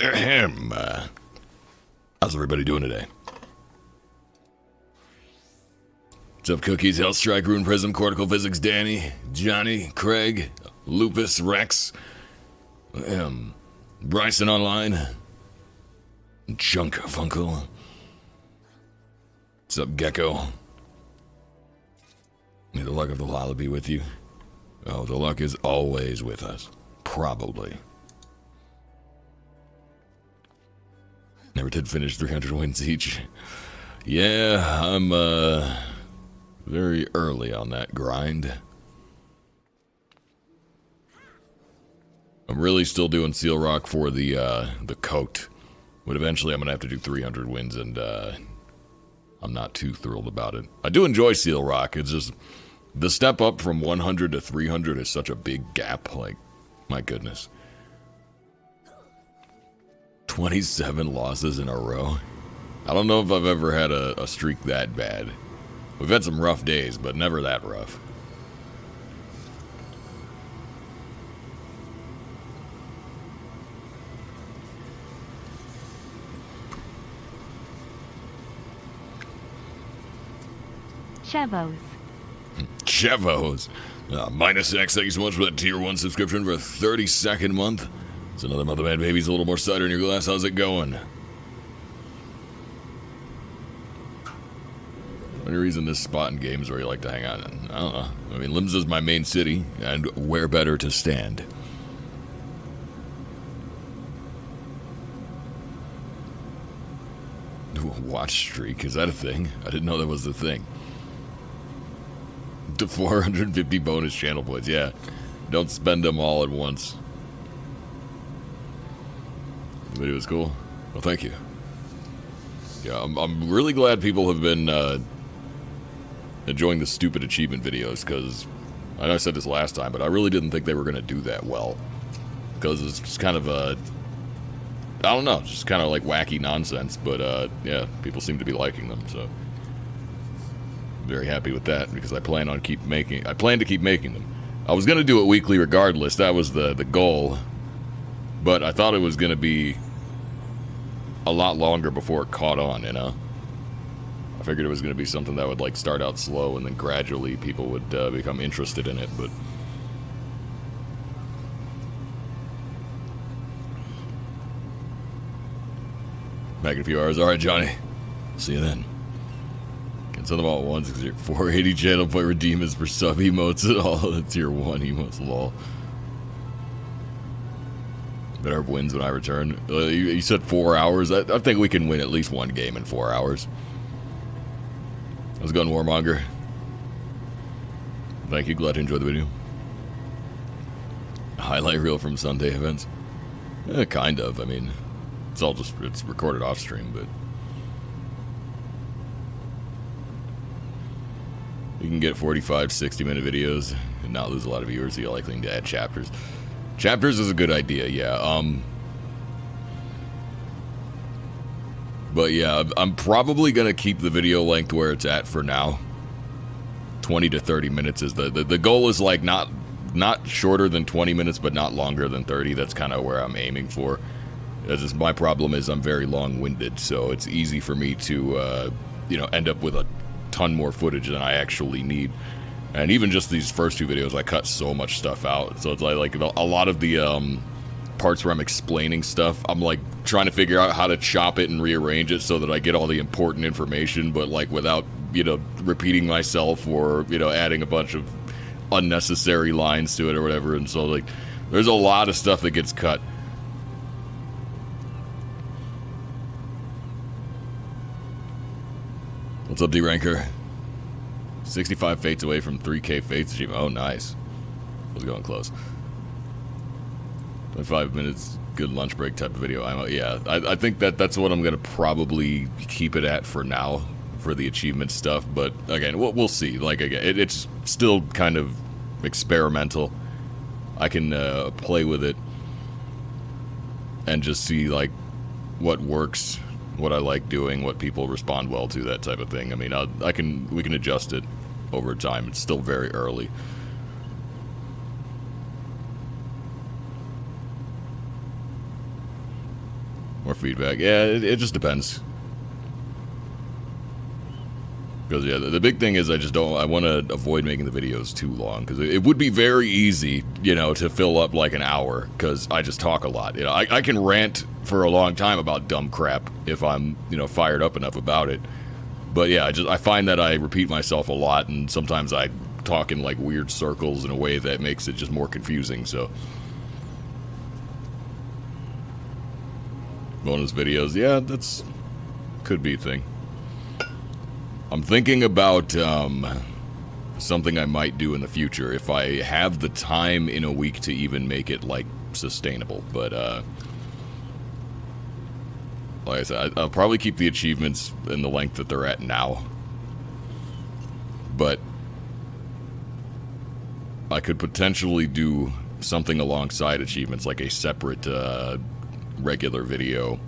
Ahem. How's everybody doing today? What's up, Cookies, Hellstrike, Rune Prism, Cortical Physics, Danny, Johnny, Craig, Lupus, Rex, Bryson Online, Chunk Funkle. What's up, Gecko? May the luck of the Lala be with you. Oh, the luck is always with us. Probably. Never did finish 300 wins each. Yeah, I'm, very early on that grind. I'm really still doing Seal Rock for the coat. But eventually I'm gonna have to do 300 wins, and, I'm not too thrilled about it. I do enjoy Seal Rock, it's just... the step up from 100 to 300 is such a big gap, like, my goodness. 27 losses in a row. I don't know if I've ever had a streak that bad. We've had some rough days, but never that rough. Chevos. Chevos. Minus X, thank you so much for that tier 1 subscription for a 32nd month. It's another month of Mad Babies, a little more cider in your glass. How's it going? Any reason this spot in games where you like to hang out in? I don't know. I mean, Limbs is my main city, and where better to stand? Watch streak, is that a thing? I didn't know that was the thing. The 450 bonus channel points, yeah. Don't spend them all at once. The video was cool. Well, thank you. Yeah, I'm really glad people have been enjoying the stupid achievement videos, because I know I said this last time, but I really didn't think they were going to do that well. Because it's just kind of a... I don't know, just kind of like wacky nonsense, but yeah, people seem to be liking them, so... very happy with that, because I plan to keep making them. I was going to do it weekly regardless, that was the goal. But I thought it was going to be a lot longer before it caught on, you know? I figured it was going to be something that would, like, start out slow and then gradually people would become interested in it, but... back in a few hours. Alright, Johnny. See you then. Can send them all at once because your 480 channel point redeem is for sub emotes at all. That's your 1 emotes, lol. Better have wins when I return. You said 4 hours? I think we can win at least one game in 4 hours. How's it going, Warmonger? Thank you, glad to enjoy the video. Highlight reel from Sunday events? Kind of, I mean, it's recorded off stream, but... you can get 45, 60-minute videos and not lose a lot of viewers, so you're likely to add chapters. Chapters is a good idea, yeah. But yeah, I'm probably going to keep the video length where it's at for now. 20 to 30 minutes is the goal is like not shorter than 20 minutes, but not longer than 30. That's kind of where I'm aiming for. Just my problem is I'm very long-winded, so it's easy for me to, end up with a ton more footage than I actually need. And even just these first two videos, I cut so much stuff out. So it's like a lot of the parts where I'm explaining stuff, I'm like trying to figure out how to chop it and rearrange it so that I get all the important information, but like without, repeating myself or, adding a bunch of unnecessary lines to it or whatever. And so like, there's a lot of stuff that gets cut. What's up, D-Ranker? 65 fates away from 3K fates achievement. Oh, nice. I was going close. 25 minutes, good lunch break type of video. Yeah, I think that's what I'm going to probably keep it at for now, for the achievement stuff. But, again, we'll see. Like, again, it's still kind of experimental. I can play with it and just see, like, what works, what I like doing, what people respond well to, that type of thing. I mean, we can adjust it over time. It's still very early. More feedback. Yeah, it just depends. Because, yeah, the big thing is I want to avoid making the videos too long. Because it would be very easy, you know, to fill up like an hour. Because I just talk a lot. You know, I can rant for a long time about dumb crap if I'm, you know, fired up enough about it. But, yeah, I find that I repeat myself a lot. And sometimes I talk in, like, weird circles in a way that makes it just more confusing, so. Bonus videos, yeah, that's could be a thing. I'm thinking about something I might do in the future if I have the time in a week to even make it like sustainable. But like I said, I'll probably keep the achievements in the length that they're at now. But I could potentially do something alongside achievements, like a separate regular video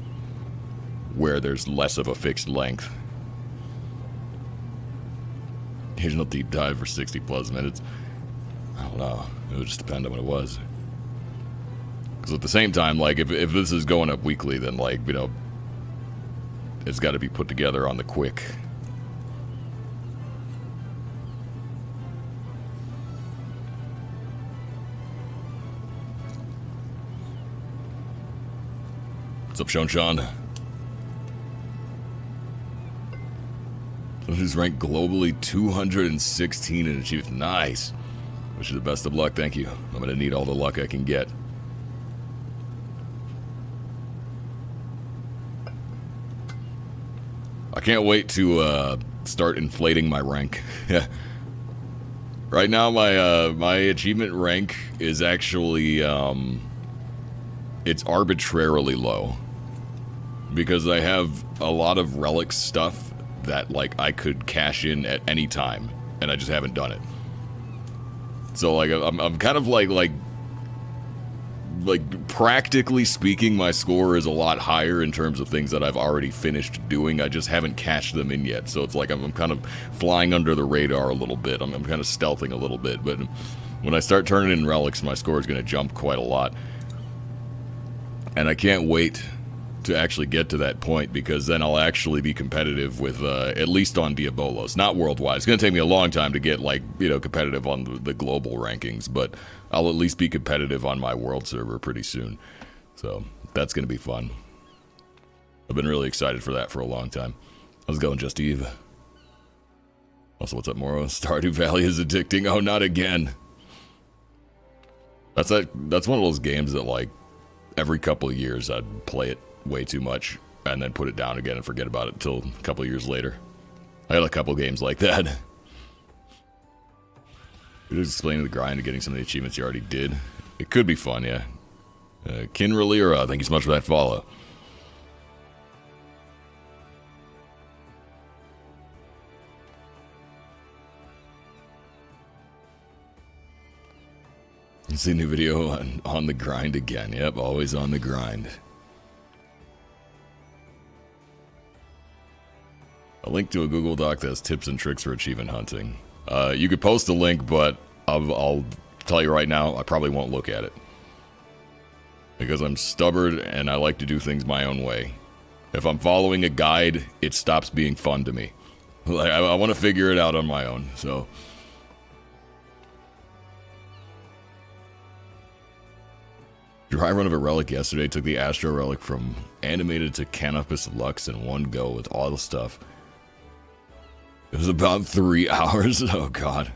where there's less of a fixed length. Occasional deep dive for 60 plus minutes. I don't know. It would just depend on what it was. Because at the same time, like, if this is going up weekly, then, like, you know, it's got to be put together on the quick. What's up, Sean? Who's ranked globally 216 in achievements. Nice. Wish you the best of luck. Thank you. I'm going to need all the luck I can get. I can't wait to start inflating my rank. Right now, my achievement rank is actually it's arbitrarily low because I have a lot of relic stuff that, like, I could cash in at any time, and I just haven't done it. So, like, I'm kind of like practically speaking, my score is a lot higher in terms of things that I've already finished doing. I just haven't cashed them in yet, so it's like I'm kind of flying under the radar a little bit. I'm kind of stealthing a little bit, but when I start turning in relics, my score is going to jump quite a lot. And I can't wait to actually get to that point, because then I'll actually be competitive with, at least on Diabolos. Not worldwide. It's going to take me a long time to get, like, you know, competitive on the global rankings, but I'll at least be competitive on my world server pretty soon. So, that's going to be fun. I've been really excited for that for a long time. How's it going, Just Eve? Also, what's up, Moro? Stardew Valley is addicting. Oh, not again. That's one of those games that, like, every couple of years I'd play it way too much and then put it down again and forget about it until a couple of years later. I had a couple games like that. You're just explaining the grind of getting some of the achievements you already did. It could be fun, yeah. Kinralira, thank you so much for that follow. You see a new video on the grind again. Yep, always on the grind. A link to a Google Doc that has tips and tricks for achievement hunting. You could post a link, but I'll tell you right now, I probably won't look at it. Because I'm stubborn and I like to do things my own way. If I'm following a guide, it stops being fun to me. Like, I want to figure it out on my own, so... Dry run of a relic yesterday. Took the Astro Relic from Animated to Canopus Lux in one go with all the stuff. It was about 3 hours. Oh, God.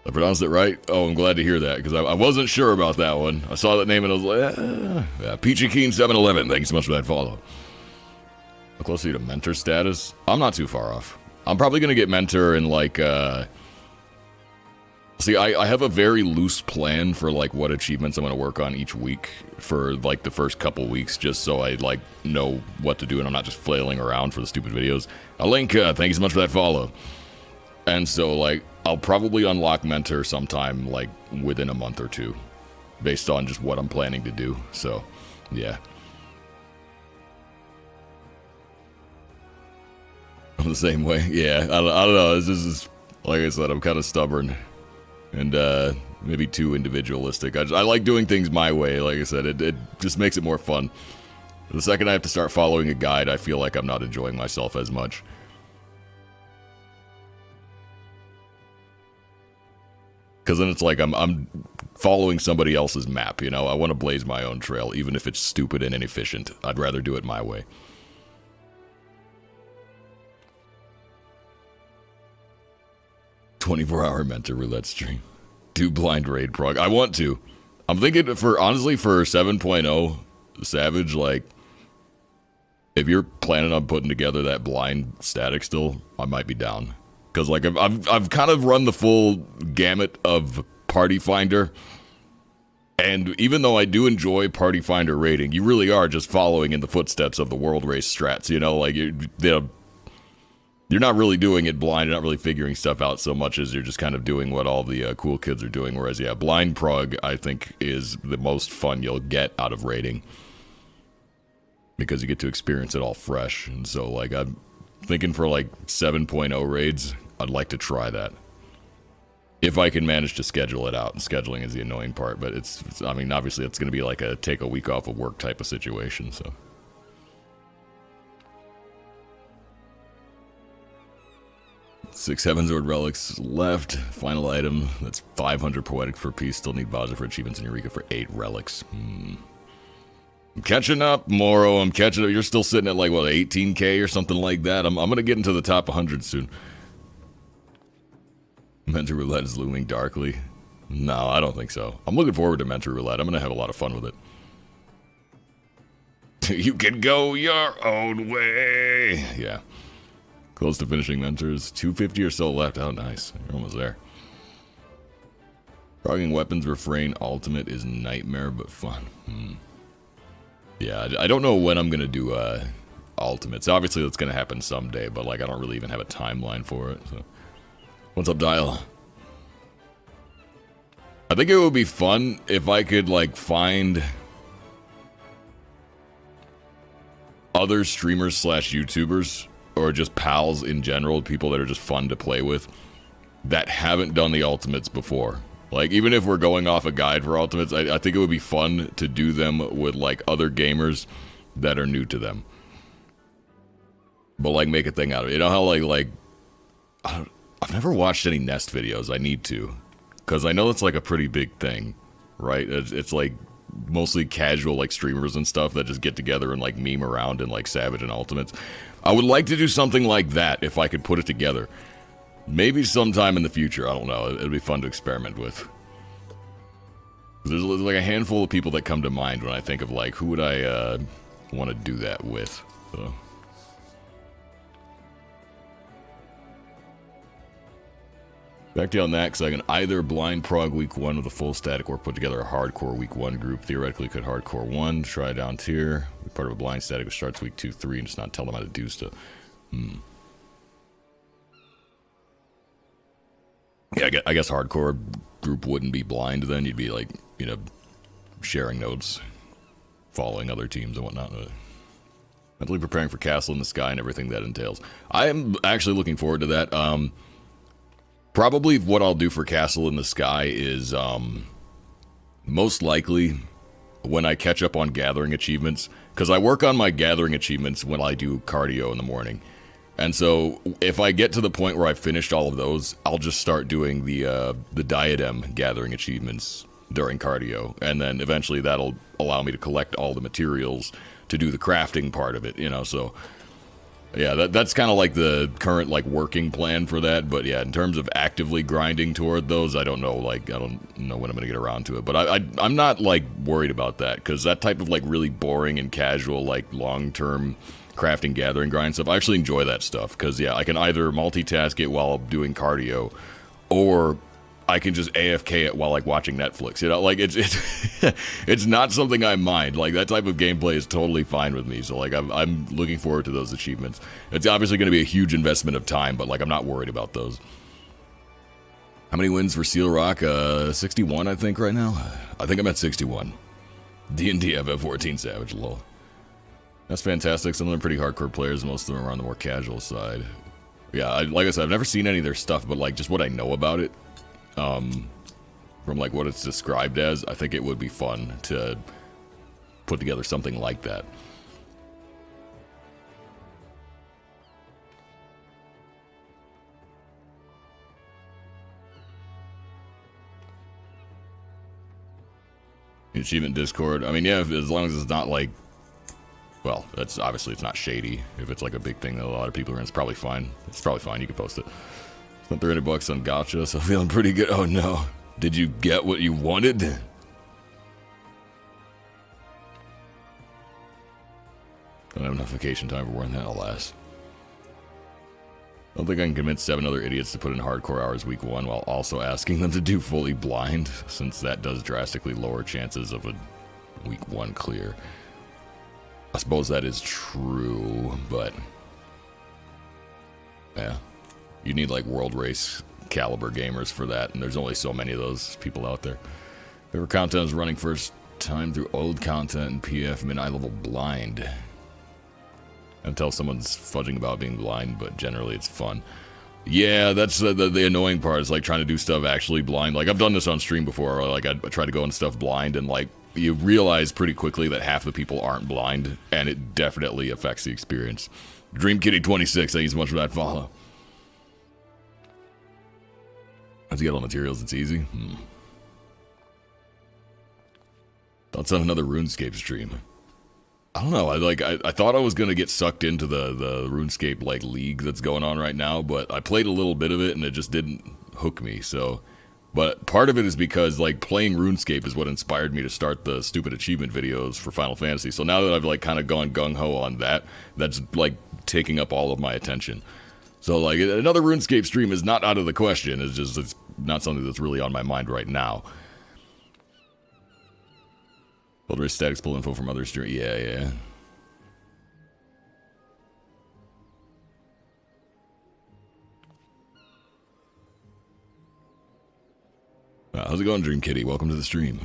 I pronounced it right? Oh, I'm glad to hear that, because I wasn't sure about that one. I saw that name and I was like, yeah, Peachy Keen 711. Thank you so much for that follow. How close are you to mentor status? I'm not too far off. I'm probably going to get mentor in, like, See, I have a very loose plan for, like, what achievements I'm going to work on each week for, like, the first couple weeks, just so I, like, know what to do and I'm not just flailing around for the stupid videos. Alinka, thank you so much for that follow. And so, like, I'll probably unlock mentor sometime, like, within a month or two, based on just what I'm planning to do, so... Yeah. I'm the same way. Yeah, I don't know. This is, like I said, I'm kind of stubborn. And maybe too individualistic. I like doing things my way. Like I said, it just makes it more fun. The second I have to start following a guide, I feel like I'm not enjoying myself as much. Because then it's like I'm following somebody else's map, you know? I want to blaze my own trail, even if it's stupid and inefficient. I'd rather do it my way. "24-hour Mentor Roulette stream. Do blind raid prog. I want to. I'm thinking honestly, for 7.0 Savage, like, if you're planning on putting together that blind static still, I might be down. Because, like, I've kind of run the full gamut of Party Finder. And even though I do enjoy Party Finder raiding, you really are just following in the footsteps of the World Race strats, you know? Like, you're not really doing it blind, you're not really figuring stuff out so much as you're just kind of doing what all the cool kids are doing. Whereas, yeah, blind prog, I think, is the most fun you'll get out of raiding. Because you get to experience it all fresh. And so, like, I'm thinking for, like, 7.0 raids, I'd like to try that. If I can manage to schedule it out. And scheduling is the annoying part, but it's I mean, obviously it's going to be like a take a week off of work type of situation, so... 6 Heavensward relics left. Final item. That's 500 poetic for peace. Still need Vaza for achievements and Eureka for 8 relics. I'm catching up, Moro. I'm catching up. You're still sitting at like, what, 18k or something like that? I'm going to get into the top 100 soon. Mentor Roulette is looming darkly. No, I don't think so. I'm looking forward to Mentor Roulette. I'm going to have a lot of fun with it. You can go your own way. Yeah. Close to finishing Mentors. 250 or so left. Oh, nice. You're almost there. Frogging weapons refrain ultimate is nightmare, but fun. Yeah, I don't know when I'm going to do ultimates. Obviously, that's going to happen someday, but like I don't really even have a timeline for it. So. What's up, Dial? I think it would be fun if I could like find other streamers / YouTubers or just pals in general, people that are just fun to play with, that haven't done the ultimates before. Like, even if we're going off a guide for ultimates, I think it would be fun to do them with, like, other gamers that are new to them. But, like, make a thing out of it. You know how, like I've never watched any Nest videos. I need to. Because I know it's, like, a pretty big thing, right? It's like, mostly casual, like, streamers and stuff that just get together and, like, meme around in, like, Savage and Ultimates. I would like to do something like that if I could put it together. Maybe sometime in the future, I don't know. It'd be fun to experiment with. There's like a handful of people that come to mind when I think of like, who would I want to do that with? So. Back to you on that, because I can either blind prog week 1 with a full static or put together a hardcore week 1 group. Theoretically could hardcore 1, try down tier, be part of a blind static which starts week 2, 3, and just not tell them how to do stuff. Yeah, I guess hardcore group wouldn't be blind then. You'd be like, you know, sharing notes, following other teams and whatnot. Mentally preparing for Castle in the Sky and everything that entails. I am actually looking forward to that. Probably what I'll do for Castle in the Sky is most likely when I catch up on gathering achievements, because I work on my gathering achievements when I do cardio in the morning. And so if I get to the point where I've finished all of those, I'll just start doing the diadem gathering achievements during cardio. And then eventually that'll allow me to collect all the materials to do the crafting part of it, you know, so... Yeah, that's kind of like the current, like, working plan for that. But yeah, in terms of actively grinding toward those, I don't know, like, I don't know when I'm going to get around to it. But I'm not, like, worried about that. Because that type of, like, really boring and casual, like, long-term crafting, gathering, grind stuff, I actually enjoy that stuff. Because, yeah, I can either multitask it while doing cardio, or I can just AFK it while, like, watching Netflix. You know, like, it's it's not something I mind. Like, that type of gameplay is totally fine with me. So, like, I'm looking forward to those achievements. It's obviously going to be a huge investment of time, but, like, I'm not worried about those. How many wins for Seal Rock? 61, I think, right now. I think I'm at 61. D&D FF14 Savage, lol. That's fantastic. Some of them are pretty hardcore players. Most of them are on the more casual side. Yeah, like I said, I've never seen any of their stuff, but like just what I know about it, from like what it's described as, I think it would be fun to put together something like that. Achievement Discord. I mean, yeah, as long as it's not like, well, that's obviously it's not shady. If it's like a big thing that a lot of people are in, it's probably fine. It's probably fine. You can post it. Spent $300 on gotcha, so feeling pretty good. Oh no. Did you get what you wanted? Don't have enough vacation time for wearing that, alas. I don't think I can convince 7 other idiots to put in hardcore hours week 1 while also asking them to do fully blind, since that does drastically lower chances of a week 1 clear. I suppose that is true, but yeah, you need like world race caliber gamers for that, and there's only so many of those people out there. Favorite content is running first time through old content and PF mid-eye level blind. Until someone's fudging about being blind, but generally it's fun. Yeah, that's the annoying part, is like trying to do stuff actually blind. Like I've done this on stream before, or like I try to go on stuff blind, and like you realize pretty quickly that half the people aren't blind, and it definitely affects the experience. DreamKitty26, thank you so much for that follow. How's you get all the materials? It's easy. Thoughts on another RuneScape stream? I don't know. I thought I was gonna get sucked into the RuneScape like league that's going on right now, but I played a little bit of it and it just didn't hook me. So, but part of it is because like playing RuneScape is what inspired me to start the stupid achievement videos for Final Fantasy. So now that I've like kind of gone gung ho on that, that's like taking up all of my attention. So like another RuneScape stream is not out of the question. It's not something that's really on my mind right now. Build race statics, pull info from other stream. Yeah. How's it going, Dream Kitty? Welcome to the stream.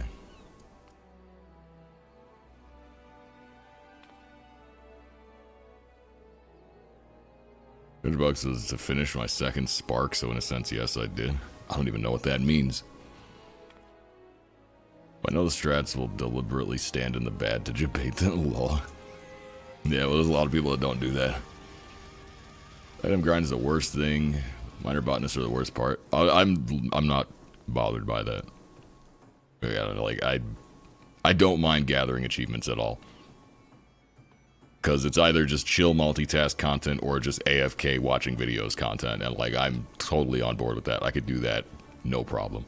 $100 is to finish my second spark, so in a sense, yes, I did. I don't even know what that means. I know the strats will deliberately stand in the bad to debate them. Lol. Yeah, well, there's a lot of people that don't do that. Item grind is the worst thing. Minor botanists are the worst part. I'm not bothered by that. Yeah, like I don't mind gathering achievements at all. Because it's either just chill multitask content or just AFK watching videos content, and like I'm totally on board with that. I could do that, no problem.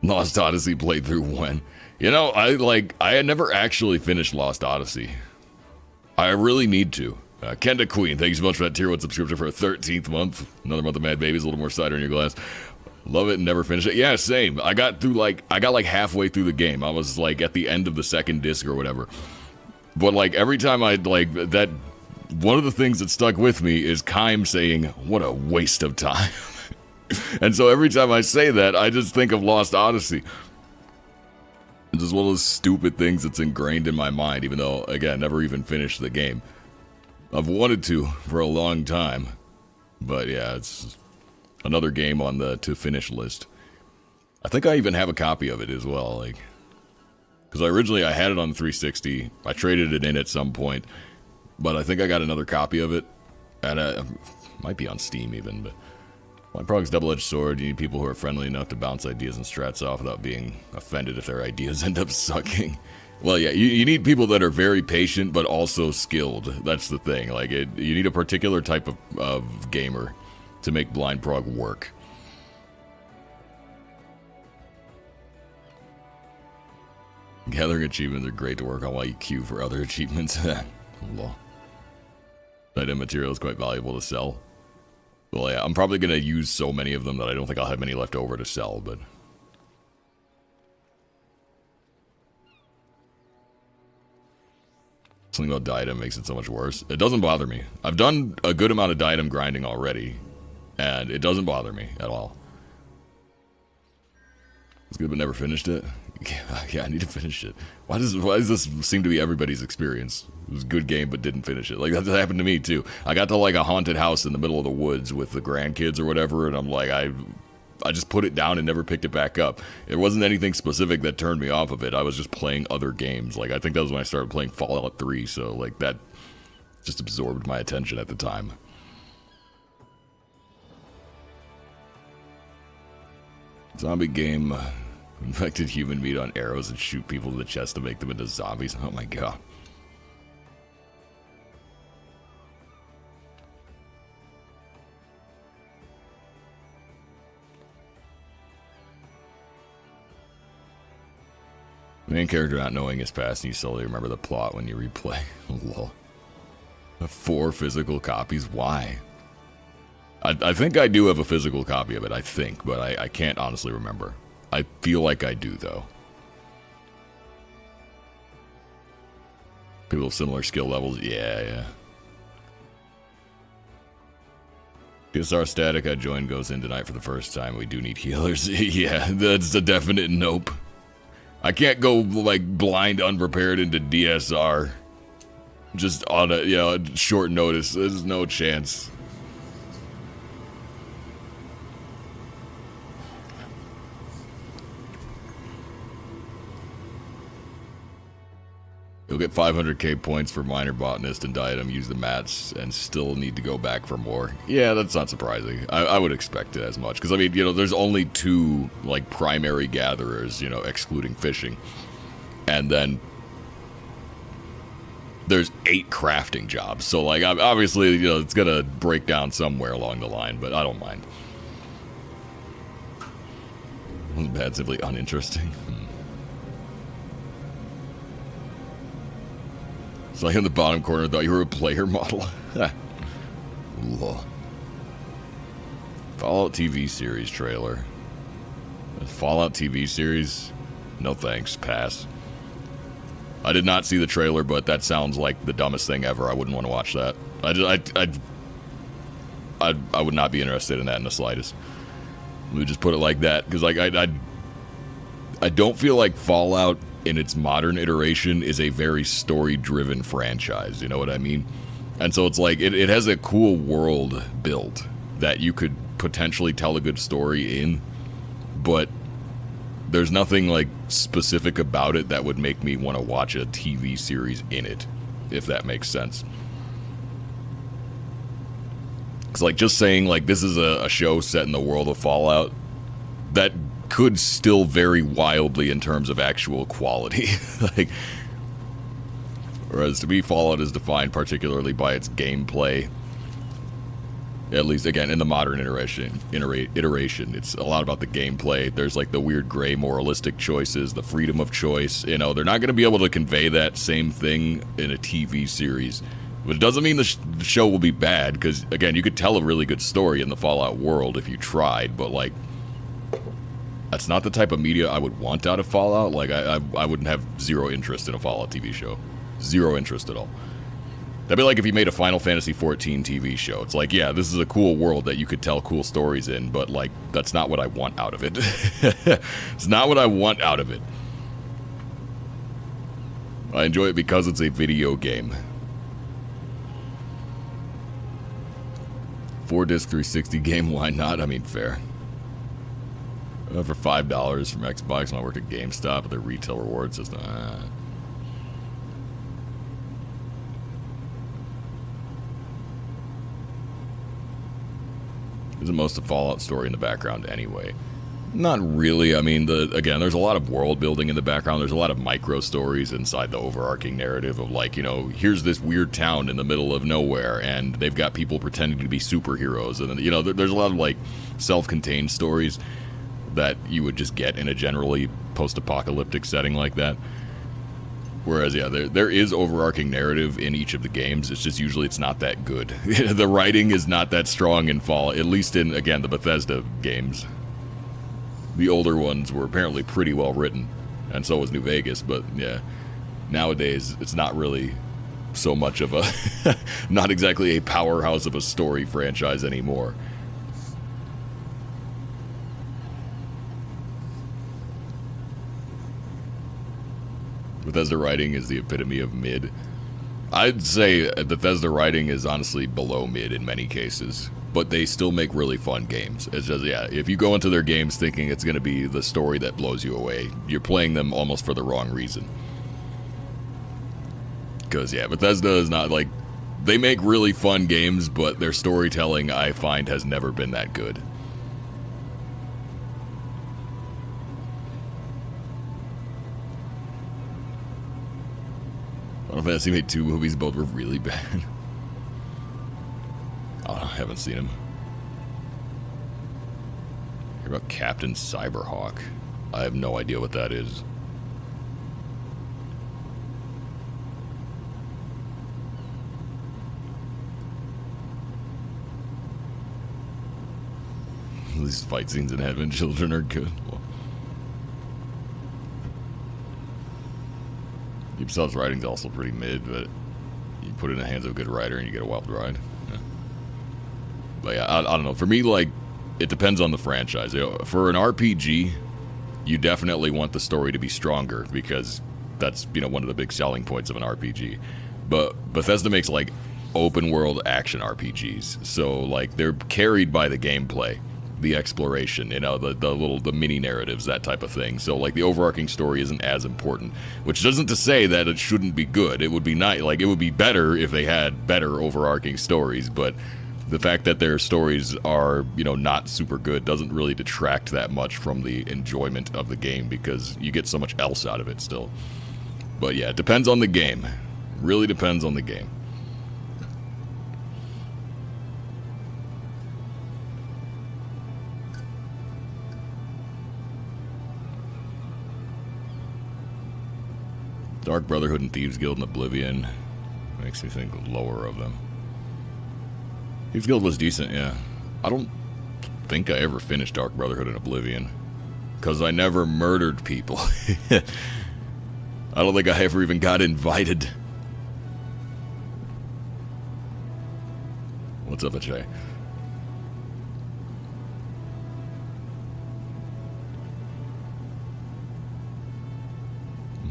Lost Odyssey playthrough when? You know, I had never actually finished Lost Odyssey. I really need to. Kenda Queen, thank you so much for that tier 1 subscription for a 13th month. Another month of Mad Babies, a little more cider in your glass. Love it and never finished it. Yeah, same. I got like halfway through the game. I was like at the end of the second disc or whatever. But like every time I like that, one of the things that stuck with me is Kime saying, "What a waste of time." And so every time I say that, I just think of Lost Odyssey. It's just one of those stupid things that's ingrained in my mind, even though, again, never even finished the game. I've wanted to for a long time. But yeah, it's another game on the to-finish list. I think I even have a copy of it as well, like... Because originally I had it on 360, I traded it in at some point, but I think I got another copy of it, and it might be on Steam even, but... My product's double-edged sword. You need people who are friendly enough to bounce ideas and strats off without being offended if their ideas end up sucking. Well, yeah, you need people that are very patient but also skilled. That's the thing. Like, you need a particular type of gamer to make blind prog work. Gathering achievements are great to work on while you queue for other achievements. Lol. Item material is quite valuable to sell. Well, yeah, I'm probably going to use so many of them that I don't think I'll have many left over to sell, but... Something about diadem makes it so much worse. It doesn't bother me. I've done a good amount of diadem grinding already, and it doesn't bother me at all. It's good, but never finished it. Yeah, I need to finish it. Why does this seem to be everybody's experience? It was a good game, but didn't finish it. Like, that happened to me, too. I got to, like, a haunted house in the middle of the woods with the grandkids or whatever, and I'm like, I just put it down and never picked it back up. It wasn't anything specific that turned me off of it. I was just playing other games. Like, I think that was when I started playing Fallout 3, so, like, that just absorbed my attention at the time. Zombie game. Infected human meat on arrows and shoot people in the chest to make them into zombies. Oh my god. Main character not knowing his past and you slowly remember the plot when you replay. Lol. 4 physical copies? Why? I think I do have a physical copy of it, I think, but I can't honestly remember. I feel like I do, though. People with similar skill levels? Yeah. PSR static, I joined, goes in tonight for the first time. We do need healers. Yeah, that's a definite nope. I can't go, like, blind unprepared into DSR. Just on a, short notice. There's no chance. You'll get 500k points for minor botanist and diadem, use the mats, and still need to go back for more. Yeah, that's not surprising. I would expect it as much. Because, I mean, there's only 2, like, primary gatherers, excluding fishing. And then there's 8 crafting jobs. So, like, obviously, it's going to break down somewhere along the line, but I don't mind. Wasn't bad, simply uninteresting. It's like in the bottom corner, thought you were a player model. Fallout TV series trailer. Fallout TV series? No thanks, pass. I did not see the trailer, but that sounds like the dumbest thing ever. I wouldn't want to watch that. I would not be interested in that in the slightest. Let me just put it like that, because like I don't feel like Fallout in its modern iteration is a very story-driven franchise, you know what I mean? And so it's like, it has a cool world built that you could potentially tell a good story in, but there's nothing like specific about it that would make me want to watch a TV series in it, if that makes sense. It's like just saying like this is a show set in the world of Fallout, that could still vary wildly in terms of actual quality. Like, whereas to me, Fallout is defined particularly by its gameplay. At least, again, in the modern iteration, it's a lot about the gameplay. There's like the weird gray moralistic choices, the freedom of choice. They're not going to be able to convey that same thing in a TV series. But it doesn't mean the show will be bad, because, again, you could tell a really good story in the Fallout world if you tried, but, like, that's not the type of media I would want out of Fallout. Like, I wouldn't have zero interest in a Fallout TV show. Zero interest at all. That'd be like if you made a Final Fantasy XIV TV show. It's like, yeah, this is a cool world that you could tell cool stories in, but, like, that's not what I want out of it. It's not what I want out of it. I enjoy it because it's a video game. 4-disc 360 game, why not? I mean, fair. For $5 from Xbox when I worked at GameStop with their retail reward system. Isn't most of Fallout story in the background anyway? Not really. I mean, again, there's a lot of world building in the background. There's a lot of micro stories inside the overarching narrative of like, here's this weird town in the middle of nowhere, and they've got people pretending to be superheroes, and then, there's a lot of like self-contained stories that you would just get in a generally post-apocalyptic setting like that. Whereas, yeah, there is overarching narrative in each of the games. It's just usually it's not that good. The writing is not that strong in Fallout, at least in, again, the Bethesda games. The older ones were apparently pretty well written, and so was New Vegas, but yeah, nowadays it's not really so much of a, not exactly a powerhouse of a story franchise anymore. Bethesda writing is the epitome of mid. I'd say Bethesda writing is honestly below mid in many cases, but they still make really fun games. It's just, yeah, if you go into their games thinking it's going to be the story that blows you away, you're playing them almost for the wrong reason. Because, yeah, Bethesda is not like... They make really fun games, but their storytelling, I find, has never been that good. Final Fantasy made 2 movies, both were really bad. Oh, I haven't seen them. Hear about Captain Cyberhawk? I have no idea what that is. These fight scenes in Advent Children are good. Ubisoft's writing's also pretty mid, but you put it in the hands of a good writer and you get a wild ride. Yeah. But yeah, I don't know. For me, like, it depends on the franchise. You know, for an RPG, you definitely want the story to be stronger because that's, you know, one of the big selling points of an RPG. But Bethesda makes, like, open world action RPGs. So, like, they're carried by the gameplay. The exploration, you know, the mini narratives, that type of thing. So, like, the overarching story isn't as important, which doesn't to say that it shouldn't be good. It would be nice, like, it would be better if they had better overarching stories, but the fact that their stories are, you know, not super good doesn't really detract that much from the enjoyment of the game because you get so much else out of it still. But yeah, it depends on the game. Really depends on the game. Dark Brotherhood and Thieves Guild and Oblivion makes me think lower of them. Thieves Guild was decent, yeah. I don't think I ever finished Dark Brotherhood and Oblivion because I never murdered people. I don't think I ever even got invited. What's up, Ajay?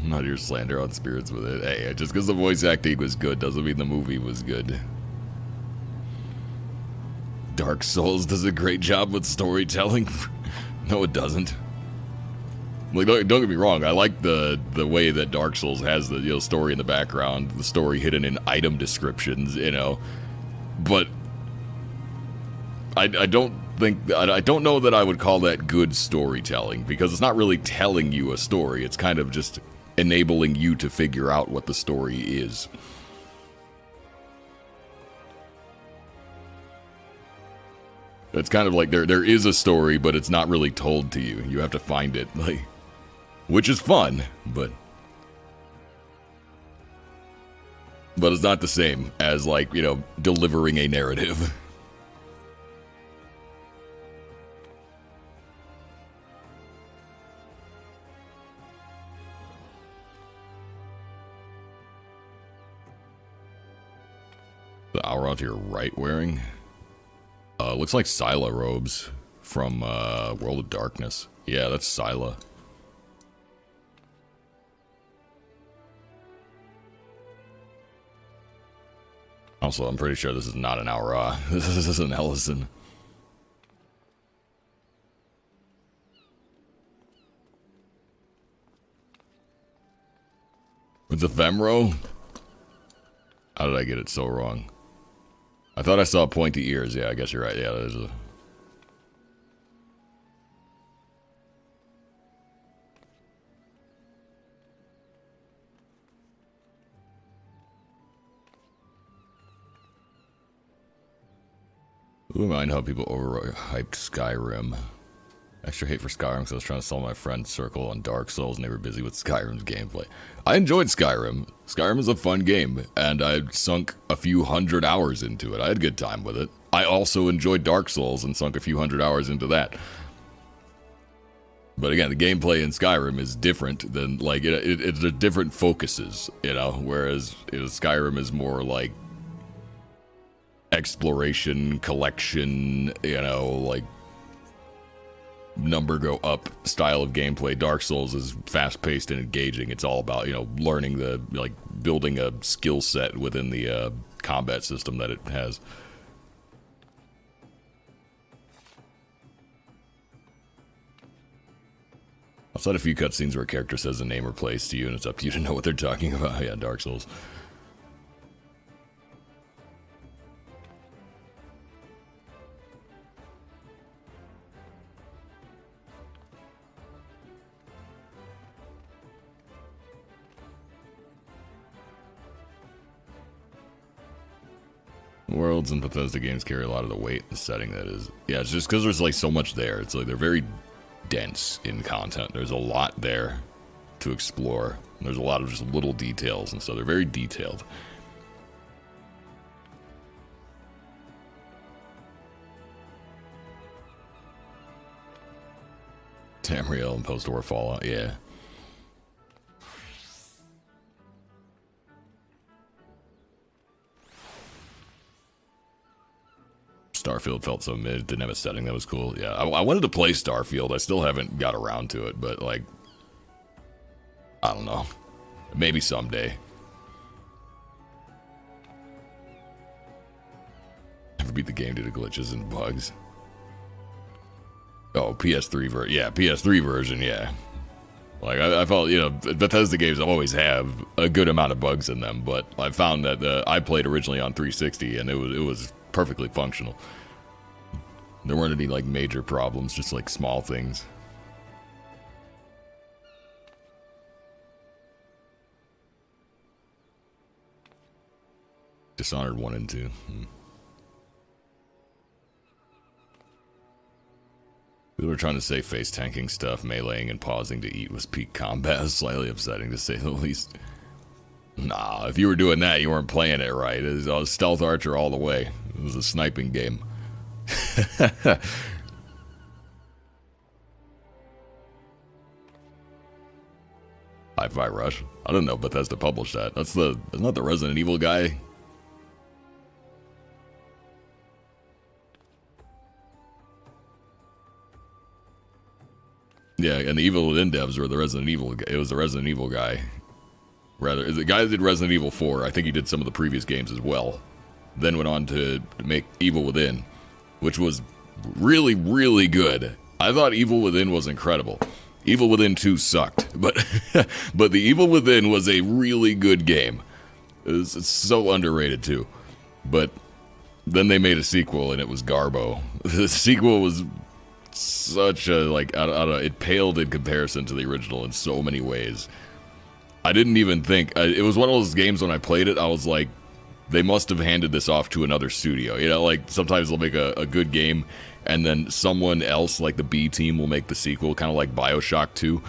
Not your slander on spirits with it. Hey, just because the voice acting was good doesn't mean the movie was good. Dark Souls does a great job with storytelling. No, it doesn't. Like, don't get me wrong. I like the way that Dark Souls has the, you know, story in the background, the story hidden in item descriptions, you know. But I don't think I don't know that I would call that good storytelling because it's not really telling you a story. It's kind of just enabling you to figure out what the story is. It's kind of like there is a story, but it's not really told to you. You have to find it, like, which is fun, but it's not the same as, like, you know, delivering a narrative. The hour to your right wearing? Looks like Scylla robes from World of Darkness. Yeah, that's Scylla. Also, I'm pretty sure this is not an Aura. This is an Ellison. It's a Femro? How did I get it so wrong? I thought I saw pointy ears. Yeah, I guess you're right. Yeah, there's a... Who mind how people overhyped Skyrim? Extra hate for Skyrim because I was trying to sell my friend Circle on Dark Souls and they were busy with Skyrim's gameplay. I enjoyed Skyrim. Skyrim is a fun game, and I sunk a few hundred hours into it. I had a good time with it. I also enjoyed Dark Souls and sunk a few hundred hours into that. But again, the gameplay in Skyrim is different than, like, it's a different focuses, you know, whereas, you know, Skyrim is more like exploration, collection, you know, like number go up style of gameplay. Dark Souls is fast paced and engaging. It's all about, you know, learning the, like, building a skill set within the combat system that it has. I've had a few cutscenes where a character says a name or place to you, and it's up to you to know what they're talking about. Yeah, Dark Souls. Worlds and Bethesda games carry a lot of the weight in the setting, that is. Yeah, it's just because there's, like, so much there. It's like they're very dense in content. There's a lot there to explore. There's a lot of just little details, and so they're very detailed. Tamriel and post-war Fallout, yeah. Starfield felt so mid. Didn't have a setting that was cool. Yeah, I wanted to play Starfield. I still haven't got around to it, but, like, I don't know. Maybe someday. Never beat the game due to glitches and bugs. Oh, PS3 version. Yeah, PS3 version, yeah. Like, I felt, you know, Bethesda games always have a good amount of bugs in them, but I found that I played originally on 360, and it was perfectly functional. There weren't any, like, major problems, just, like, small things. Dishonored 1 and 2. People were trying to say face tanking stuff, meleeing and pausing to eat was peak combat. It was slightly upsetting, to say the least. Nah, if you were doing that, you weren't playing it right. It was stealth archer all the way. It was a sniping game. Hi-Fi Rush. I don't know if Bethesda published that. Isn't that the Resident Evil guy? Yeah, and the Evil Within devs were the Resident Evil. It was the Resident Evil guy. Rather, the guy that did Resident Evil 4. I think he did some of the previous games as well. Then went on to make Evil Within, which was really, really good. I thought Evil Within was incredible. Evil Within 2 sucked, but but the Evil Within was a really good game. It's so underrated too. But then they made a sequel, and it was Garbo. The sequel was such a, like, I don't know, it paled in comparison to the original in so many ways. I didn't even think, it was one of those games when I played it, I was like, they must have handed this off to another studio. You know, like, sometimes they'll make a good game, and then someone else, like the B team, will make the sequel, kind of like BioShock 2,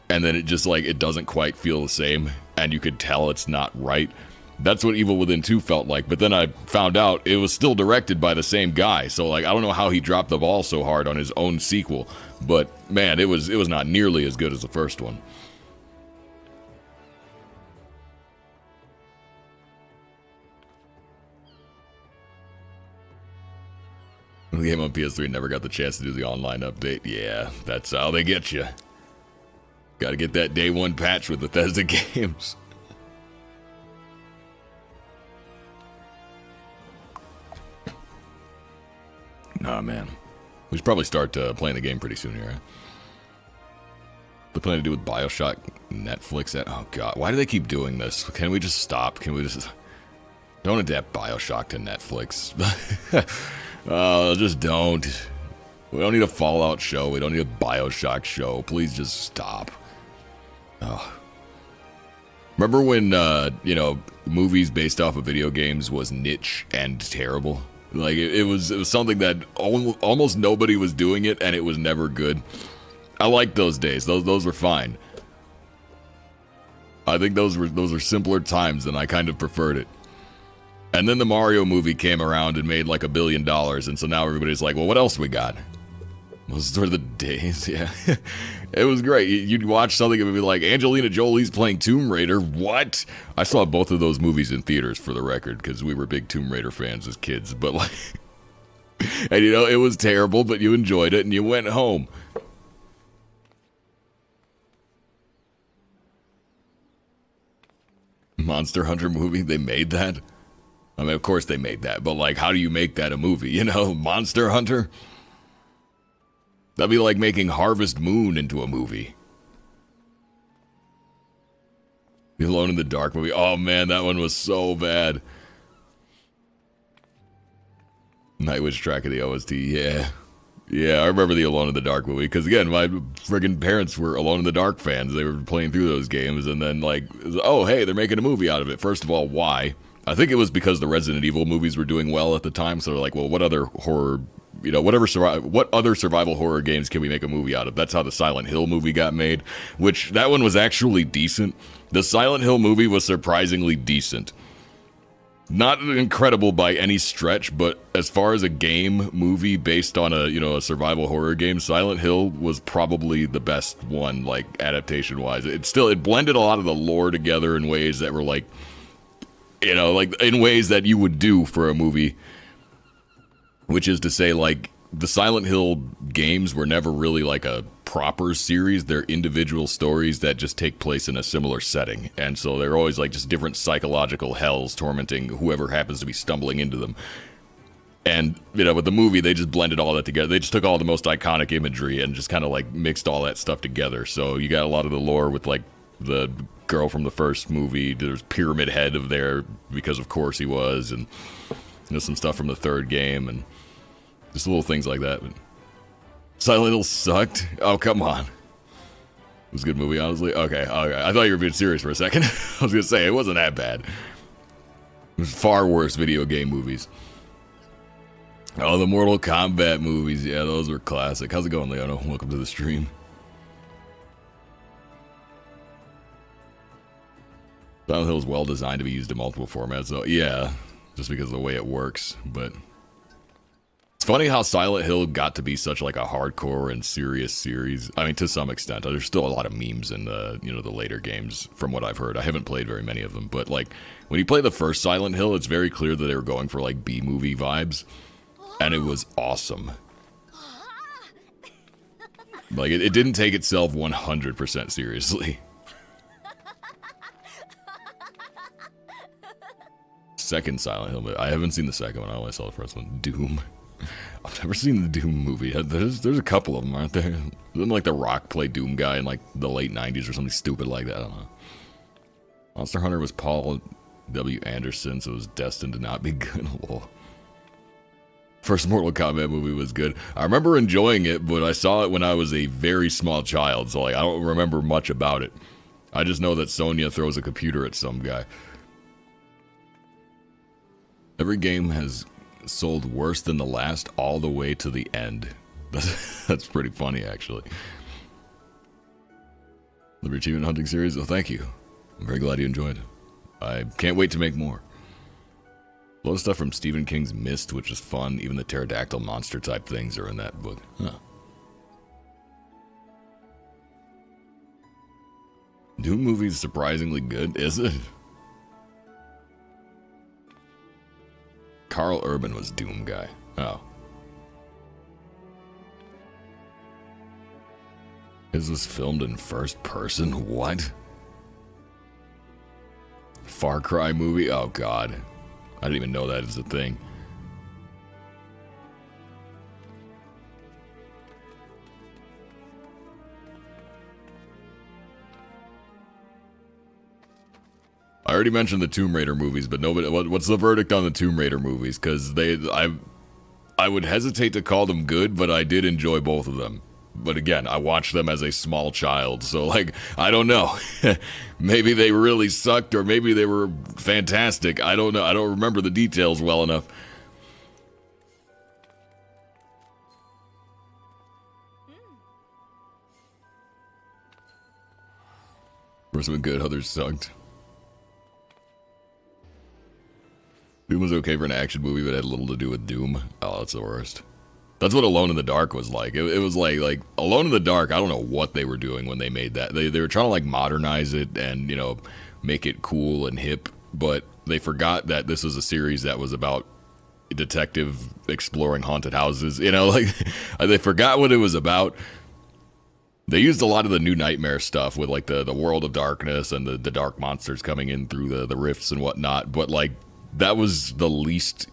and then it just, like, it doesn't quite feel the same, and you could tell it's not right. That's what Evil Within 2 felt like, but then I found out it was still directed by the same guy, so, like, I don't know how he dropped the ball so hard on his own sequel, but, man, it was not nearly as good as the first one. The game on PS3 never got the chance to do the online update. Yeah, that's how they get you. Gotta get that day one patch with Bethesda games. Nah, man. We should probably start playing the game pretty soon here. The plan to do with BioShock, Netflix. Oh, God. Why do they keep doing this? Can we just stop? Can we just... Don't adapt BioShock to Netflix. Just don't. We don't need a Fallout show. We don't need a BioShock show. Please just stop. Oh. Remember when, you know, movies based off of video games was niche and terrible? Like, it was something that almost nobody was doing it, and it was never good. I liked those days. Those were fine. I think those were simpler times, and I kind of preferred it. And then the Mario movie came around and made like $1 billion, and so now everybody's like, well, what else we got? Those were the days, yeah. It was great. You'd watch something and it'd be like, Angelina Jolie's playing Tomb Raider. What? I saw both of those movies in theaters, for the record, because we were big Tomb Raider fans as kids, but, like, And, you know, it was terrible, but you enjoyed it, and you went home. Monster Hunter movie, they made that? I mean, of course they made that, but, like, how do you make that a movie? You know, Monster Hunter? That'd be like making Harvest Moon into a movie. The Alone in the Dark movie. Oh, man, that one was so bad. Nightwish track of the OST, yeah. Yeah, I remember the Alone in the Dark movie, because again, my friggin' parents were Alone in the Dark fans. They were playing through those games, and then like, oh, hey, they're making a movie out of it. First of all, why? I think it was because the Resident Evil movies were doing well at the time, so they're like, well, what other horror, you know, what other survival horror games can we make a movie out of? That's how the Silent Hill movie got made, which that one was actually decent. The Silent Hill movie was surprisingly decent. Not incredible by any stretch, but as far as a game movie based on a, you know, a survival horror game, Silent Hill was probably the best one, like, adaptation-wise. It blended a lot of the lore together in ways that were, like, you know, like, in ways that you would do for a movie. Which is to say, like, the Silent Hill games were never really, like, a proper series. They're individual stories that just take place in a similar setting. And so they're always, like, just different psychological hells tormenting whoever happens to be stumbling into them. And, you know, with the movie, they just blended all that together. They just took all the most iconic imagery and just kind of, like, mixed all that stuff together. So you got a lot of the lore with, like, the girl from the first movie. There's Pyramid Head of there, because of course he was. And there's some stuff from the third game, and just little things like that. But Silent Hill sucked? Oh, come on. It was a good movie, honestly. Okay. I thought you were being serious for a second. I was going to say, it wasn't that bad. It was far worse video game movies. Oh, the Mortal Kombat movies. Yeah, those were classic. How's it going, Leono? Welcome to the stream. Silent Hill is well designed to be used in multiple formats, so yeah, just because of the way it works. But it's funny how Silent Hill got to be such like a hardcore and serious series. I mean, to some extent, there's still a lot of memes in the, you know, the later games from what I've heard. I haven't played very many of them, but like when you play the first Silent Hill, it's very clear that they were going for like B-movie vibes, and it was awesome. Like it didn't take itself 100% seriously. Second Silent Hill, but I haven't seen the second one. I only saw the first one. Doom. I've never seen the Doom movie. There's a couple of them, aren't there? Didn't like The Rock play Doom guy in like the late 90s or something stupid like that? I don't know. Monster Hunter was Paul W. Anderson, so it was destined to not be good. Lol. First Mortal Kombat movie was good. I remember enjoying it, but I saw it when I was a very small child, so like I don't remember much about it. I just know that Sonya throws a computer at some guy. Every game has sold worse than the last all the way to the end. That's pretty funny, actually. The Achievement Hunting series? Oh, thank you. I'm very glad you enjoyed. I can't wait to make more. A lot of stuff from Stephen King's Mist, which is fun. Even the pterodactyl monster type things are in that book. Huh. Doom movie's surprisingly good, is it? Carl Urban was Doom guy. Oh. Is this filmed in first person? What? Far Cry movie? Oh god. I didn't even know that is a thing. I already mentioned the Tomb Raider movies, but nobody. What's the verdict on the Tomb Raider movies? Because I would hesitate to call them good, but I did enjoy both of them. But again, I watched them as a small child, so like I don't know. Maybe they really sucked, or maybe they were fantastic. I don't know. I don't remember the details well enough. First one good, others sucked. Doom was okay for an action movie, but had little to do with Doom. Oh, that's the worst. That's what Alone in the Dark was like. It was like Alone in the Dark, I don't know what they were doing when they made that. They were trying to like modernize it and, you know, make it cool and hip, but they forgot that this was a series that was about, detective exploring haunted houses. You know, like they forgot what it was about. They used a lot of the New Nightmare stuff with like the World of Darkness and the dark monsters coming in through the rifts and whatnot. But like that was the least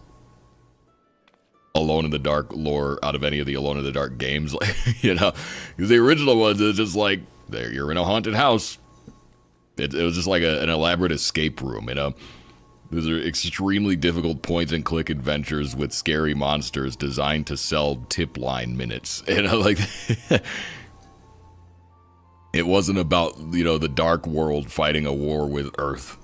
Alone in the Dark lore out of any of the Alone in the Dark games. Like, you know, because the original ones, it's just like there you're in a haunted house. It was just like an elaborate escape room. You know, these are extremely difficult point-and-click adventures with scary monsters designed to sell tip line minutes. You know, like. It wasn't about, you know, the dark world fighting a war with Earth.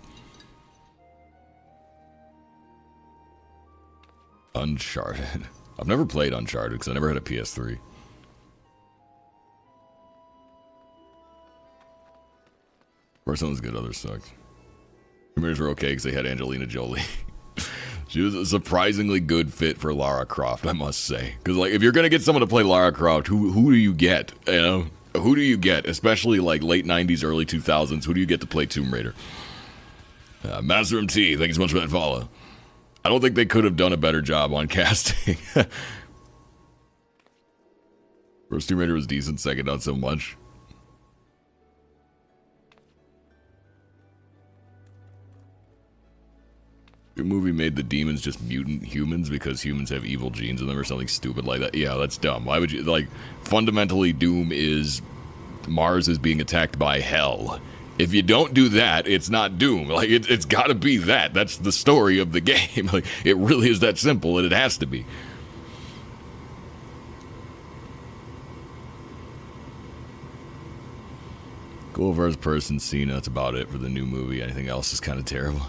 Uncharted. I've never played Uncharted because I never had a PS3. First one was good, others sucked. Premieres were okay because they had Angelina Jolie. She was a surprisingly good fit for Lara Croft, I must say. Because, like, if you're going to get someone to play Lara Croft, who do you get, you know? Who do you get, especially like late 90s, early 2000s? Who do you get to play Tomb Raider? Master MT, thank you so much for that follow. I don't think they could have done a better job on casting. First Tomb Raider was decent, second not so much. Your movie made the demons just mutant humans because humans have evil genes in them or something stupid like that. Yeah, that's dumb. Why would you, like, fundamentally Doom is Mars is being attacked by hell. If you don't do that, it's not Doom. Like, it's gotta be that. That's the story of the game. Like, it really is that simple, and it has to be. Cool first person scene, that's about it for the new movie. Anything else is kind of terrible.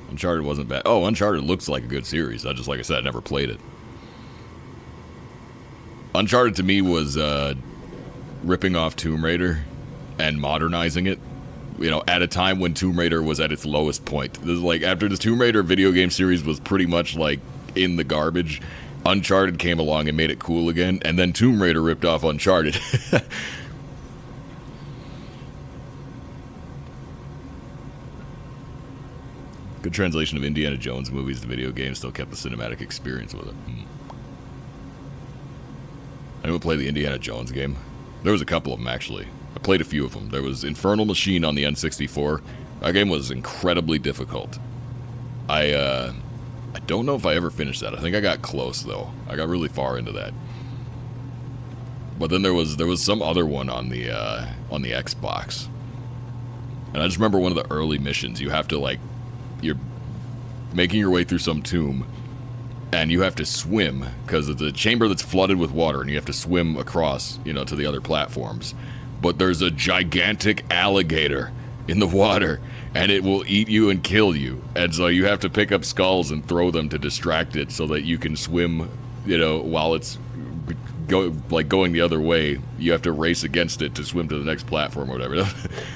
Uncharted wasn't bad. Oh, Uncharted looks like a good series. Like I said, I never played it. Uncharted to me was ripping off Tomb Raider and modernizing it. You know, at a time when Tomb Raider was at its lowest point. This is like after the Tomb Raider video game series was pretty much like in the garbage, Uncharted came along and made it cool again, and then Tomb Raider ripped off Uncharted. Good translation of Indiana Jones movies to video games still kept the cinematic experience with it. Anyone play the Indiana Jones game? There was a couple of them, actually. I played a few of them. There was Infernal Machine on the N64. That game was incredibly difficult. I don't know if I ever finished that. I think I got close, though. I got really far into that. But then there was some other one on the Xbox. And I just remember one of the early missions. You have to, like, you're making your way through some tomb, and you have to swim, because it's a chamber that's flooded with water, and you have to swim across, you know, to the other platforms. But there's a gigantic alligator in the water, and it will eat you and kill you. And so you have to pick up skulls and throw them to distract it so that you can swim, you know, while it's going the other way. You have to race against it to swim to the next platform or whatever.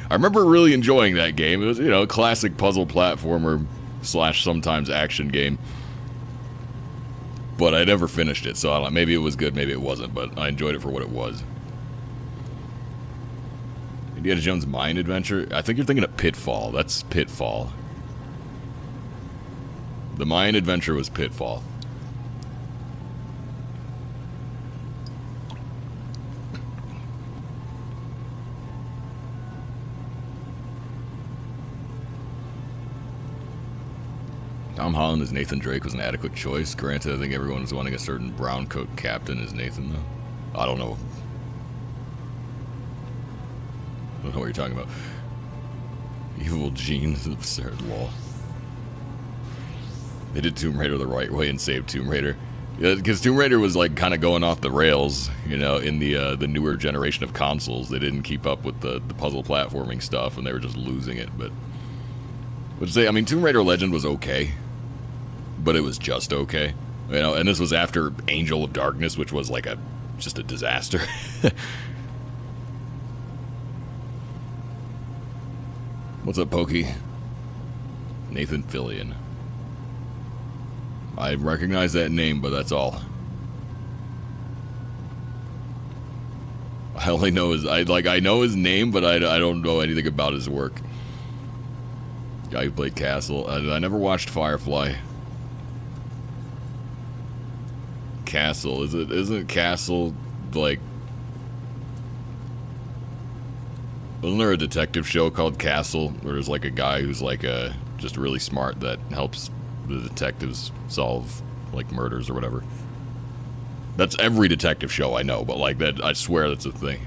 I remember really enjoying that game. It was, you know, a classic puzzle platformer / sometimes action game. But I never finished it, so I don't know, maybe it was good, maybe it wasn't, but I enjoyed it for what it was. Indiana Jones Mine Adventure? I think you're thinking of Pitfall. That's Pitfall. The Mine Adventure was Pitfall. Tom Holland as Nathan Drake was an adequate choice. Granted, I think everyone was wanting a certain brown coat captain as Nathan, though. I don't know. I don't know what you're talking about. Evil genes, absurd law. They did Tomb Raider the right way and saved Tomb Raider. Yeah, because Tomb Raider was like kind of going off the rails, you know, in the newer generation of consoles. They didn't keep up with the puzzle platforming stuff, and they were just losing it. But I mean, Tomb Raider Legend was okay, but it was just okay, you know. And this was after Angel of Darkness, which was like just a disaster. What's up, Pokey? Nathan Fillion. I recognize that name, but that's all. I only know I know his name, but I don't know anything about his work. Guy who played Castle. I never watched Firefly. Castle. Isn't Castle like? Wasn't there a detective show called Castle where there's like a guy who's like just really smart that helps the detectives solve like murders or whatever? That's every detective show I know, but like that, I swear that's a thing.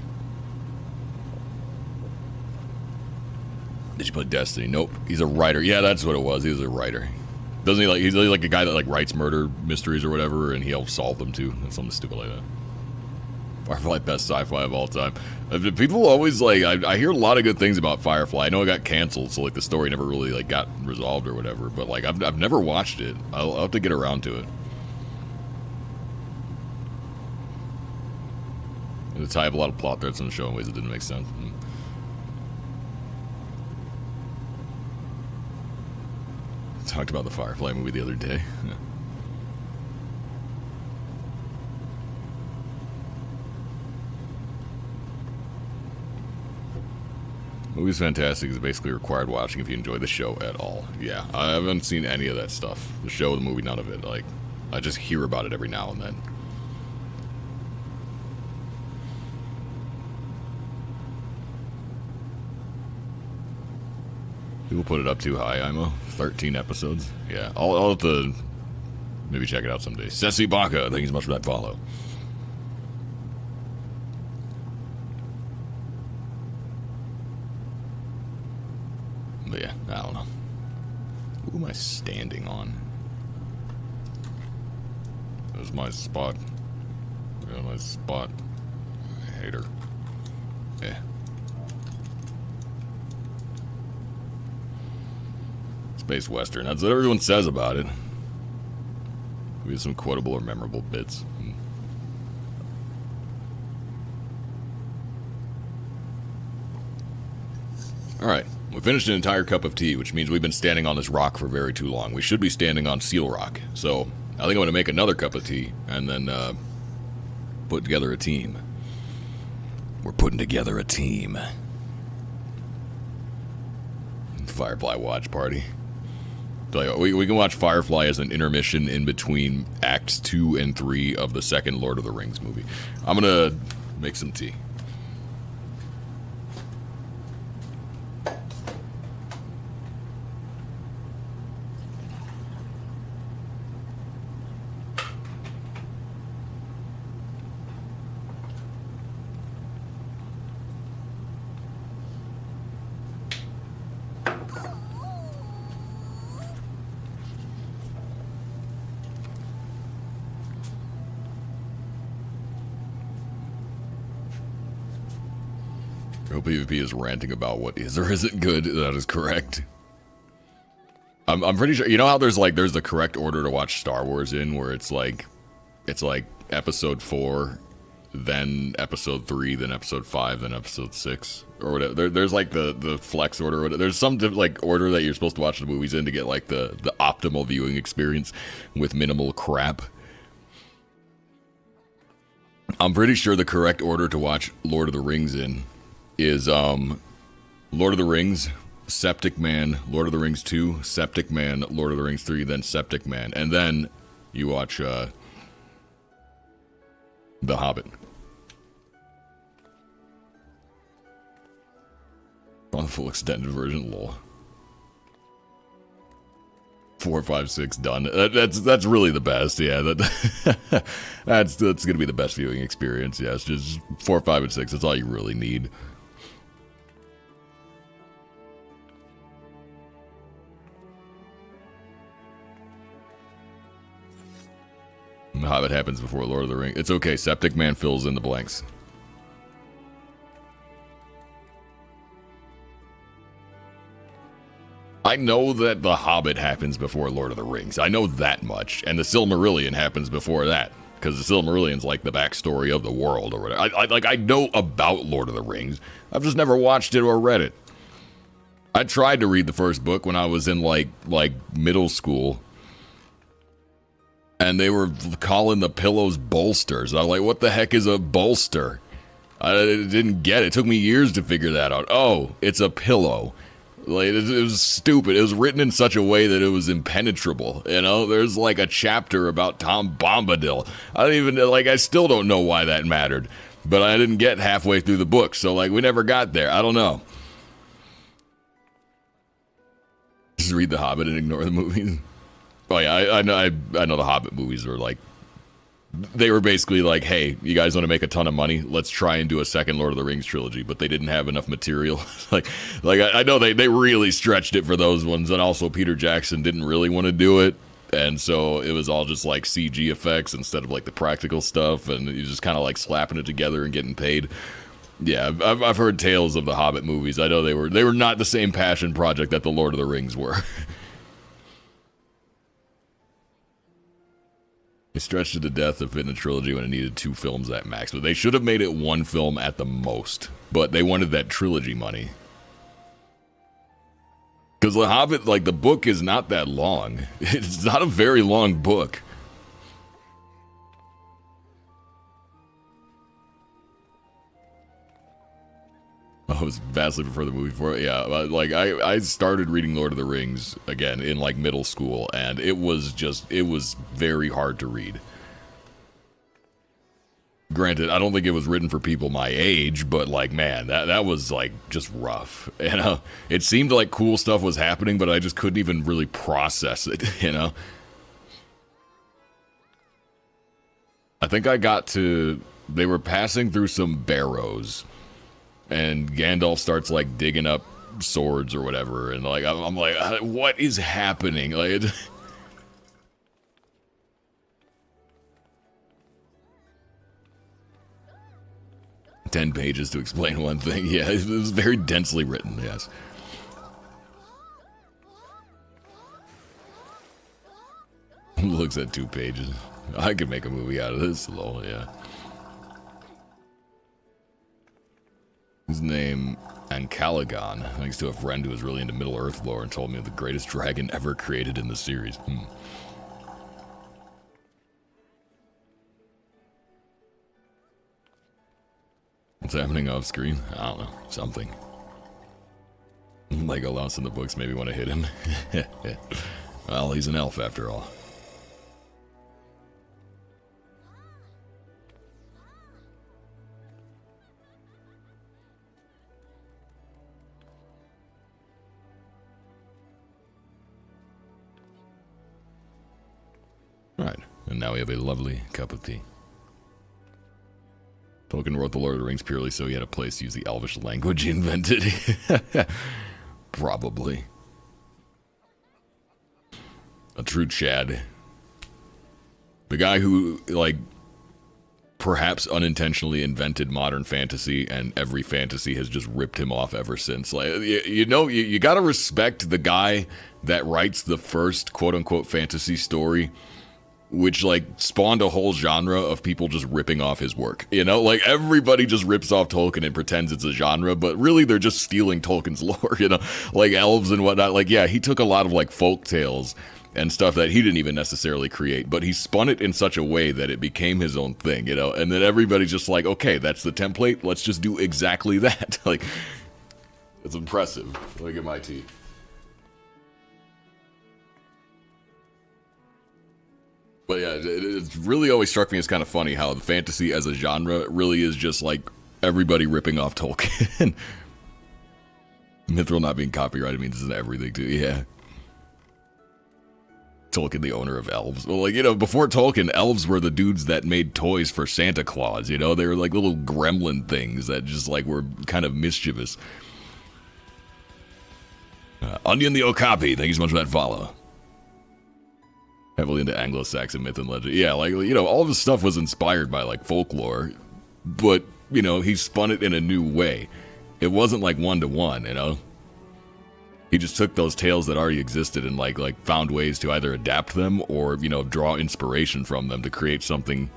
Did you play Destiny? Nope. He's a writer. Yeah, that's what it was. He was a writer. Doesn't he like? He's like a guy that like writes murder mysteries or whatever, and he helps solve them too. Something stupid like that. Firefly, best sci-fi of all time. People always like. I hear a lot of good things about Firefly. I know it got canceled, so like the story never really like got resolved or whatever. But like I've never watched it. I'll have to get around to it. And to tie up a lot of plot threads on the show in ways that didn't make sense. Talked about the Firefly movie the other day. Movie's fantastic. It's basically required watching if you enjoy the show at all. Yeah, I haven't seen any of that stuff. The show, the movie, none of it. Like, I just hear about it every now and then. People put it up too high, Imo. 13 episodes. Yeah, I'll have to maybe check it out someday. Sessi Baka, thank you so much for that follow. But yeah, I don't know. Who am I standing on? There's my spot. Yeah, my spot. I hate her. Yeah. Space Western. That's what everyone says about it. We have some quotable or memorable bits. Alright, we finished an entire cup of tea, which means we've been standing on this rock for very too long. We should be standing on Seal Rock. So, I think I'm going to make another cup of tea, and then put together a team. We're putting together a team. Firefly watch party. We can watch Firefly as an intermission in between Acts 2 and 3 of the second Lord of the Rings movie. I'm gonna make some tea. PvP is ranting about what is or isn't good. That is correct. I'm pretty sure. You know how there's the correct order to watch Star Wars in, where it's like episode 4, then episode 3, then episode 5, then episode 6, or whatever. There's like the flex order. Or whatever. There's some like order that you're supposed to watch the movies in to get like the optimal viewing experience with minimal crap. I'm pretty sure the correct order to watch Lord of the Rings in is Lord of the Rings, Septic Man, Lord of the Rings 2, Septic Man, Lord of the Rings 3, then Septic Man, and then you watch The Hobbit. On the full extended version, lol. 4, 5, 6 done. That's really the best. Yeah, that's gonna be the best viewing experience. Yeah, it's just 4, 5, and 6. That's all you really need. The Hobbit happens before Lord of the Rings. It's okay. Septic Man fills in the blanks. I know that The Hobbit happens before Lord of the Rings. I know that much. And the Silmarillion happens before that. Because the Silmarillion's like the backstory of the world or whatever. I know about Lord of the Rings. I've just never watched it or read it. I tried to read the first book when I was in like middle school. And they were calling the pillows bolsters. I was like, what the heck is a bolster? I didn't get it. It took me years to figure that out. Oh, it's a pillow. Like, it was stupid. It was written in such a way that it was impenetrable. You know, there's like a chapter about Tom Bombadil. I don't even, like, I still don't know why that mattered. But I didn't get halfway through the book, so, like, we never got there. I don't know. Just read The Hobbit and ignore the movies. Oh, yeah, I know the Hobbit movies were like, they were basically like, hey, you guys want to make a ton of money? Let's try and do a second Lord of the Rings trilogy, but they didn't have enough material. like I know they really stretched it for those ones, and also Peter Jackson didn't really want to do it, and so it was all just like CG effects instead of like the practical stuff, and you just kind of like slapping it together and getting paid. Yeah, I've heard tales of the Hobbit movies. I know they were not the same passion project that the Lord of the Rings were. They stretched it to death to fit in a trilogy when it needed 2 films at max. But they should have made it 1 film at the most. But they wanted that trilogy money. Because The Hobbit, like, the book is not that long. It's not a very long book. I was vastly prefer the movie for it. Yeah, like I started reading Lord of the Rings again in like middle school, and it was very hard to read. Granted, I don't think it was written for people my age, but like, man, that was like just rough. You know, it seemed like cool stuff was happening, but I just couldn't even really process it. You know, I think I got to, they were passing through some barrows. And Gandalf starts like digging up swords or whatever, and like I'm like, what is happening? Like, 10 pages to explain one thing. Yeah, it was very densely written. Yes. Looks at 2 pages. I could make a movie out of this. Lol. Yeah. His name, Ancalagon, thanks to a friend who was really into Middle-earth lore and told me of the greatest dragon ever created in the series. What's happening off screen? I don't know. Something. Legolas in the books maybe want to hit him. Well, he's an elf after all. Right, and now we have a lovely cup of tea. Tolkien wrote The Lord of the Rings purely so he had a place to use the Elvish language he invented. Probably. A true Chad. The guy who, like, perhaps unintentionally invented modern fantasy, and every fantasy has just ripped him off ever since. Like, you know, you gotta respect the guy that writes the first quote-unquote fantasy story, which, like, spawned a whole genre of people just ripping off his work. You know, like, everybody just rips off Tolkien and pretends it's a genre, but really they're just stealing Tolkien's lore, you know? Like, elves and whatnot. Like, yeah, he took a lot of, like, folk tales and stuff that he didn't even necessarily create, but he spun it in such a way that it became his own thing, you know? And then everybody's just like, okay, that's the template, let's just do exactly that. Like, it's impressive. Look at my teeth. But yeah, it's really always struck me as kind of funny how the fantasy as a genre really is just like everybody ripping off Tolkien. Mithril not being copyrighted means it's everything too, yeah. Tolkien, the owner of elves. Well, like, you know, before Tolkien, elves were the dudes that made toys for Santa Claus, you know? They were like little gremlin things that just like were kind of mischievous. Onion the Okapi, thank you so much for that follow. Heavily into Anglo-Saxon myth and legend. Yeah, like, you know, all of his stuff was inspired by, like, folklore, but, you know, he spun it in a new way. It wasn't, like, one-to-one, you know? He just took those tales that already existed and, like found ways to either adapt them or, you know, draw inspiration from them to create something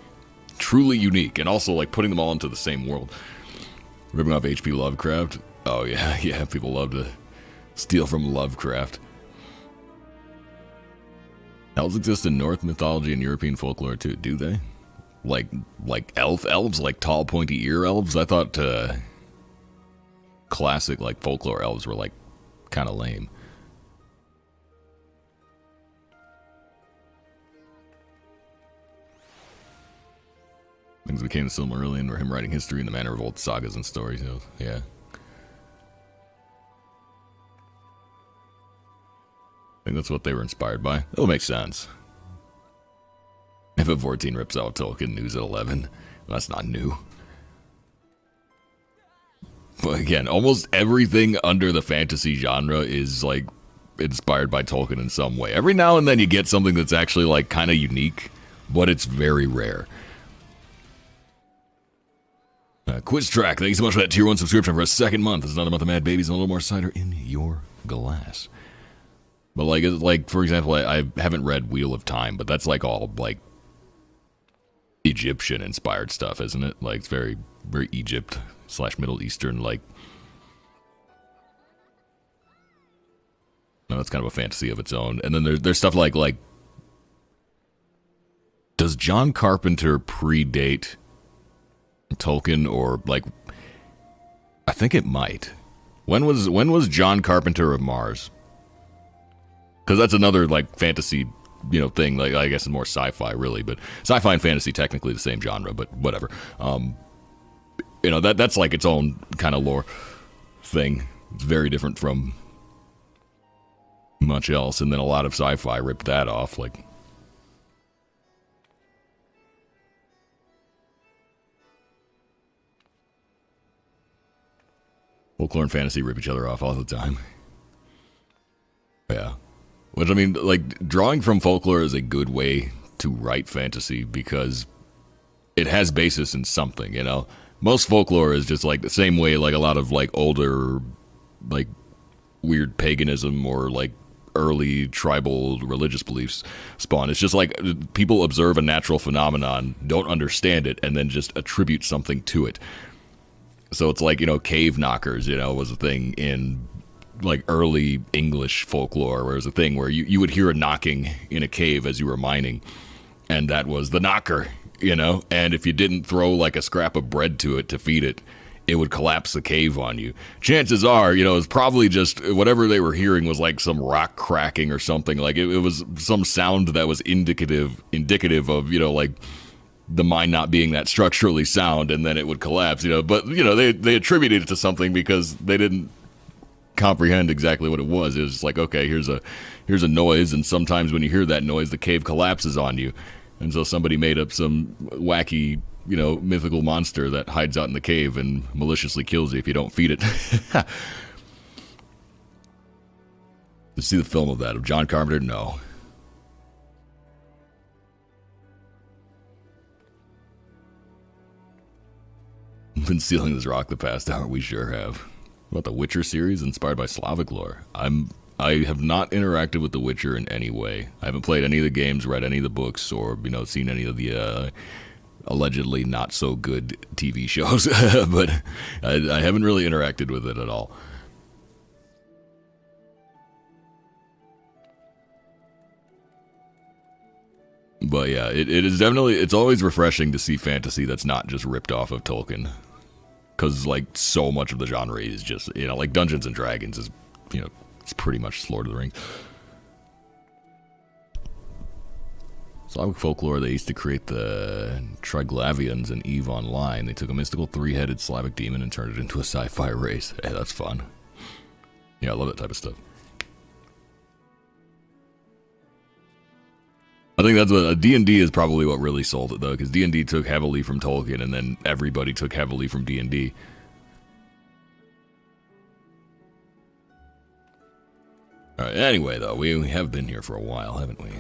truly unique, and also, like, putting them all into the same world. Ripping off H.P. Lovecraft? Oh, yeah, yeah, people love to steal from Lovecraft. Elves exist in Norse mythology and European folklore too, do they? Like elves, like tall pointy ear elves? I thought classic like folklore elves were like kind of lame. Things became the Silmarillion, or him writing history in the manner of old sagas and stories. You know? Yeah. I think that's what they were inspired by. That'll make sense. If a 14 rips out Tolkien news at 11, that's not new. But again, almost everything under the fantasy genre is like inspired by Tolkien in some way. Every now and then you get something that's actually like kind of unique, but it's very rare. Quiz Track, thank you so much for that tier 1 subscription for a second month. It's not about the mad babies and a little more cider in your glass. But like for example, I haven't read Wheel of Time, but that's like all like Egyptian inspired stuff, isn't it? Like it's very, very Egypt / Middle Eastern, like. No, it's kind of a fantasy of its own. And then there's stuff like does John Carpenter predate Tolkien, or like, I think it might. When was John Carpenter of Mars? Because that's another like fantasy, you know, thing. Like I guess it's more sci-fi really, but sci-fi and fantasy technically the same genre, but whatever. You know, that's like its own kind of lore thing. It's very different from much else, and then a lot of sci-fi ripped that off, like. Folklore and fantasy rip each other off all the time. Yeah. Which, I mean, like, drawing from folklore is a good way to write fantasy because it has basis in something, you know? Most folklore is just, like, the same way, like, a lot of, like, older, like, weird paganism or, like, early tribal religious beliefs spawn. It's just, like, people observe a natural phenomenon, don't understand it, and then just attribute something to it. So it's like, you know, cave knockers, you know, was a thing in like early English folklore, where it was a thing where you would hear a knocking in a cave as you were mining, and that was the knocker, you know, and if you didn't throw like a scrap of bread to it to feed it, it would collapse the cave on you. Chances are, you know, it's probably just whatever they were hearing was like some rock cracking or something. Like it was some sound that was indicative of, you know, like the mine not being that structurally sound, and then it would collapse, you know. But, you know, they attributed it to something because they didn't comprehend exactly what it was. It was just like, okay, here's a noise, and sometimes when you hear that noise, the cave collapses on you. And so somebody made up some wacky, you know, mythical monster that hides out in the cave and maliciously kills you if you don't feed it. To see the film of that, of John Carpenter? No. Been stealing this rock the past hour. We sure have. What about the Witcher series inspired by Slavic lore? I have not interacted with The Witcher in any way. I haven't played any of the games, read any of the books, or, you know, seen any of the allegedly not so good TV shows. But I haven't really interacted with it at all. But yeah, it is definitely, it's always refreshing to see fantasy that's not just ripped off of Tolkien. Because, like, so much of the genre is just, you know, like Dungeons and Dragons is, you know, it's pretty much Lord of the Rings. Slavic folklore, they used to create the Triglavians in EVE Online. They took a mystical three-headed Slavic demon and turned it into a sci-fi race. Hey, that's fun. Yeah, I love that type of stuff. I think that's what D&D is probably what really sold it, though, because D&D took heavily from Tolkien, and then everybody took heavily from D&D. All right. Anyway, though, we have been here for a while, haven't we?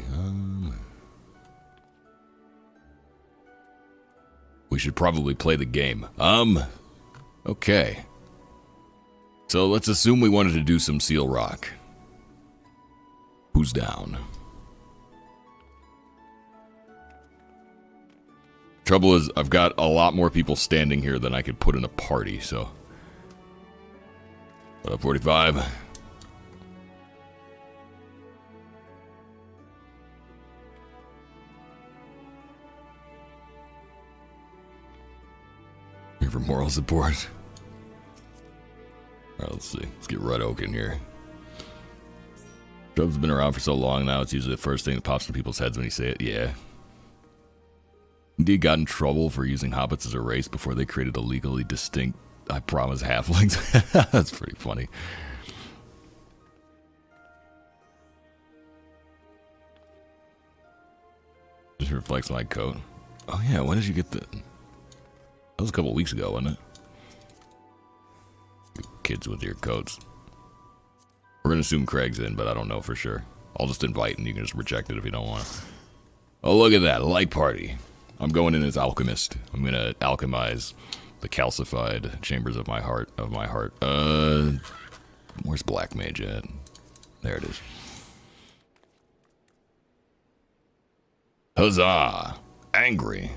We should probably play the game. Okay. So let's assume we wanted to do some Seal Rock. Who's down? Trouble is, I've got a lot more people standing here than I could put in a party, so. What up, 45? For moral support. Alright, let's see. Let's get Red Oak in here. Drugs have been around for so long now, it's usually the first thing that pops in people's heads when you say it. Yeah. Indeed got in trouble for using hobbits as a race before they created a legally distinct, I promise, halflings. That's pretty funny. Just reflects my coat. Oh yeah, when did you get the... That was a couple weeks ago, wasn't it? You kids with your coats. We're gonna assume Craig's in, but I don't know for sure. I'll just invite and you can just reject it if you don't want to. Oh, look at that, a light party. I'm going in as alchemist. I'm gonna alchemize the calcified chambers of my heart, where's Black Mage at? There it is. Huzzah! Angry.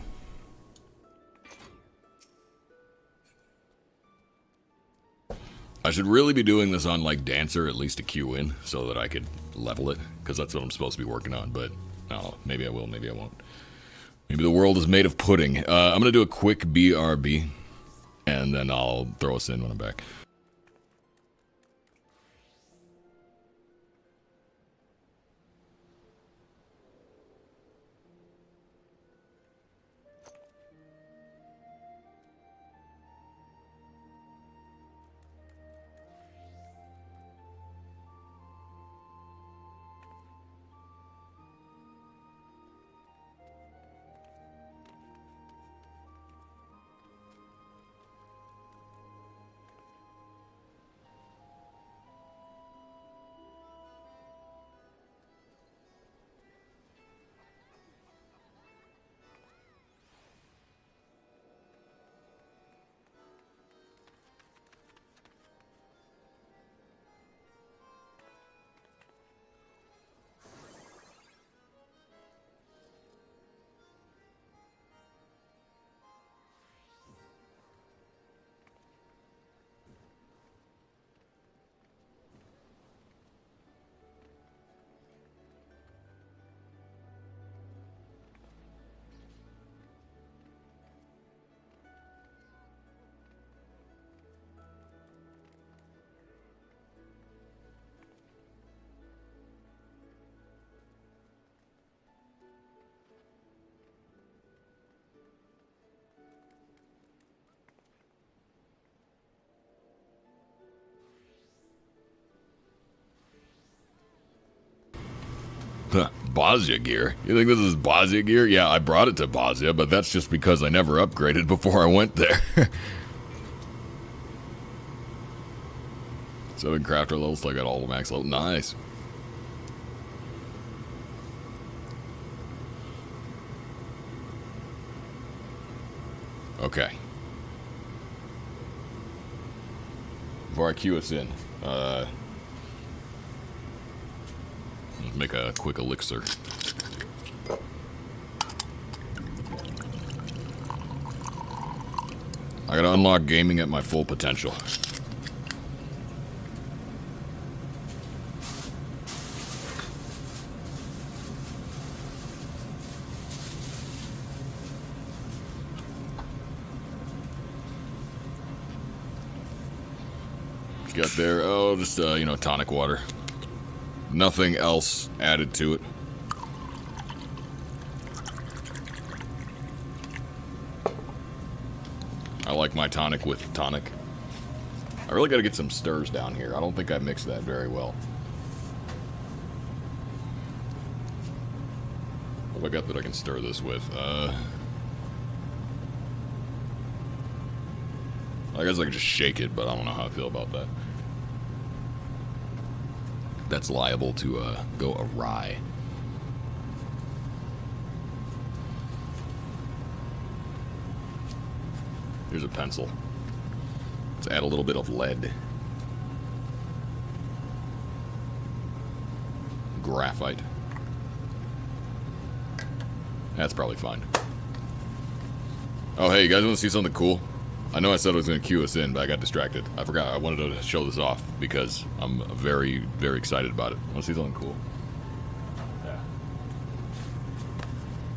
I should really be doing this on, like, Dancer, at least to queue in, so that I could level it, because that's what I'm supposed to be working on, but, I don't know, maybe I will, maybe I won't. Maybe the world is made of pudding. I'm gonna do a quick BRB, and then I'll throw us in when I'm back. Bosnia gear? You think this is Bosnia gear? Yeah, I brought it to Bosnia, but that's just because I never upgraded before I went there. 7 crafter levels, so I got all the max level. Nice. Okay. Before I queue us in, let's make a quick elixir. I gotta unlock gaming at my full potential. Got there, oh, just, you know, tonic water. Nothing else added to it. I like my tonic with tonic. I really gotta get some stirs down here. I don't think I mixed that very well. What have I got that I can stir this with? I guess I could just shake it, but I don't know how I feel about that. That's liable to go awry. Here's a pencil. Let's add a little bit of lead. Graphite. That's probably fine. Oh, hey, you guys want to see something cool? I know I said I was going to queue us in, but I got distracted. I forgot. I wanted to show this off because I'm very, very excited about it. Want to see something cool? Yeah.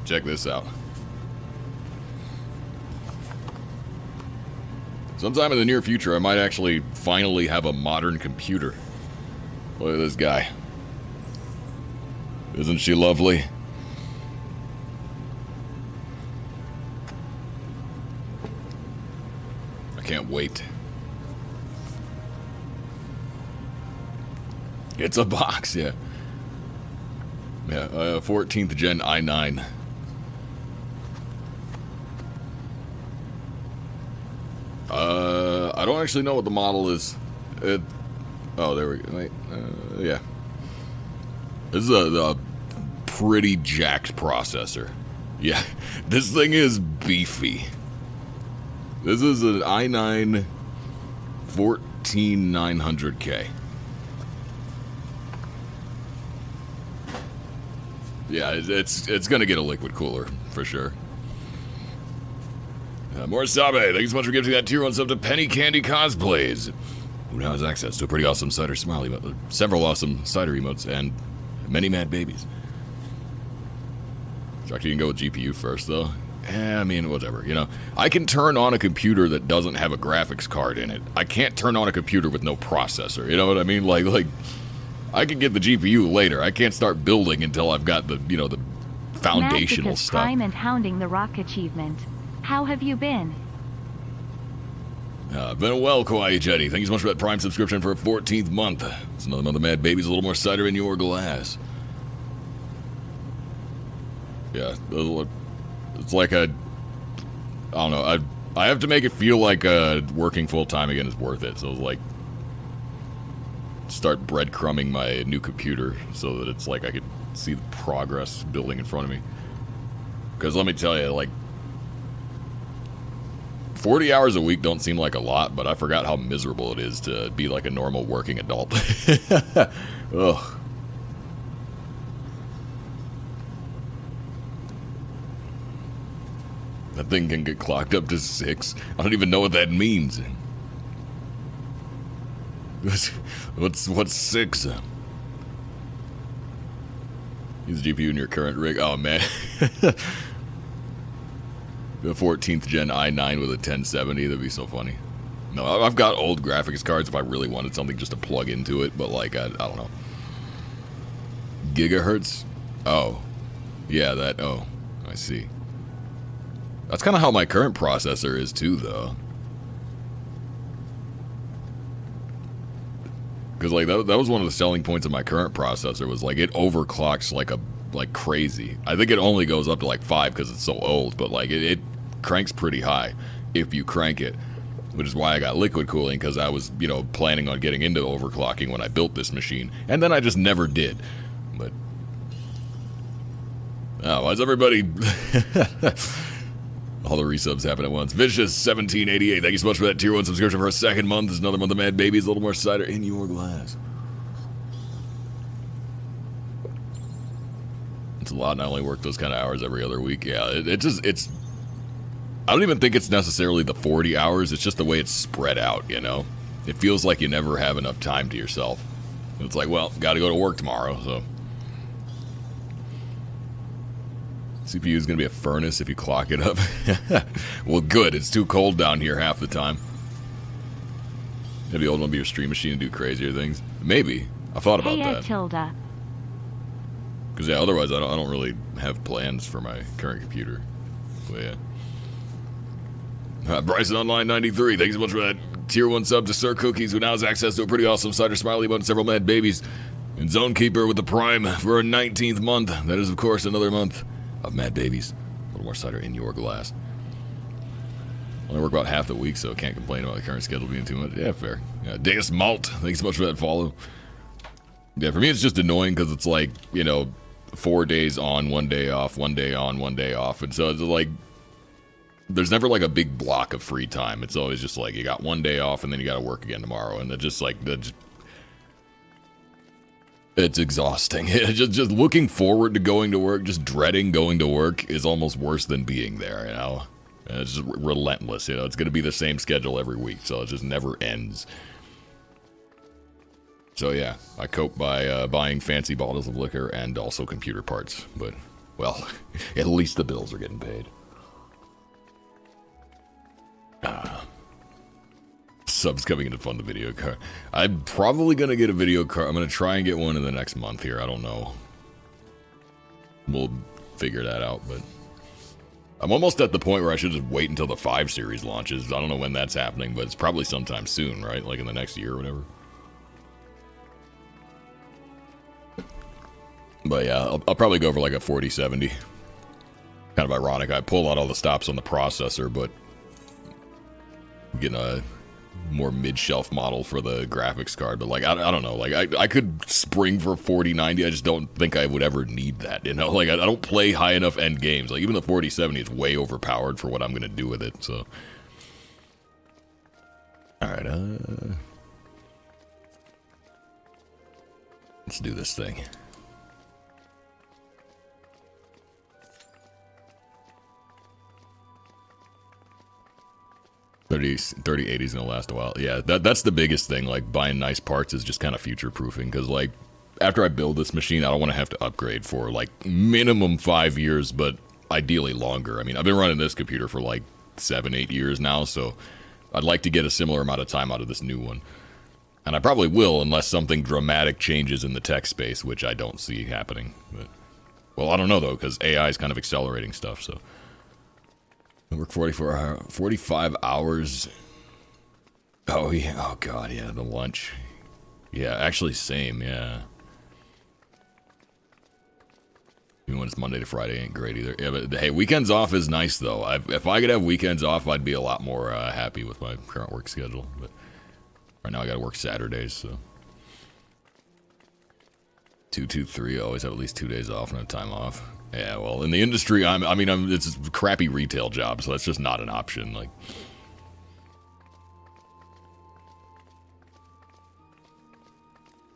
Check this out. Sometime in the near future, I might actually finally have a modern computer. Look at this guy. Isn't she lovely? I can't wait. It's a box, yeah. Yeah, 14th gen i9. I don't actually know what the model is. Oh, there we go. Wait, yeah. This is a pretty jacked processor. Yeah, this thing is beefy. This is an i9 14900K. Yeah, it's gonna get a liquid cooler for sure. Morisabe, thank you so much for giving that tier 1 sub to Penny Candy Cosplays, who now has access to a pretty awesome Cider Smile emote, several awesome Cider emotes, and many mad babies. Shocked you can go with GPU first, though. I mean, whatever, you know. I can turn on a computer that doesn't have a graphics card in it. I can't turn on a computer with no processor, you know what I mean? Like, I can get the GPU later. I can't start building until I've got the, you know, the foundational stuff. Prime and hounding the rock achievement. How have you been? Been well, Kawaii Jetty. Thank you so much for that Prime subscription for a 14th month. It's another month of Mad Babies, a little more cider in your glass. Yeah, it's like I don't know, I have to make it feel like working full-time again is worth it, so it's like, start breadcrumbing my new computer so that it's like I could see the progress building in front of me. Because let me tell you, like, 40 hours a week don't seem like a lot, but I forgot how miserable it is to be like a normal working adult. Ugh. That thing can get clocked up to 6. I don't even know what that means. What's 6? Use GPU in your current rig. Oh man. The 14th gen i9 with a 1070, that'd be so funny. No, I've got old graphics cards if I really wanted something just to plug into it, but like, I don't know. Gigahertz? Oh. Yeah, that, oh, I see. That's kind of how my current processor is too, though. Because like that was one of the selling points of my current processor, was like it overclocks like crazy. I think it only goes up to like 5 because it's so old, but like it cranks pretty high if you crank it, which is why I got liquid cooling, because I was, you know, planning on getting into overclocking when I built this machine, and then I just never did. But oh, why's everybody all the resubs happen at once? Vicious1788, thank you so much for that tier 1 subscription for a second month. There's another month of Mad Babies, a little more cider in your glass. It's a lot, and I only work those kind of hours every other week. Yeah, it's I don't even think it's necessarily the 40 hours, it's just the way it's spread out, you know? It feels like you never have enough time to yourself. It's like, well, gotta go to work tomorrow, so. CPU is gonna be a furnace if you clock it up. Well, good, it's too cold down here half the time. Maybe old one be your stream machine and do crazier things. Maybe. I thought about that. Tilda. Because, yeah, otherwise I don't really have plans for my current computer. But, yeah. Bryson Online 93, thanks so much for that tier 1 sub to Sir Cookies, who now has access to a pretty awesome Cider Smiley emote and several Mad Babies. And Zone Keeper with the Prime for a 19th month. That is, of course, another month of Mad Babies. A little more cider in your glass. Only work about half the week, so I can't complain about the current schedule being too much. Yeah, fair. Yeah, Deus Malt, thanks so much for that follow. Yeah, for me it's just annoying because it's like, you know, 4 days on, 1 day off, 1 day on, 1 day off. And so it's like, there's never like a big block of free time. It's always just like you got 1 day off and then you got to work again tomorrow. And it's just like, it's exhausting. just looking forward to going to work, just dreading going to work is almost worse than being there, you know? And it's just relentless, you know? It's going to be the same schedule every week, so it just never ends. So yeah, I cope by buying fancy bottles of liquor and also computer parts. But, well, at least the bills are getting paid. Subs coming in to fund the video card. I'm probably going to get a video card. I'm going to try and get one in the next month here. I don't know. we'll figure that out. But I'm almost at the point where I should just wait until the 5 series launches. I don't know when that's happening, but it's probably sometime soon, right? Like in the next year or whatever. But yeah, I'll probably go for like a 4070. Kind of ironic. I pull out all the stops on the processor, but getting a more mid-shelf model for the graphics card. But like, I don't know. Like, I could spring for 4090. I just don't think I would ever need that. You know, like I don't play high enough end games. Like even the 4070 is way overpowered for what I'm gonna do with it. So, all right, let's do this thing. 3080 is gonna last a while. Yeah, that's the biggest thing. Like buying nice parts is just kind of future proofing, because like after I build this machine, I don't want to have to upgrade for like minimum 5 years, but ideally longer. I mean, I've been running this computer for like 7-8 years now, so I'd like to get a similar amount of time out of this new one, and I probably will unless something dramatic changes in the tech space, which I don't see happening. But well, I don't know though, because AI is kind of accelerating stuff. So I work 45 hours. Oh yeah, oh god, yeah, the lunch. Yeah, actually same, yeah. Even when it's Monday to Friday ain't great either. Yeah, but hey, weekends off is nice though. If I could have weekends off, I'd be a lot more happy with my current work schedule. But right now I gotta work Saturdays, so 2-2-3, always have at least 2 days off and a time off. Yeah, well, in the industry, it's a crappy retail job, so that's just not an option. Like,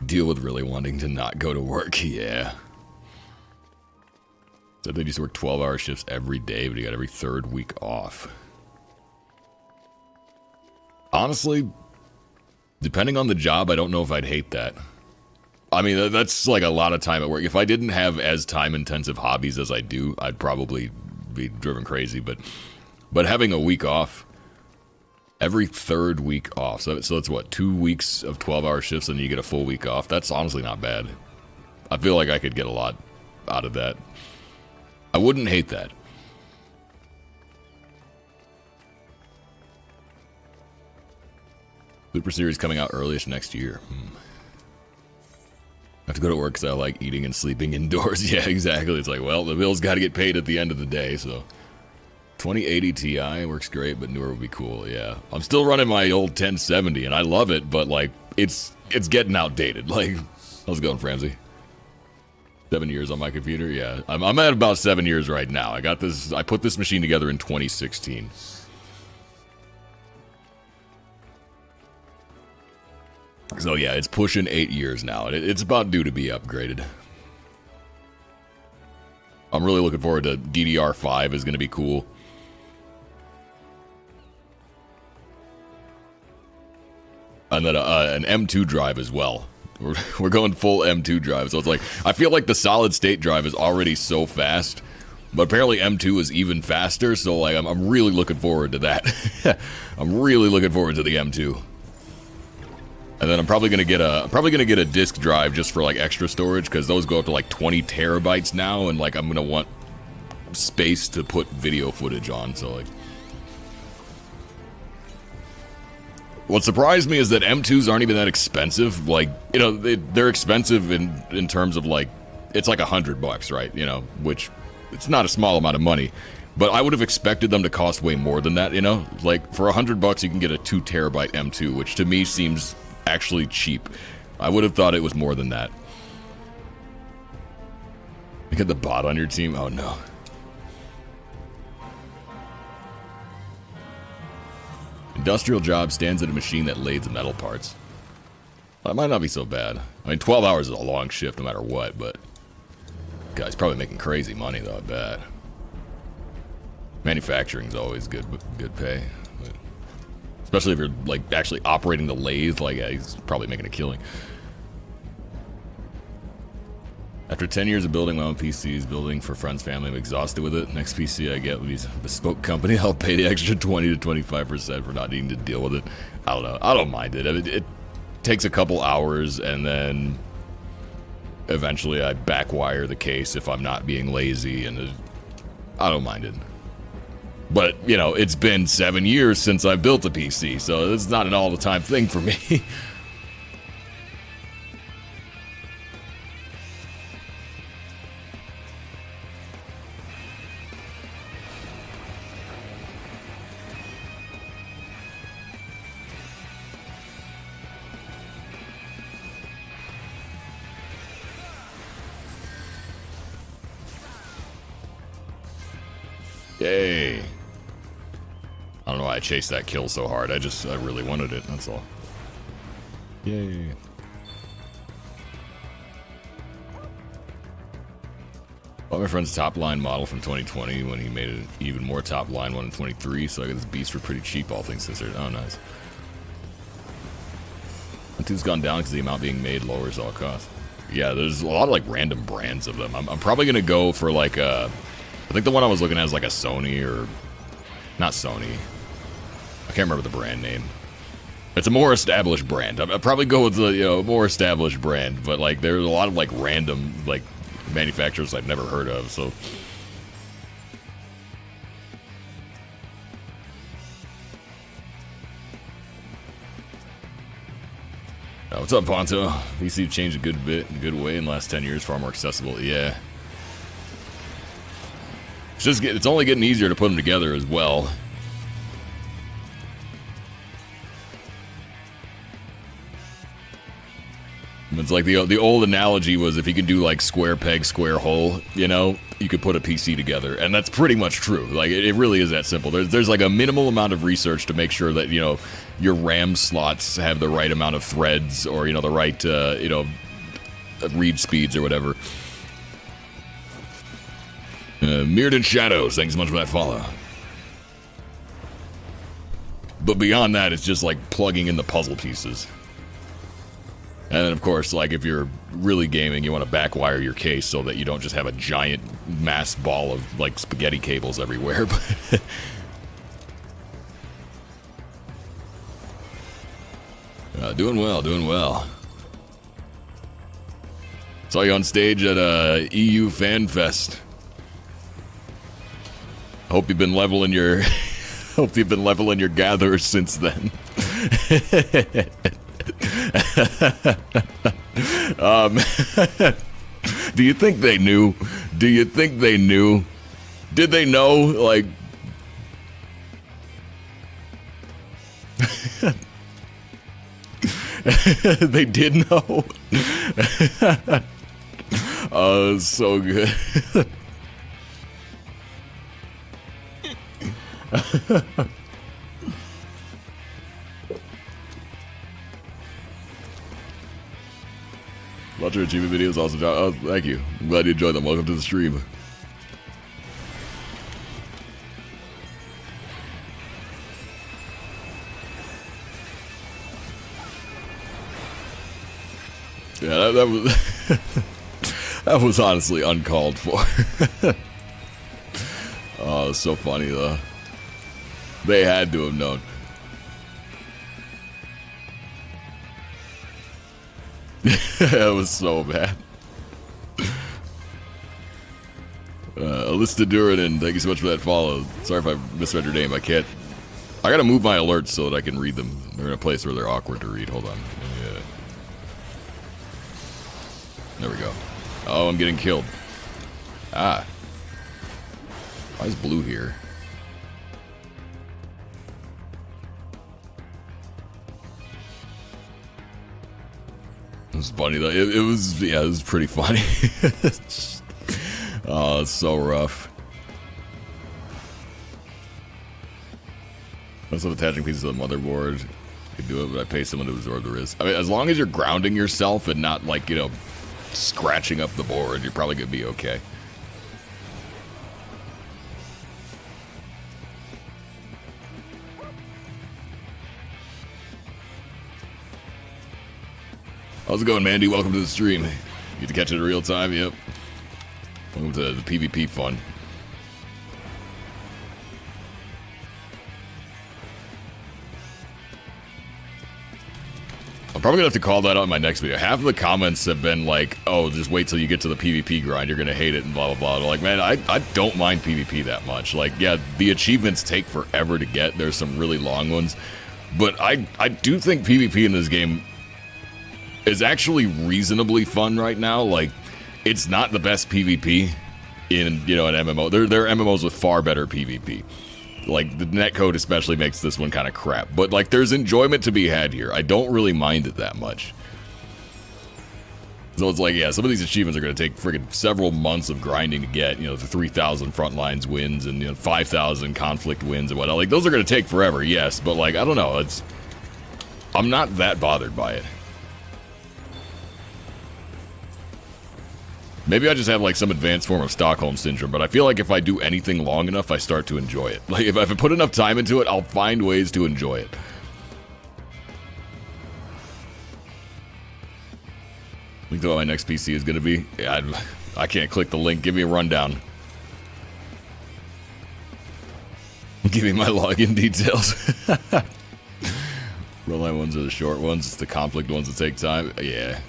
deal with really wanting to not go to work. Yeah. So they used to work 12-hour shifts every day, but you got every 3rd week off. Honestly, depending on the job, I don't know if I'd hate that. I mean, that's like a lot of time at work. If I didn't have as time-intensive hobbies as I do, I'd probably be driven crazy. But having a week off, every 3rd week off, so it's what, 2 weeks of 12-hour shifts, and you get a full week off. That's honestly not bad. I feel like I could get a lot out of that. I wouldn't hate that. Super Series coming out earliest next year. I have to go to work because I like eating and sleeping indoors. Yeah, exactly. It's like, well, the bills got to get paid at the end of the day, so 2080 Ti works great, but newer would be cool. Yeah, I'm still running my old 1070, and I love it, but like it's getting outdated. Like, how's it going, Francie? 7 years on my computer. Yeah, I'm at about 7 years right now. I put this machine together in 2016. So yeah, it's pushing 8 years now, and it's about due to be upgraded. I'm really looking forward to DDR5 is going to be cool. And then an M2 drive as well. We're going full M2 drive, so it's like, I feel like the solid state drive is already so fast, but apparently M2 is even faster, so like I'm really looking forward to that. I'm really looking forward to the M2. And then I'm probably gonna get a disk drive just for like extra storage, because those go up to like 20 terabytes now, and like I'm gonna want space to put video footage on. So like, what surprised me is that M2s aren't even that expensive. Like, you know, they're expensive in terms of like, it's like $100, right? You know, which it's not a small amount of money. But I would have expected them to cost way more than that. You know, like for $100 you can get a 2 terabyte M2, which to me seems actually cheap. I would have thought it was more than that. You got the bot on your team? Oh no. Industrial job, stands at a machine that lathes metal parts. Well, that might not be so bad. I mean, 12 hours is a long shift no matter what, but guy's probably making crazy money though, I bet. Manufacturing's always good pay. Especially if you're like actually operating the lathe, like yeah, he's probably making a killing. After 10 years of building my own PCs, building for friends, family, I'm exhausted with it. Next PC I get with these bespoke company, I'll pay the extra 20 to 25% for not needing to deal with it. I don't know. I don't mind it. I mean, it takes a couple hours, and then eventually I backwire the case if I'm not being lazy, and I don't mind it. But, you know, it's been 7 years since I built a PC, so it's not an all-the-time thing for me. Yay. I don't know why I chased that kill so hard. I really wanted it, that's all. Yay. Bought my friend's top line model from 2020 when he made an even more top line one in 23, so I got this beast for pretty cheap, all things considered. Oh, nice. The two's gone down because the amount being made lowers all costs. Yeah, there's a lot of like random brands of them. I'm probably gonna go for like a, I think the one I was looking at is like a Sony, or not Sony. I can't remember the brand name. It's a more established brand. I'd probably go with the more established brand, but like there's a lot of like random like manufacturers I've never heard of. So what's up, Ponto? PC changed a good bit, in a good way in the last 10 years, far more accessible. Yeah. It's only getting easier to put them together as well. It's like the old analogy was, if you can do like square peg, square hole, you know, you could put a PC together, and that's pretty much true. Like it really is that simple. There's like a minimal amount of research to make sure that your RAM slots have the right amount of threads, or the right read speeds or whatever. Mirrored in Shadows, thanks so much for that follow. But beyond that, it's just like plugging in the puzzle pieces. And then, of course, like if you're really gaming, you want to backwire your case so that you don't just have a giant mass ball of like spaghetti cables everywhere. Doing well, doing well. Saw you on stage at EU Fan Fest. Hope you've been leveling your gatherers since then. Do you think they knew? Did they know? Like, they did know. Oh, it's so good. Watch your achievement videos also. Oh, thank you. I'm glad you enjoyed them. Welcome to the stream. Yeah, that was that was honestly uncalled for. Oh, it's so funny though. They had to have known. That was so bad. Alista Duranin, thank you so much for that follow. Sorry if I misread your name. I gotta move my alerts so that I can read them. They're in a place where they're awkward to read. Hold on. Yeah. There we go. Oh, I'm getting killed. Ah. Why is blue here? It was funny though. It was pretty funny. Oh, it's so rough. Also, attaching pieces to the motherboard. You could do it, but I pay someone to absorb the risk. I mean, as long as you're grounding yourself and not like, scratching up the board, you're probably gonna be okay. How's it going, Mandy? Welcome to the stream. You get to catch it in real time? Yep. Welcome to the PvP fun. I'm probably gonna have to call that out in my next video. Half of the comments have been like, oh, just wait till you get to the PvP grind, you're gonna hate it and blah blah blah. Like, man, I don't mind PvP that much. Like, yeah, the achievements take forever to get. There's some really long ones. But I do think PvP in this game is actually reasonably fun right now. Like, it's not the best PvP in, you know, an MMO. There are MMOs with far better PvP. Like, the netcode especially makes this one kind of crap. But, like, there's enjoyment to be had here. I don't really mind it that much. So it's like, yeah, some of these achievements are going to take friggin' several months of grinding to get. You know, the 3,000 Frontlines wins and, you know, 5,000 Conflict wins and whatnot. Like, those are going to take forever, yes. But, like, I don't know. I'm not that bothered by it. Maybe I just have, like, some advanced form of Stockholm Syndrome, but I feel like if I do anything long enough, I start to enjoy it. Like, if I put enough time into it, I'll find ways to enjoy it. Think about what my next PC is going to be? Yeah, I can't click the link. Give me a rundown. Give me my login details. Roll-line ones are the short ones. It's the conflict ones that take time. Yeah.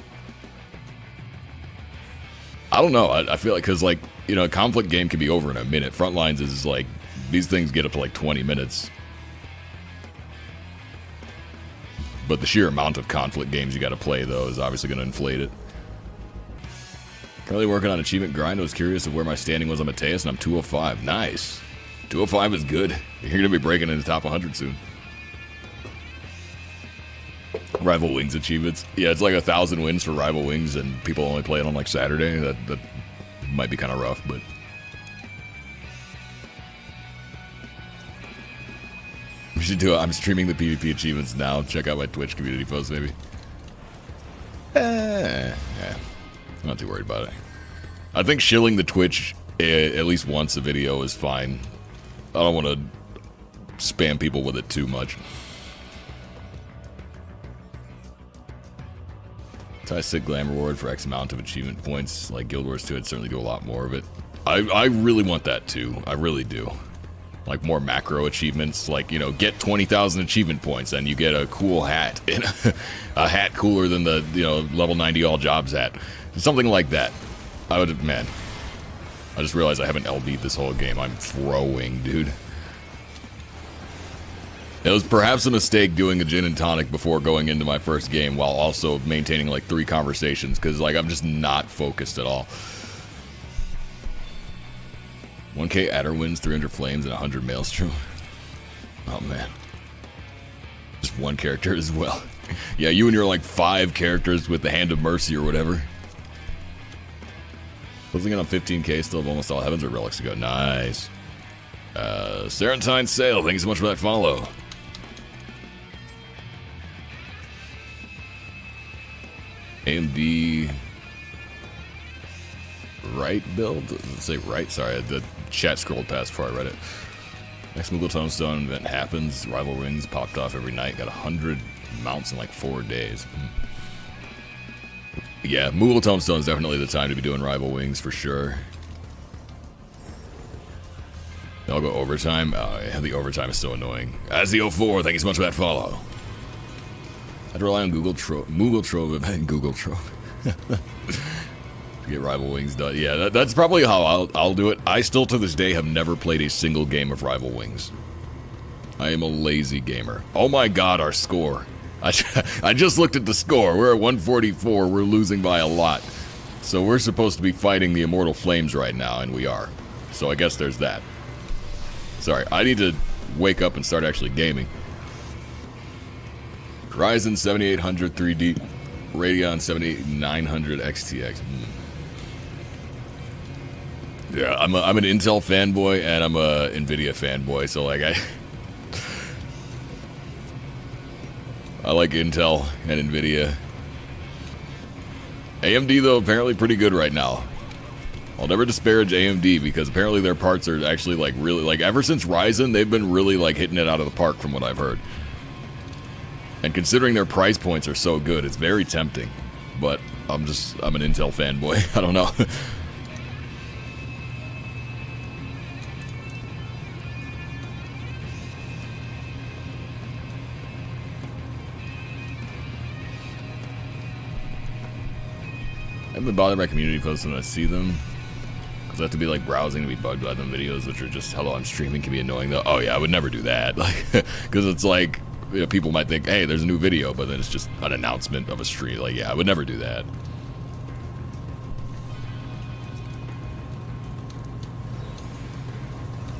I don't know. I feel like, because, like, you know, a conflict game can be over in a minute. Frontlines is like, these things get up to like 20 minutes. But the sheer amount of conflict games you got to play, though, is obviously going to inflate it. Currently working on achievement grind. I was curious of where my standing was on Mateus, and I'm 205. Nice. 205 is good. You're going to be breaking into the top 100 soon. Rival Wings achievements. Yeah, it's like 1,000 wins for Rival Wings, and people only play it on like Saturday. That might be kind of rough, but we should do it. I'm streaming the PvP achievements now. Check out my Twitch community post, maybe. Yeah, I'm not too worried about it. I think shilling the Twitch at least once a video is fine. I don't want to spam people with it too much. I sit glam reward for X amount of achievement points. Like Guild Wars 2, I'd certainly do a lot more of it. I really want that too. I really do. Like more macro achievements, like, you know, get 20,000 achievement points and you get a cool hat. A hat cooler than the, you know, level 90 all jobs hat. Something like that. I would, man. I just realized I haven't LB'd this whole game. I'm throwing, dude. It was perhaps a mistake doing a gin and tonic before going into my first game while also maintaining like 3 conversations, because like I'm just not focused at all. 1k Adder wins, 300 flames, and 100 Maelstrom. Oh man. Just one character as well. Yeah, you and your like 5 characters with the Hand of Mercy or whatever. Closing in on 15k, still have almost all heavens or relics to go. Nice. Serentine Sale, thank you so much for that follow. AMD right build? Does it say right? Sorry, the chat scrolled past before I read it. Next Moogle Tombstone event happens. Rival Wings popped off every night. Got 100 mounts in like 4 days. Yeah, Moogle Tombstone is definitely the time to be doing Rival Wings for sure. I'll go overtime. Oh, yeah, the overtime is so annoying. As the 04, thank you so much for that follow. I'd rely on Google Trove and Google Trove. Get Rival Wings done. Yeah, that's probably how I'll do it. I still to this day have never played a single game of Rival Wings. I am a lazy gamer. Oh my god, our score. I just looked at the score. We're at 144. We're losing by a lot. So we're supposed to be fighting the Immortal Flames right now, and we are. So I guess there's that. Sorry, I need to wake up and start actually gaming. Ryzen 7800 3D, Radeon 7900 XTX. Yeah, I'm an Intel fanboy and I'm a Nvidia fanboy. So like I like Intel and Nvidia. AMD though apparently pretty good right now. I'll never disparage AMD because apparently their parts are actually like really like ever since Ryzen they've been really like hitting it out of the park from what I've heard. And considering their price points are so good, it's very tempting. But I'm an Intel fanboy. I don't know. haven't been bothered by community posts when I see them. Because I have to be like browsing to be bugged by them videos, which are just, hello, I'm streaming, can be annoying though. Oh yeah, I would never do that. Because it's like, you know, people might think, hey, there's a new video, but then it's just an announcement of a stream. Like, yeah, I would never do that.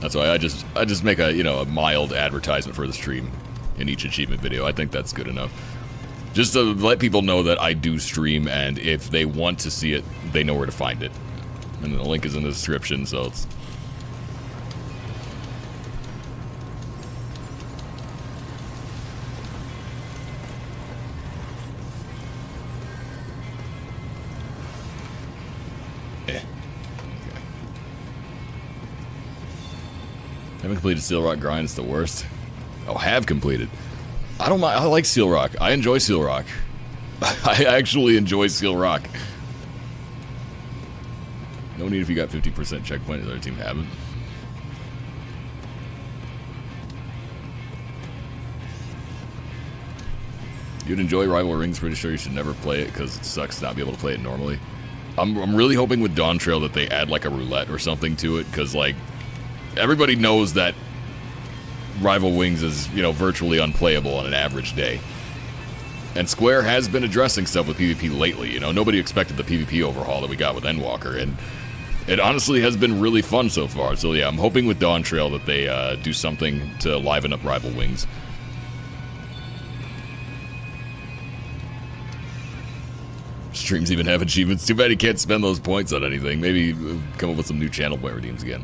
That's why I just make a, you know, a mild advertisement for the stream in each achievement video. I think that's good enough. Just to let people know that I do stream, and if they want to see it, they know where to find it. And the link is in the description, so it's... Haven't completed Seal Rock grind, it's the worst. Oh, have completed. I don't mind, I like Seal Rock. I enjoy Seal Rock. I actually enjoy Seal Rock. No need if you got 50% checkpoint, the other team haven't. You'd enjoy Rival Rings, pretty sure you should never play it because it sucks to not be able to play it normally. I'm really hoping with Dawn Trail that they add like a roulette or something to it, because like everybody knows that Rival Wings is, you know, virtually unplayable on an average day. And Square has been addressing stuff with PvP lately, you know. Nobody expected the PvP overhaul that we got with Endwalker, and it honestly has been really fun so far. So yeah, I'm hoping with Dawn Trail that they do something to liven up Rival Wings. Streams even have achievements. Too bad you can't spend those points on anything. Maybe come up with some new channel point redeems again.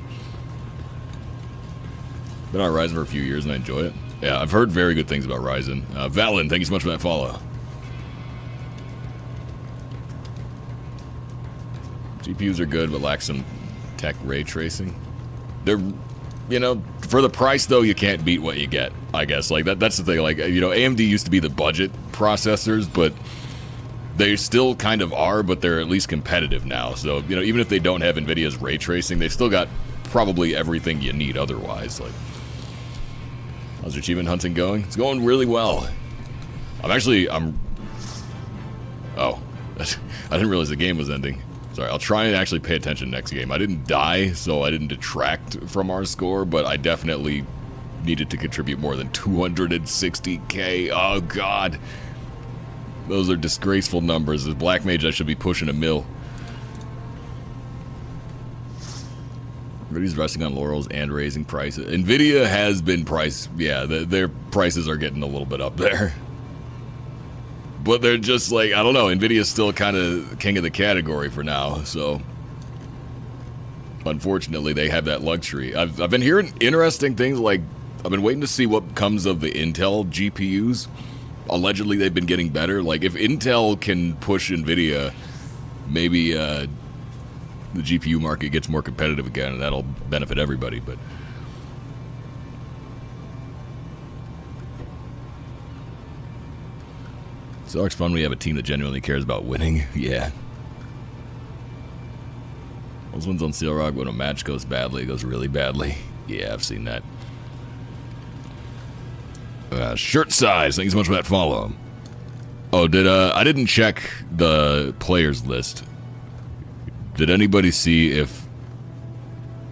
Been on Ryzen for a few years and I enjoy it. Yeah, I've heard very good things about Ryzen. Valen, thank you so much for that follow. GPUs are good, but lack some tech ray tracing. They're, you know, for the price though, you can't beat what you get, I guess. Like that's the thing. Like, you know, AMD used to be the budget processors, but they still kind of are, but they're at least competitive now. So, you know, even if they don't have NVIDIA's ray tracing, they still got probably everything you need otherwise. Like, how's your achievement hunting going? It's going really well. Oh, I didn't realize the game was ending. Sorry, I'll try and actually pay attention next game. I didn't die, so I didn't detract from our score, but I definitely needed to contribute more than 260k. Oh, God. Those are disgraceful numbers. As Black Mage, I should be pushing a mil. NVIDIA's resting on laurels and raising prices. NVIDIA has been their prices are getting a little bit up there. But they're just like, I don't know, NVIDIA's still kind of king of the category for now, so unfortunately they have that luxury. I've been hearing interesting things, like I've been waiting to see what comes of the Intel GPUs. Allegedly they've been getting better. Like if Intel can push NVIDIA, maybe the GPU market gets more competitive again, and that'll benefit everybody, but it's always fun when you have a team that genuinely cares about winning. Yeah. Those ones on Seal Rock, when a match goes badly, it goes really badly. Yeah, I've seen that. Shirt size, thanks so much for that follow. Oh, I didn't check the players list. Did anybody see if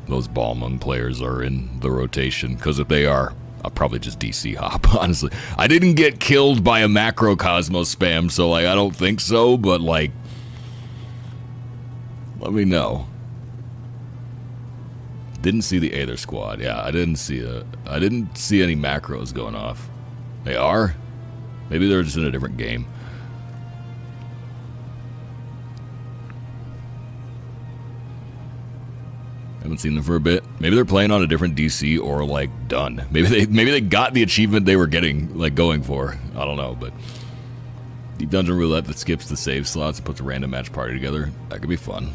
those Balmung players are in the rotation? Because if they are, I'll probably just DC hop, honestly. I didn't get killed by a Macrocosmos spam, so, like, I don't think so, but, like, let me know. Didn't see the Aether squad. Yeah, I didn't see any macros going off. They are? Maybe they're just in a different game. Haven't seen them for a bit. Maybe they're playing on a different DC or like done. Maybe they got the achievement they were getting, like, going for. I don't know, but Deep Dungeon Roulette that skips the save slots and puts a random match party together. That could be fun.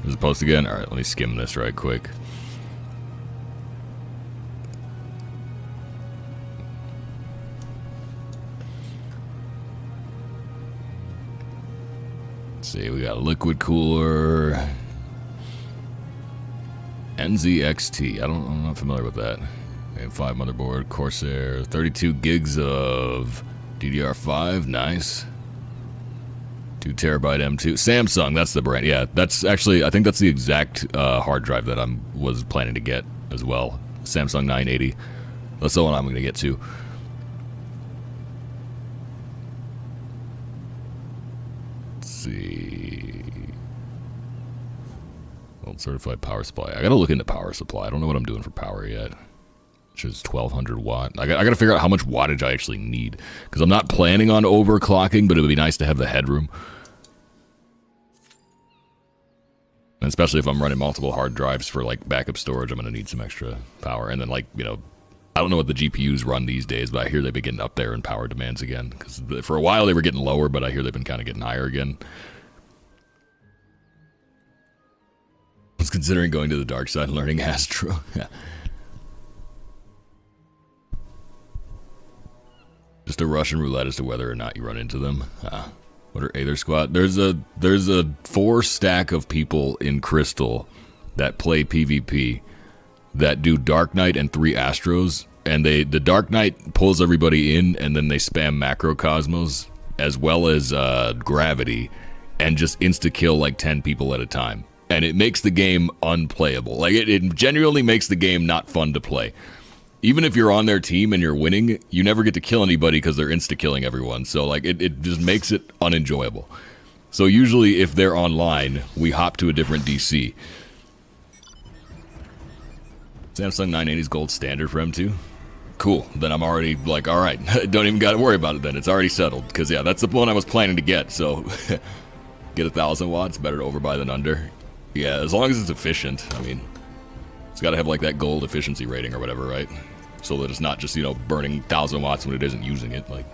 Is it post again? Alright, let me skim this right quick. Let's see, we got a liquid cooler. NZXT. I'm not familiar with that. AM5 motherboard, Corsair, 32 gigs of DDR5, nice. 2 terabyte M2, Samsung, that's the brand. Yeah, that's actually, I think that's the exact hard drive that I was planning to get as well. Samsung 980. That's the one I'm going to get too. Let's see. Well, certified power supply. I got to look into power supply. I don't know what I'm doing for power yet. Which is 1200 watt. I got to figure out how much wattage I actually need. Because I'm not planning on overclocking, but it would be nice to have the headroom. And especially if I'm running multiple hard drives for like backup storage, I'm going to need some extra power. And then like, you know, I don't know what the GPUs run these days, but I hear they've been getting up there in power demands again. Because for a while they were getting lower, but I hear they've been kind of getting higher again. I was considering going to the dark side and learning Astro. Yeah. Just a Russian roulette as to whether or not you run into them. What are Aether Squad? There's a 4 stack of people in Crystal that play PvP that do Dark Knight and 3 Astros, and the Dark Knight pulls everybody in, and then they spam Macrocosmos as well as Gravity, and just insta kill like 10 people at a time, and it makes the game unplayable. Like it genuinely makes the game not fun to play. Even if you're on their team and you're winning, you never get to kill anybody because they're insta-killing everyone. So, like, it just makes it unenjoyable. So usually, if they're online, we hop to a different DC. Samsung 980's gold standard for M2? Cool. Then I'm already, like, alright. Don't even gotta worry about it then. It's already settled. Because, yeah, that's the one I was planning to get. So, get 1,000 watts. Better to overbuy than under. Yeah, as long as it's efficient. I mean, it's gotta have, like, that gold efficiency rating or whatever, right? So that it's not just, you know, burning 1,000 watts when it isn't using it. Like,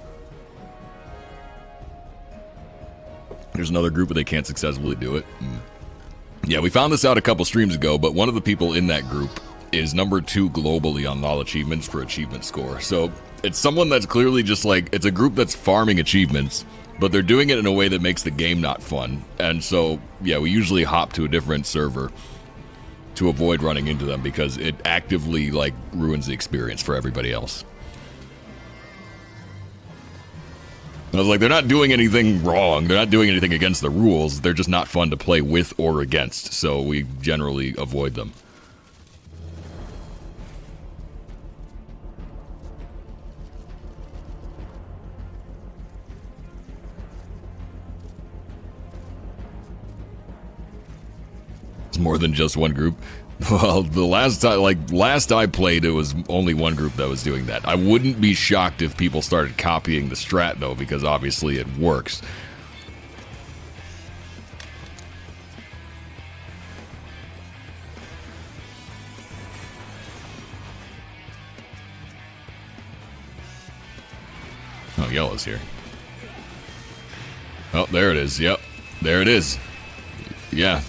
there's another group where they can't successfully do it. Yeah, we found this out a couple streams ago, but one of the people in that group is number 2 globally on all achievements for achievement score. So it's someone that's clearly just like, it's a group that's farming achievements, but they're doing it in a way that makes the game not fun. And so, yeah, we usually hop to a different server to avoid running into them because it actively, like, ruins the experience for everybody else. And I was like, they're not doing anything wrong. They're not doing anything against the rules. They're just not fun to play with or against, so we generally avoid them. It's more than just one group. Well, the last I played, it was only one group that was doing that. I wouldn't be shocked if people started copying the strat, though, because obviously it works. Oh, yellow's here. Oh, there it is. Yep. There it is. Yeah.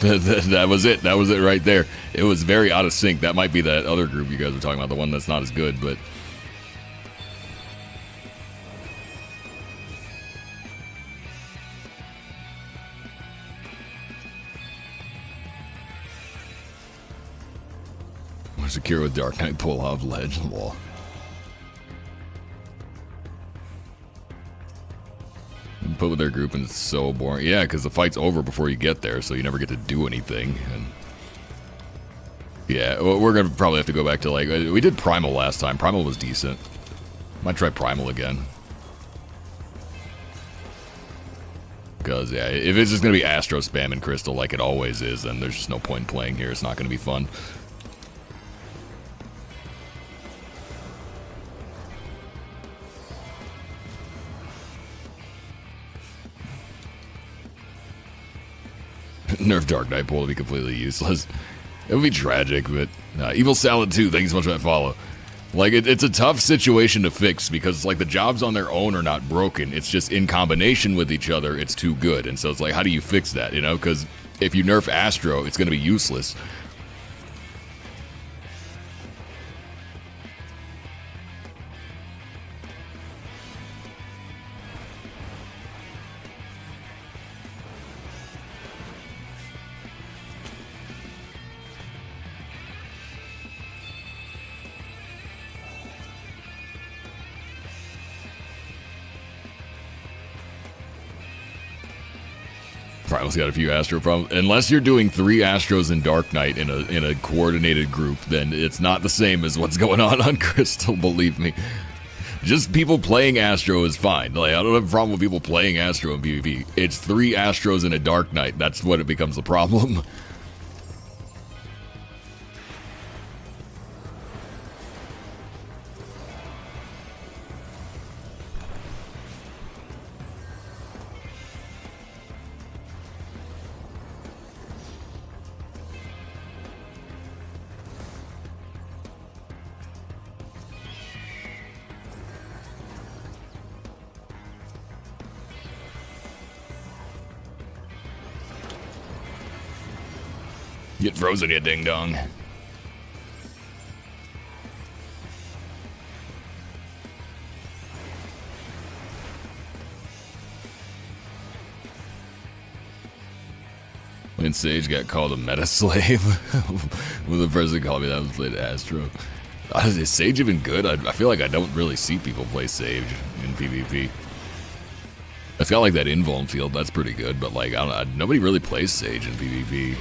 That was it. That was it right there. It was very out of sync. That might be that other group you guys were talking about, the one that's not as good, but... We're secure with Dark Knight pull off ledge wall. Put with their group and it's so boring. Yeah, because the fight's over before you get there, so you never get to do anything. And yeah, well, we're gonna probably have to go back to, like, we did Primal last time. Primal was decent. Might try Primal again. Because, yeah, if it's just gonna be Astro spam and Crystal like it always is, then there's just no point in playing here. It's not gonna be fun. Nerf Dark Knight pull to be completely useless. It would be tragic, but... Evil Salad 2, thanks so much for that follow. Like, it's a tough situation to fix, because, like, the jobs on their own are not broken. It's just in combination with each other, it's too good. And so it's like, how do you fix that, you know? Because if you nerf Astro, it's going to be useless. Primal's got a few Astro problems. Unless you're doing 3 Astros in Dark Knight in a coordinated group, then it's not the same as what's going on Crystal, believe me. Just people playing Astro is fine. Like, I don't have a problem with people playing Astro in PvP. It's 3 Astros in a Dark Knight. That's what it becomes the problem. Get frozen, you ding dong. When Sage got called a meta slave, when the person called me that was played Astro. Is Sage even good? I feel like I don't really see people play Sage in PvP. It's got like that invuln field, that's pretty good, but like nobody really plays Sage in PvP.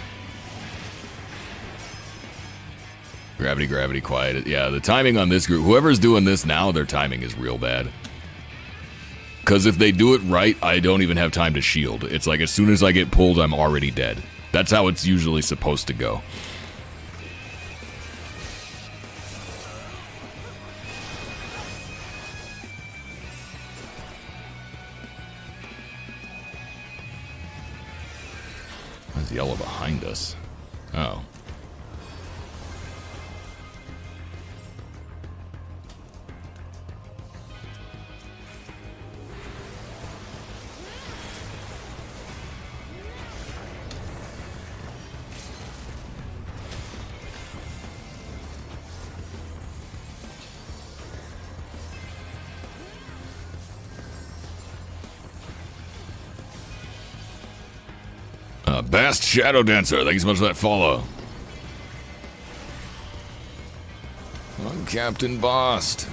Gravity, quiet. Yeah, the timing on this group, whoever's doing this now, their timing is real bad. Because if they do it right, I don't even have time to shield. It's like as soon as I get pulled, I'm already dead. That's how it's usually supposed to go. There's yellow behind us. Oh. Bast Shadow Dancer, thank you so much for that follow. I'm Captain Bast.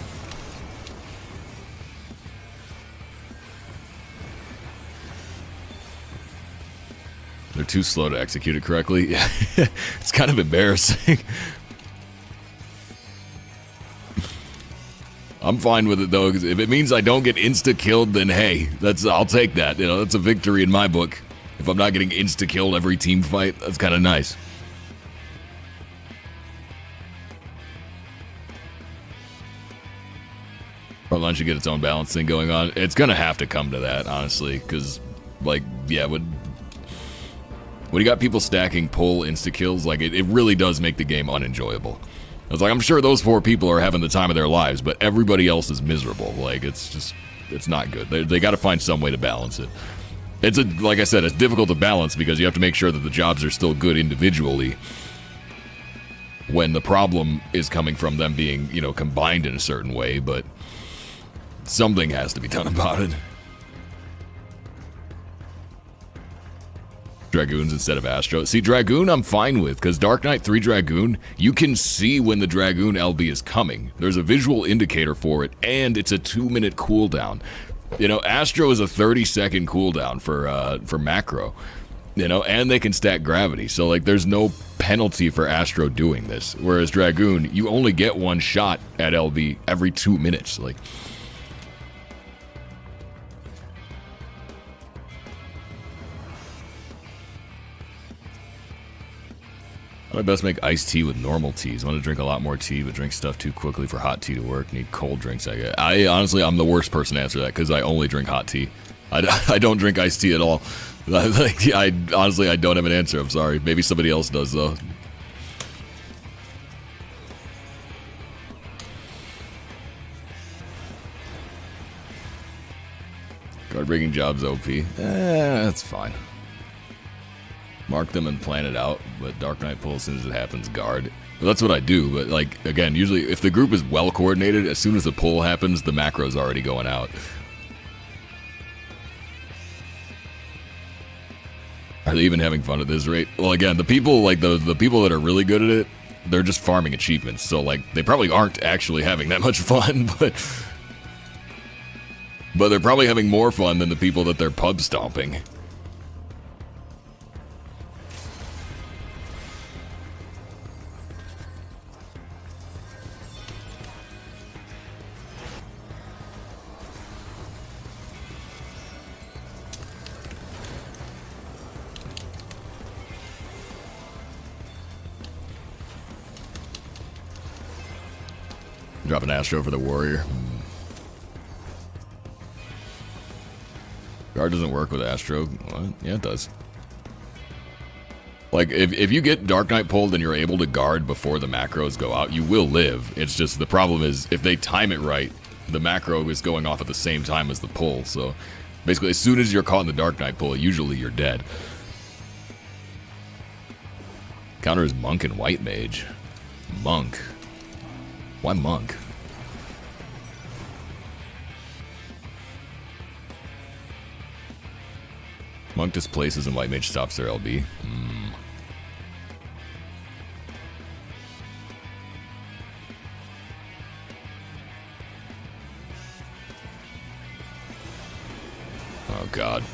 They're too slow to execute it correctly. Yeah, it's kind of embarrassing. I'm fine with it though, because if it means I don't get insta-killed, then hey, I'll take that. You know, that's a victory in my book. If I'm not getting insta-killed every team fight, that's kind of nice. Frontline should get its own balance thing going on. It's gonna have to come to that, honestly, because, like, yeah, when you got people stacking pull insta-kills, like, it really does make the game unenjoyable. I was like, I'm sure those 4 people are having the time of their lives, but everybody else is miserable. Like, it's not good. They got to find some way to balance it. Like I said, it's difficult to balance because you have to make sure that the jobs are still good individually when the problem is coming from them being, you know, combined in a certain way, but something has to be done about it. Dragoons instead of Astro. See, Dragoon I'm fine with, because Dark Knight 3 Dragoon, you can see when the Dragoon LB is coming. There's a visual indicator for it, and it's a 2-minute cooldown. You know, Astro is a 30-second cooldown for macro, you know, and they can stack gravity. So, like, there's no penalty for Astro doing this. Whereas Dragoon, you only get 1 shot at LB every 2 minutes. Like, I best make iced tea with normal teas. I want to drink a lot more tea, but drink stuff too quickly for hot tea to work. Need cold drinks. I honestly, I'm the worst person to answer that because I only drink hot tea. I don't drink iced tea at all. I honestly, I don't have an answer. I'm sorry. Maybe somebody else does though. Guard breaking jobs OP. That's fine. Mark them and plan it out, but Dark Knight pull as soon as it happens, guard. Well, that's what I do, but like, again, usually if the group is well coordinated, as soon as the pull happens, the macro's already going out. Are they even having fun at this rate? Well, again, the people, like, the people that are really good at it, they're just farming achievements, so, like, they probably aren't actually having that much fun, but they're probably having more fun than the people that they're pub stomping. Drop an Astro for the warrior. Guard doesn't work with Astro. What? Yeah, it does. Like, if you get Dark Knight pulled and you're able to guard before the macros go out, you will live. It's just the problem is, if they time it right, the macro is going off at the same time as the pull. So, basically, as soon as you're caught in the Dark Knight pull, usually you're dead. Counter is Monk and White Mage. Monk. Why Monk? Monk displaces and White Mage stops their LB. Oh god.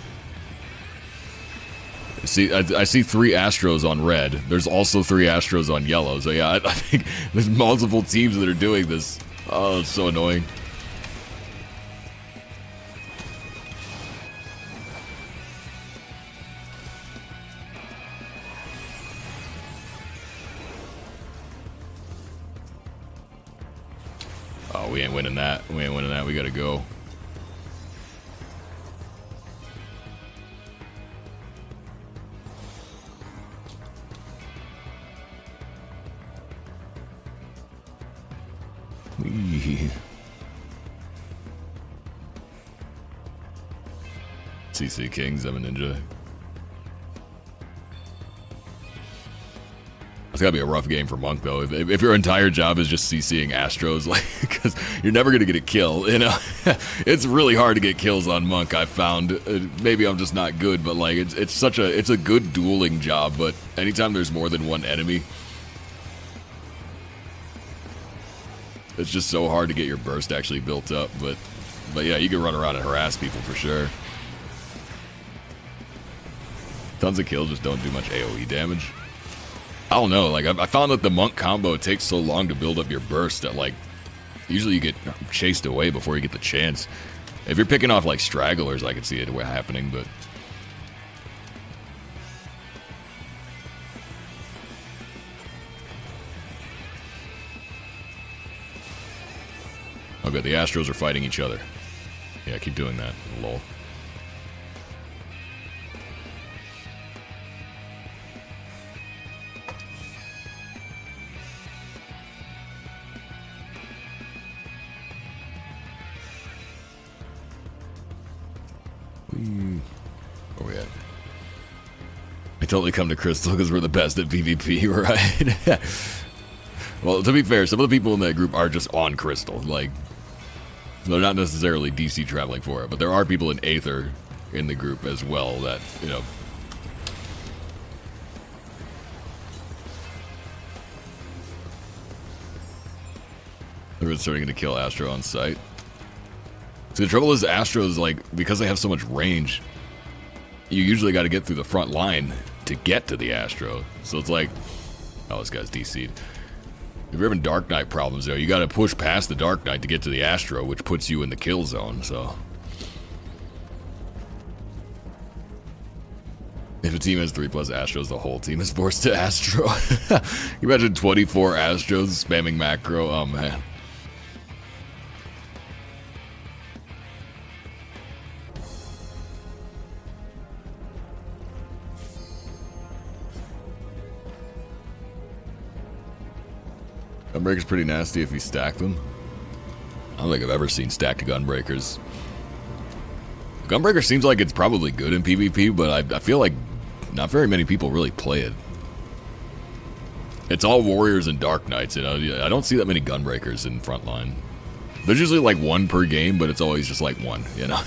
See, I see 3 Astros on red. There's also 3 Astros on yellow. So yeah, I think there's multiple teams that are doing this. Oh, it's so annoying. Oh, we ain't winning that. We ain't winning that. We gotta go. CC Kings, I'm a ninja. It's gotta be a rough game for Monk though. If your entire job is just CCing Astros, like, because you're never gonna get a kill, you know. It's really hard to get kills on Monk. I've found. Maybe I'm just not good, but like it's a good dueling job. But anytime there's more than one enemy, it's just so hard to get your burst actually built up. But yeah, you can run around and harass people for sure. Tons of kills just don't do much AoE damage. I don't know, like, I found that the Monk combo takes so long to build up your burst that, like, usually you get chased away before you get the chance. If you're picking off, like, stragglers, I can see it happening, but... Okay, the Astros are fighting each other. Yeah, keep doing that, lol. Where we at? I totally come to Crystal because we're the best at PvP, right? Well, to be fair, some of the people in that group are just on Crystal. Like, they're not necessarily DC traveling for it, but there are people in Aether in the group as well that, you know... They're starting to kill Astro on sight. So the trouble is, Astros, like, because they have so much range, you usually got to get through the front line to get to the Astro. So it's like, oh, this guy's DC'd. If you're having Dark Knight problems, though, you got to push past the Dark Knight to get to the Astro, which puts you in the kill zone, so... If a team has 3+ Astros, the whole team is forced to Astro. You imagine 24 Astros spamming macro? Oh, man. Gunbreaker's pretty nasty if you stack them. I don't think I've ever seen stacked Gunbreakers. Gunbreaker seems like it's probably good in PvP, but I feel like not very many people really play it. It's all Warriors and Dark Knights, you know. I don't see that many Gunbreakers in frontline. There's usually like one per game, but it's always just like one, you know.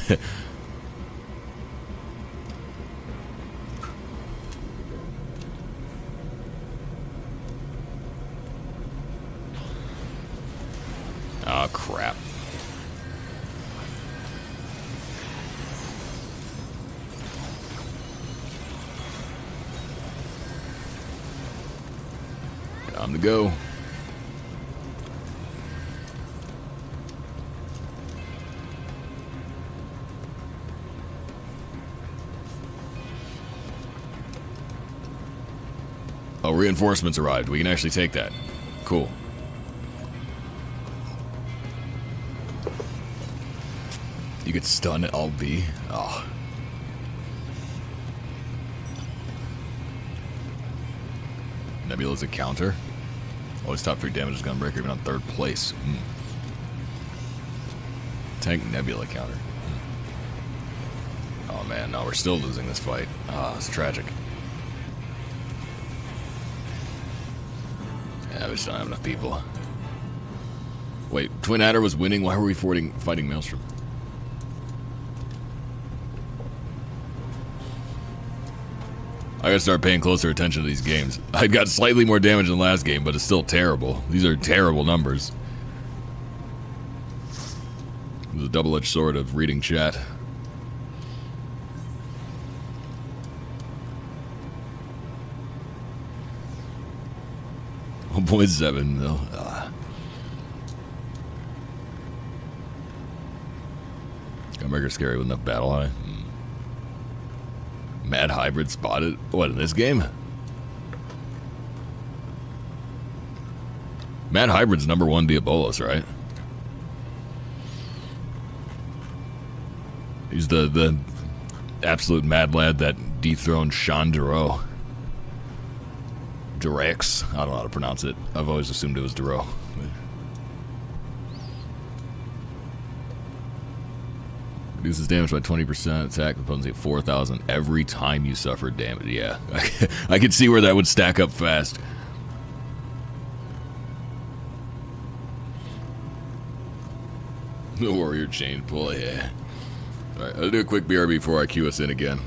Oh, crap. Time to go. Oh, reinforcements arrived. We can actually take that. Cool. get stunned, I'll be. Oh. Nebula's a counter. Always top 3 damage is Gunbreaker, even on 3rd place. Tank Nebula counter. Oh man, no, we're still losing this fight. Ah, it's tragic. Yeah, we just don't have enough people. Wait, Twin Adder was winning? Why were we fighting Maelstrom? I gotta start paying closer attention to these games. I got slightly more damage than last game, but it's still terrible. These are terrible numbers. It's a double-edged sword of reading chat. Oh boy, 7 though. Gunbreaker scary with enough battle high. Mad Hybrid spotted. What, in this game? Mad Hybrid's #1 Diabolos, right? He's the absolute mad lad that dethroned Sean Duro. Durex. I don't know how to pronounce it. I've always assumed it was Duro. Reduces damage by 20%. Attack opponents at 4,000 every time you suffer damage. Yeah, I could see where that would stack up fast. The warrior chain pull, yeah. Alright, I'll do a quick BRB before I queue us in again.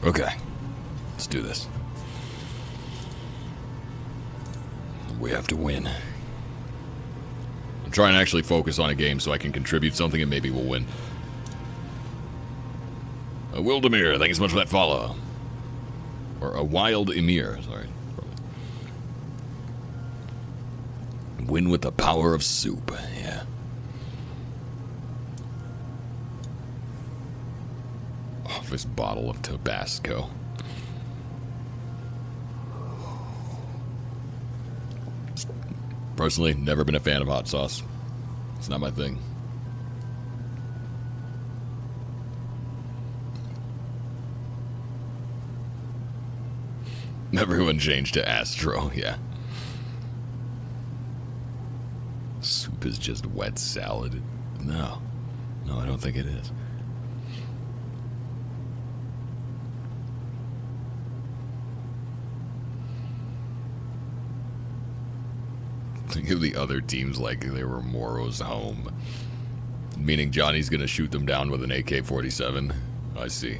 Okay, let's do this. We have to win. I'm trying to actually focus on a game so I can contribute something and maybe we'll win. Wildemir, thank you so much for that follow. Or a Wild Emir, sorry. Win with the power of soup, yeah. This bottle of Tabasco. Personally, never been a fan of hot sauce. It's not my thing. Everyone changed to Astro, yeah. Soup is just wet salad. No, I don't think it is. Think of the other teams like they were Moro's home. Meaning Johnny's gonna shoot them down with an AK-47. I see.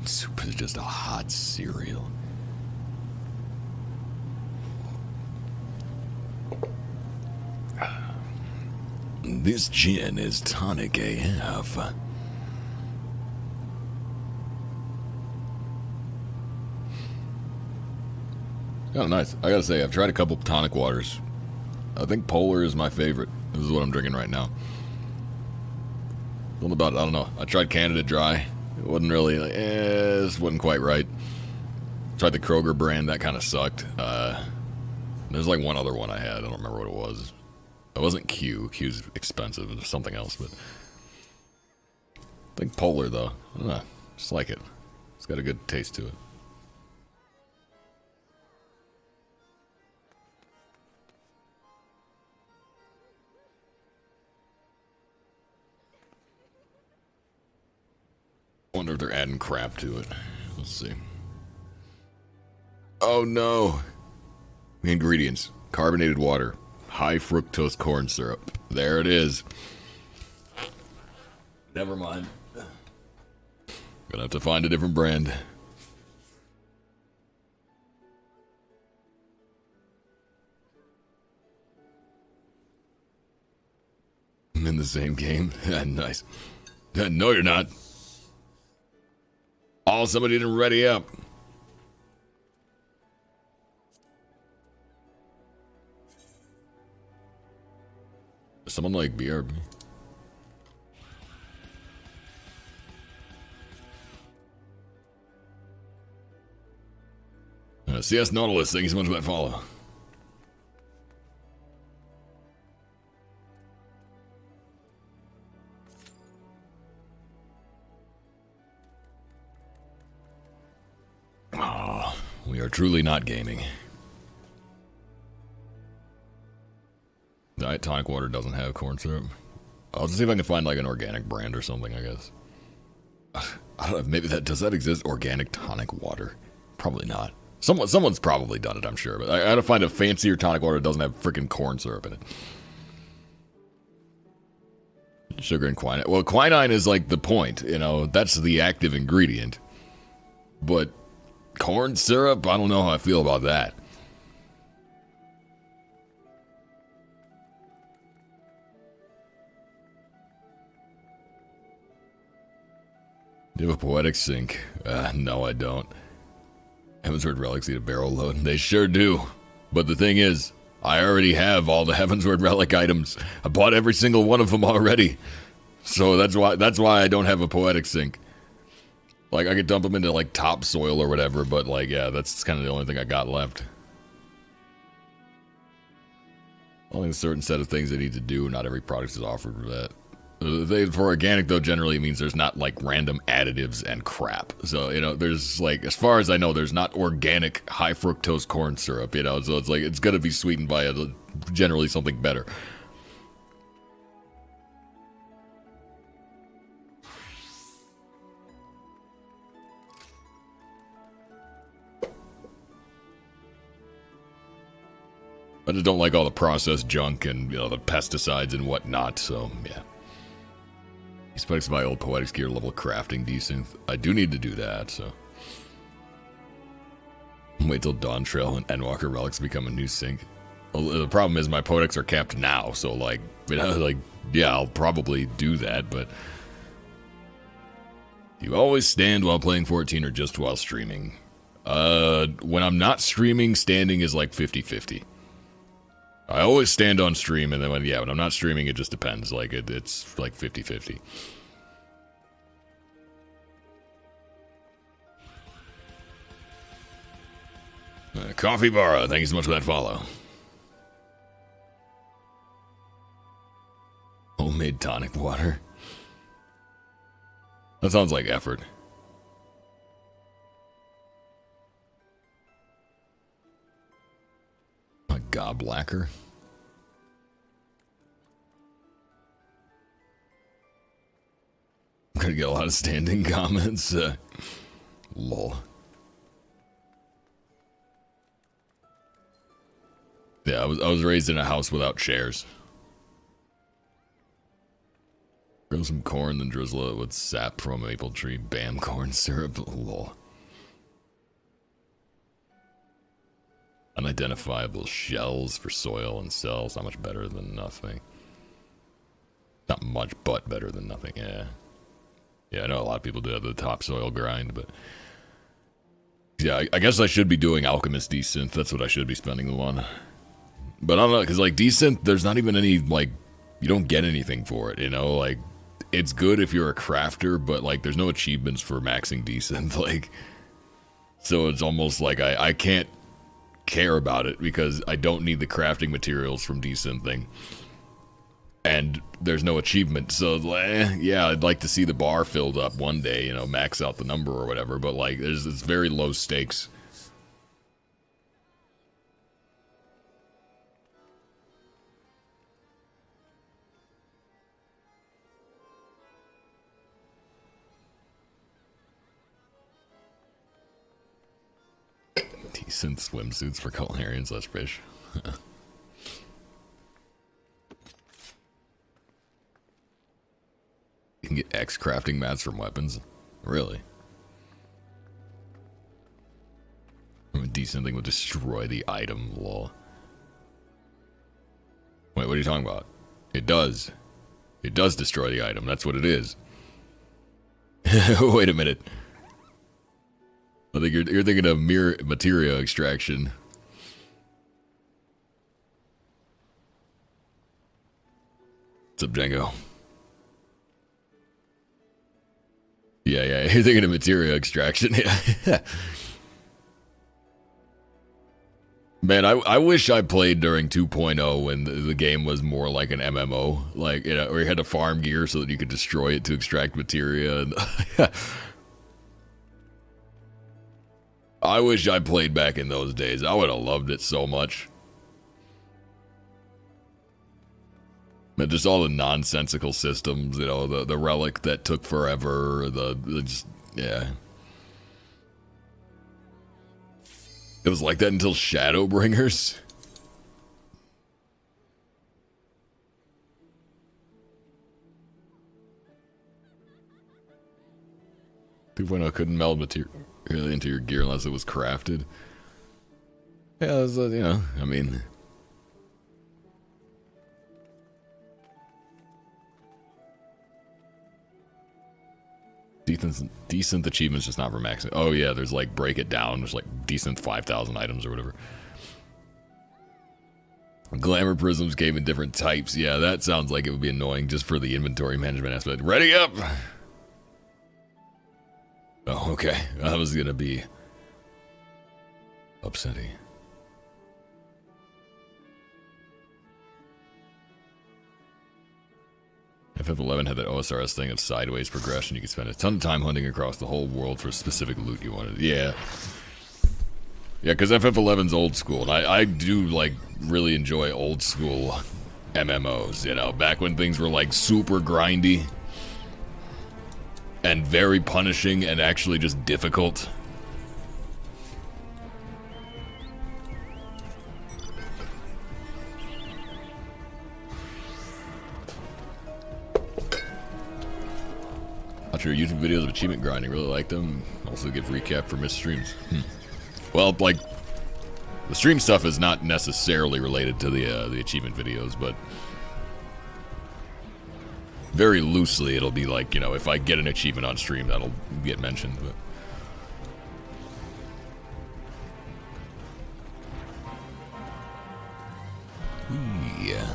Soup is just a hot cereal. This gin is tonic AF. Oh, nice. I gotta say, I've tried a couple tonic waters. I think Polar is my favorite. This is what I'm drinking right now. Something about it, I don't know. I tried Canada Dry. It wasn't really, like, this wasn't quite right. Tried the Kroger brand, that kind of sucked. There's like one other one I had, I don't remember what it was. It wasn't Q. Q's expensive, it was something else, but... I think Polar, though. I don't know, just like it. It's got a good taste to it. I wonder if they're adding crap to it. Let's see. Oh no! The ingredients. Carbonated water. High fructose corn syrup. There it is. Never mind. Gonna have to find a different brand. I'm in the same game. Nice. No, you're not. Oh, somebody didn't ready up. Someone like BRB. CS Nautilus, thank you so much for that follow. Oh, we are truly not gaming. Diet tonic water doesn't have corn syrup. I'll just see if I can find like an organic brand or something, I guess. I don't know, maybe does that exist? Organic tonic water? Probably not. Someone's probably done it, I'm sure, but I gotta find a fancier tonic water that doesn't have freaking corn syrup in it. Sugar and quinine. Well, quinine is like the point, you know, that's the active ingredient. But corn syrup, I don't know how I feel about that. Do you have a poetic sink? No, I don't. Heavensward relics need a barrel load. They sure do. But the thing is, I already have all the Heavensward relic items. I bought every single one of them already. So that's why I don't have a poetic sink. Like, I could dump them into, like, topsoil or whatever, but, like, yeah, that's kind of the only thing I got left. Only a certain set of things I need to do. Not every product is offered for that. For organic, though, generally means there's not, like, random additives and crap. So, you know, there's, like, as far as I know, there's not organic high fructose corn syrup, you know? So it's, like, it's gonna be sweetened by generally something better. I just don't like all the processed junk and, you know, the pesticides and whatnot, so, yeah. These products my old Poetics gear level crafting decent. I do need to do that, so. Wait till Dawn Trail and Endwalker relics become a new sink. Well, the problem is my Poetics are capped now, so, like, you know, like, yeah, I'll probably do that, but... Do you always stand while playing 14 or just while streaming? When I'm not streaming, standing is like 50-50. I always stand on stream, and then when I'm not streaming, it just depends. Like, it's like 50-50. Coffee Vara, thank you so much for that follow. Homemade tonic water. That sounds like effort. A goblacker. I'm gonna get a lot of standing comments. Lol. Yeah, I was raised in a house without chairs. Grow some corn, then drizzle it with sap from a maple tree. Bam, corn syrup. Lol. Unidentifiable shells for soil and cells. Not much better than nothing. Not much, but better than nothing, yeah. Yeah, I know a lot of people do have the topsoil grind, but... Yeah, I guess I should be doing Alchemist Desynth. That's what I should be spending them on. But I don't know, because, like, Desynth, there's not even any, like... You don't get anything for it, you know? Like, it's good if you're a crafter, but, like, there's no achievements for maxing Desynth, like... So it's almost like I can't care about it, because I don't need the crafting materials from Desynthing. And there's no achievement, so yeah, I'd like to see the bar filled up one day, you know, max out the number or whatever, but like, it's very low stakes. Decent swimsuits for culinarians/fish. You can get X crafting mats from weapons? Really? A decent thing would destroy the item, lol. Wait, what are you talking about? It does. It does destroy the item, that's what it is. Wait a minute. I think you're thinking of mere materia extraction. What's up, Django? Yeah, you're thinking of materia extraction. Yeah. Man, I wish I played during 2.0 when the game was more like an MMO, like, you know, where you had to farm gear so that you could destroy it to extract materia. And I wish I played back in those days. I would have loved it so much. But just all the nonsensical systems, you know, the relic that took forever, the just, yeah. It was like that until Shadowbringers. 2.0 couldn't meld material into your gear unless it was crafted. Yeah, it was, you know, I mean... Decent achievements just not for maxing. Oh yeah, there's like break it down. There's like decent 5,000 items or whatever. Glamour prisms came in different types. Yeah, that sounds like it would be annoying just for the inventory management aspect. Ready up! Oh, okay. That was gonna be upsetting. FF11 had that OSRS thing of sideways progression. You could spend a ton of time hunting across the whole world for a specific loot you wanted. Yeah. Yeah, because FF11's old school, and I do, like, really enjoy old school MMOs, you know, back when things were, like, super grindy and very punishing and actually just difficult. Watch your YouTube videos of achievement grinding. Really like them. Also give recap for missed streams. Well, like, the stream stuff is not necessarily related to the achievement videos, but very loosely it'll be like, you know, if I get an achievement on stream, that'll get mentioned. But yeah.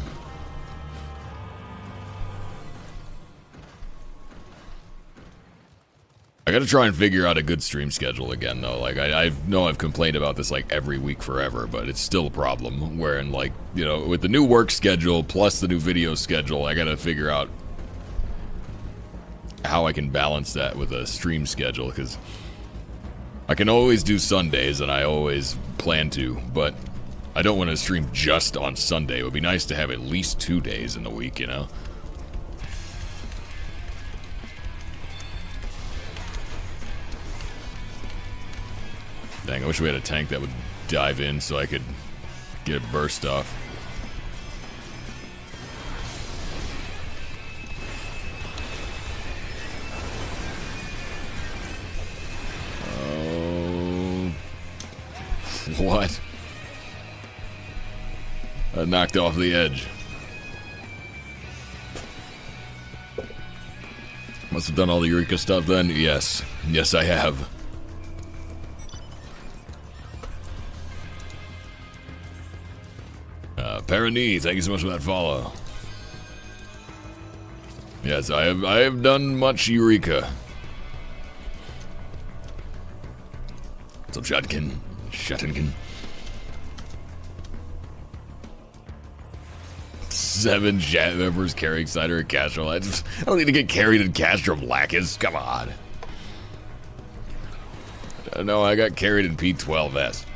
I gotta try and figure out a good stream schedule again, though. Like, I know I've complained about this, like, every week forever, but it's still a problem. Wherein, like, you know, with the new work schedule plus the new video schedule, I gotta figure out how I can balance that with a stream schedule, because I can always do Sundays, and I always plan to, but I don't want to stream just on Sunday. It would be nice to have at least 2 days in the week, you know? Dang, I wish we had a tank that would dive in so I could get a burst off. Oh. What? I knocked off the edge. Must have done all the Eureka stuff then? Yes. Yes, I have. Parani, thank you so much for that follow. Yes, I have done much Eureka. What's up, Shuttinkin? 7 chat members carrying Cider and Castro. I don't need to get carried in Castrum Lacus. Come on. No, I got carried in P12S.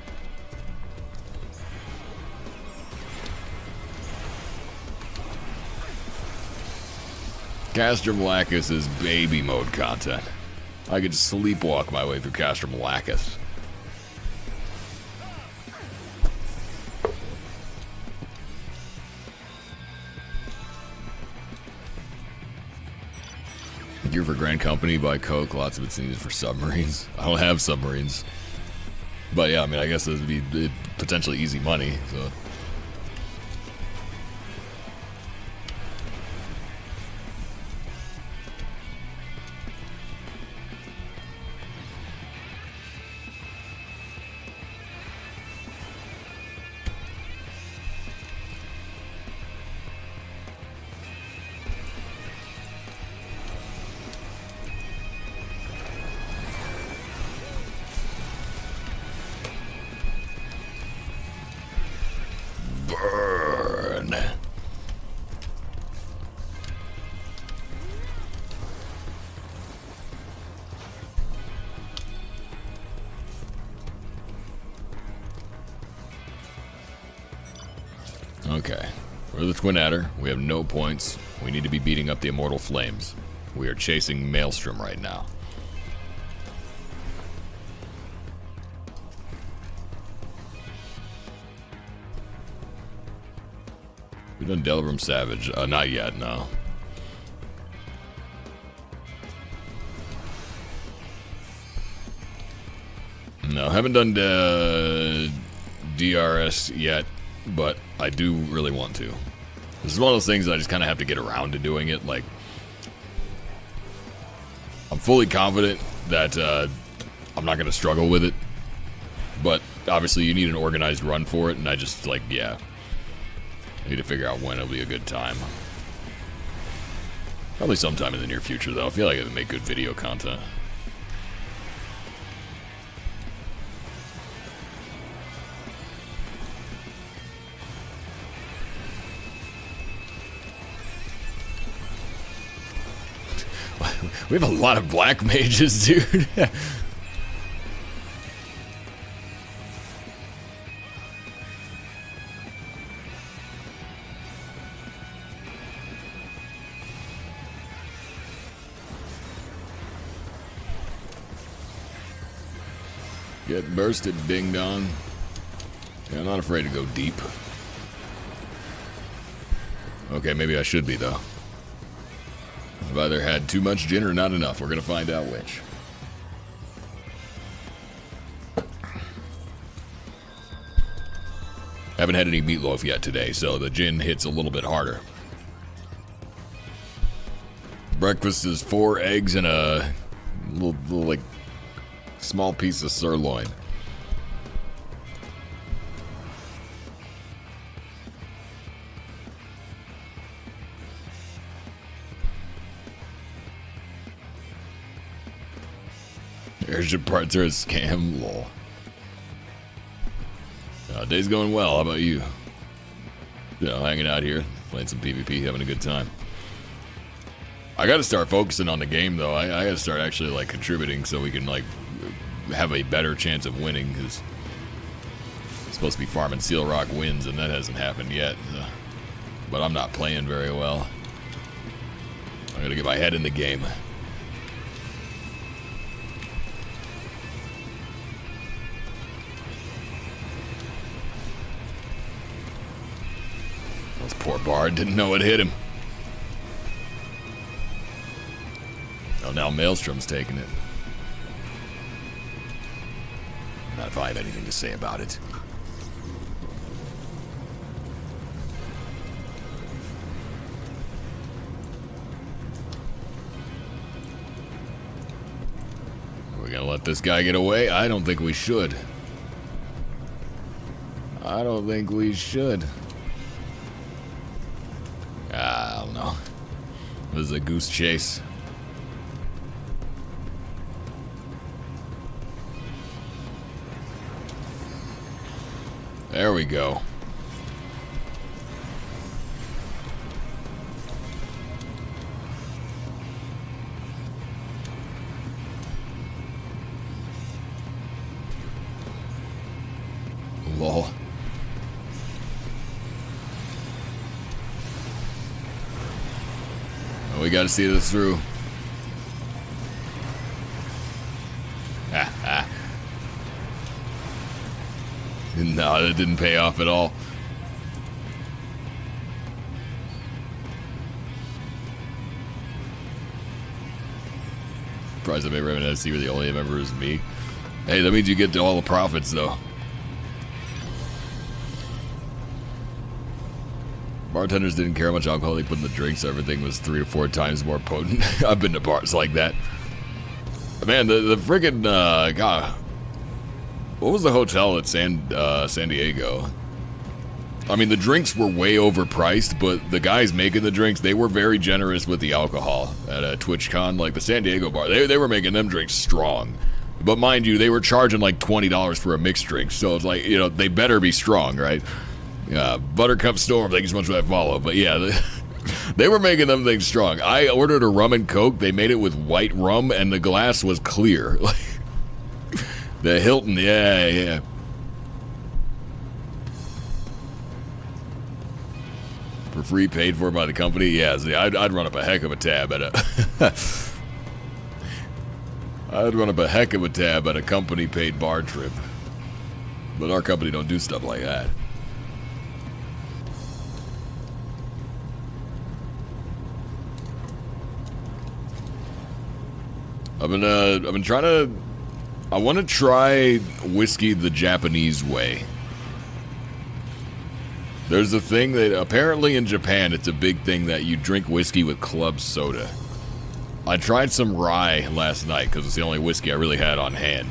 Castrum Lacus is baby mode content. I could sleepwalk my way through Castrum Lacus. Gear for Grand Company by Coke. Lots of it's needed for submarines. I don't have submarines. But yeah, I mean, I guess this would be potentially easy money, so. Okay, we're the Twin Adder. We have no points. We need to be beating up the Immortal Flames. We are chasing Maelstrom right now. We've done Delrum Savage. Not yet, no. No, haven't done DRS yet, but I do really want to. This is one of those things I just kind of have to get around to doing it. Like, I'm fully confident that I'm not going to struggle with it, but obviously you need an organized run for it, and I just, like, yeah. I need to figure out when it'll be a good time. Probably sometime in the near future, though. I feel like I would make good video content. We have a lot of black mages, dude. Get bursted, ding dong. Yeah, I'm not afraid to go deep. Okay, maybe I should be, though. I've either had too much gin or not enough. We're gonna find out which. Haven't had any meatloaf yet today, so the gin hits a little bit harder. Breakfast is 4 eggs and a little like, small piece of sirloin. There's your parts are a scam, lol. Day's going well, how about you? You know, hanging out here, playing some PvP, having a good time. I gotta start focusing on the game, though. I gotta start actually, like, contributing so we can, like, have a better chance of winning, because it's supposed to be farming Seal Rock wins, and that hasn't happened yet. But I'm not playing very well. I gotta get my head in the game. This poor Bard didn't know it hit him. Oh, now Maelstrom's taking it. Not if I have anything to say about it. let this guy get away? I don't think we should. I don't think we should. I don't know. This is a goose chase. There we go. Lol. We gotta see this through. No, that didn't pay off at all. Surprised I've ever had to see where the only member is me. Hey, that means you get to all the profits, though. Bartenders didn't care how much alcohol they put in the drinks. Everything was 3 to 4 times more potent. I've been to bars like that. Man, the friggin' God, what was the hotel at San Diego? I mean, the drinks were way overpriced, but the guys making the drinks, they were very generous with the alcohol at a TwitchCon. Like the San Diego bar, they were making them drinks strong. But mind you, they were charging like $20 for a mixed drink, so it's like, you know, they better be strong, right? Buttercup Storm, thank you so much for that follow. But yeah, they were making them things strong. I ordered a rum and coke. They made it with white rum, and the glass was clear. The Hilton, yeah. For free, paid for by the company. Yeah, see, I'd run up a heck of a tab at a... I'd run up a heck of a tab at a company-paid bar trip. But our company don't do stuff like that. I've been trying to... I want to try whiskey the Japanese way. There's a thing that apparently in Japan it's a big thing that you drink whiskey with club soda. I tried some rye last night because it's the only whiskey I really had on hand.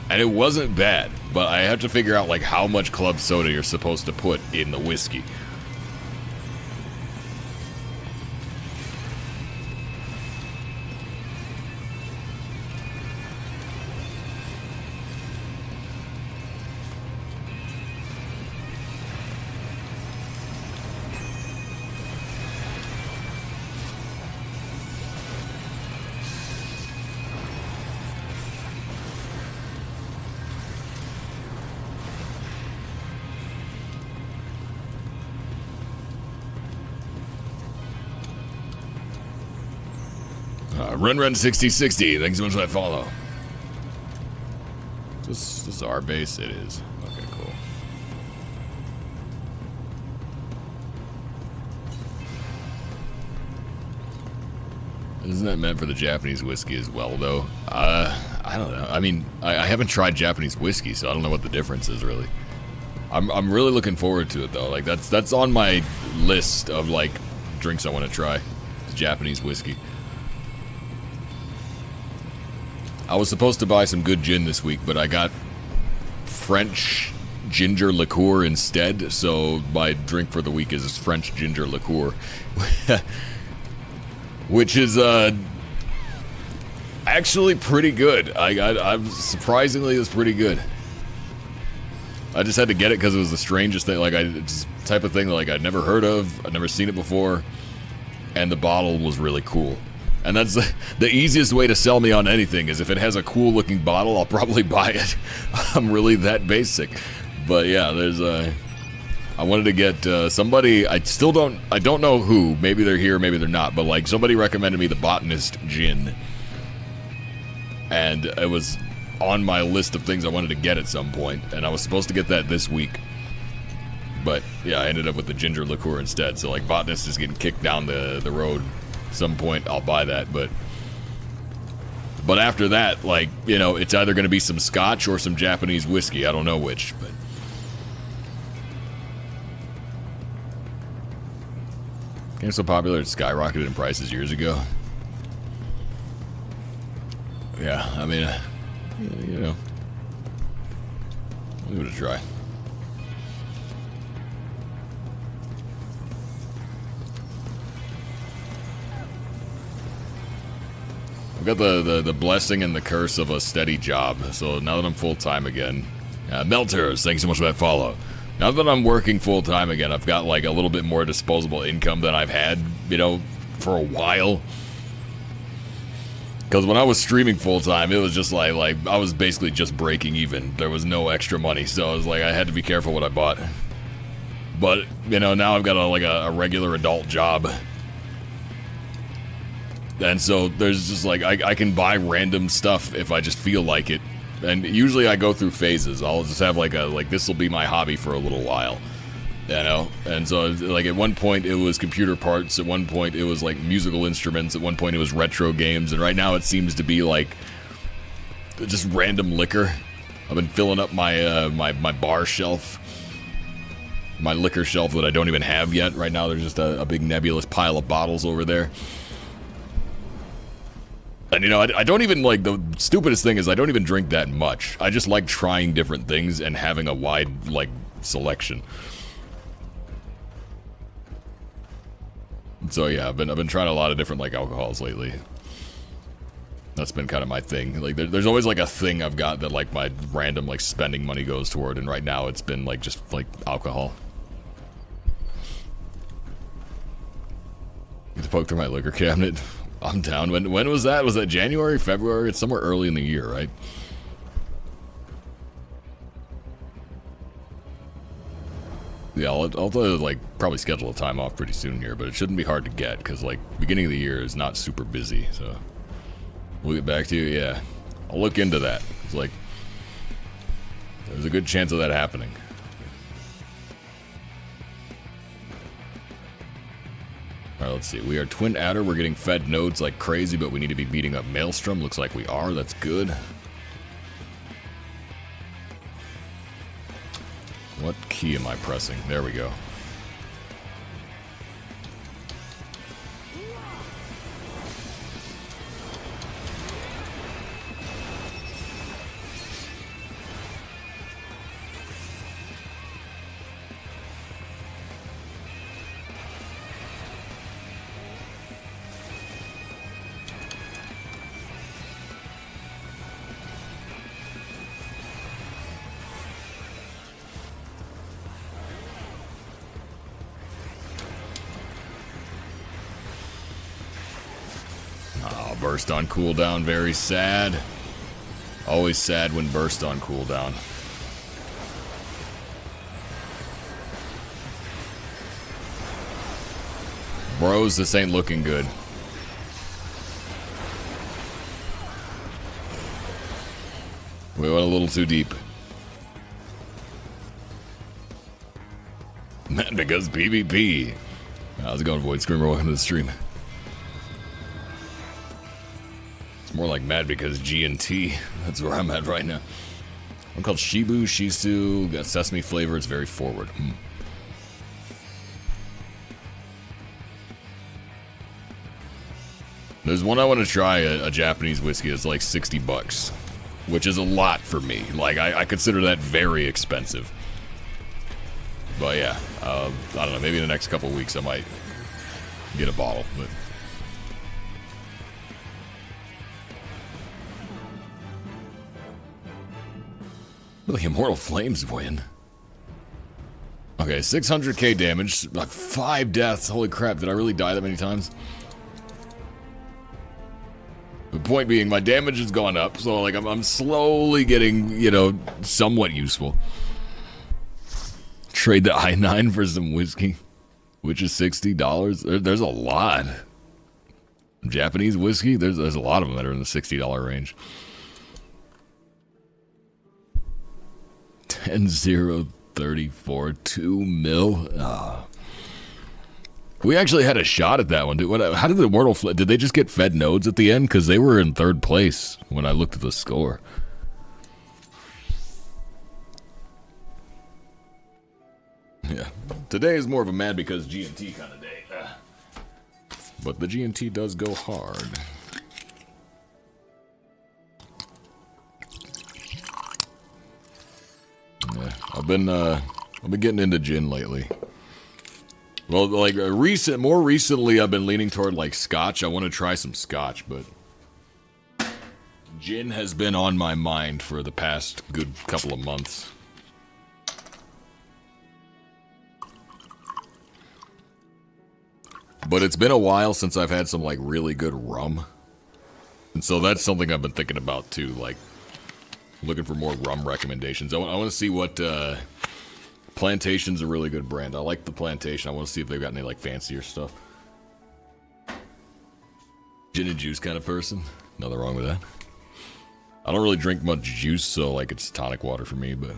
And it wasn't bad, but I have to figure out like how much club soda you're supposed to put in the whiskey. Run6060, thanks so much for that follow. This is our base? It is. Okay, cool. Isn't that meant for the Japanese whiskey as well, though? I don't know. I mean, I haven't tried Japanese whiskey, so I don't know what the difference is, really. I'm really looking forward to it, though. Like, that's on my list of, like, drinks I want to try. Japanese whiskey. I was supposed to buy some good gin this week, but I got French ginger liqueur instead, so my drink for the week is French ginger liqueur. Which is, actually pretty good. I'm surprisingly, it's pretty good. I just had to get it because it was the strangest thing, like, it's the type of thing that, like, I'd never heard of, I'd never seen it before, and the bottle was really cool. And that's the easiest way to sell me on anything, is if it has a cool looking bottle, I'll probably buy it. I'm really that basic. But yeah, there's I wanted to get somebody, I don't know who, maybe they're here, maybe they're not, but like somebody recommended me the Botanist Gin. And it was on my list of things I wanted to get at some point, and I was supposed to get that this week. But yeah, I ended up with the ginger liqueur instead, so like Botanist is getting kicked down the road. Some point I'll buy that, but after that, like, you know, it's either going to be some scotch or some Japanese whiskey. I don't know which, but game so popular it skyrocketed in prices years ago. Yeah, I mean, Yeah, you know. I'll give it a try. I've got the blessing and the curse of a steady job, so now that I'm full-time again... Melters, thanks so much for that follow. Now that I'm working full-time again, I've got, like, a little bit more disposable income than I've had, you know, for a while. Because when I was streaming full-time, it was just like, I was basically just breaking even. There was no extra money, so I was like, I had to be careful what I bought. But, you know, now I've got a regular adult job. And so there's just like, I can buy random stuff if I just feel like it. And usually I go through phases. I'll just have like this will be my hobby for a little while. You know? And so like at one point it was computer parts. At one point it was like musical instruments. At one point it was retro games. And right now it seems to be like just random liquor. I've been filling up my my bar shelf. My liquor shelf that I don't even have yet. Right now there's just a big nebulous pile of bottles over there. And, you know, I don't even, like, the stupidest thing is I don't even drink that much. I just like trying different things and having a wide, like, selection. So, yeah, I've been trying a lot of different, like, alcohols lately. That's been kind of my thing. Like, there's always, like, a thing I've got that, like, my random, like, spending money goes toward. And right now it's been, like, just, like, alcohol. Get to poke through my liquor cabinet. I'm down. When was that? Was that January, February? It's somewhere early in the year, right? Yeah, I'll like, probably schedule a time off pretty soon here, but it shouldn't be hard to get, because, like, beginning of the year is not super busy, so... We'll get back to you, yeah. I'll look into that. It's like... There's a good chance of that happening. Alright, let's see. We are Twin Adder. We're getting fed nodes like crazy, but we need to be beating up Maelstrom. Looks like we are. That's good. What key am I pressing? There we go. Burst on cooldown, very sad. Always sad when burst on cooldown. Bros, this ain't looking good. We went a little too deep. Man, because PvP. How's it going, Void Screamer? Welcome to the stream. More like mad because G&T. That's where I'm at right now. I'm called Shibu, Shisu, got sesame flavor, it's very forward. There's one I want to try, a Japanese whiskey. It's like $60, which is a lot for me. Like, I consider that very expensive. But yeah, I don't know, maybe in the next couple weeks I might get a bottle, but... The Immortal Flames win. Okay, 600k damage, 5 deaths. Holy crap, did I really die that many times? The point being, my damage has gone up, so like I'm slowly getting, you know, somewhat useful. Trade the I-9 for some whiskey, which is $60. There's a lot. Japanese whiskey, there's a lot of them that are in the $60 range. 10-0-34, 2 mil. We actually had a shot at that one. How did the Immortal did they just get fed nodes at the end? Because they were in 3rd place when I looked at the score. Yeah. Today is more of a mad because G&T kind of day. But the G&T does go hard. I've been getting into gin lately. Well, like more recently, I've been leaning toward like scotch. I want to try some scotch, but gin has been on my mind for the past good couple of months. But it's been a while since I've had some like really good rum. And so that's something I've been thinking about too, like looking for more rum recommendations. I want to see what Plantation's a really good brand. I like the Plantation. I want to see if they've got any like fancier stuff. Gin and juice kind of person. Nothing wrong with that. I don't really drink much juice, so like it's tonic water for me, but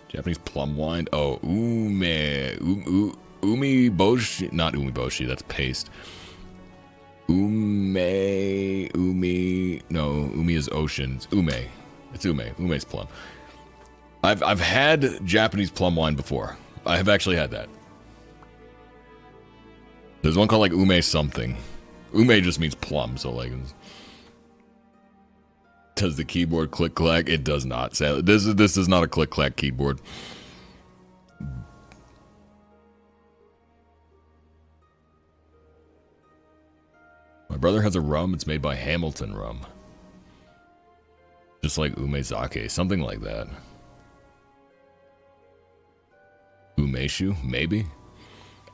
Japanese plum wine. Oh, umeboshi, not umeboshi, that's paste. Umi is oceans. It's ume's plum. I've had Japanese plum wine before. I have actually had that. There's one called like ume something. Ume just means plum, so like, does the keyboard click clack? It does not. Sadly, this is not a click clack keyboard. My brother has a rum. It's made by Hamilton Rum. Just like umezake, something like that. Umeshu, maybe?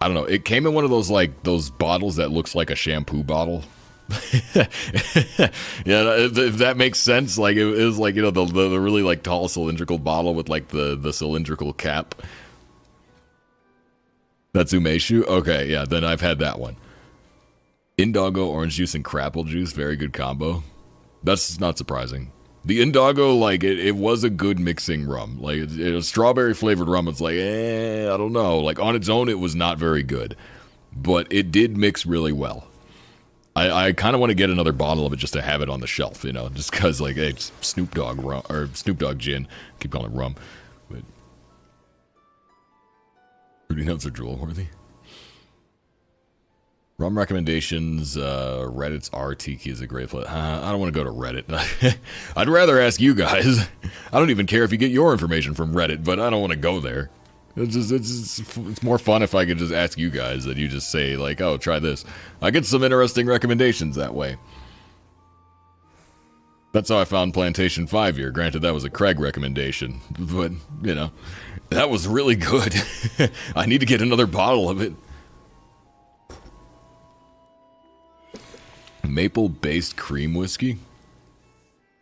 I don't know. It came in one of those like those bottles that looks like a shampoo bottle. Yeah, if that makes sense. Like it was like, you know, the really like tall cylindrical bottle with like the cylindrical cap. That's umeshu? Okay, yeah, then I've had that one. Indago, orange juice, and crapple juice. Very good combo. That's not surprising. The Indago, like, it was a good mixing rum. Like, it strawberry flavored rum. It's like, I don't know. Like, on its own, it was not very good. But it did mix really well. I kind of want to get another bottle of it just to have it on the shelf, you know, just because, like, hey, it's Snoop Dogg rum, or Snoop Dogg gin. I keep calling it rum. But fruity notes are drool worthy. Rum recommendations, Reddit's RTK is a great place. I don't want to go to Reddit. I'd rather ask you guys. I don't even care if you get your information from Reddit, but I don't want to go there. It's more fun if I could just ask you guys and you just say, like, oh, try this. I get some interesting recommendations that way. That's how I found Plantation 5-year. Granted, that was a Craig recommendation, but, you know, that was really good. I need to get another bottle of it. Maple-based cream whiskey?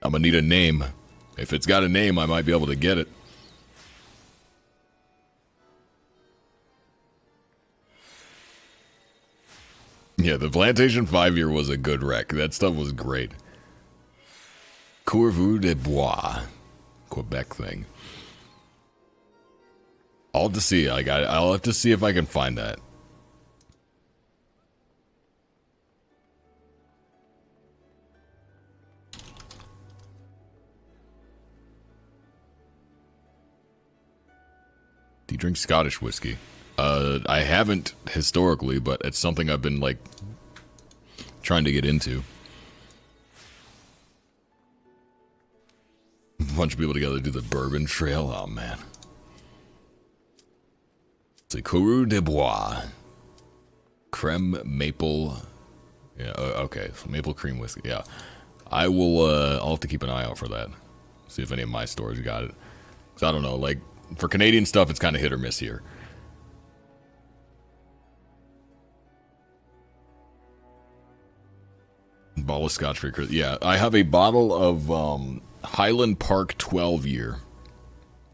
I'm gonna need a name. If it's got a name, I might be able to get it. Yeah, the Plantation 5-year was a good rec. That stuff was great. Courveux de Bois. Quebec thing. I'll have to see. I'll have to see if I can find that. Do you drink Scottish whiskey? I haven't historically, but it's something I've been, like, trying to get into. A bunch of people together do the bourbon trail. Oh, man. It's a Courveux de Bois. Creme maple. Yeah, okay. So maple cream whiskey. Yeah. I will, I'll have to keep an eye out for that. See if any of my stores got it. Because I don't know, like, for Canadian stuff, it's kind of hit or miss here. Bottle of scotch for Christmas. Yeah, I have a bottle of Highland Park 12-year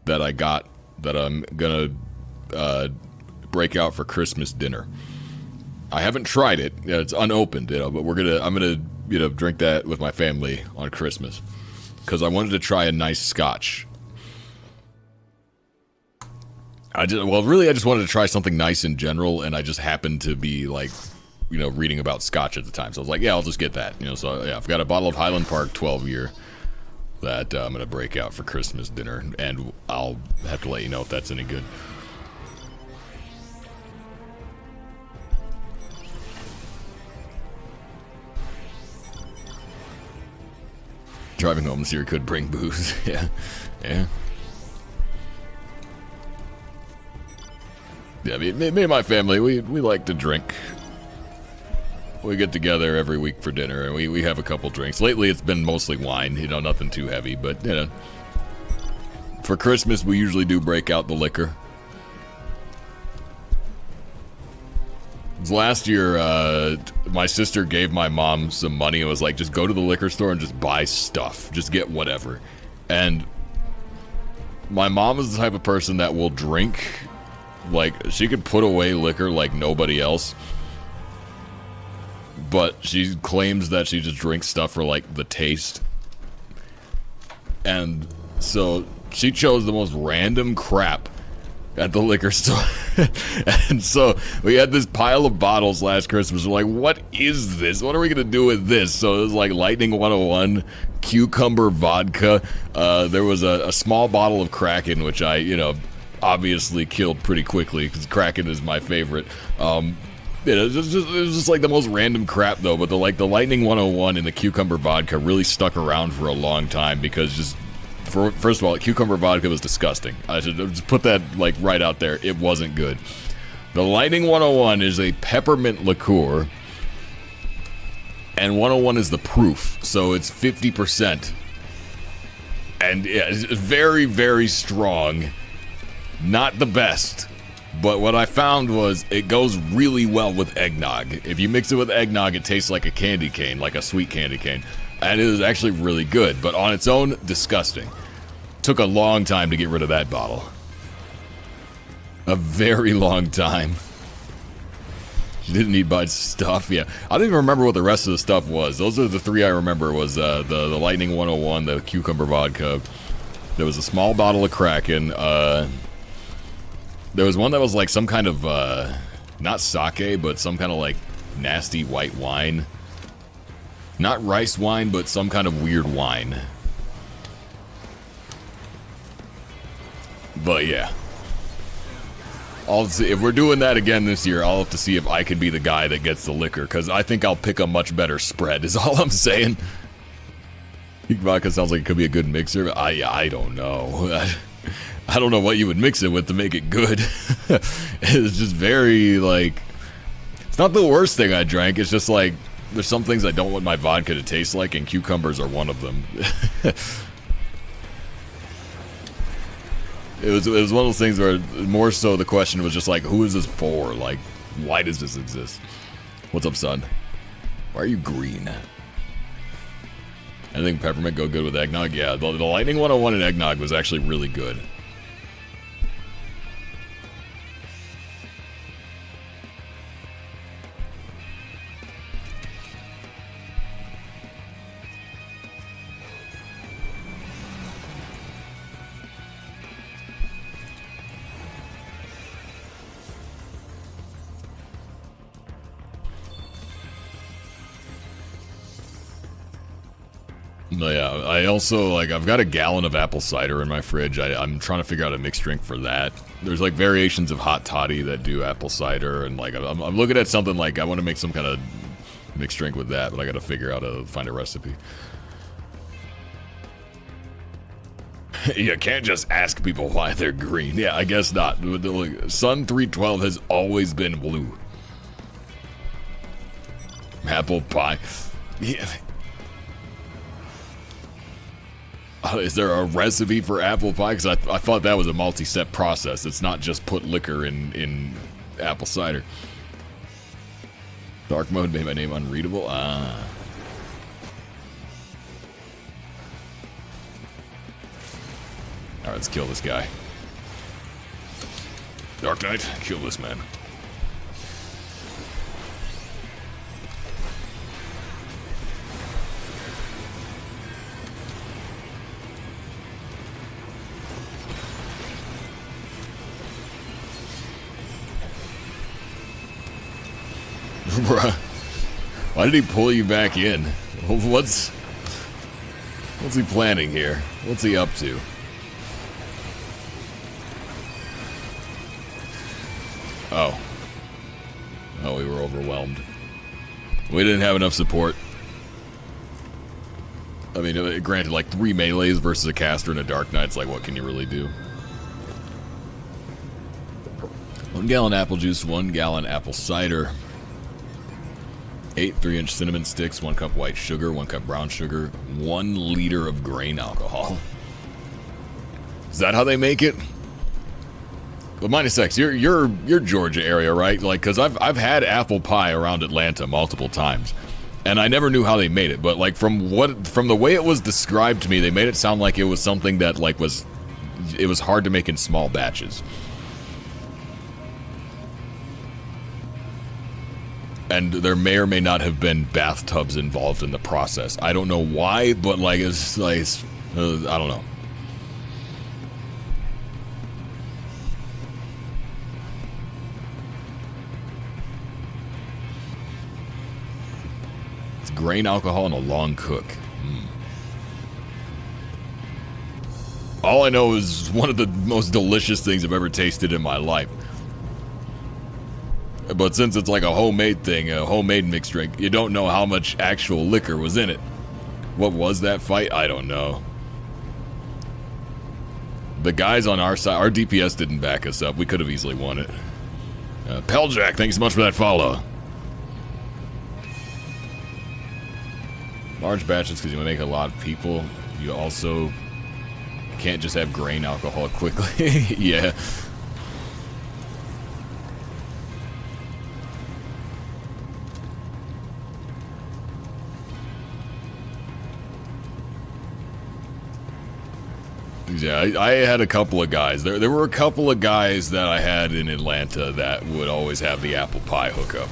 that I got that I'm gonna break out for Christmas dinner. I haven't tried it. Yeah, it's unopened, you know, but I'm gonna, you know, drink that with my family on Christmas because I wanted to try a nice scotch. I just wanted to try something nice in general, and I just happened to be, like, you know, reading about scotch at the time. So I was like, yeah, I'll just get that. You know, so yeah, I've got a bottle of Highland Park 12-year that I'm going to break out for Christmas dinner, and I'll have to let you know if that's any good. Driving home this year could bring booze. Yeah. Yeah. Yeah, me and my family, we like to drink. We get together every week for dinner, and we have a couple drinks. Lately, it's been mostly wine, you know, nothing too heavy, but, you know. For Christmas, we usually do break out the liquor. Last year, my sister gave my mom some money and was like, just go to the liquor store and just buy stuff. Just get whatever. And my mom is the type of person that will drink, like, she could put away liquor like nobody else. But she claims that she just drinks stuff for, like, the taste. And so she chose the most random crap at the liquor store. And so we had this pile of bottles last Christmas. We're like, what is this? What are we going to do with this? So it was like Lightning 101, cucumber vodka. There was a small bottle of Kraken, which I, you know, obviously killed pretty quickly because Kraken is my favorite. You know, it was just like the most random crap though, but the Lightning 101 and the cucumber vodka really stuck around for a long time because just first of all, cucumber vodka was disgusting. I should just put that like right out there. It wasn't good. The Lightning 101 is a peppermint liqueur, and 101 is the proof, so it's 50%. And yeah, it's very, very strong. Not the best. But what I found was it goes really well with eggnog. If you mix it with eggnog, it tastes like a candy cane, like a sweet candy cane. And it is actually really good, but on its own, disgusting. Took a long time to get rid of that bottle. A very long time. She didn't need much stuff, yeah. I don't even remember what the rest of the stuff was. Those are the three I remember, was the Lightning 101, the cucumber vodka. There was a small bottle of Kraken, there was one that was like some kind of, not sake, but some kind of like nasty white wine. Not rice wine, but some kind of weird wine. But yeah. I'll see, if we're doing that again this year, I'll have to see if I can be the guy that gets the liquor, because I think I'll pick a much better spread, is all I'm saying. Vodka sounds like it could be a good mixer, but I don't know. I don't know what you would mix it with to make it good. It's just very, like... It's not the worst thing I drank, it's just like... There's some things I don't want my vodka to taste like, and cucumbers are one of them. It was one of those things where, more so the question was just like, who is this for? Like, why does this exist? What's up, son? Why are you green? I think peppermint go good with eggnog. Yeah, the Lightning 101 and eggnog was actually really good. No, yeah, I also, like, I've got a gallon of apple cider in my fridge. I'm trying to figure out a mixed drink for that. There's, like, variations of hot toddy that do apple cider, and, like, I'm looking at something like, I want to make some kind of mixed drink with that, but I gotta figure out how to find a recipe. You can't just ask people why they're green. Yeah, I guess not. Sun 312 has always been blue. Apple pie. Yeah. Is there a recipe for apple pie? Because I thought that was a multi-step process. It's not just put liquor in apple cider. Dark mode made my name unreadable. Ah. Alright, let's kill this guy. Dark Knight, kill this man. Bruh, why did he pull you back in? What's he planning here? What's he up to? Oh. Oh, we were overwhelmed. We didn't have enough support. I mean, granted, like 3 melees versus a caster and a Dark Knight's like, what can you really do? 1 gallon apple juice, 1 gallon apple cider, 8 3-inch cinnamon sticks, 1 cup white sugar, 1 cup brown sugar, 1 liter of grain alcohol. Is that how they make it? Well, Minus X, you're Georgia area, right? Like, cause I've had apple pie around Atlanta multiple times, and I never knew how they made it. But like from the way it was described to me, they made it sound like it was something that like it was hard to make in small batches. And there may or may not have been bathtubs involved in the process. I don't know why, but like it's like I don't know. It's grain alcohol and a long cook. All I know is one of the most delicious things I've ever tasted in my life. But since it's like a homemade thing, a homemade mixed drink, you don't know how much actual liquor was in it. What was that fight? I don't know. The guys on our side, our DPS didn't back us up. We could have easily won it. Peljack, thanks so much for that follow. Large batches because you make a lot of people. You also can't just have grain alcohol quickly. Yeah. Yeah, I had a couple of guys. There were a couple of guys that I had in Atlanta that would always have the apple pie hookup.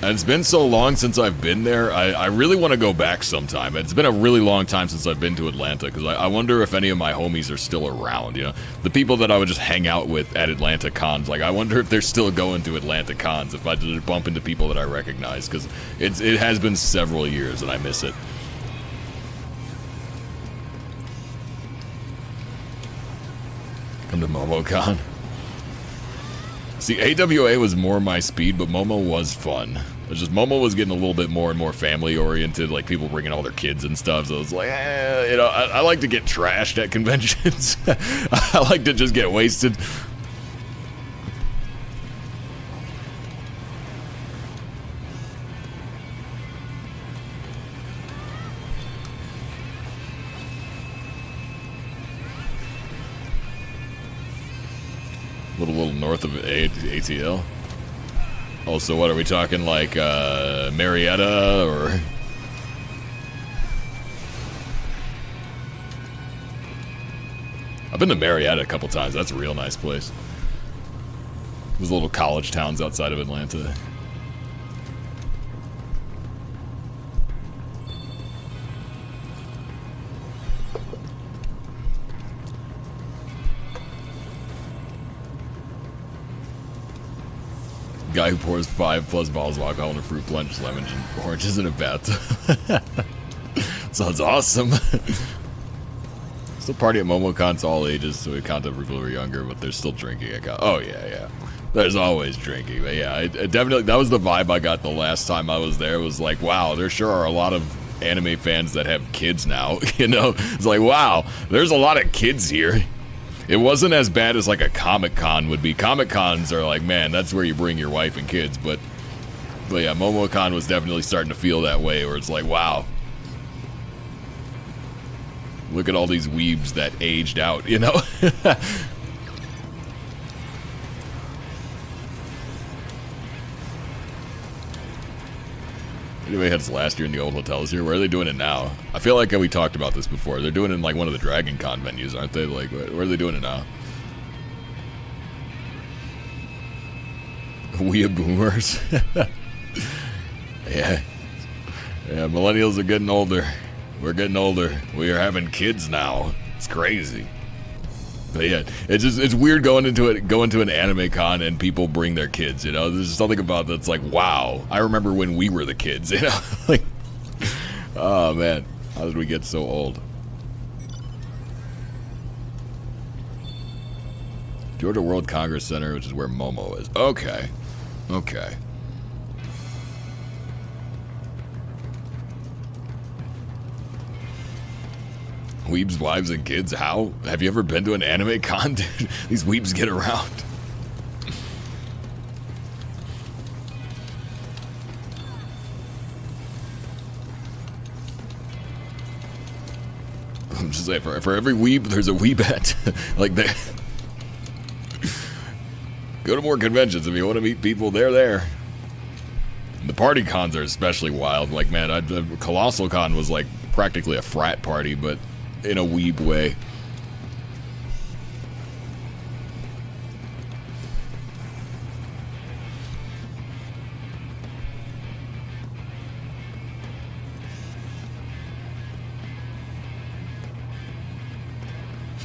And it's been so long since I've been there, I really want to go back sometime. It's been a really long time since I've been to Atlanta, because I wonder if any of my homies are still around, you know? The people that I would just hang out with at Atlanta cons, like, I wonder if they're still going to Atlanta cons, if I just bump into people that I recognize, because it has been several years and I miss it. Come to MomoCon. See, AWA was more my speed, but Momo was fun. It's just Momo was getting a little bit more and more family-oriented, like people bringing all their kids and stuff, so it's like, you know, I like to get trashed at conventions. I like to just get wasted. A little north of ATL. Also, what are we talking, like, Marietta, or... I've been to Marietta a couple times. That's a real nice place. Those little college towns outside of Atlanta. Guy who pours 5+ bottles of alcohol in a fruit punch, lemons, and oranges in a bathtub. Sounds awesome. Still party at MomoCon to all ages, so we count up people who are younger, but they're still drinking. Oh yeah. There's always drinking, but yeah, it definitely, that was the vibe I got the last time I was there. It was like, wow, there sure are a lot of anime fans that have kids now. You know, it's like, wow, there's a lot of kids here. It wasn't as bad as like a Comic-Con would be. Comic-Cons are like, man, that's where you bring your wife and kids. But yeah, MomoCon was definitely starting to feel that way, where it's like, wow. Look at all these weebs that aged out, you know? Anybody had its last year in the old hotels here? Where are they doing it now? I feel like we talked about this before. They're doing it in like one of the Dragon Con venues, aren't they? Like, where are they doing it now? We are boomers. Yeah, millennials are getting older. We're getting older. We are having kids now. It's crazy. But yeah, it's weird going into an anime con and people bring their kids, you know? There's something about that's like, wow, I remember when we were the kids, you know? Like, oh man, how did we get so old? Georgia World Congress Center, which is where Momo is. Okay. Weebs, wives, and kids. How? Have you ever been to an anime con? Dude, these weebs get around. I'm just saying, for every weeb, there's a weebette. Like, they go to more conventions if you want to meet people. They're there. The party cons are especially wild. Like, man, Colossal Con was like practically a frat party, but in a weeb way.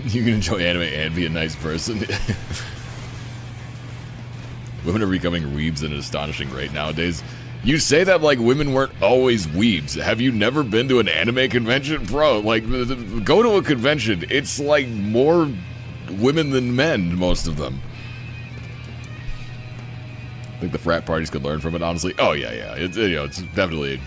You can enjoy anime and be a nice person. Women are becoming weebs at an astonishing rate nowadays. You say that like women weren't always weebs. Have you never been to an anime convention? Bro, like, go to a convention. It's like more women than men, most of them. I think the frat parties could learn from it, honestly. Oh, yeah. It's, you know, it's definitely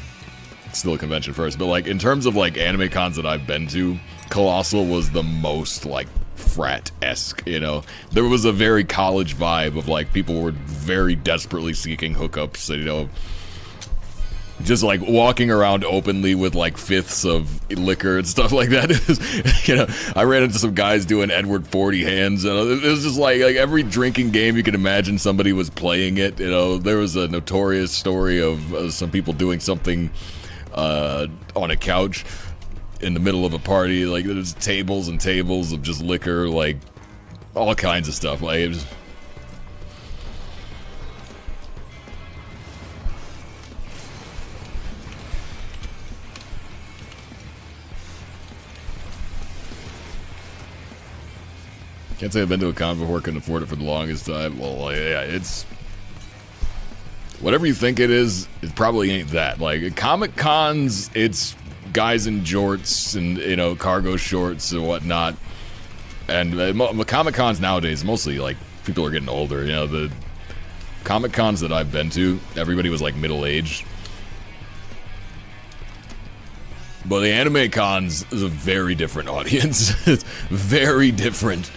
still a convention first. But, like, in terms of, like, anime cons that I've been to, Colossal was the most, like, frat-esque, you know? There was a very college vibe of, like, people were very desperately seeking hookups, you know? Just, like, walking around openly with, like, fifths of liquor and stuff like that. You know, I ran into some guys doing Edward 40 hands, and it was just, like every drinking game you could imagine somebody was playing it, you know? There was a notorious story of some people doing something on a couch in the middle of a party. Like, there's tables and tables of just liquor, like, all kinds of stuff. Like, it was... Can't say I've been to a con before, couldn't afford it for the longest time. Well, yeah, it's... Whatever you think it is, it probably ain't that. Like, Comic Cons, it's guys in jorts and, you know, cargo shorts and whatnot. And Comic Cons nowadays, mostly, like, people are getting older. You know, the Comic Cons that I've been to, everybody was, like, middle-aged. But the anime cons is a very different audience. It's very different.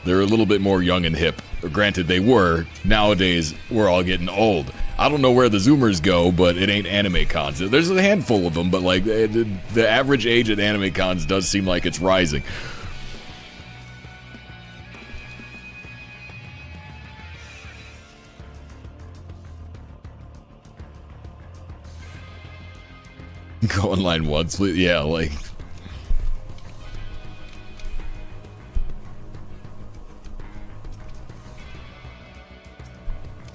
They're a little bit more young and hip. Granted, they were. Nowadays, we're all getting old. I don't know where the Zoomers go, but it ain't anime cons. There's a handful of them, but like the average age at anime cons does seem like it's rising. Go online once, please. Yeah, like...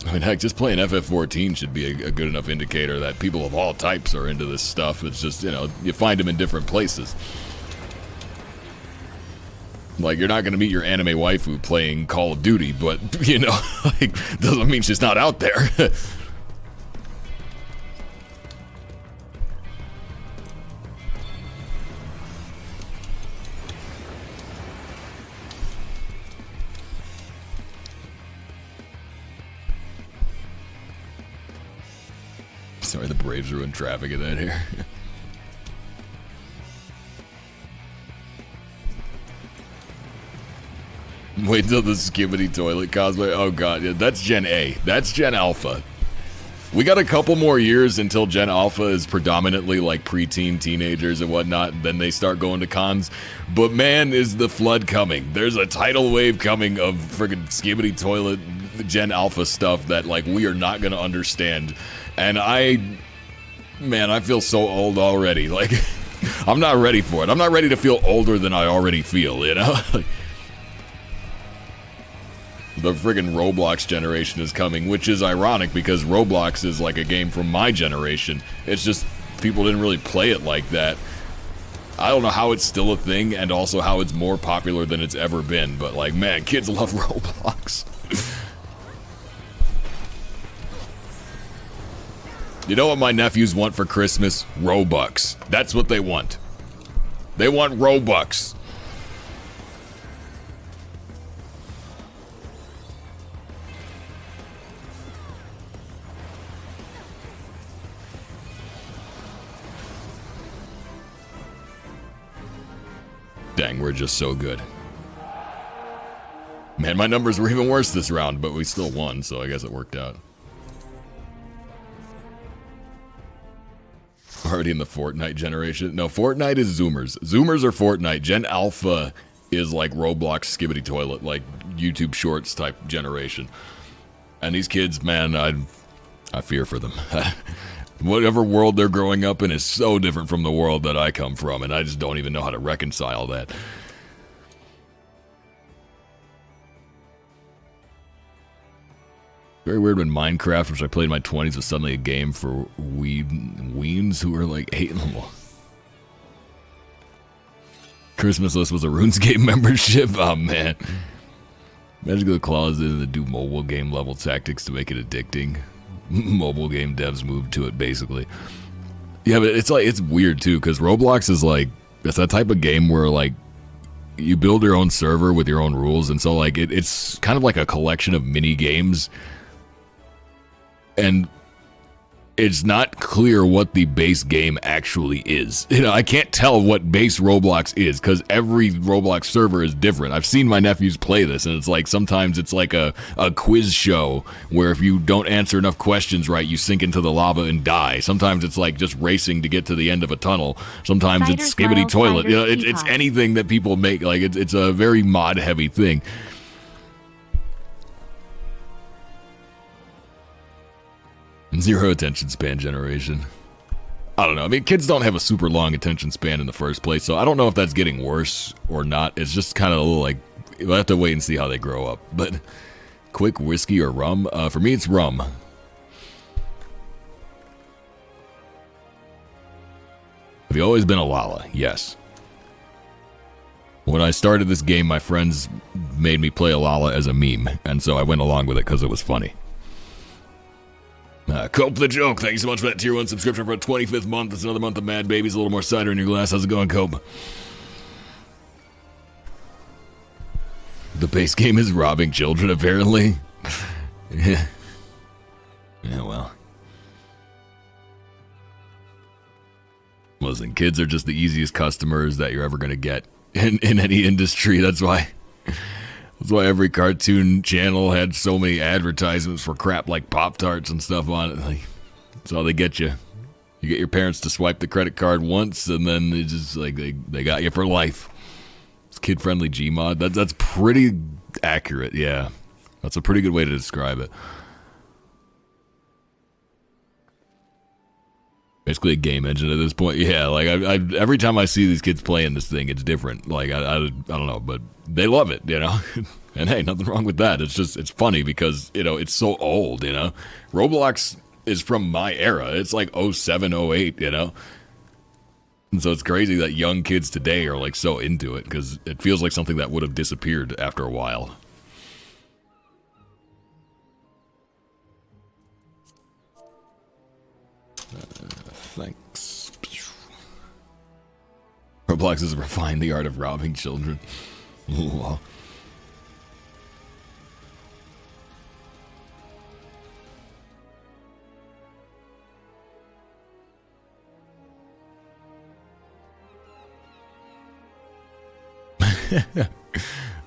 I mean, heck, just playing FF14 should be a good enough indicator that people of all types are into this stuff. It's just, you know, you find them in different places. Like, you're not going to meet your anime waifu playing Call of Duty, but, you know, like, doesn't mean she's not out there. Sorry, the Braves ruined traffic in that here. Wait till the skibbity toilet cosplay. Oh god, yeah, that's Gen A. That's Gen Alpha. We got a couple more years until Gen Alpha is predominantly like preteen teenagers and whatnot, and then they start going to cons. But man, is the flood coming. There's a tidal wave coming of friggin' skibbity toilet Gen Alpha stuff that like we are not gonna understand. And man, I feel so old already. Like, I'm not ready for it. I'm not ready to feel older than I already feel, you know? The friggin' Roblox generation is coming, which is ironic because Roblox is like a game from my generation. It's just people didn't really play it like that. I don't know how it's still a thing and also how it's more popular than it's ever been, but like, man, kids love Roblox. You know what my nephews want for Christmas? Robux. That's what they want. They want Robux. Bang were just so good. Man, my numbers were even worse this round, but we still won, so I guess it worked out. Already in the Fortnite generation. No, Fortnite is Zoomers. Zoomers are Fortnite. Gen Alpha is like Roblox Skibbity Toilet, like YouTube Shorts type generation. And these kids, man, I fear for them. Whatever world they're growing up in is so different from the world that I come from, and I just don't even know how to reconcile that. Very weird when Minecraft, which I played in my 20s, was suddenly a game for weens who were like 8 and more. Christmas list was a RuneScape membership. Oh man. Magical Claws in the do mobile game level tactics to make it addicting. Mobile game devs moved to it basically. Yeah, but it's weird too, because Roblox is like, it's that type of game where like you build your own server with your own rules, and so like it's kind of like a collection of mini games. And it's not clear what the base game actually is. You know, I can't tell what base Roblox is because every Roblox server is different. I've seen my nephews play this, and it's like sometimes it's like a quiz show where if you don't answer enough questions right, you sink into the lava and die. Sometimes it's like just racing to get to the end of a tunnel. Sometimes Cider it's Skibbity Toilet. You know, it's Teapot. anything that people make. Like it's a very mod heavy thing. Zero attention span generation. I don't know. I mean, kids don't have a super long attention span in the first place, so I don't know if that's getting worse or not. It's just kind of a little like, we'll have to wait and see how they grow up. But quick whiskey or rum? For me, it's rum. Have you always been a Lala? Yes. When I started this game, my friends made me play a Lala as a meme, and so I went along with it because it was funny. Cope the Joke, thank you so much for that tier 1 subscription for a 25th month. It's another month of Mad Babies, a little more cider in your glass. How's it going, Cope? The base game is robbing children, apparently. Yeah, well. Listen, kids are just the easiest customers that you're ever going to get in any industry. That's why every cartoon channel had so many advertisements for crap like Pop-Tarts and stuff on it. Like, that's all they get you. You get your parents to swipe the credit card once, and then they just like they got you for life. It's kid-friendly Gmod. That's pretty accurate, yeah. That's a pretty good way to describe it. Basically a game engine at this point. Yeah, like I every time I see these kids playing this thing, it's different. Like I don't know, but they love it, you know. And hey, nothing wrong with that. It's just it's funny because, you know, it's so old, you know. Roblox is from my era. It's like 07, 08, you know. And so it's crazy that young kids today are like so into it because it feels like something that would have disappeared after a while. Thanks. Roblox has refined the art of robbing children. Ooh.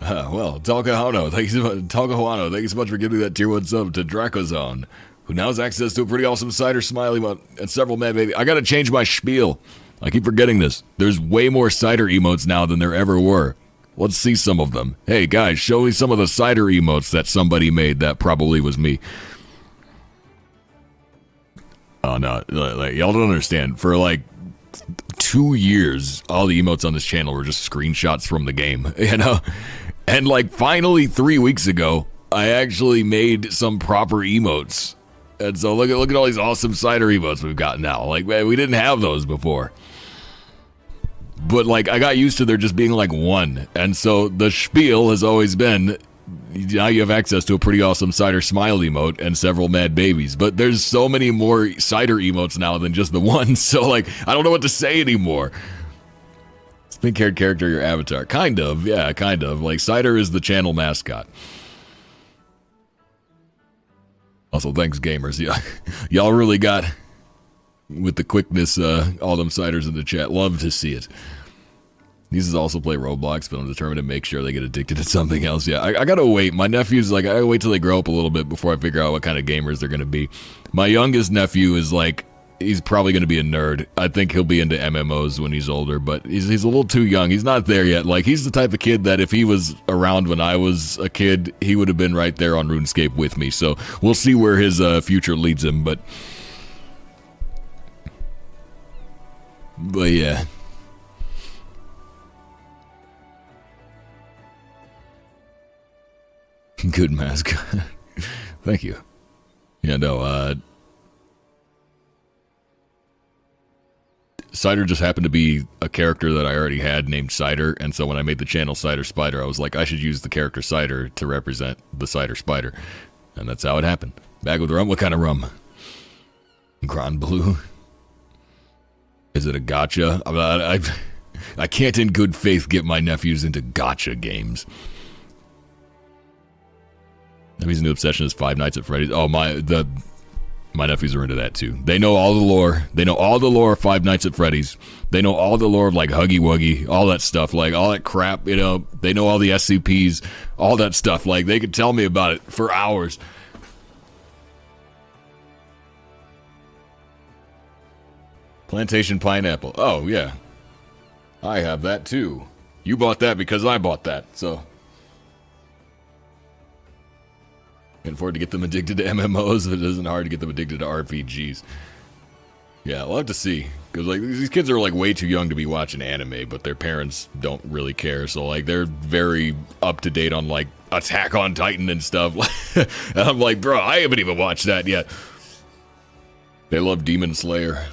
Well, Talcahuano, thank you so much for giving that tier 1 sub to Dracozone, who now has access to a pretty awesome cider smiley emote and several Mad Baby. I gotta change my spiel. I keep forgetting this. There's way more cider emotes now than there ever were. Let's see some of them. Hey guys, show me some of the cider emotes that somebody made. That probably was me. Oh no, like, y'all don't understand. For like 2 years, all the emotes on this channel were just screenshots from the game, you know? And like finally 3 weeks ago, I actually made some proper emotes. And so look at all these awesome cider emotes we've got now. Like, man, we didn't have those before. But like I got used to there just being like one. And so the spiel has always been, now you have access to a pretty awesome cider smile emote and several Mad Babies. But there's so many more cider emotes now than just the one. So like, I don't know what to say anymore. Pink-haired character, your avatar. Kind of, yeah, kind of. Like, Cider is the channel mascot. Also, thanks, gamers. Yeah, y'all really got, with the quickness, all them Ciders in the chat. Love to see it. These is also play Roblox, but I'm determined to make sure they get addicted to something else. Yeah, I gotta wait. My nephew's like, I gotta wait till they grow up a little bit before I figure out what kind of gamers they're gonna be. My youngest nephew is like, he's probably gonna be a nerd. I think he'll be into MMOs when he's older, but he's a little too young. He's not there yet. Like, he's the type of kid that if he was around when I was a kid, he would have been right there on RuneScape with me. So we'll see where his future leads him, but yeah. Good mask. Thank you. Yeah, no, Cider just happened to be a character that I already had named Cider, and so when I made the channel Cider Spider, I was like, I should use the character Cider to represent the Cider Spider. And that's how it happened. Bag with rum? What kind of rum? Grand Blue. Is it a gotcha? I can't in good faith get my nephews into gotcha games. Nephew's new obsession is Five Nights at Freddy's. Oh, my nephews are into that too. They know all the lore. They know all the lore of Five Nights at Freddy's. They know all the lore of like Huggy Wuggy, all that stuff, like all that crap, you know. They know all the SCPs, all that stuff. Like, they could tell me about it for hours. Plantation pineapple. Oh, yeah. I have that too. You bought that because I bought that, so. Can't afford to get them addicted to MMOs, but it isn't hard to get them addicted to RPGs. Yeah, we'll have to see. Because, like, these kids are, like, way too young to be watching anime, but their parents don't really care. So, like, they're very up-to-date on, like, Attack on Titan and stuff. And I'm like, bro, I haven't even watched that yet. They love Demon Slayer.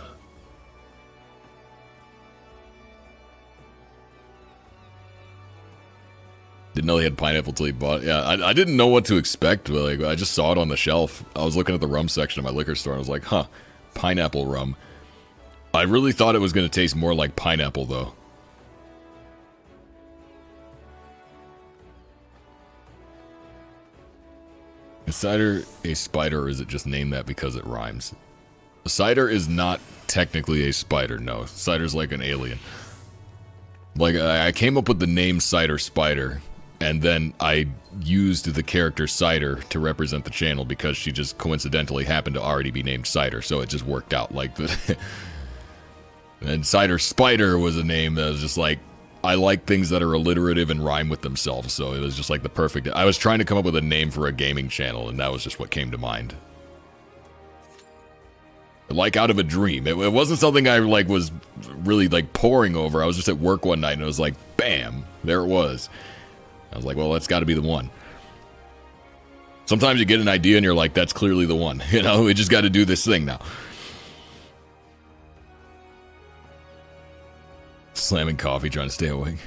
Didn't know he had pineapple till he bought it. Yeah, I didn't know what to expect, but like, I just saw it on the shelf. I was looking at the rum section of my liquor store, and I was like, huh, pineapple rum. I really thought it was going to taste more like pineapple, though. Is cider a spider, or is it just named that because it rhymes? Cider is not technically a spider, no. Cider's like an alien. Like, I came up with the name Cider Spider, and then I used the character Cider to represent the channel because she just coincidentally happened to already be named Cider, so it just worked out like the. And Cider Spider was a name that was just like, I like things that are alliterative and rhyme with themselves, so it was just like the perfect. I was trying to come up with a name for a gaming channel, and that was just what came to mind. Like out of a dream. It wasn't something I like was really like poring over. I was just at work one night and it was like, bam, there it was. I was like, well, that's got to be the one. Sometimes you get an idea and you're like, that's clearly the one. You know, we just got to do this thing now. Slamming coffee, trying to stay awake.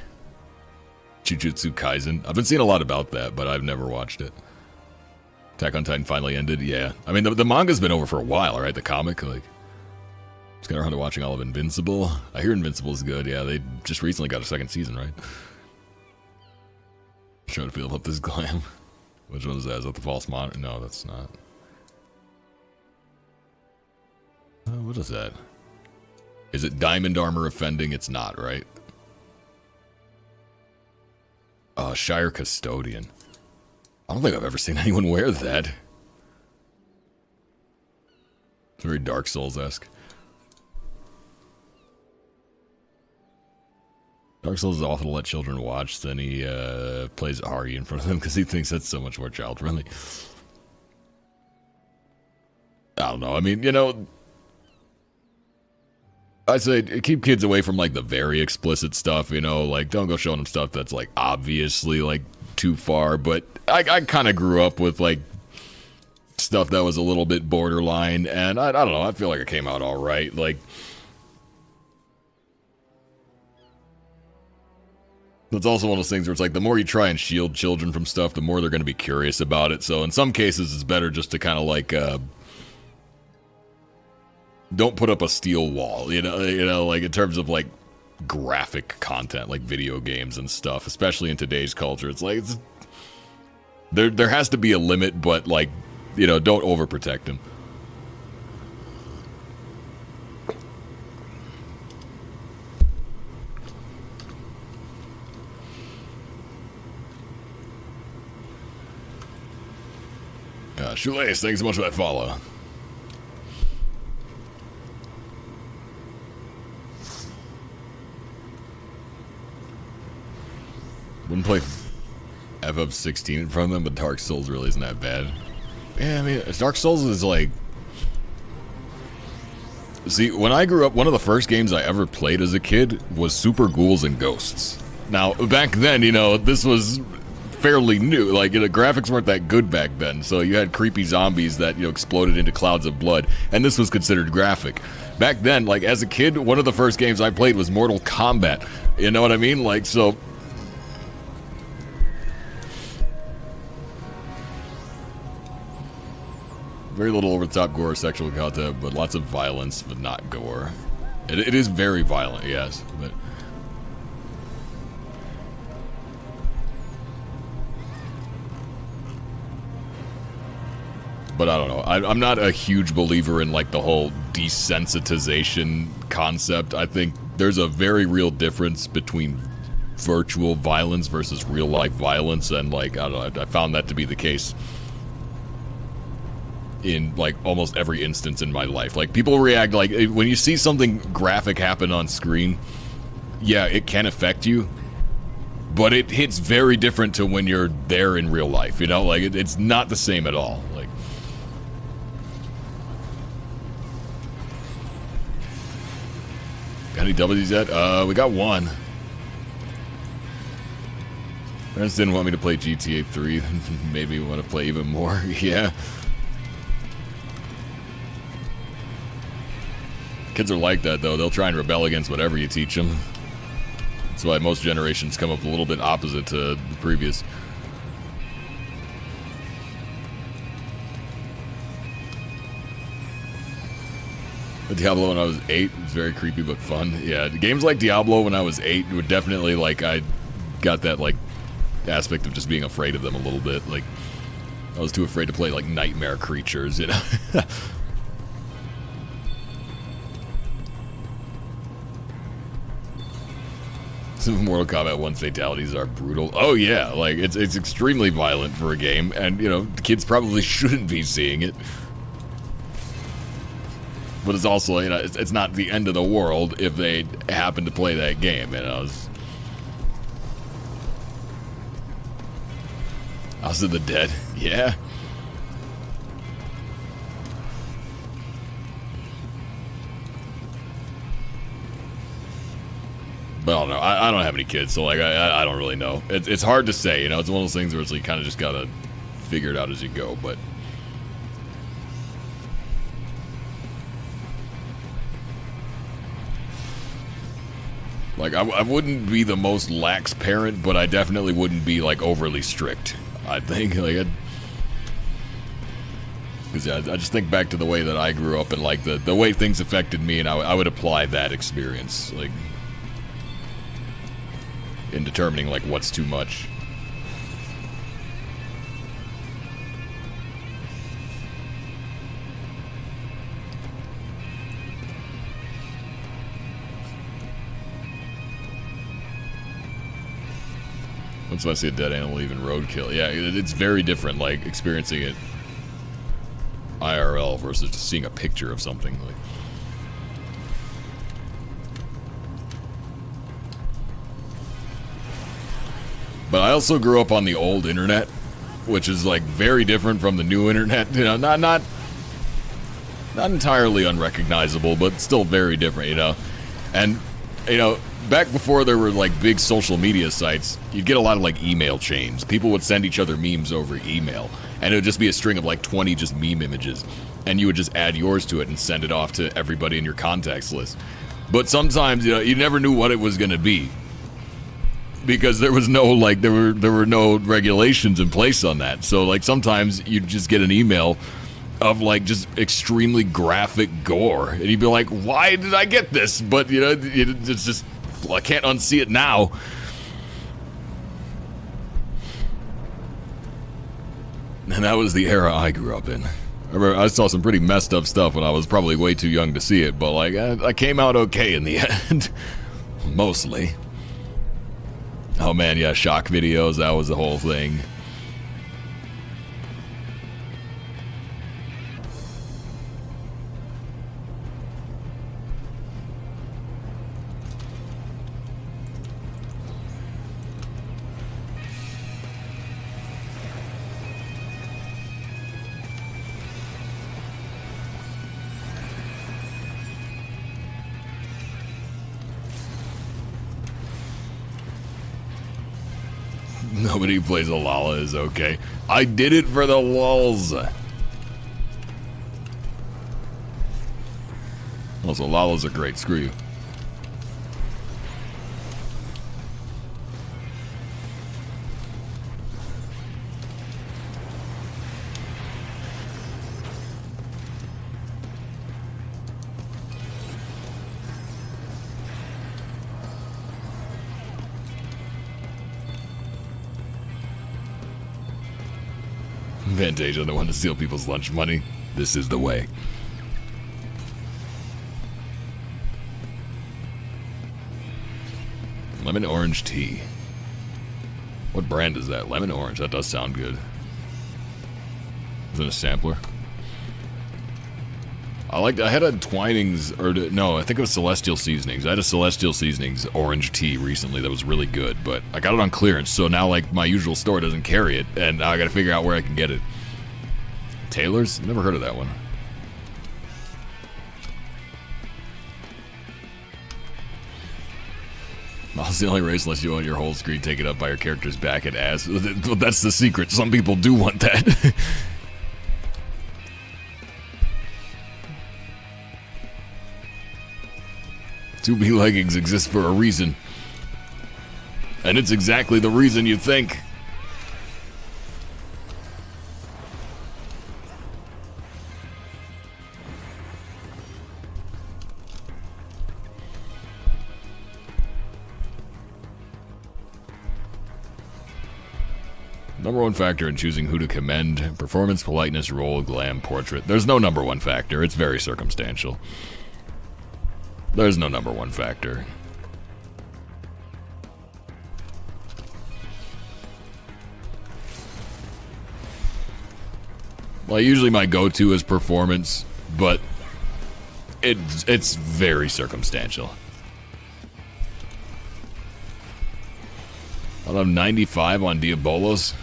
Jujutsu Kaisen. I've been seeing a lot about that, but I've never watched it. Attack on Titan finally ended, yeah. I mean, the manga's been over for a while, right? The comic, like. Just got around to watching all of Invincible. I hear Invincible's good, yeah. They just recently got a second season, right? Trying to feel about this glam. Which one is that? Is that the false monitor? No, that's not. What is that? Is it diamond armor offending? It's not, right? Shire Custodian. I don't think I've ever seen anyone wear that. It's very Dark Souls-esque. Dark Souls is awful to let children watch, then he plays Ari in front of them because he thinks that's so much more child-friendly. I don't know, I mean, you know, I say keep kids away from, like, the very explicit stuff, you know, like, don't go showing them stuff that's, like, obviously, like, too far, but I kind of grew up with, like, stuff that was a little bit borderline, and I don't know, I feel like it came out alright, like, it's also one of those things where it's like, the more you try and shield children from stuff, the more they're going to be curious about it. So in some cases, it's better just to kind of like, don't put up a steel wall, you know, like in terms of like graphic content, like video games and stuff, especially in today's culture. It's like, there has to be a limit, but like, you know, don't overprotect them. Shoelace, thanks so much for that follow. Wouldn't play FF16 in front of them, but Dark Souls really isn't that bad. Yeah, I mean, Dark Souls is like... See, when I grew up, one of the first games I ever played as a kid was Super Ghouls and Ghosts. Now, back then, you know, this was fairly new. Like, the graphics weren't that good back then, so you had creepy zombies that, you know, exploded into clouds of blood, and this was considered graphic. Back then, like, as a kid, one of the first games I played was Mortal Kombat. You know what I mean? Like, so... Very little over-the-top gore or sexual content, but lots of violence, but not gore. It is very violent, yes. But I don't know. I'm not a huge believer in, like, the whole desensitization concept. I think there's a very real difference between virtual violence versus real-life violence, and, like, I don't know, I found that to be the case in, like, almost every instance in my life. Like, people react, like, when you see something graphic happen on screen, yeah, it can affect you, but it hits very different to when you're there in real life, you know? Like, it's not the same at all. Like, got any W's yet? We got one. Parents didn't want me to play GTA 3. Maybe want to play even more. Yeah. Kids are like that, though. They'll try and rebel against whatever you teach them. That's why most generations come up a little bit opposite to the previous. Diablo when I was 8 was very creepy but fun. Yeah, games like Diablo when I was 8 would definitely, like, I got that, like, aspect of just being afraid of them a little bit. Like, I was too afraid to play, like, nightmare creatures, you know? Some Mortal Kombat 1 fatalities are brutal. Oh yeah, like, it's extremely violent for a game, and, you know, kids probably shouldn't be seeing it. But it's also, you know, it's not the end of the world if they happen to play that game, you know. House of the Dead, yeah. But I don't know. I don't have any kids, so, like, I don't really know. It's hard to say, you know. It's one of those things where it's, like, kind of just gotta figure it out as you go, but... Like, I wouldn't be the most lax parent, but I definitely wouldn't be, like, overly strict, I think. Like, because, yeah, I just think back to the way that I grew up and, like, the way things affected me, and I would apply that experience, like... in determining, like, what's too much. Once I see a dead animal, even roadkill. Yeah, it's very different, like, experiencing it IRL versus just seeing a picture of something. Like, but I also grew up on the old internet, which is, like, very different from the new internet. You know, not entirely unrecognizable, but still very different, you know. And, you know, back before there were, like, big social media sites, you'd get a lot of, like, email chains. People would send each other memes over email, and it would just be a string of, like, 20 just meme images, and you would just add yours to it and send it off to everybody in your contacts list. But sometimes, you know, you never knew what it was going to be, because there was no, like, there were no regulations in place on that. So, like, sometimes you'd just get an email of, like, just extremely graphic gore, and you'd be like, why did I get this? But, you know, it's just, well, I can't unsee it now. And that was the era I grew up in. I saw some pretty messed up stuff when I was probably way too young to see it, but, like, I came out okay in the end. Mostly. Oh man, yeah, shock videos, that was the whole thing. Nobody who plays Alala is okay. I did it for the lulz. Also, Lalas are great. Screw you. Vantasia, the one to steal people's lunch money. This is the way. Lemon orange tea. What brand is that? Lemon orange. That does sound good. Is it a sampler? I had a Twinings, or no, I think it was Celestial Seasonings. I had a Celestial Seasonings orange tea recently that was really good, but I got it on clearance, so now like my usual store doesn't carry it, and now I gotta figure out where I can get it. Taylor's? Never heard of that one. Mouse the only race unless you want your whole screen taken up by your character's back and ass. That's the secret. Some people do want that. Two-B leggings exist for a reason. And it's exactly the reason you think. Number one factor in choosing who to commend: performance, politeness, role, glam, portrait. There's no number one factor. It's very circumstantial. There's no number one factor. Well, usually my go-to is performance, but it's very circumstantial. I'll have 95 on Diabolos.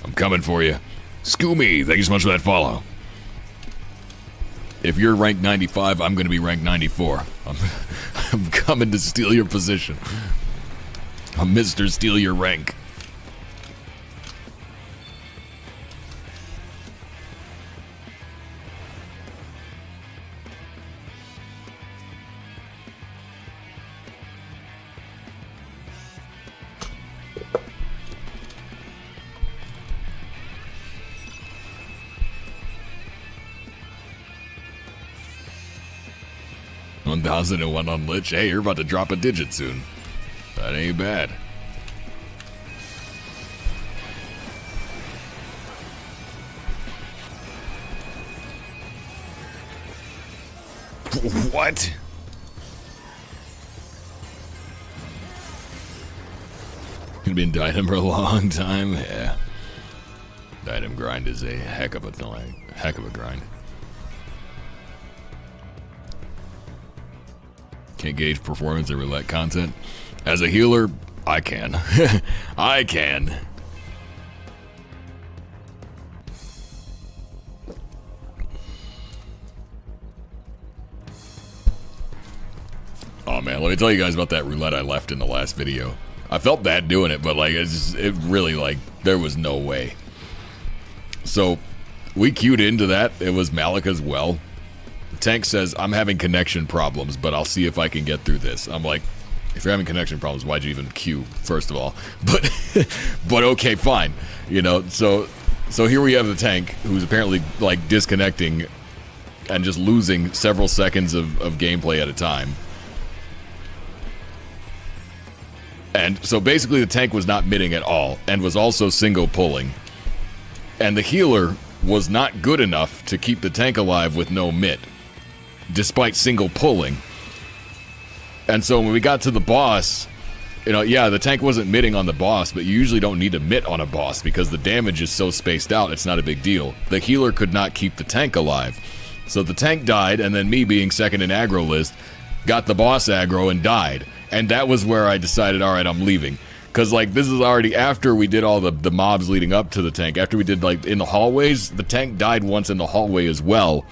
I'm coming for you. Scoomy, thank you so much for that follow. If you're ranked 95, I'm going to be ranked 94. I'm coming to steal your position. I'm Mr. Steal Your Rank. $1,001 on Lich. Hey, you're about to drop a digit soon. That ain't bad. What? You've been Diadem for a long time? Yeah. Diadem grind is a heck of a grind. Can't gauge performance and roulette content. As a healer, I can. I can. Oh man, let me tell you guys about that roulette I left in the last video. I felt bad doing it, but like it really, like, there was no way. So we queued into that. It was Malika's well. Tank says, I'm having connection problems, but I'll see if I can get through this. I'm like, if you're having connection problems, why'd you even queue, first of all? But okay, fine. You know, so here we have the tank, who's apparently, like, disconnecting and just losing several seconds of gameplay at a time. And so basically the tank was not midding at all, and was also single pulling. And the healer was not good enough to keep the tank alive with no mid, despite single pulling. And so when we got to the boss, you know, yeah, the tank wasn't midding on the boss, but you usually don't need to mitt on a boss because the damage is so spaced out, it's not a big deal. The healer could not keep the tank alive. So the tank died, and then me, being second in aggro list, got the boss aggro and died. And that was where I decided, alright, I'm leaving. Because, like, this is already after we did all the mobs leading up to the tank. After we did, like, in the hallways, the tank died once in the hallway as well.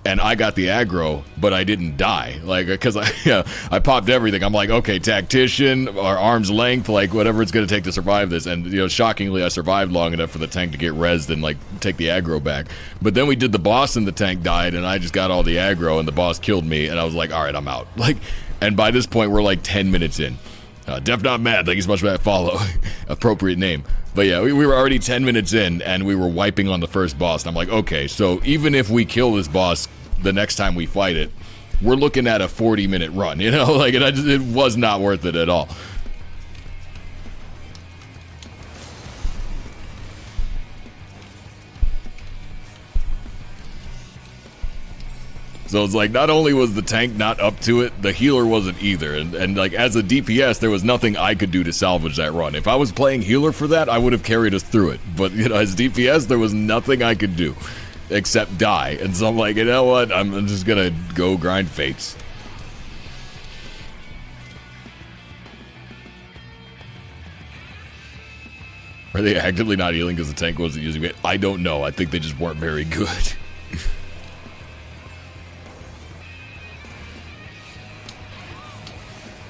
and I got the aggro, but I didn't die. Like, because I popped everything. I'm like, okay, tactician, or arm's length, like whatever it's going to take to survive this. And, shockingly, I survived long enough for the tank to get rezzed and, like, take the aggro back. But then we did the boss and the tank died, and I just got all the aggro, and the boss killed me, and I was like, all right, I'm out. Like, and by this point, we're like 10 minutes in. Def Not Mad, thank you so much for that follow. Appropriate name. But yeah, we were already 10 minutes in, and we were wiping on the first boss. And I'm like, okay, so even if we kill this boss the next time we fight it, we're looking at a 40-minute run, Like, it was not worth it at all. So it's like, not only was the tank not up to it, the healer wasn't either. And like, as a DPS, there was nothing I could do to salvage that run. If I was playing healer for that, I would have carried us through it. But, as DPS, there was nothing I could do except die. And so I'm like, you know what? I'm just going to go grind fates. Are they actively not healing because the tank wasn't using it? I don't know. I think they just weren't very good.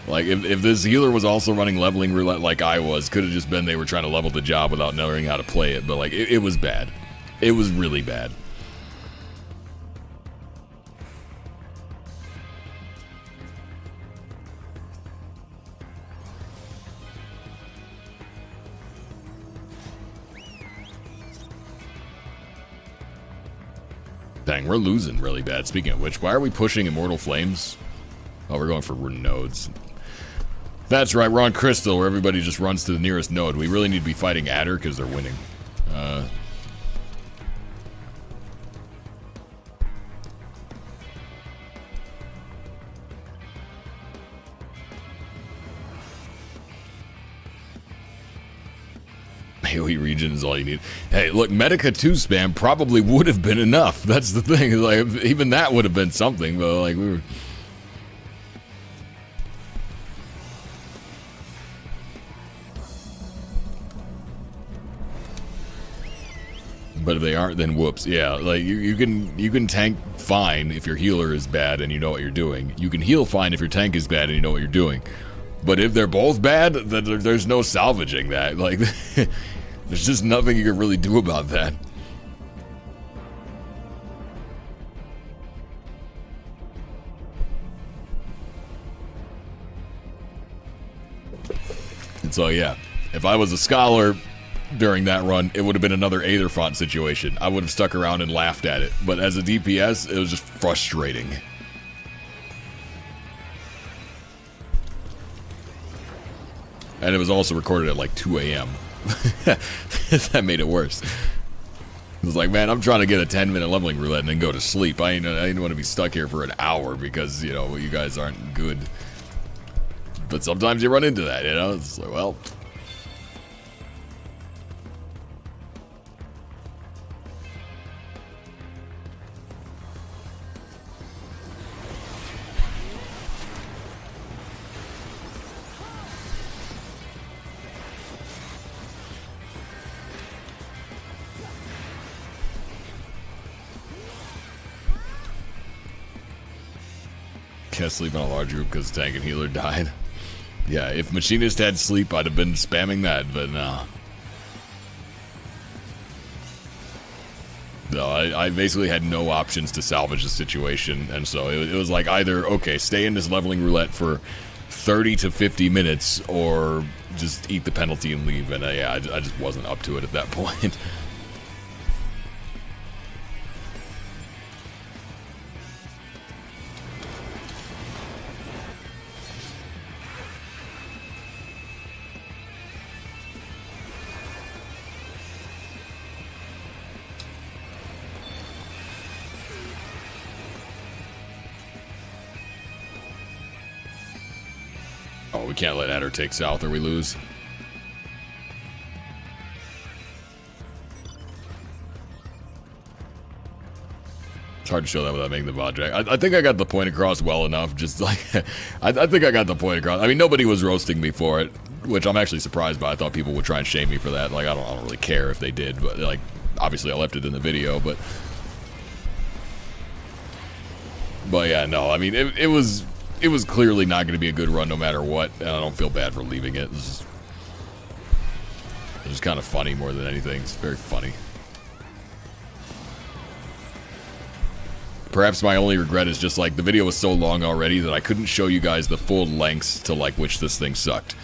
Like, if this healer was also running leveling roulette like I was, could have just been they were trying to level the job without knowing how to play it. But, like, it was bad. It was really bad. Dang, we're losing really bad. Speaking of which, why are we pushing Immortal Flames? Oh, we're going for nodes. That's right, we're on Crystal, where everybody just runs to the nearest node. We really need to be fighting Adder, because they're winning. AoE region is all you need. Hey, look, Medica 2 spam probably would have been enough. That's the thing. Like, even that would have been something, but, like, we were... But if they aren't, then whoops. Yeah, like you can tank fine if your healer is bad and you know what you're doing. You can heal fine if your tank is bad and you know what you're doing. But if they're both bad, then there's no salvaging that. Like, there's just nothing you can really do about that. And so yeah, if I was a scholar during that run, it would have been another Aetherfont situation. I would have stuck around and laughed at it. But as a DPS, it was just frustrating. And it was also recorded at like 2 a.m. That made it worse. It was like, man, I'm trying to get a 10-minute leveling roulette and then go to sleep. I didn't want to be stuck here for an hour because, you guys aren't good. But sometimes you run into that, It's like, well... Can't sleep in a large group because tank and healer died. Yeah, if Machinist had sleep, I'd have been spamming that, but no. No, I basically had no options to salvage the situation, and so it was like either, okay, stay in this leveling roulette for 30 to 50 minutes, or just eat the penalty and leave, and yeah, I just wasn't up to it at that point. Oh, we can't let Adder take south or we lose. It's hard to show that without making the VOD drag. I think I got the point across well enough. Just like, I think I got the point across. I mean, nobody was roasting me for it, which I'm actually surprised by. I thought people would try and shame me for that. Like, I don't really care if they did, but like, obviously I left it in the video, but But yeah, no, I mean, it was clearly not going to be a good run no matter what, and I don't feel bad for leaving it. It's just kind of funny more than anything. It's very funny. Perhaps my only regret is just, like, the video was so long already that I couldn't show you guys the full lengths to, like, which this thing sucked.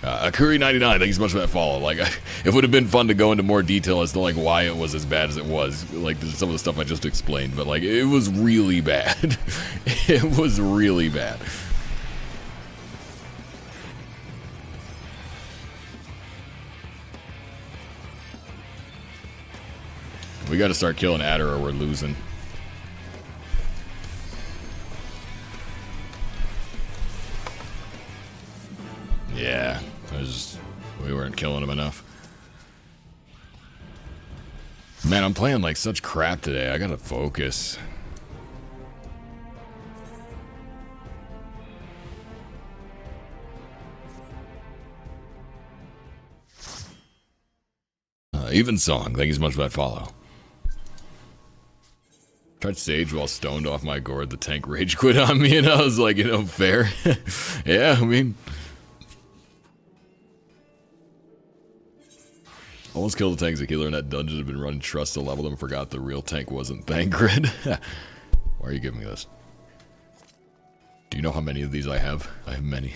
Akuri99, thank you so much for that follow. Like, it would have been fun to go into more detail as to, like, why it was as bad as it was. Like, some of the stuff I just explained. But, like, it was really bad. It was really bad. We gotta start killing Adder or we're losing. Yeah, we weren't killing him enough. Man, I'm playing like such crap today. I gotta focus. Even Song, thank you so much for that follow. Tried Sage while stoned off my gourd. The tank rage quit on me, and I was like, you know, fair. Yeah, I mean... Almost killed the tank as a killer in that dungeon. Had been running trust to level them. Forgot the real tank wasn't Thancred. Why are you giving me this? Do you know how many of these I have? I have many.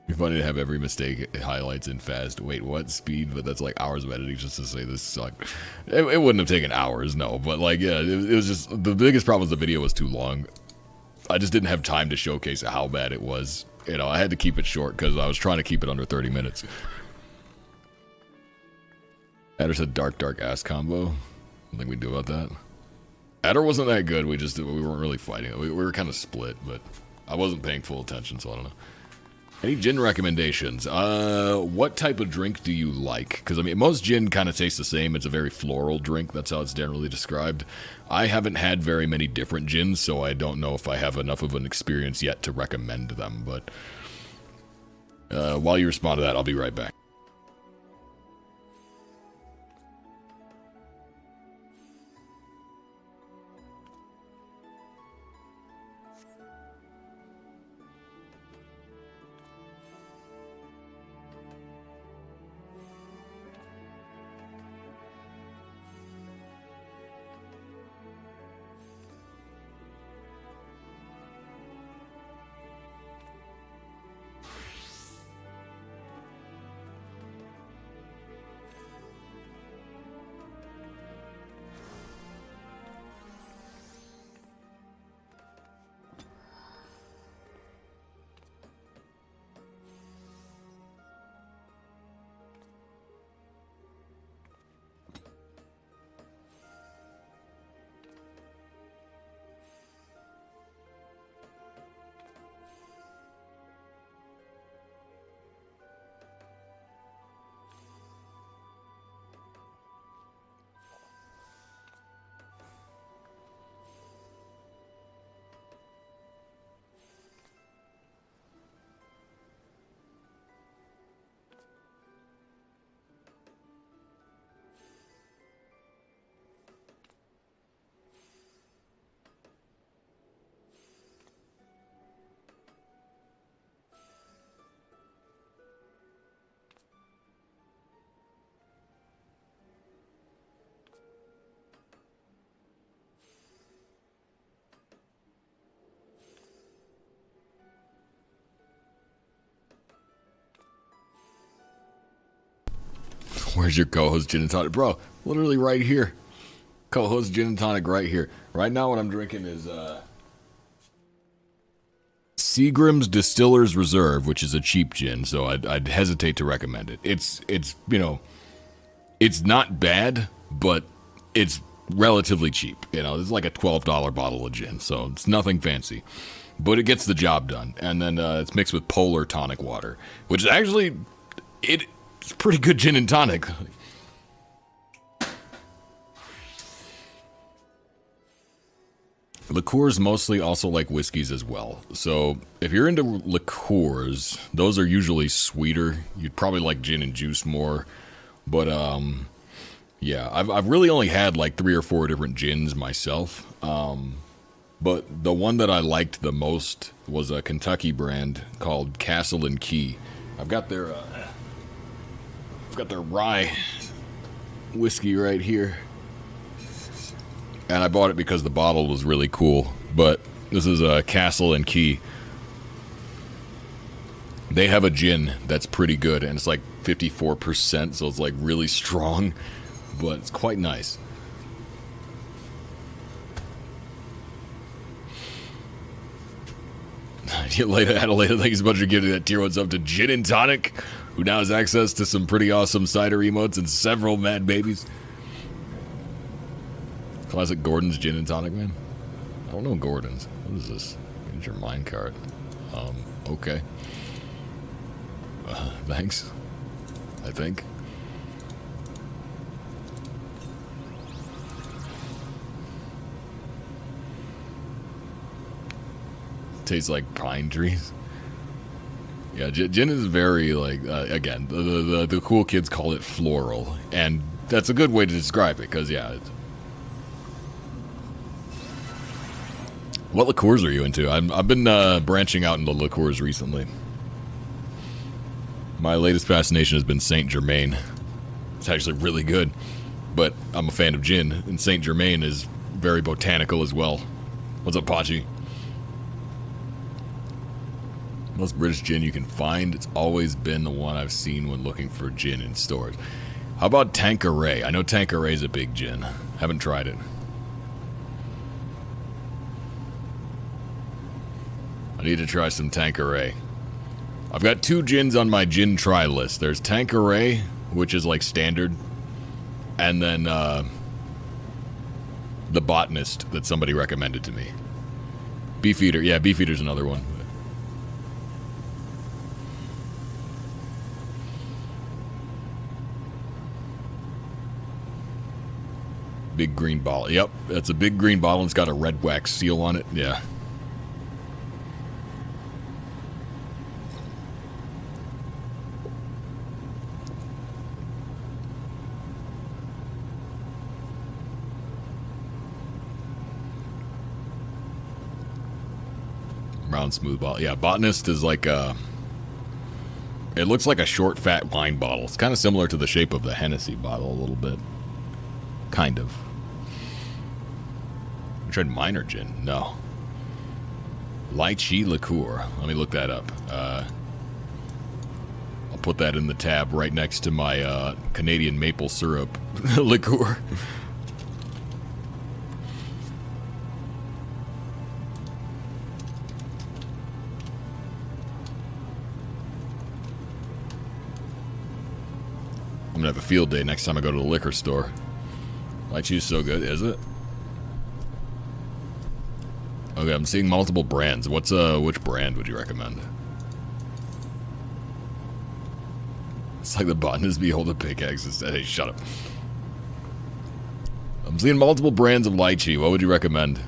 It'd be funny to have every mistake highlights in fast. Wait, what? Speed? But that's like hours of editing just to say this sucked. It wouldn't have taken hours, no. But like, yeah, it was just... The biggest problem was the video was too long. I just didn't have time to showcase how bad it was. You know, I had to keep it short because I was trying to keep it under 30 minutes. Adder said dark ass combo. Nothing we do about that. Adder wasn't that good. We weren't really fighting. We were kind of split, but I wasn't paying full attention, so I don't know. Any gin recommendations? What type of drink do you like? Because, I mean, most gin kind of tastes the same. It's a very floral drink. That's how it's generally described. I haven't had very many different gins, so I don't know if I have enough of an experience yet to recommend them. But while you respond to that, I'll be right back. Where's your co-host gin and tonic? Bro, literally right here. Co-host gin and tonic right here. Right now what I'm drinking is Seagram's Distiller's Reserve, which is a cheap gin, so I'd hesitate to recommend it. It's you know, it's not bad, but it's relatively cheap. You know, it's like a $12 bottle of gin, so it's nothing fancy. But it gets the job done. And then it's mixed with Polar tonic water, which is actually... It's pretty good gin and tonic. Liqueurs mostly also like whiskeys as well. So if you're into liqueurs, those are usually sweeter. You'd probably like gin and juice more. But Yeah, I've really only had like 3 or 4 different gins myself. But the one that I liked the most was a Kentucky brand called Castle and Key. I've got their rye whiskey right here. And I bought it because the bottle was really cool. But this is a Castle and Key. They have a gin that's pretty good, and it's like 54%, so it's like really strong, but it's quite nice. Adelaide, thank you so much for giving that tier 1 sub to Gin and Tonic, who now has access to some pretty awesome cider emotes and several mad babies. Classic Gordon's Gin and Tonic, man. I don't know Gordon's. What is this? Here's your mine cart. Okay. Thanks. I think. Tastes like pine trees. Yeah, gin is very like again the cool kids call it floral, and that's a good way to describe it because yeah. What liqueurs are you into? I've been branching out into liqueurs recently. My latest fascination has been Saint Germain. It's actually really good, but I'm a fan of gin, and Saint Germain is very botanical as well. What's up, Pachi? Most British gin you can find, it's always been the one I've seen when looking for gin in stores. How about Tanqueray? I know Tanqueray's a big gin. Haven't tried it. I need to try some Tanqueray. I've got 2 gins on my gin try list. There's Tanqueray, which is like standard, and then the Botanist that somebody recommended to me. Beefeater, yeah, Beefeater's another one. Big green bottle. Yep, that's a big green bottle. It's got a red wax seal on it. Yeah. Brown smooth bottle. Yeah, Botanist is like a... It looks like a short, fat wine bottle. It's kind of similar to the shape of the Hennessy bottle a little bit. Kind of. I tried minor gin. No. Lychee liqueur. Let me look that up. I'll put that in the tab right next to my Canadian maple syrup liqueur. I'm gonna have a field day next time I go to the liquor store. Lychee's so good, is it? Okay, I'm seeing multiple brands. Which brand would you recommend? It's like the Botanist behold a pickaxe instead. Hey, shut up. I'm seeing multiple brands of lychee. What would you recommend?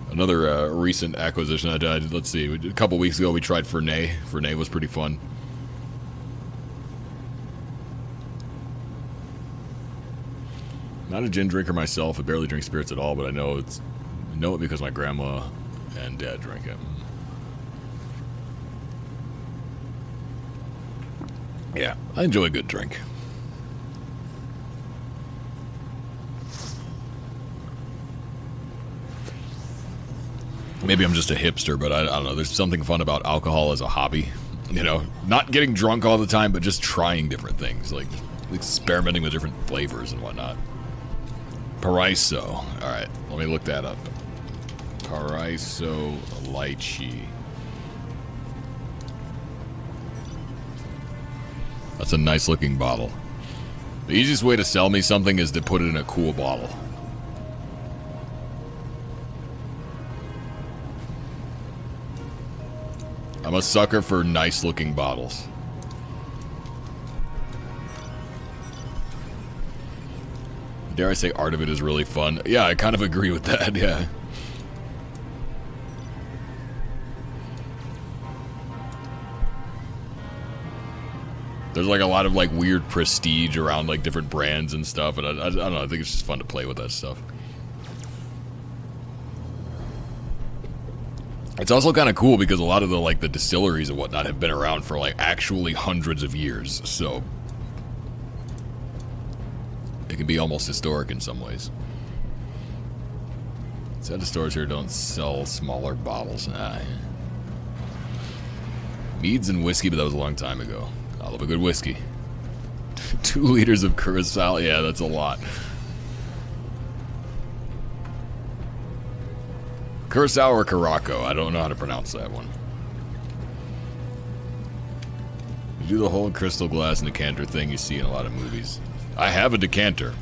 Another recent acquisition I did. Let's see. A couple weeks ago, we tried Fernet. Fernet was pretty fun. Not a gin drinker myself. I barely drink spirits at all, but I know it because my grandma and dad drink it. Yeah, I enjoy a good drink. Maybe I'm just a hipster, but I don't know. There's something fun about alcohol as a hobby. You know, not getting drunk all the time, but just trying different things, like experimenting with different flavors and whatnot. Paraiso. All right, let me look that up. Paraiso lychee. That's a nice looking bottle. The easiest way to sell me something is to put it in a cool bottle. I'm a sucker for nice looking bottles. Dare I say art of it is really fun. Yeah, I kind of agree with that, yeah. There's like a lot of like weird prestige around like different brands and stuff, and I don't know, I think it's just fun to play with that stuff. It's also kind of cool because a lot of the like the distilleries and whatnot have been around for like actually hundreds of years, so it can be almost historic in some ways. Some stores here don't sell smaller bottles. Ah, yeah. Meads and whiskey, but that was a long time ago. I love a good whiskey. 2 liters of Curacao, yeah, that's a lot. Curacao or Caraco, I don't know how to pronounce that one. You do the whole crystal glass and decanter thing you see in a lot of movies. I have a decanter.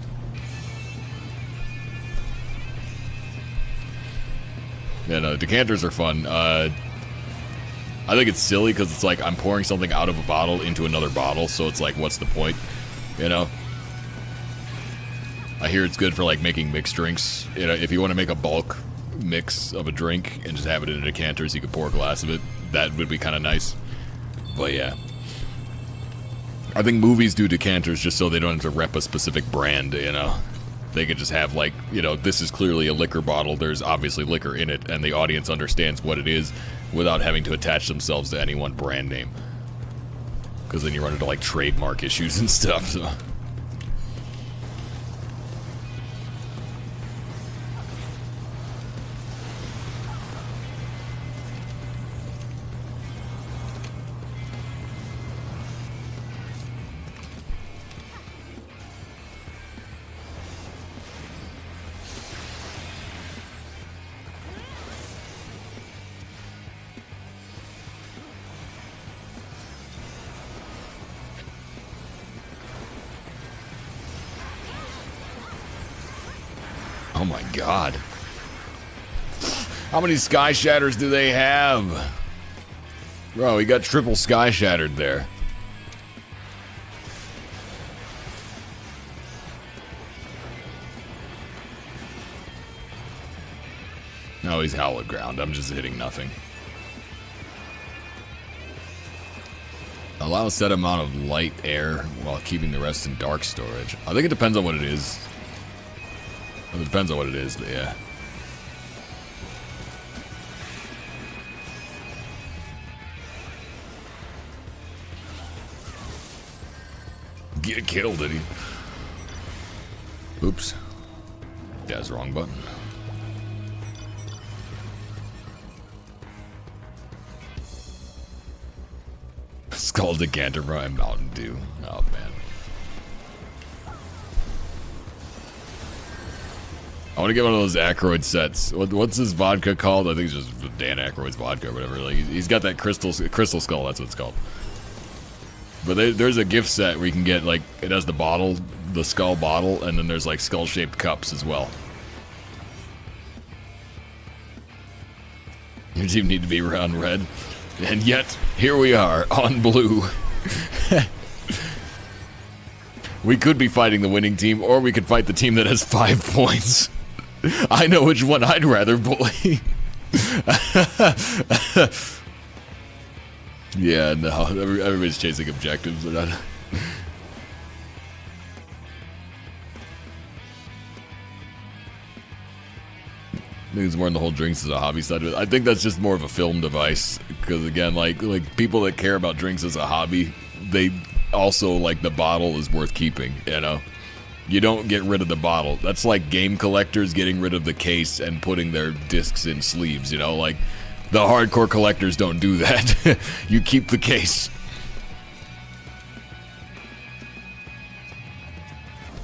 Yeah, no, decanters are fun. I think it's silly because it's like I'm pouring something out of a bottle into another bottle, so it's like, what's the point? You know? I hear it's good for like making mixed drinks. You know, if you want to make a bulk mix of a drink and just have it in a decanter so you can pour a glass of it, that would be kind of nice. But yeah. I think movies do decanters just so they don't have to rep a specific brand, you know? They could just have like, you know, this is clearly a liquor bottle, there's obviously liquor in it, and the audience understands what it is without having to attach themselves to any one brand name. Because then you run into like trademark issues and stuff, so. Oh my god. How many Sky Shatters do they have? Bro, we got triple Sky Shattered there. No, he's hallowed ground. I'm just hitting nothing. Allow a set amount of light air while keeping the rest in dark storage. I think it depends on what it is. It depends on what it is, but yeah. Get killed, did he? Oops. Yeah, it's the wrong button. Skull decanter prime Mountain Dew. Oh, man. I want to get one of those Aykroyd sets. What's his vodka called? I think it's just Dan Aykroyd's vodka or whatever. Like he's got that crystal skull. That's what it's called. But there's a gift set where you can get like it has the bottle, the skull bottle, and then there's like skull-shaped cups as well. Your team need to be on red, and yet here we are on blue. We could be fighting the winning team, or we could fight the team that has 5 points. I know which one I'd rather bully. Yeah, no, everybody's chasing objectives. They're not. I think it's more in the whole drinks as a hobby side of it. I think that's just more of a film device, because again, like people that care about drinks as a hobby, they also like the bottle is worth keeping, you know? You don't get rid of the bottle. That's like game collectors getting rid of the case and putting their discs in sleeves, you know? Like, the hardcore collectors don't do that. You keep the case.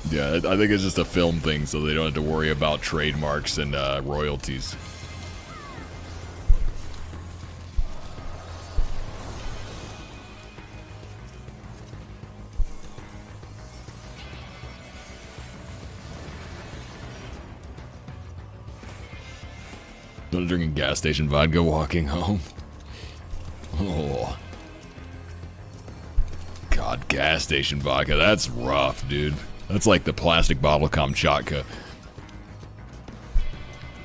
Yeah, I think it's just a film thing, so they don't have to worry about trademarks and royalties. Not drinking gas station vodka walking home. Oh. God, gas station vodka. That's rough, dude. That's like the plastic bottle Kamchatka.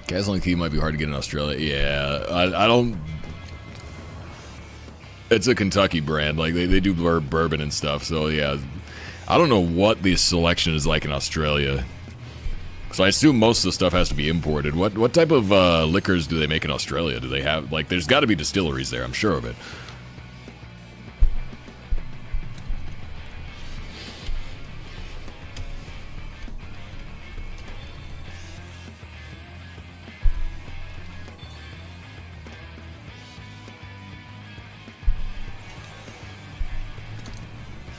Gasoline key might be hard to get in Australia. Yeah, I don't... It's a Kentucky brand. Like, they do bourbon and stuff, so yeah. I don't know what the selection is like in Australia. So I assume most of the stuff has to be imported. What type of liquors do they make in Australia? Do they have... Like, there's got to be distilleries there, I'm sure of it.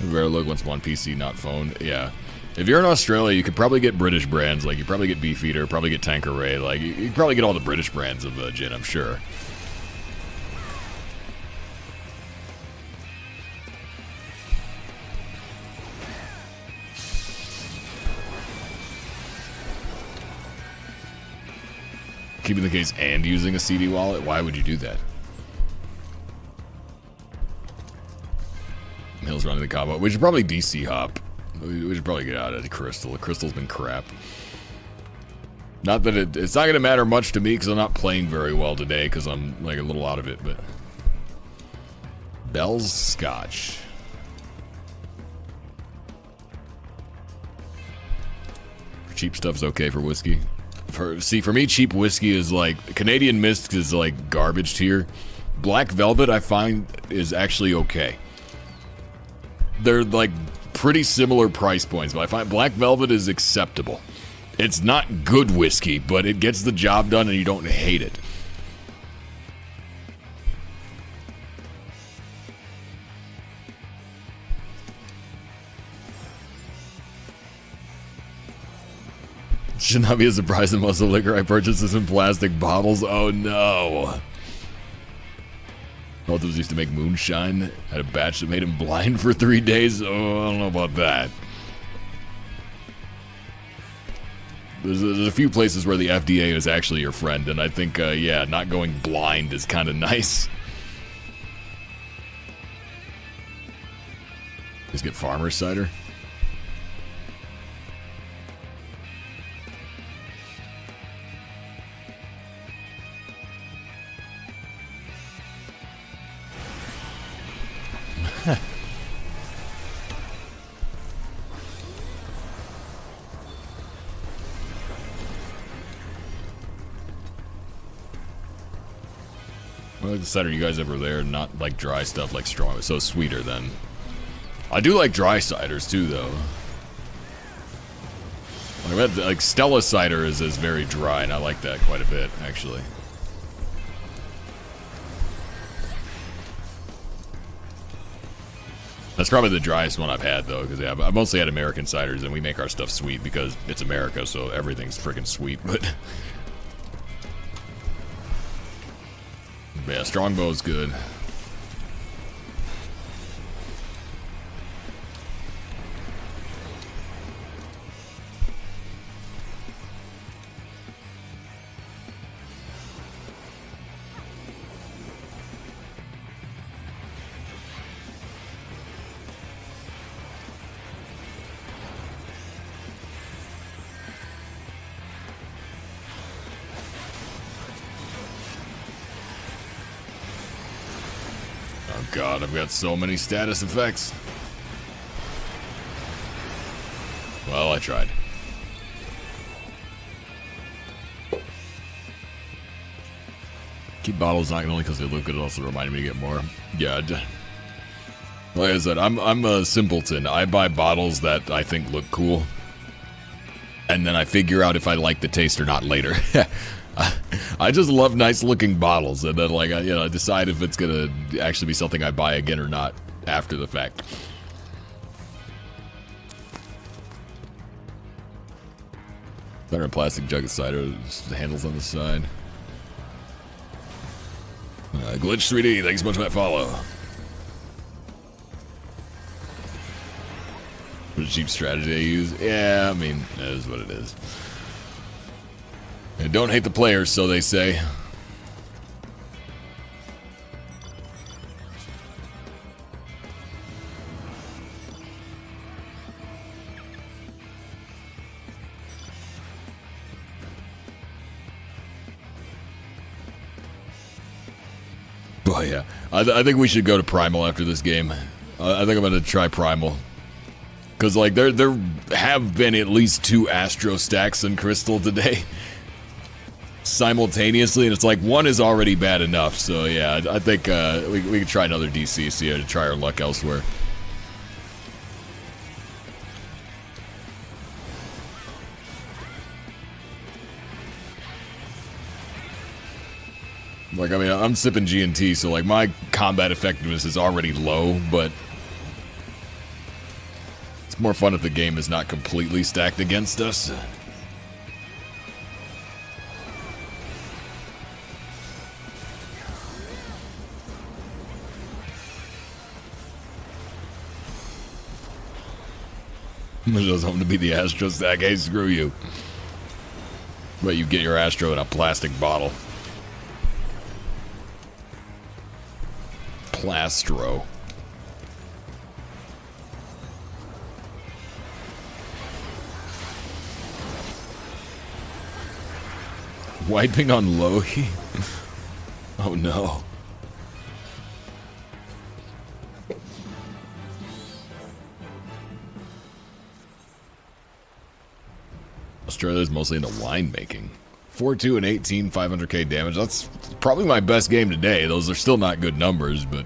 Rare look once on PC, not phone. Yeah. If you're in Australia, you could probably get British brands. Like, you probably get Beefeater, probably get Tanqueray. Like, you probably get all the British brands of gin, I'm sure. Keeping the case and using a CD wallet? Why would you do that? Hills running the combo. We should probably DC hop. We should probably get out of the Crystal. The Crystal's been crap. Not that it's not going to matter much to me because I'm not playing very well today because I'm like a little out of it, but... Bell's Scotch. Cheap stuff's okay for whiskey. For me, cheap whiskey is like... Canadian Mist is like garbage tier. Black Velvet, I find, is actually okay. They're like pretty similar price points, but I find Black Velvet is acceptable. It's not good whiskey, but it gets the job done and you don't hate it. Should not be a surprise that most of the liquor I purchased is in plastic bottles. Oh no. Relatives used to make moonshine. Had a batch that made him blind for 3 days. Oh, I don't know about that. There's a few places where the FDA is actually your friend, and I think, yeah, not going blind is kind of nice. Just get farmer's cider. I like the cider you guys ever there, not like dry stuff like strong, so sweeter then. I do like dry ciders too, though. Like Stella cider is very dry, and I like that quite a bit, actually. That's probably the driest one I've had, though, because yeah, I've mostly had American ciders, and we make our stuff sweet because it's America, so everything's freaking sweet, but... Yeah, Strongbow's good. God, I've got so many status effects. Well, I tried. Keep bottles not only because they look good, it also reminded me to get more. Yeah, like I said, I'm a simpleton. I buy bottles that I think look cool, and then I figure out if I like the taste or not later. I just love nice looking bottles, and then like I decide if it's gonna actually be something I buy again or not after the fact. Better a plastic jug of cider, just the handles on the side. Glitch 3D, thanks so much for that follow. What a cheap strategy I use. Yeah, I mean, that is what it is. And don't hate the players, so they say. Oh yeah, I think we should go to Primal after this game. I think I'm gonna try Primal. Cause like there have been at least 2 Astro stacks in Crystal today. Simultaneously, and it's like one is already bad enough, so yeah, I think we could try another DC, see to try our luck elsewhere. Like, I mean, I'm sipping G&T, so like my combat effectiveness is already low, but it's more fun if the game is not completely stacked against us. Just home to be the Astro stack. Hey, screw you. But you get your Astro in a plastic bottle. Plastro. Wiping on Lohi? Oh no. Australia's mostly into wine making. 4-2 and 18, 500k damage. That's probably my best game today. Those are still not good numbers, but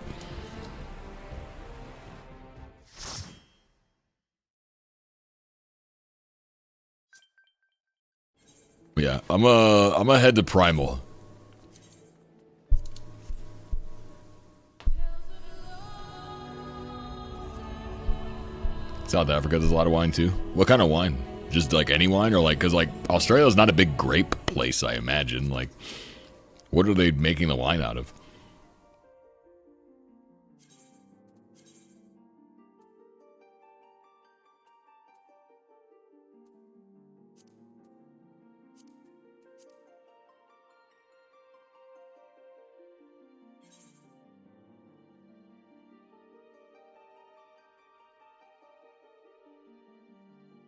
yeah, I'm gonna head to Primal. South Africa, there's a lot of wine too. What kind of wine? Just like any wine, or like, because like Australia's not a big grape place, I imagine. Like, what are they making the wine out of?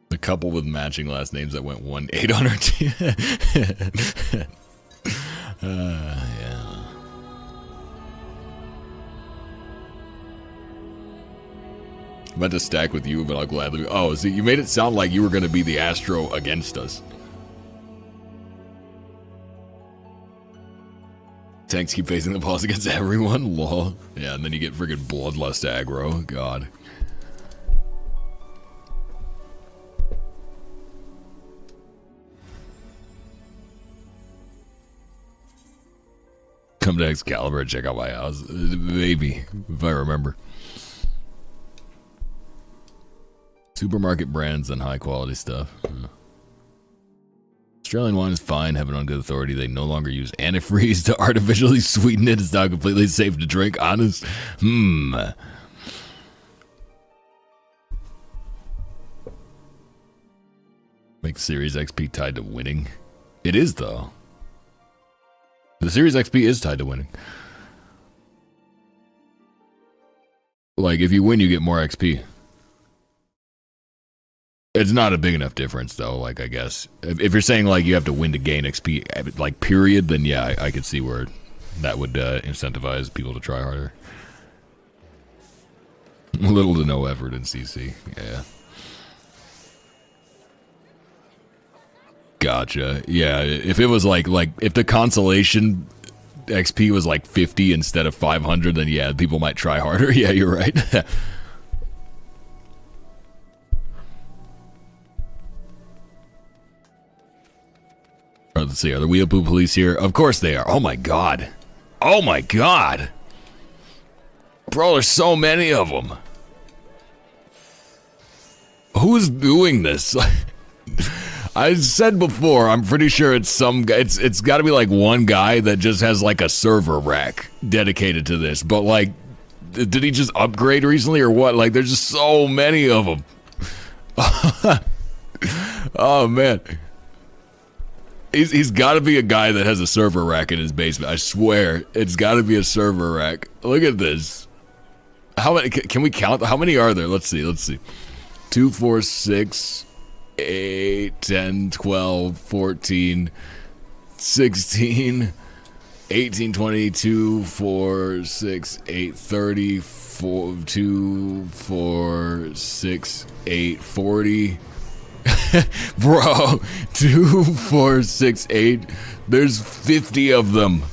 The couple with matching last names that went 1-8 on our team. Yeah. I'm about to stack with you, but I'll gladly. Oh, see, you made it sound like you were going to be the Astro against us. Tanks keep facing the boss against everyone. Lol. Yeah, and then you get friggin' bloodlust aggro. God. Come to Excalibur and check out my house. Maybe, if I remember. Supermarket brands and high quality stuff. Australian wine is fine, have it on good authority. They no longer use antifreeze to artificially sweeten it. It's now completely safe to drink. Honest. Make Series XP tied to winning. It is, though. The Series XP is tied to winning. Like, if you win, you get more XP. It's not a big enough difference, though, like, I guess. If you're saying, like, you have to win to gain XP, like, period, then yeah, I could see where that would incentivize people to try harder. Little to no effort in CC, yeah. Gotcha. Yeah, if it was like if the consolation XP was like 50 instead of 500, then yeah, people might try harder. Yeah, you're right. Let's see, are the Weeaboo police here? Of course they are. Oh my god. Oh my god. Bro, there's so many of them. Who's doing this? I said before, I'm pretty sure it's some guy. It's got to be like one guy that just has like a server rack dedicated to this. But like, did he just upgrade recently or what? Like, there's just so many of them. Oh man, he's got to be a guy that has a server rack in his basement. I swear, it's got to be a server rack. Look at this. How many? Can we count? How many are there? Let's see. 2, 4, 6. 8, 10, 12, 14, 16, 18, 22, 4, 6, 8, 30, 4, 2, 4, 6, 8, 40. Bro, 2, 4, 6, 8. There's 50 of them.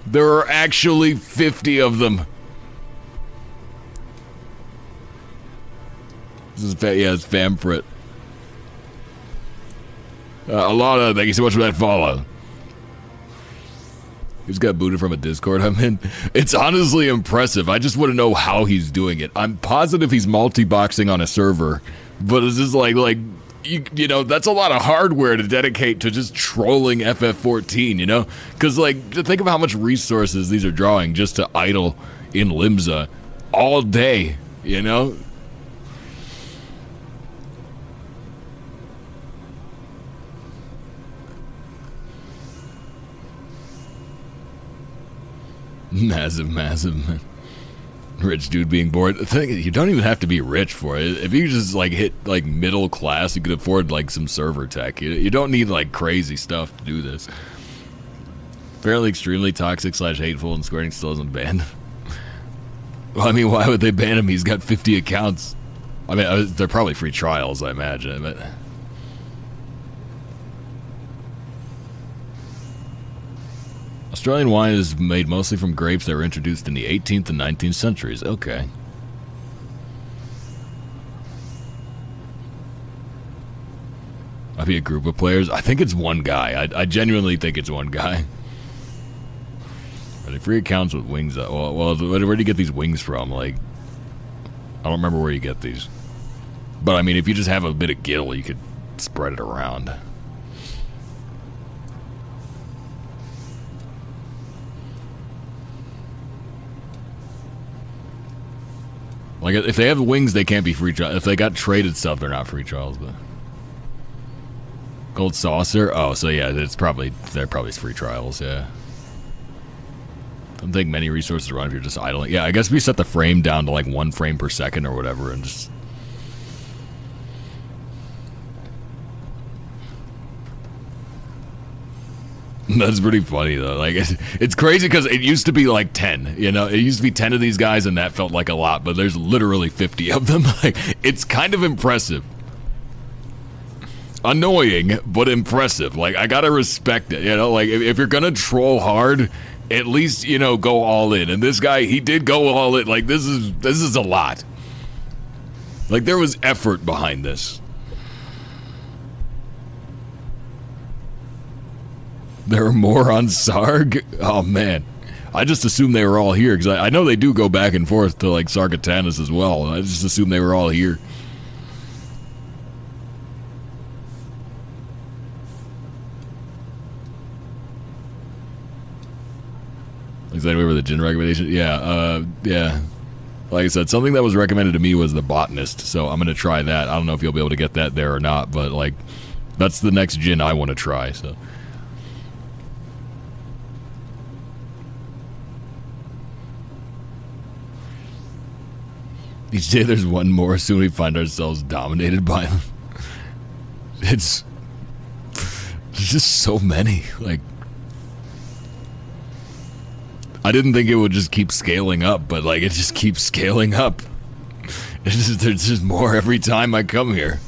There are actually 50 of them. This is, yeah, it's Famfrit. Alana, thank you so much for that follow. He's got booted from a Discord I'm in. It's honestly impressive. I just want to know how he's doing it. I'm positive he's multi-boxing on a server, but it's just like you know, that's a lot of hardware to dedicate to just trolling FF14, you know? Because, like, think of how much resources these are drawing just to idle in Limsa all day, you know? Massive. Rich dude being bored. The thing is, you don't even have to be rich for it. If you just like hit like middle class, you could afford like some server tech. You don't need like crazy stuff to do this. Apparently extremely toxic / hateful, and Square Enix still isn't banned. Well, I mean, why would they ban him? He's got 50 accounts. I mean, they're probably free trials, I imagine, but... Australian wine is made mostly from grapes that were introduced in the 18th and 19th centuries. Okay. Might be a group of players. I think it's one guy. I genuinely think it's one guy. Are they free accounts with wings? Well, where do you get these wings from? Like, I don't remember where you get these. But, I mean, if you just have a bit of gil, you could spread it around. Like, if they have wings, they can't be free trials. If they got traded stuff, they're not free trials, but... Gold saucer? Oh, so yeah, they're probably free trials, yeah. Don't take many resources around if you're just idling. Yeah, I guess we set the frame down to like 1 frame per second or whatever and just... That's pretty funny though. Like it's crazy because it used to be like 10. You know, it used to be 10 of these guys, and that felt like a lot. But there's literally 50 of them. Like it's kind of impressive. Annoying, but impressive. Like I gotta respect it. You know, like if you're gonna troll hard, at least you know go all in. And this guy, he did go all in. Like this is a lot. Like there was effort behind this. There are more on Sarg? Oh, man. I just assumed they were all here, because I know they do go back and forth to, like, Sargatanas as well. I just assumed they were all here. Is that over the gin recommendation? Yeah, yeah. Like I said, something that was recommended to me was the Botanist, so I'm going to try that. I don't know if you'll be able to get that there or not, but, like, that's the next gin I want to try, so... Each day there's one more, soon we find ourselves dominated by them. There's just so many. Like, I didn't think it would just keep scaling up, but like it just keeps scaling up. There's just more every time I come here.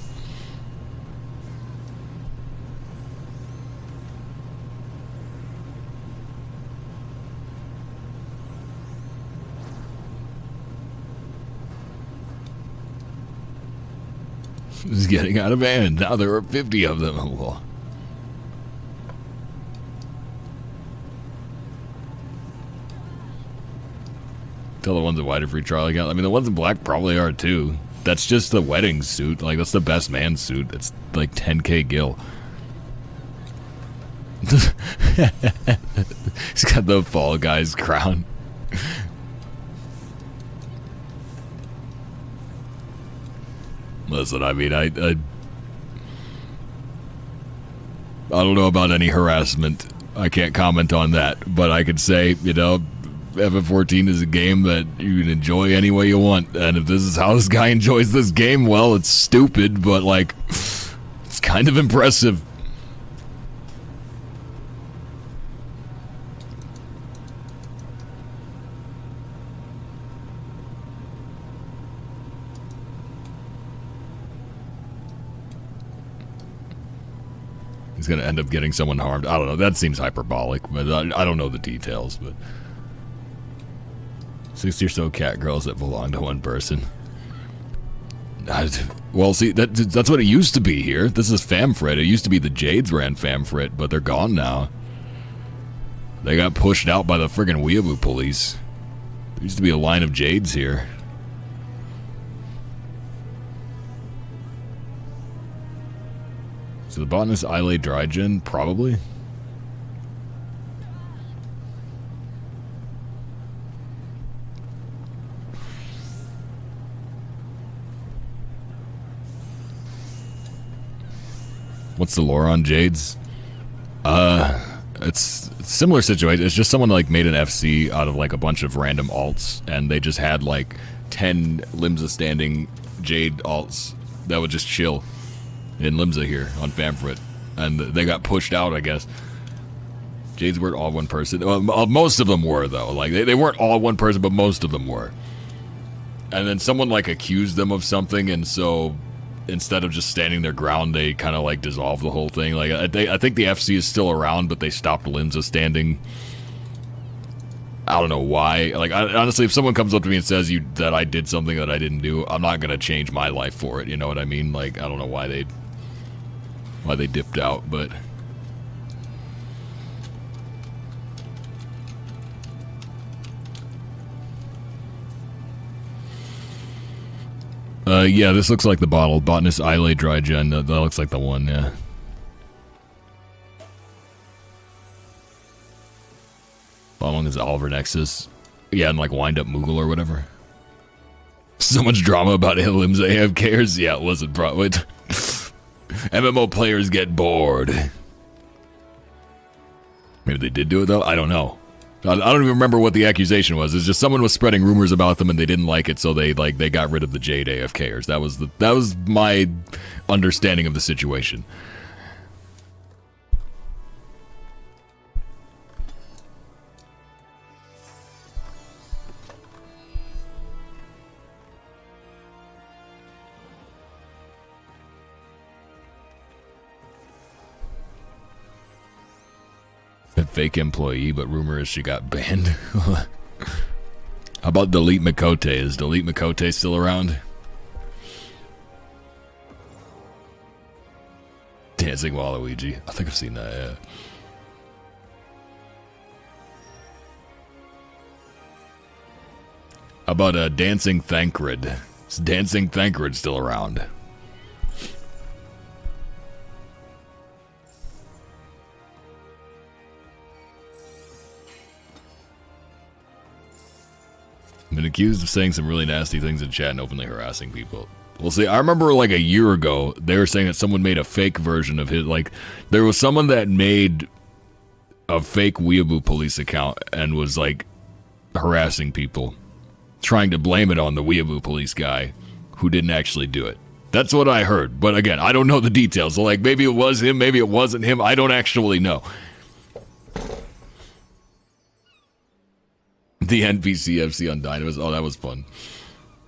It's getting out of hand. Now there are 50 of them. Tell the ones in white are free trial again. I mean, the ones in black probably are too. That's just the wedding suit. Like, that's the best man suit. It's like 10k gil. He's got the Fall Guys crown. Listen, I mean, I don't know about any harassment. I can't comment on that, but I could say, you know, FF14 is a game that you can enjoy any way you want, and if this is how this guy enjoys this game, well, it's stupid, but, like, it's kind of impressive. He's gonna end up getting someone harmed. I don't know. That seems hyperbolic, but I don't know the details. But 60 or so cat girls that belong to one person. Well, see, that's what it used to be here. This is Famfrit. It used to be the Jades ran Famfrit, but they're gone now. They got pushed out by the friggin' Weeaboo police. There used to be a line of Jades here. So the botanist Islay Drygen, probably. What's the lore on Jades? It's a similar situation. It's just someone like made an FC out of like a bunch of random alts, and they just had like 10 Limsa standing Jade alts that would just chill in Limsa here on Famfrit, and they got pushed out, I guess. Jades weren't all one person. Well, most of them were, though. Like they weren't all one person, but most of them were. And then someone like accused them of something, and so instead of just standing their ground, they kind of like dissolved the whole thing. Like I think the FC is still around, but they stopped Limsa standing. I don't know why. Like honestly, if someone comes up to me and says that I did something that I didn't do, I'm not gonna change my life for it. You know what I mean? Like I don't know why they dipped out, but. Yeah, this looks like the bottle. Botanist Islay Drygen. That looks like the one, yeah. Bottom is Oliver Nexus. Yeah, and like Wind Up Moogle or whatever. So much drama about Limsa AFKers. Yeah, listen, bro. MMO players get bored. Maybe they did do it, though? I don't know. I don't even remember what the accusation was. It's just someone was spreading rumors about them and they didn't like it, so they got rid of the Jade AFKers. That was my understanding of the situation. A fake employee, but rumor is she got banned. How about Delete Makote? Is Delete Makote still around? Dancing Waluigi. I think I've seen that, yeah. How about Dancing Thancred? Is Dancing Thancred still around? Been accused of saying some really nasty things in chat and openly harassing people. Well, see, I remember like a year ago, they were saying that someone made a fake version of his. Like, there was someone that made a fake Weeaboo police account and was like harassing people, trying to blame it on the Weeaboo police guy who didn't actually do it. That's what I heard. But again, I don't know the details. So, like, maybe it was him, maybe it wasn't him. I don't actually know. The NPC FC on Dynamis. Oh, that was fun.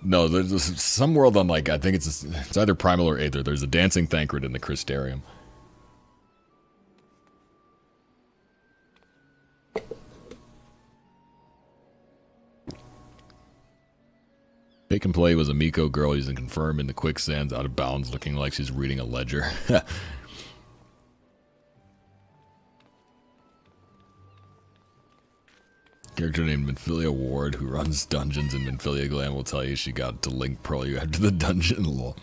No, there's some world on, like, I think it's either Primal or Aether. There's a Dancing Thancred in the Crystarium. Fake employee was a Miko girl using confirm in the quicksands out of bounds, looking like she's reading a ledger. Character named Minfilia Ward, who runs dungeons in Minfilia Glam, will tell you she got to link pro you after the dungeon. Lol.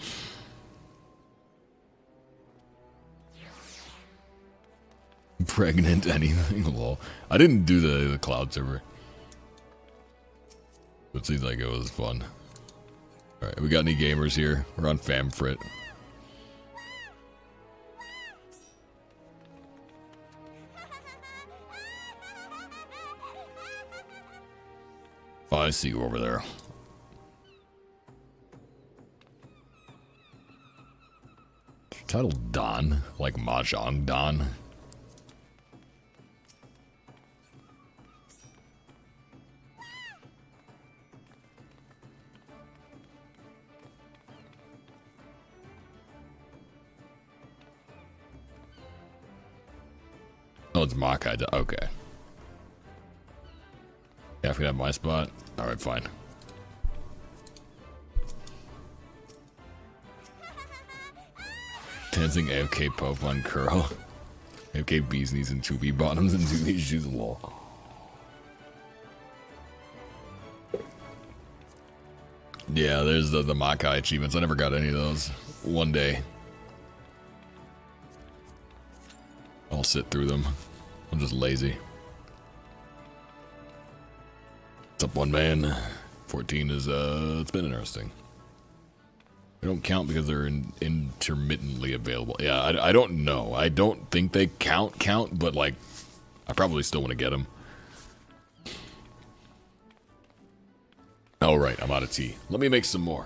Pregnant anything? Lol. I didn't do the cloud server. It seems like it was fun. Alright, we got any gamers here? We're on Famfrit. Oh, I see you over there. Title Don, like Mahjong Don. Oh, it's Makai. Okay. Yeah, if we have my spot. Alright, fine. Dancing AFK Pope on Curl. AFK Bees knees and 2B bottoms and 2B shoes. Lol. Yeah, there's the Makai achievements. I never got any of those. One day. I'll sit through them. I'm just lazy. What's up, one man? 14 is, it's been interesting. They don't count because they're intermittently available. Yeah, I don't know. I don't think they count, but, like, I probably still want to get them. All right, I'm out of tea. Let me make some more.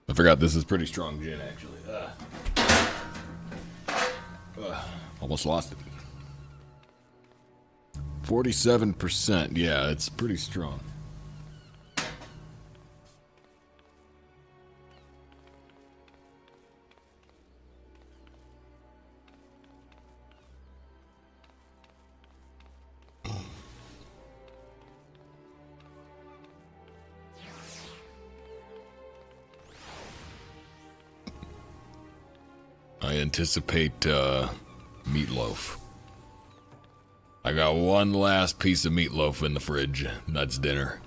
I forgot this is pretty strong gin, actually. Almost lost it. 47%. Yeah, it's pretty strong. I anticipate meatloaf. I got one last piece of meatloaf in the fridge. That's dinner.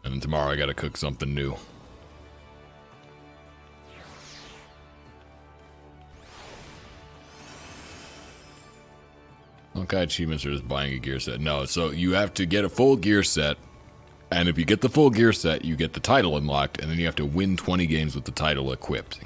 And then tomorrow I gotta cook something new. Okay, achievements are just buying a gear set. No, so you have to get a full gear set. And if you get the full gear set, you get the title unlocked. And then you have to win 20 games with the title equipped.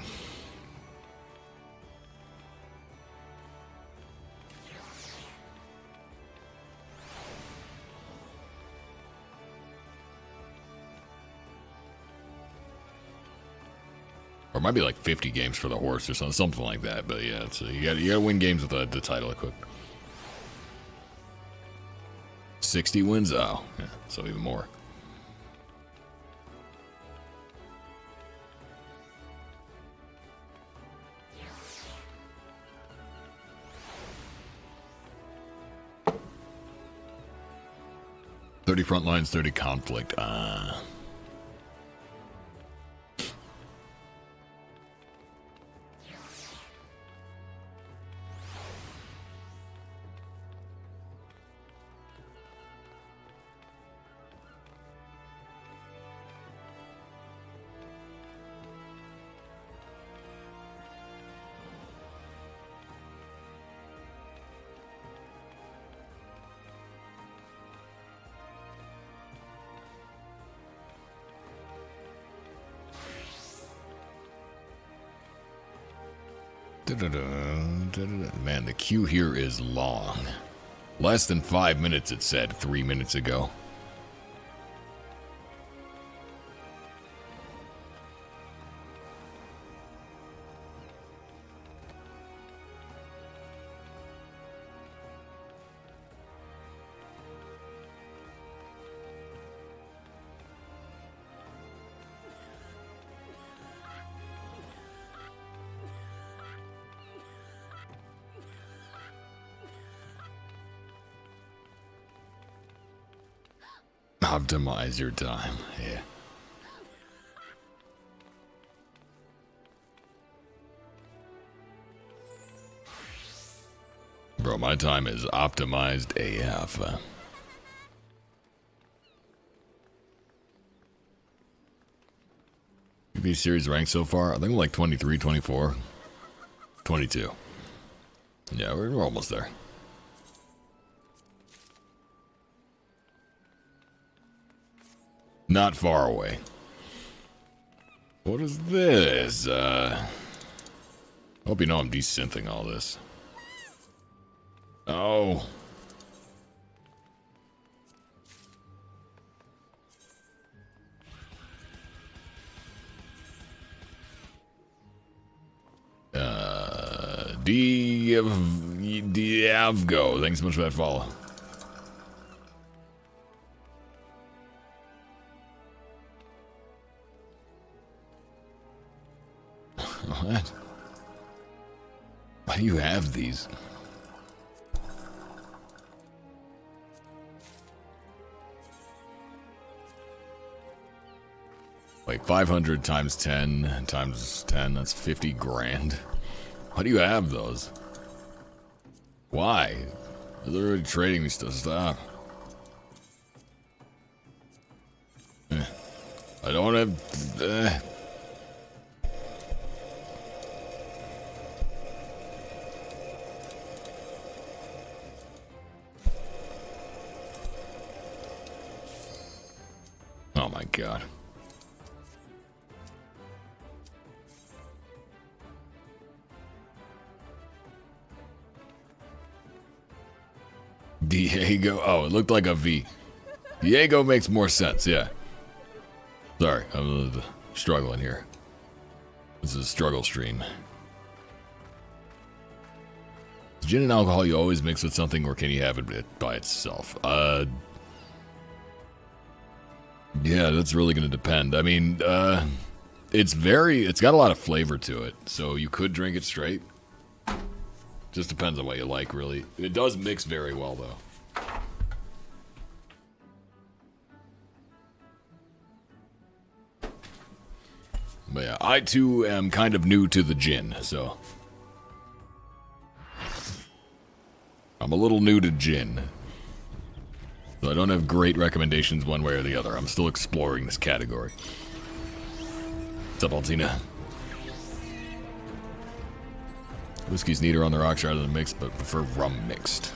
Or it might be like 50 games for the horse or something like that. But yeah, so you gotta win games with the title equipped. 60 wins? Oh, yeah, so even more. "30 front lines, 30 conflict." 'Man, the queue here is long. Less than 5 minutes, it said 3 minutes ago. Optimize your time, yeah. Bro, my time is optimized AF. PB series ranked so far? I think I'm like 23, 24, 22. Yeah, we're almost there. Not far away. What is this? Hope you know I'm desynthing all this. Oh. Diavgo. Thanks so much for that follow. What? Why do you have these? Like 500 times 10 times 10, that's 50 grand. Why do you have those? Why? They're already trading me stuff. Stop. I don't have... Oh my god. Diego. Oh, it looked like a V. Diego makes more sense, yeah. Sorry, I'm struggling here. This is a struggle stream. Is gin and alcohol you always mix with something, or can you have it by itself? Yeah, that's really going to depend. I mean, it's got a lot of flavor to it, so you could drink it straight. Just depends on what you like, really. It does mix very well, though. But yeah, I too am kind of new to the gin, so... I'm a little new to gin. So I don't have great recommendations one way or the other. I'm still exploring this category. What's up, Altina? Whiskey's neater on the rocks rather than mixed, but prefer rum mixed.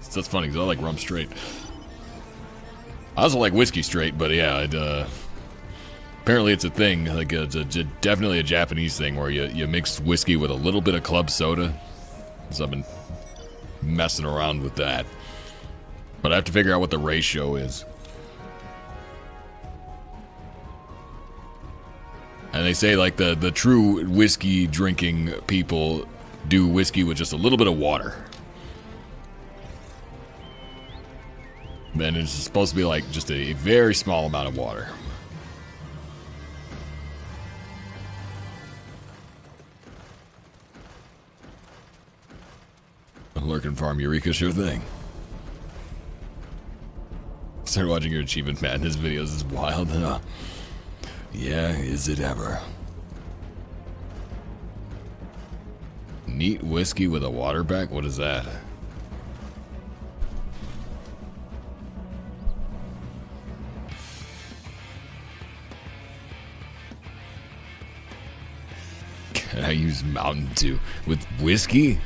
So that's funny, because I like rum straight. I also like whiskey straight, but yeah, apparently it's a thing. Like, it's definitely a Japanese thing where you mix whiskey with a little bit of club soda. So I've been messing around with that. But I have to figure out what the ratio is. And they say, like, the true whiskey drinking people do whiskey with just a little bit of water. Then it's supposed to be, like, just a very small amount of water. Lurkin Farm Eureka, sure thing. Started watching your Achievement Madness videos, is wild, huh? Yeah, is it ever. Neat whiskey with a water back? What is that? Can I use Mountain Dew with whiskey?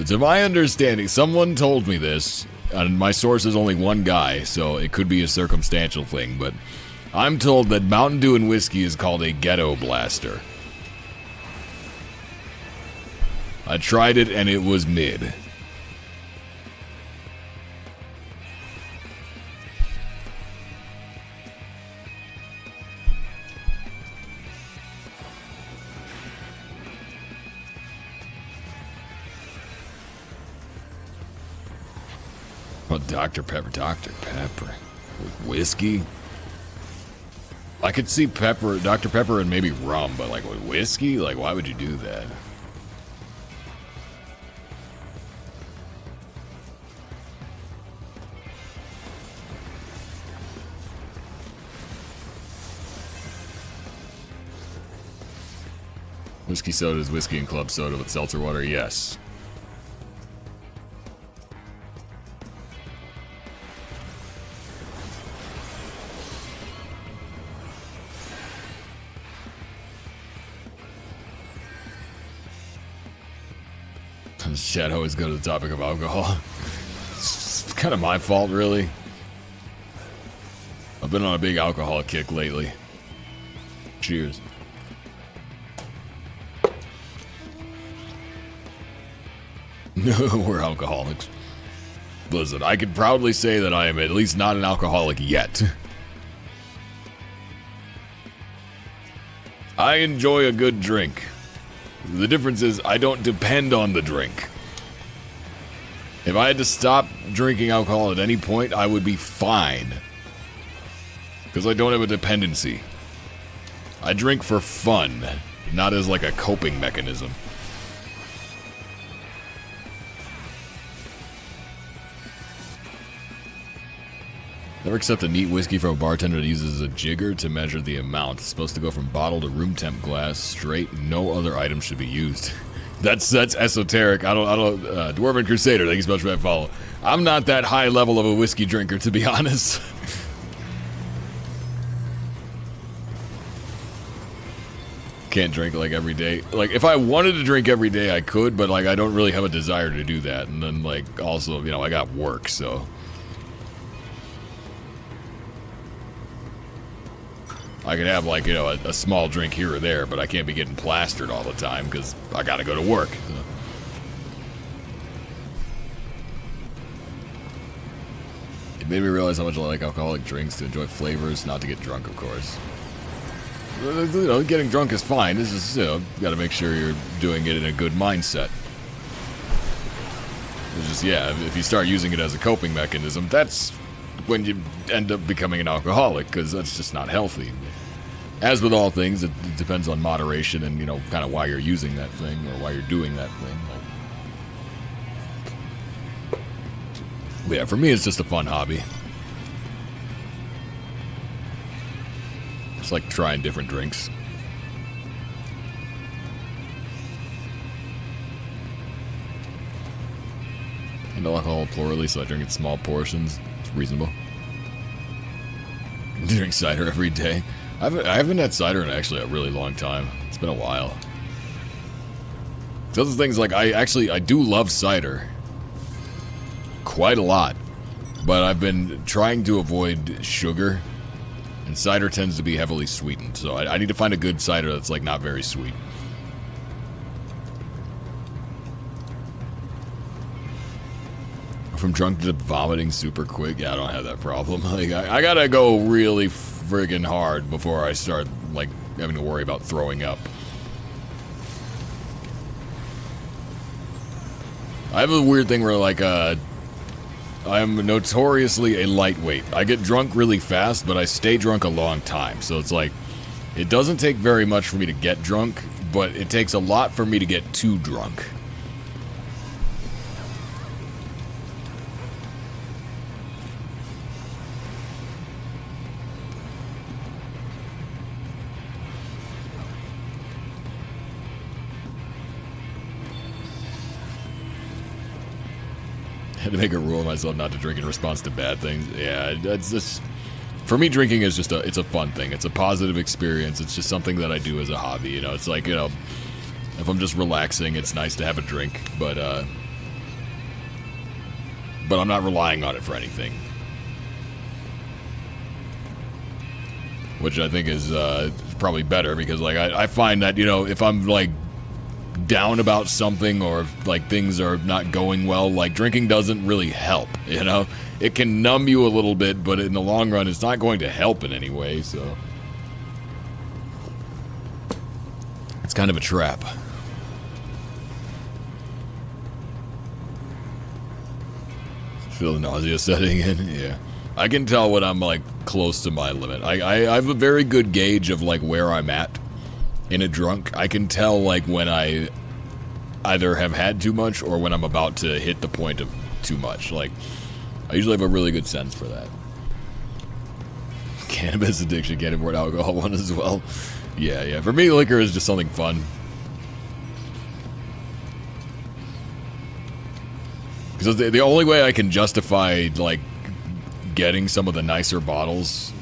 To my understanding, someone told me this, and my source is only one guy, so it could be a circumstantial thing, but I'm told that Mountain Dew and whiskey is called a ghetto blaster. I tried it and it was mid. Well, Dr. Pepper. With whiskey? I could see Dr. Pepper and maybe rum, but like with whiskey? Like, why would you do that? Whiskey soda is whiskey and club soda with seltzer water, yes. Chat always go to the topic of alcohol. It's kind of my fault, really. I've been on a big alcohol kick lately. Cheers. We're alcoholics. Listen, I can proudly say that I am at least not an alcoholic yet. I enjoy a good drink. The difference is I don't depend on the drink. If I had to stop drinking alcohol at any point, I would be fine. Because I don't have a dependency. I drink for fun, not as like a coping mechanism. Never accept a neat whiskey from a bartender that uses a jigger to measure the amount. It's supposed to go from bottle to room temp glass straight. No other item should be used. That's esoteric. I don't. Dwarven Crusader, thank you so much for that follow. I'm not that high level of a whiskey drinker, to be honest. Can't drink like every day. Like if I wanted to drink every day, I could, but like I don't really have a desire to do that. And then like also, you know, I got work, so. I could have, like, you know, a small drink here or there, but I can't be getting plastered all the time because I gotta go to work. So. It made me realize how much I like alcoholic drinks, to enjoy flavors, not to get drunk, of course. You know, getting drunk is fine. It's just, you know, you gotta make sure you're doing it in a good mindset. It's just, yeah, if you start using it as a coping mechanism, that's when you end up becoming an alcoholic, because that's just not healthy. As with all things, it depends on moderation and, you know, kind of why you're using that thing or why you're doing that thing. But yeah, for me, it's just a fun hobby. It's like trying different drinks. And alcohol plurally, so I drink in small portions. It's reasonable. Drink cider every day. I haven't had cider in actually a really long time. It's been a while. So other things like I do love cider. Quite a lot. But I've been trying to avoid sugar. And cider tends to be heavily sweetened. So I need to find a good cider that's like not very sweet. From drunk to vomiting super quick. Yeah, I don't have that problem. Like I gotta go really friggin' hard before I start like having to worry about throwing up. I have a weird thing where like I'm notoriously a lightweight. I get drunk really fast, but I stay drunk a long time. So it's like it doesn't take very much for me to get drunk, but it takes a lot for me to get too drunk. Had to make a rule of myself not to drink in response to bad things. Yeah, it's just, for me, drinking is just it's a fun thing. It's a positive experience. It's just something that I do as a hobby. You know, it's like, you know, if I'm just relaxing, it's nice to have a drink, but I'm not relying on it for anything. Which I think is probably better because, like, I find that, you know, if I'm like down about something or if, like, things are not going well, like, drinking doesn't really help, you know? It can numb you a little bit, but in the long run, it's not going to help in any way, so. It's kind of a trap. Feel the nausea setting in, yeah. I can tell when I'm, like, close to my limit. I have a very good gauge of, like, where I'm at in a drunk. I can tell, like, when I either have had too much or when I'm about to hit the point of too much. Like, I usually have a really good sense for that. Cannabis addiction, can't afford alcohol one as well. Yeah. For me, liquor is just something fun. Because the only way I can justify, like, getting some of the nicer bottles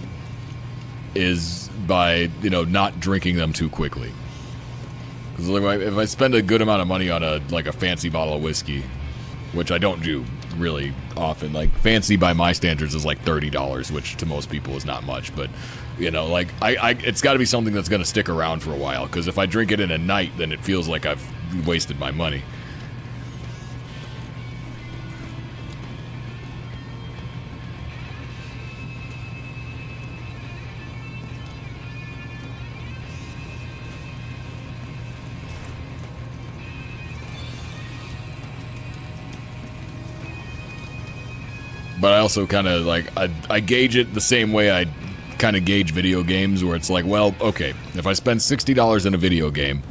is by, you know, not drinking them too quickly. Because if I spend a good amount of money on a fancy bottle of whiskey, which I don't do really often, like, fancy by my standards is like $30, which to most people is not much, but, you know, like, it's got to be something that's going to stick around for a while, because if I drink it in a night, then it feels like I've wasted my money. But I also kind of like, I gauge it the same way I kind of gauge video games, where it's like, well, okay, if I spend $60 in a video game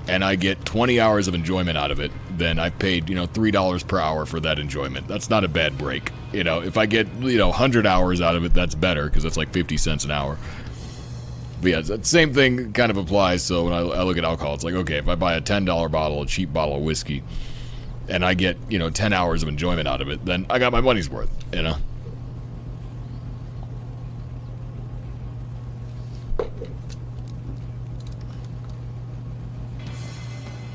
and I get 20 hours of enjoyment out of it, then I've paid, you know, $3 per hour for that enjoyment. That's not a bad break. You know, if I get, you know, 100 hours out of it, that's better, because that's like 50 cents an hour. But yeah, the same thing kind of applies. So when I look at alcohol, it's like, okay, if I buy a $10 bottle, a cheap bottle of whiskey, and I get, you know, 10 hours of enjoyment out of it, then I got my money's worth, you know?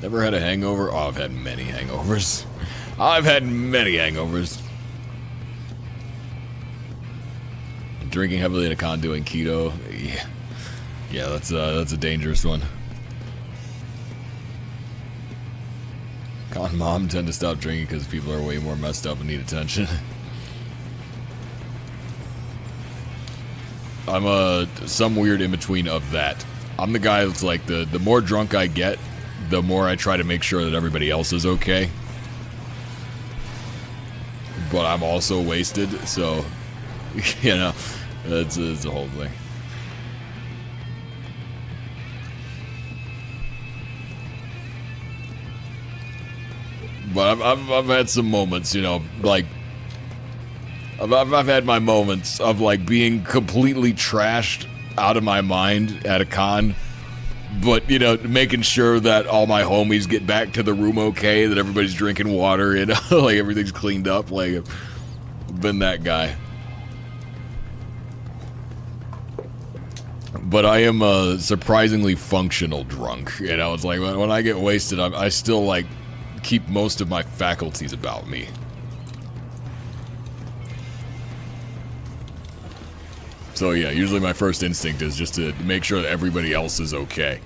Never had a hangover? Oh, I've had many hangovers. I've had many hangovers. Drinking heavily at a con, doing keto. Yeah, that's a dangerous one. Con mom tend to stop drinking because people are way more messed up and need attention. I'm some weird in between of that. I'm the guy that's like, the more drunk I get, the more I try to make sure that everybody else is okay. But I'm also wasted, so, you know, it's a whole thing. But I've had some moments, you know, like, I've had my moments of, like, being completely trashed out of my mind at a con. But, you know, making sure that all my homies get back to the room okay, that everybody's drinking water, you know, like everything's cleaned up. Like, I've been that guy. But I am a surprisingly functional drunk, you know. It's like when I get wasted, I still, like, keep most of my faculties about me. So yeah, usually my first instinct is just to make sure that everybody else is okay.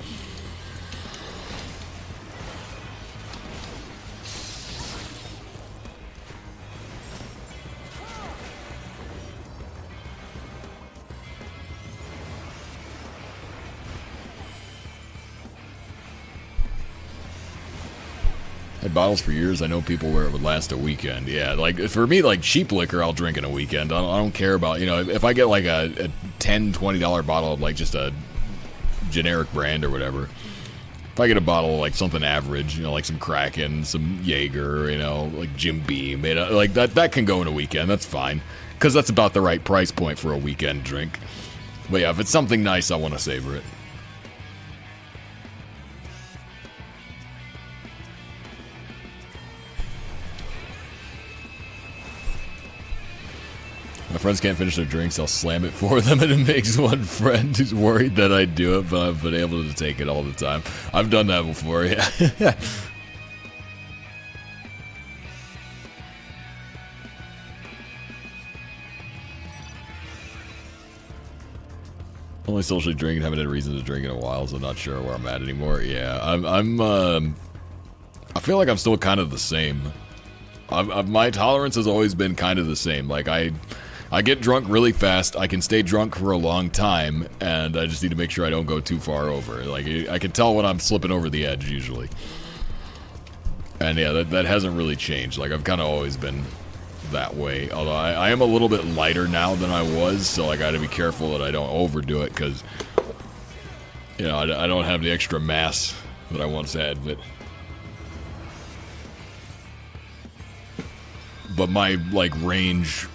Had bottles for years. I know people where it would last a weekend. Yeah, like for me, like cheap liquor, I'll drink in a weekend. I don't care about, you know, if I get like a $10, $20 bottle of like just a generic brand or whatever. If I get a bottle of like something average, you know, like some Kraken, some Jaeger, you know, like Jim Beam, you know, like that can go in a weekend. That's fine, because that's about the right price point for a weekend drink. But yeah, if it's something nice, I want to savor it. My friends can't finish their drinks, I'll slam it for them, and it makes one friend who's worried that I do it, but I've been able to take it all the time. I've done that before, yeah. Only socially drinking, haven't had a reason to drink in a while, so I'm not sure where I'm at anymore. Yeah, I feel like I'm still kind of the same. My tolerance has always been kind of the same. Like, I get drunk really fast, I can stay drunk for a long time, and I just need to make sure I don't go too far over. Like, I can tell when I'm slipping over the edge, usually. And yeah, that hasn't really changed. Like, I've kind of always been that way. Although, I am a little bit lighter now than I was, so I gotta be careful that I don't overdo it, because, you know, I don't have the extra mass that I once had, but my, like, range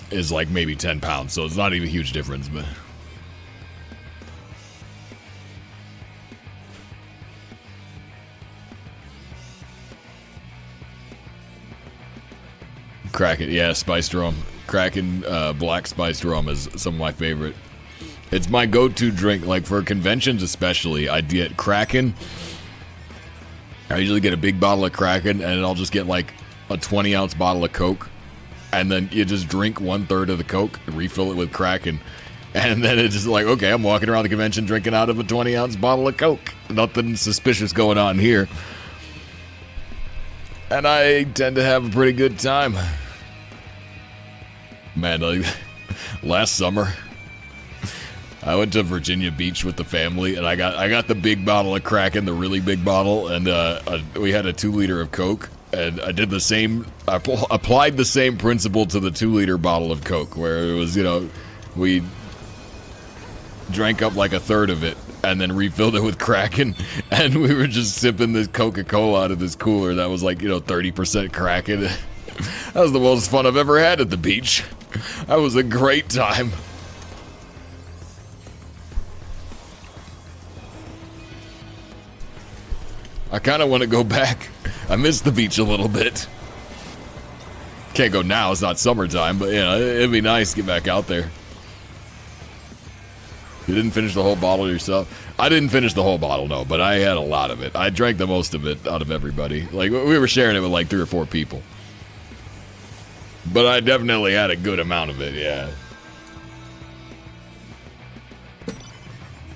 is like maybe 10 pounds, so it's not even a huge difference, but... Kraken, yeah, spiced rum. Kraken black spiced rum is some of my favorite. It's my go-to drink, like for conventions especially. I get Kraken. I usually get a big bottle of Kraken, and I'll just get like a 20-ounce bottle of Coke. And then you just drink 1/3 of the Coke, refill it with Kraken, and then it's just like, okay, I'm walking around the convention drinking out of a 20-ounce bottle of Coke. Nothing suspicious going on here. And I tend to have a pretty good time. Man, like, last summer, I went to Virginia Beach with the family, and I got the big bottle of Kraken, the really big bottle, and we had a 2-liter of Coke. And I did the same, applied the same principle to the 2-liter bottle of Coke, where it was, you know, we drank up like a third of it and then refilled it with Kraken, and we were just sipping this Coca-Cola out of this cooler that was like, you know, 30% Kraken. That was the most fun I've ever had at the beach. That was a great time. I kind of want to go back. I miss the beach a little bit. Can't go now, it's not summertime, but yeah, it'd be nice to get back out there. You didn't finish the whole bottle yourself? I didn't finish the whole bottle, no, but I had a lot of it. I drank the most of it out of everybody. Like, we were sharing it with like 3 or 4 people. But I definitely had a good amount of it, yeah.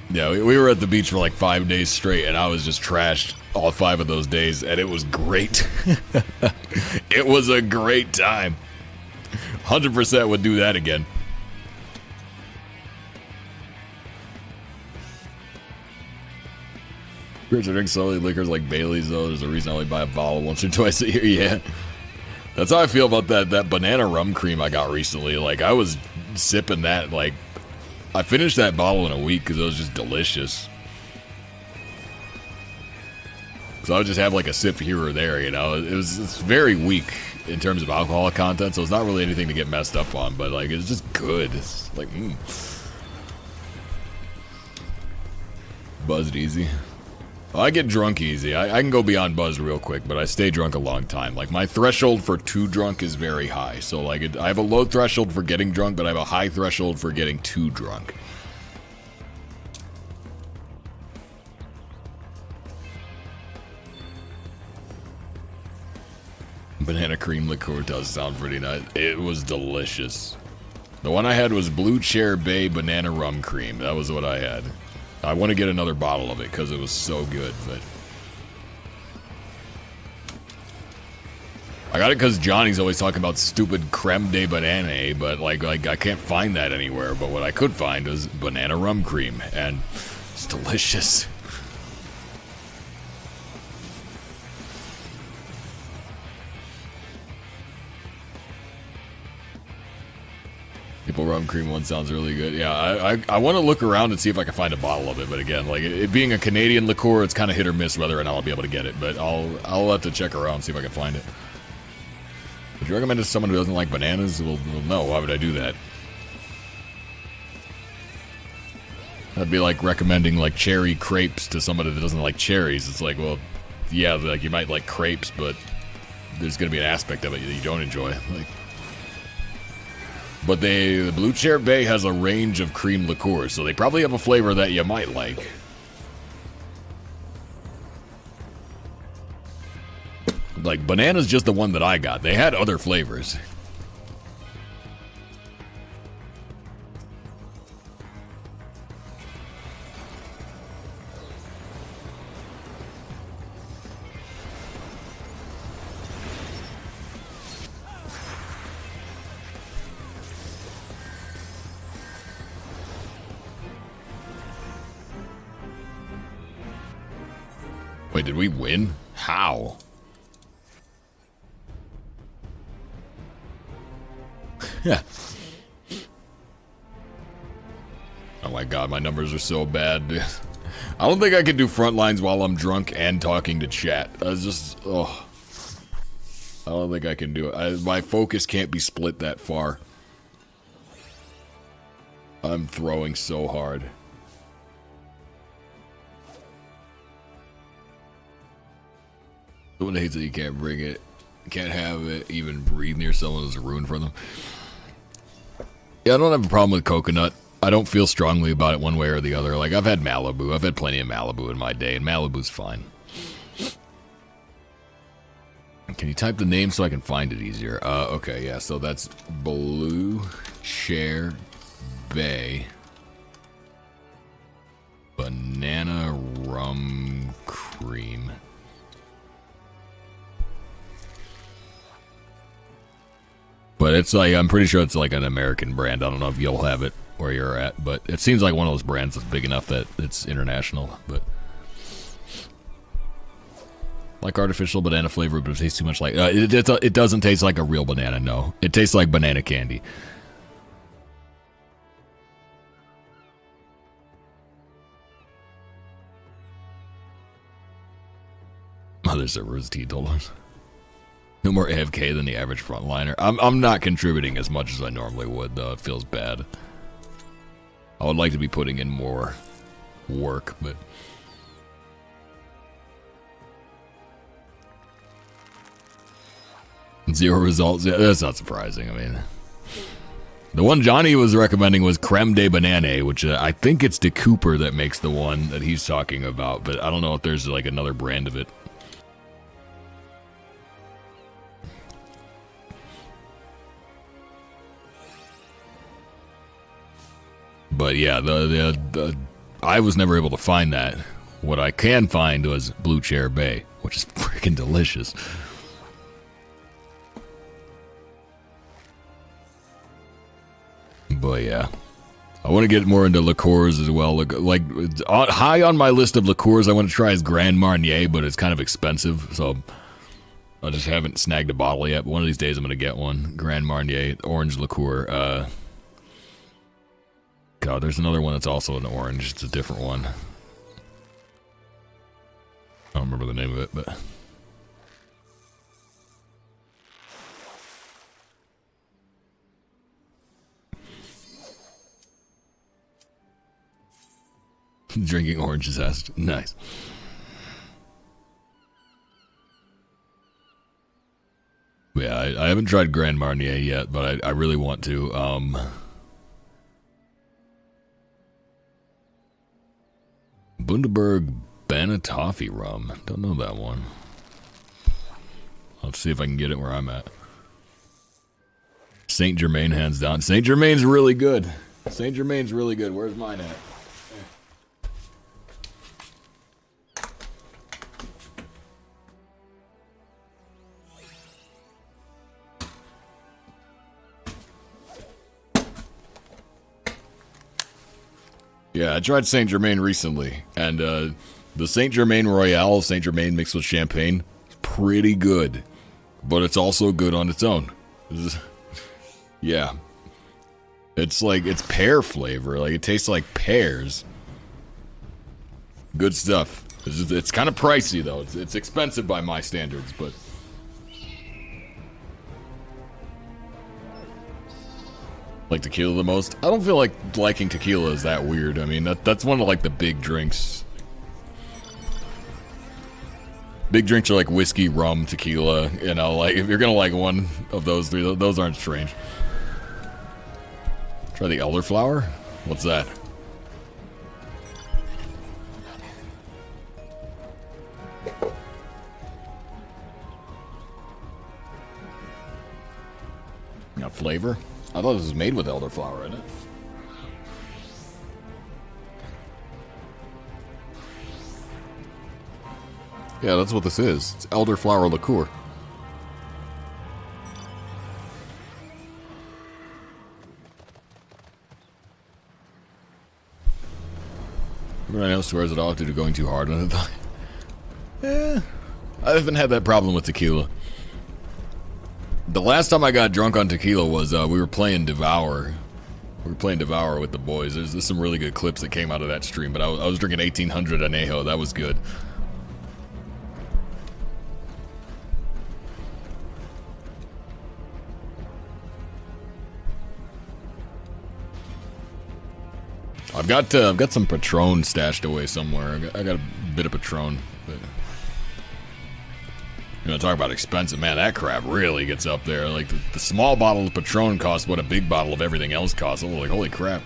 Yeah, we were at the beach for like 5 days straight, and I was just trashed all 5 of those days, and it was great. It was a great time. 100% would do that again. I drink solely liquors like Bailey's, though. There's a reason I only buy a bottle once or twice a year, yeah. That's how I feel about that banana rum cream I got recently. Like, I was sipping that, like, I finished that bottle in a week because it was just delicious. So I would just have like a sip here or there, you know. It's very weak in terms of alcohol content, so it's not really anything to get messed up on, but like, it's just good. It's like, Buzzed easy. Well, I get drunk easy. I can go beyond buzzed real quick, but I stay drunk a long time. Like, my threshold for too drunk is very high. So, like, I have a low threshold for getting drunk, but I have a high threshold for getting too drunk. Banana cream liqueur does sound pretty nice. It was delicious. The one I had was Blue Chair Bay banana rum cream. That was what I had. I want to get another bottle of it because it was so good, but I got it because Johnny's always talking about stupid creme de banane, but like I can't find that anywhere. But what I could find was banana rum cream, and it's delicious. Maple rum cream one sounds really good. Yeah, I want to look around and see if I can find a bottle of it. But again, like it being a Canadian liqueur, it's kind of hit or miss whether or not I'll be able to get it. But I'll have to check around and see if I can find it. Would you recommend it to someone who doesn't like bananas? Well, no. Why would I do that? That'd be like recommending like cherry crepes to somebody that doesn't like cherries. It's like, well, yeah, like you might like crepes, but there's gonna be an aspect of it that you don't enjoy. Like. But the Blue Chair Bay has a range of cream liqueurs, so they probably have a flavor that you might like. Like, banana's just the one that I got. They had other flavors. Wait, did we win? How? Yeah. Oh my god, my numbers are so bad, dude. I don't think I can do front lines while I'm drunk and talking to chat. I just, oh. I don't think I can do it. My focus can't be split that far. I'm throwing so hard. Someone hates that you can't bring it, can't have it, even breathe near someone is a ruin for them. Yeah, I don't have a problem with coconut. I don't feel strongly about it one way or the other. Like, I've had Malibu. I've had plenty of Malibu in my day, and Malibu's fine. Can you type the name so I can find it easier? Okay, yeah, so that's Blue Chair Bay Banana Rum Cream. But it's like, I'm pretty sure it's like an American brand. I don't know if you'll have it where you're at, but it seems like one of those brands that's big enough that it's international. But Like artificial banana flavor, but it tastes too much like... it doesn't taste like a real banana, no. It tastes like banana candy. Other servers, teetotalers. No more AFK than the average frontliner. I'm not contributing as much as I normally would, though. It feels bad. I would like to be putting in more work, but... Zero results. Yeah, that's not surprising. I mean... The one Johnny was recommending was Creme de Banane, which I think it's De Cooper that makes the one that he's talking about, but I don't know if there's like another brand of it. But yeah, I was never able to find that. What I can find was Blue Chair Bay, which is freaking delicious. But yeah, I want to get more into liqueurs as well. Like high on my list of liqueurs I want to try is Grand Marnier, but it's kind of expensive, so I just haven't snagged a bottle yet. But one of these days I'm gonna get one. Grand Marnier orange liqueur. God, there's another one that's also an orange. It's a different one. I don't remember the name of it, but... Drinking oranges has... Nice. Yeah, I haven't tried Grand Marnier yet, but I really want to. Bundaberg Banatoffee rum. Don't know that one. Let's see if I can get it where I'm at. Saint Germain, hands down. Saint Germain's really good. Saint Germain's really good. Where's mine at? Yeah, I tried Saint Germain recently, and the Saint Germain Royale, Saint Germain mixed with champagne, is pretty good, but it's also good on its own. Yeah, it's like it's pear flavor, like it tastes like pears. Good stuff. It's kind of pricey though. It's expensive by my standards, but. Like tequila the most? I don't feel like liking tequila is that weird. I mean, that's one of like the big drinks. Big drinks are like whiskey, rum, tequila, you know, like if you're gonna like one of those three, those aren't strange. Try the elderflower? What's that? Got flavor? I thought this was made with elderflower in it. Yeah, that's what this is. It's elderflower liqueur. Everyone else swears it off due to going too hard on it. Yeah, I haven't had that problem with tequila. The last time I got drunk on tequila was we were playing Devour. We were playing Devour with the boys. There's some really good clips that came out of that stream, but I was drinking 1800 Añejo. That was good. I've got some Patron stashed away somewhere. I got a bit of Patron. But you know, talk about expensive, man. That crap really gets up there. Like the small bottle of Patron costs what a big bottle of everything else costs. I'm like, holy crap.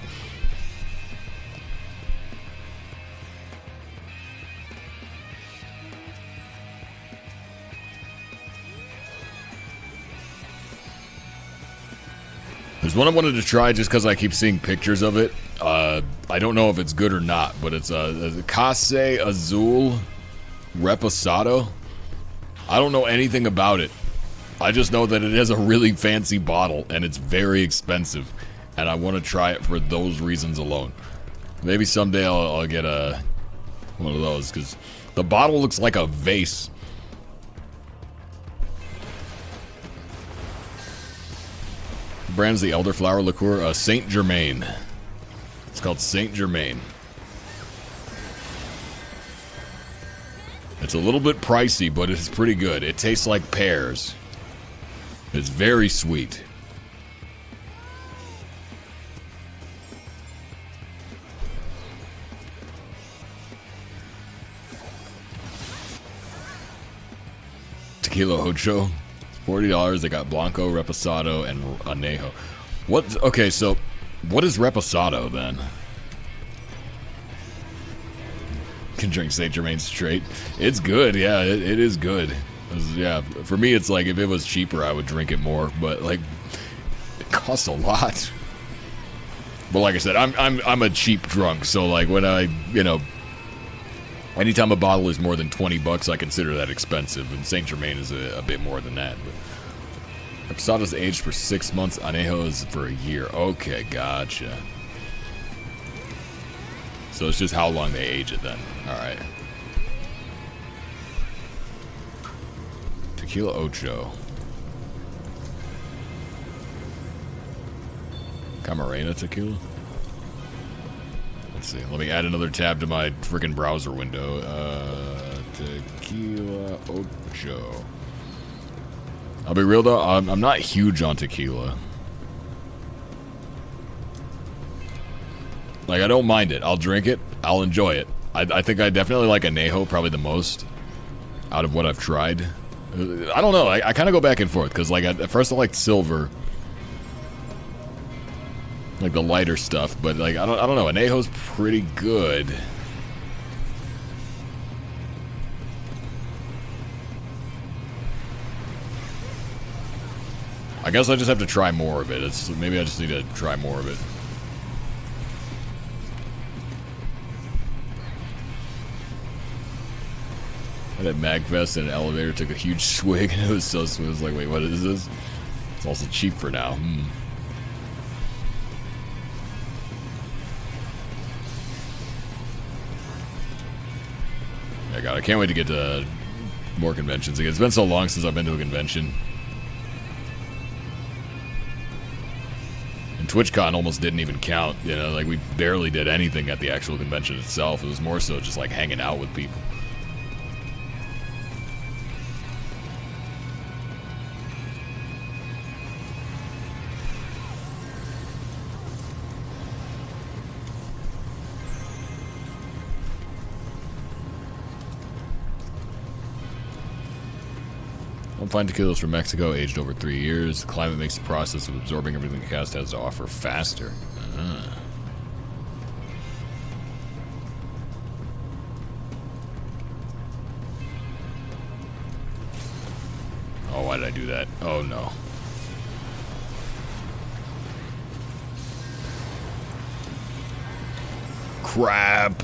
There's one I wanted to try just because I keep seeing pictures of it. I don't know if it's good or not, but it's a Case Azul Reposado. I don't know anything about it. I just know that it has a really fancy bottle and it's very expensive, and I want to try it for those reasons alone. Maybe someday I'll get one of those, because the bottle looks like a vase. brand's the elderflower liqueur? Saint Germain. It's called Saint Germain. It's a little bit pricey, but it's pretty good. It tastes like pears. It's very sweet. Tequila Ocho. $40. They got Blanco, Reposado, and Anejo. What? Okay, so what is Reposado then? Can drink Saint Germain straight. It's good, yeah. It is good. Yeah, for me, it's like if it was cheaper, I would drink it more. But like, it costs a lot. But like I said, I'm a cheap drunk, so like when I, you know, anytime a bottle is more than $20, I consider that expensive. And Saint Germain is a bit more than that. But Reposado's aged for 6 months. Anejo is for a year. Okay, gotcha. So it's just how long they age it then. All right. Tequila Ocho. Camarena tequila? Let's see. Let me add another tab to my freaking browser window. Tequila Ocho. I'll be real though, I'm not huge on tequila. Like, I don't mind it. I'll drink it. I'll enjoy it. I think I definitely like Anejo probably the most out of what I've tried. I don't know. I kind of go back and forth because, like, at first I liked Silver, like the lighter stuff, but like I don't know. Anejo's pretty good. I guess I just have to try more of it. Maybe I just need to try more of it. I had MagFest in an elevator, took a huge swig, and it was so smooth. I was like, wait, what is this? It's also cheap for now. Yeah, God, I can't wait to get to more conventions again. It's been so long since I've been to a convention. And TwitchCon almost didn't even count, you know, like we barely did anything at the actual convention itself. It was more so just like hanging out with people. Fine tequilas from Mexico, aged over 3 years. The climate makes the process of absorbing everything the cast has to offer faster. Oh, why did I do that? Oh, no. Crap.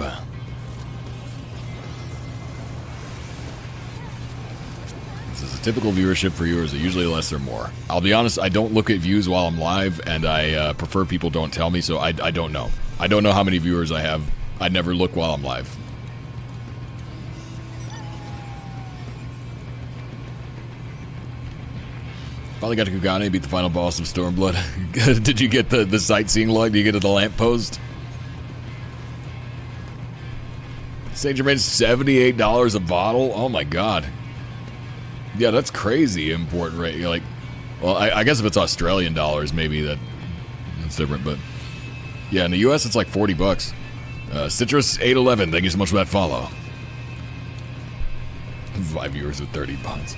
This is a typical viewership for viewers, usually less or more. I'll be honest, I don't look at views while I'm live, and I prefer people don't tell me, so I don't know. I don't know how many viewers I have. I never look while I'm live. Finally got to Kugane, beat the final boss of Stormblood. Did you get the sightseeing log? Did you get to the lamppost? Saint Germain's $78 a bottle? Oh my god. Yeah, that's crazy import rate. You're like, well, I guess if it's Australian dollars, maybe that's different. But yeah, in the U.S. it's like $40. Citrus 811. Thank you so much for that follow. 5 viewers with 30 bots.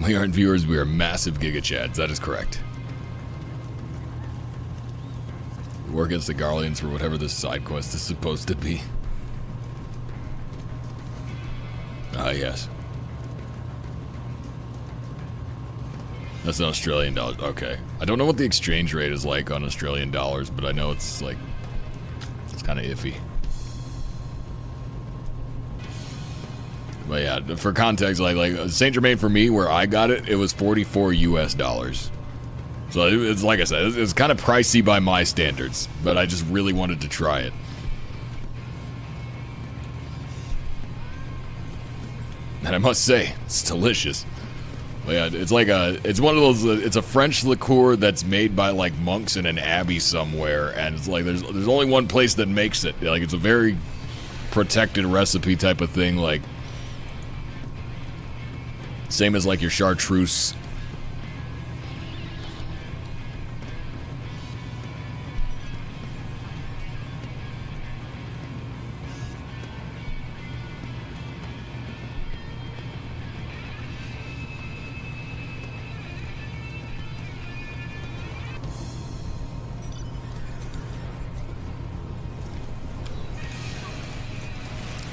We aren't viewers, we are massive Giga Chads. That is correct. War against the Garleans for whatever this side quest is supposed to be. Ah, yes. That's an Australian dollar. Okay. I don't know what the exchange rate is like on Australian dollars, but I know it's like, it's kind of iffy. But yeah, for context, like Saint Germain for me, where I got it, it was $44 US. So So it's like I said, it's kind of pricey by my standards, but I just really wanted to try it. And I must say, it's delicious. But yeah, it's like it's one of those, it's a French liqueur that's made by like monks in an abbey somewhere, and it's like there's only one place that makes it. Like it's a very protected recipe type of thing, like same as like your chartreuse.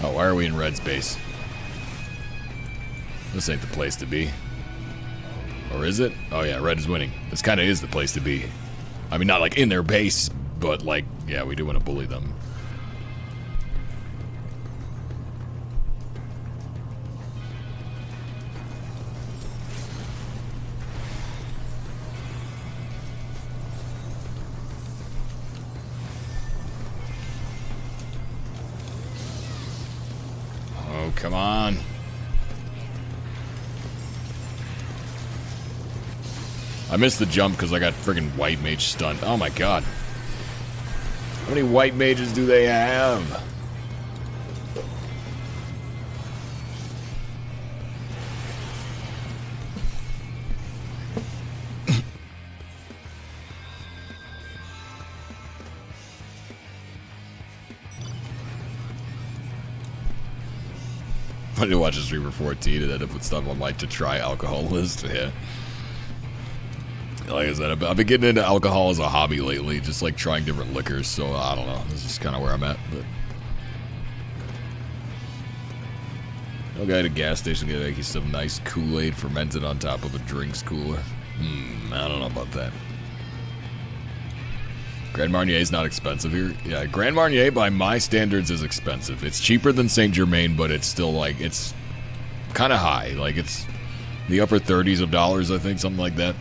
Oh, why are we in red space? This ain't the place to be. Or is it? Oh yeah, red is winning. This kind of is the place to be. I mean, not like in their base, but like, yeah, we do want to bully them. Oh, come on. I missed the jump because I got friggin' white mage stunned. Oh my god. How many white mages do they have? I need to watch this Reaper 14 and end up with stuff on my to try alcohol list. Yeah. Like I said, I've been getting into alcohol as a hobby lately, just like trying different liquors, so I don't know. This is kind of where I'm at. But no guy at a gas station get like some nice Kool-Aid fermented on top of a drinks cooler. I don't know about that. Grand Marnier is not expensive here. Yeah, Grand Marnier by my standards is expensive. It's cheaper than Saint Germain, but it's still like, it's kind of high. Like it's the upper 30s of dollars, I think, something like that.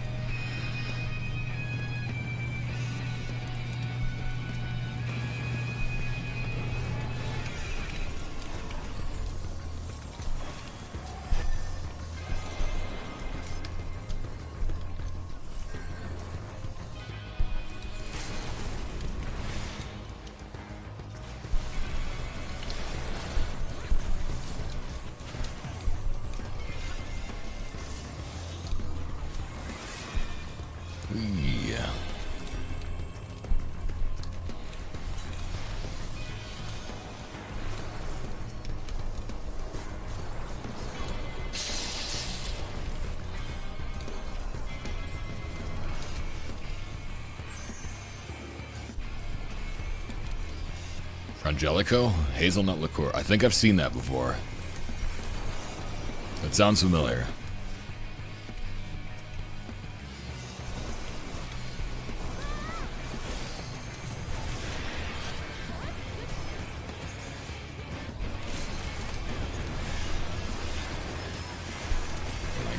Yeah. Frangelico? Hazelnut liqueur. I think I've seen that before. That sounds familiar.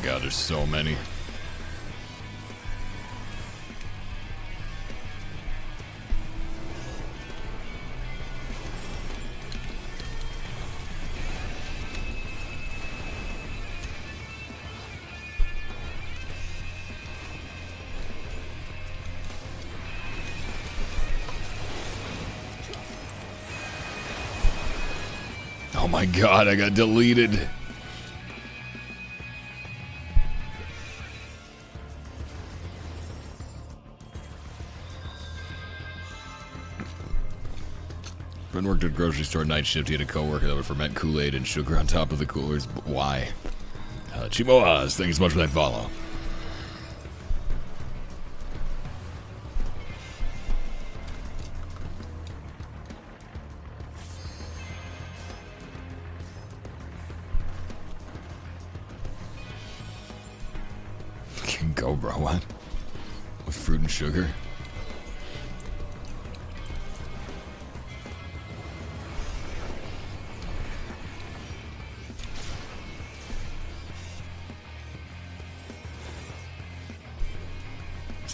God, there's so many. Oh my God, I got deleted. Friend worked at a grocery store night shift. He had a coworker that would ferment Kool-Aid and sugar on top of the coolers. But why? Chimoas, thank you so much for that follow. Go, bro. What? With fruit and sugar?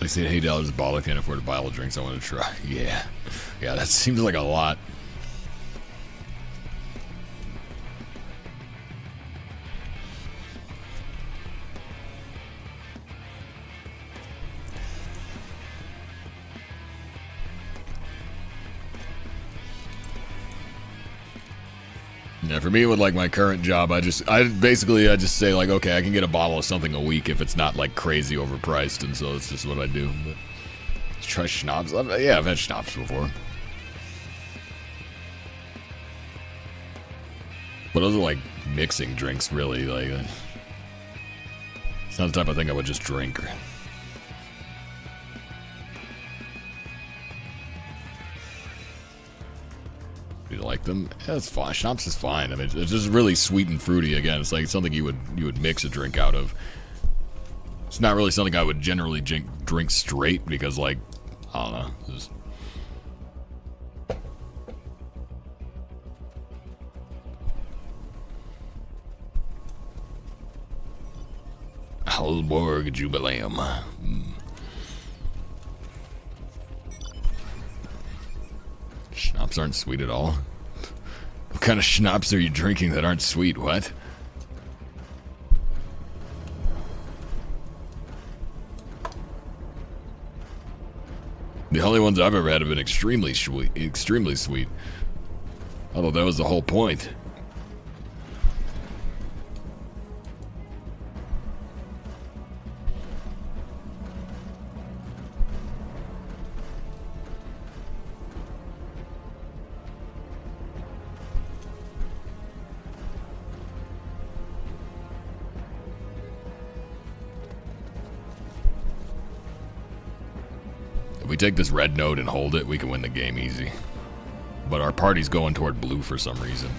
It's like saying $8 a bottle. I can't afford a bottle of drinks. I want to try. Yeah. Yeah, that seems like a lot. Yeah, for me with like my current job, I just say like, okay, I can get a bottle of something a week if it's not like crazy overpriced, and so it's just what I do. But let's try schnapps. Yeah, I've had schnapps before. But those are like mixing drinks, really. Like, it's not the type of thing I would just drink. You like them? Yeah, it's fine. Schnapps is fine. I mean, it's just really sweet and fruity. Again, it's like something you would mix a drink out of. It's not really something I would generally drink straight because, like, I don't know. Just... Hallborg Jubileum. Schnapps aren't sweet at all. What kind of schnapps are you drinking that aren't sweet? What? The only ones I've ever had have been extremely sweet. Extremely sweet. Although that was the whole point. If we take this red node and hold it, we can win the game easy. But our party's going toward blue for some reason.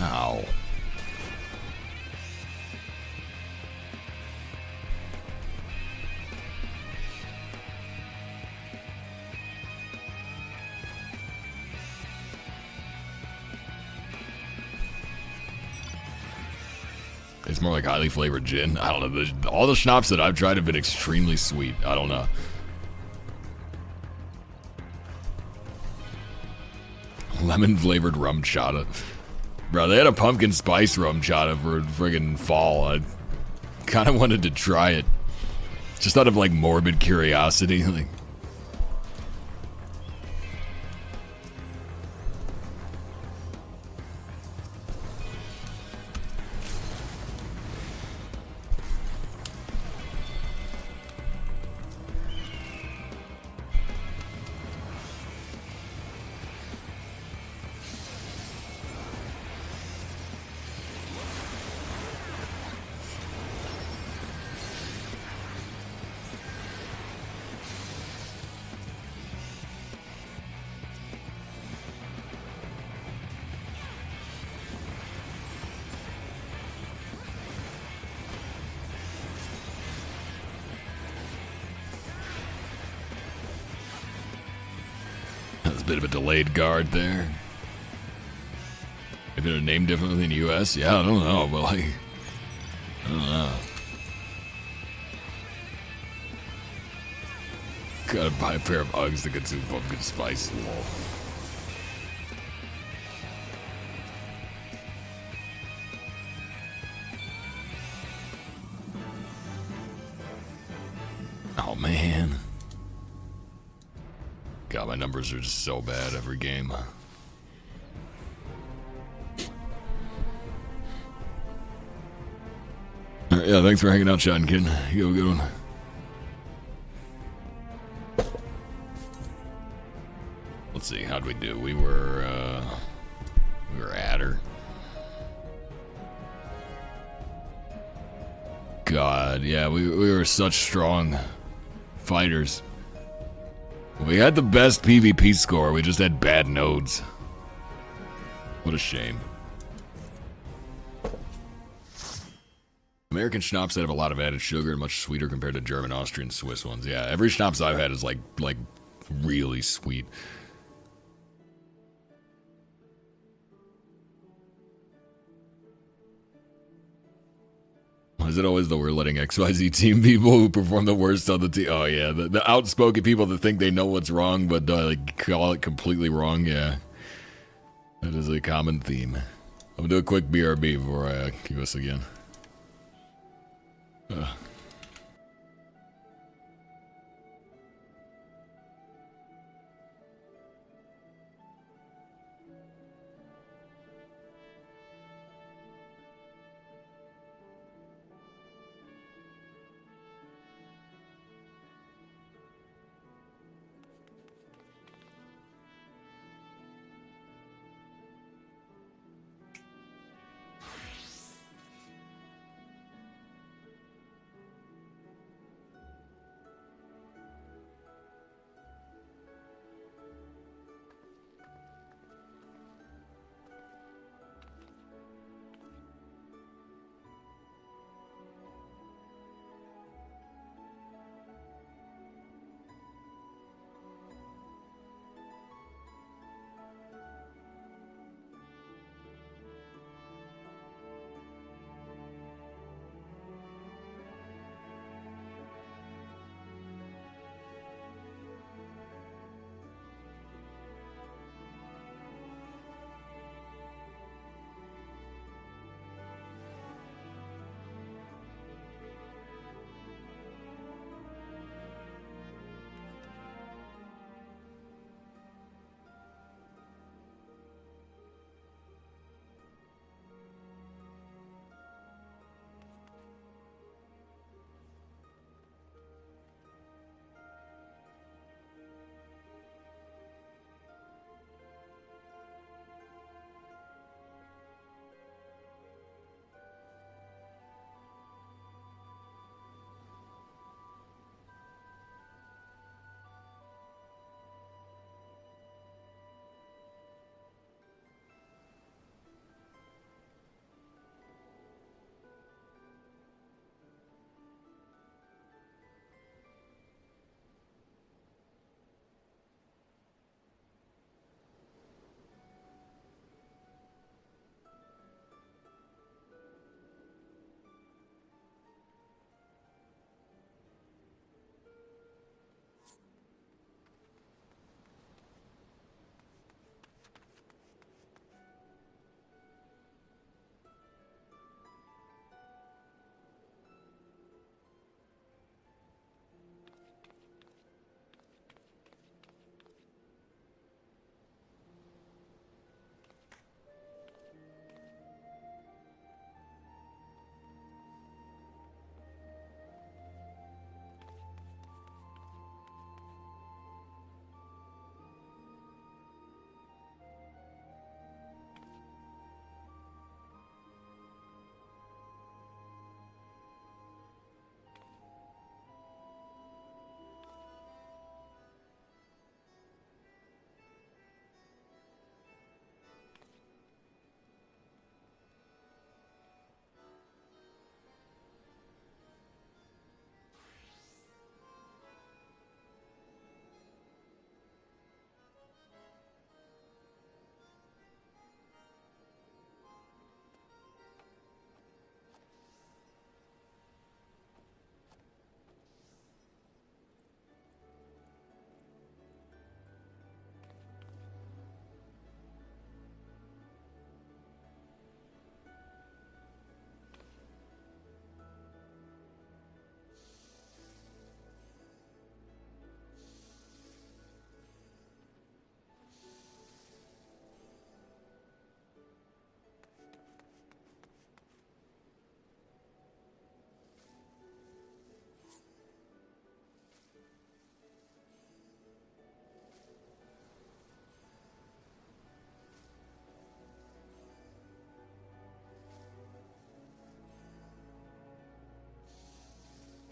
Ow. It's more like highly flavored gin. I don't know. All the schnapps that I've tried have been extremely sweet. I don't know. Lemon flavored rum chata. Bro, they had a pumpkin spice rum chata for friggin' fall. I kind of wanted to try it. Just out of like morbid curiosity. Like, bit of a delayed guard there. If it had named differently in the US, yeah, I don't know, but like, I don't know. Gotta buy a pair of Uggs to consume pumpkin spice. Lol. Oh man. God, my numbers are just so bad every game. Alright, yeah, thanks for hanging out, Sean Kid. You have a good one. Let's see, how'd we do? We were at her. God, yeah, we were such strong fighters. We had the best PvP score, we just had bad nodes. What a shame. American schnapps that have a lot of added sugar and much sweeter compared to German, Austrian, Swiss ones. Yeah, every schnapps I've had is like really sweet. Is it always the we're letting XYZ team people who perform the worst on the team? Oh, yeah. The outspoken people that think they know what's wrong, but like, call it completely wrong. Yeah. That is a common theme. I'm going to do a quick BRB before I keep us again.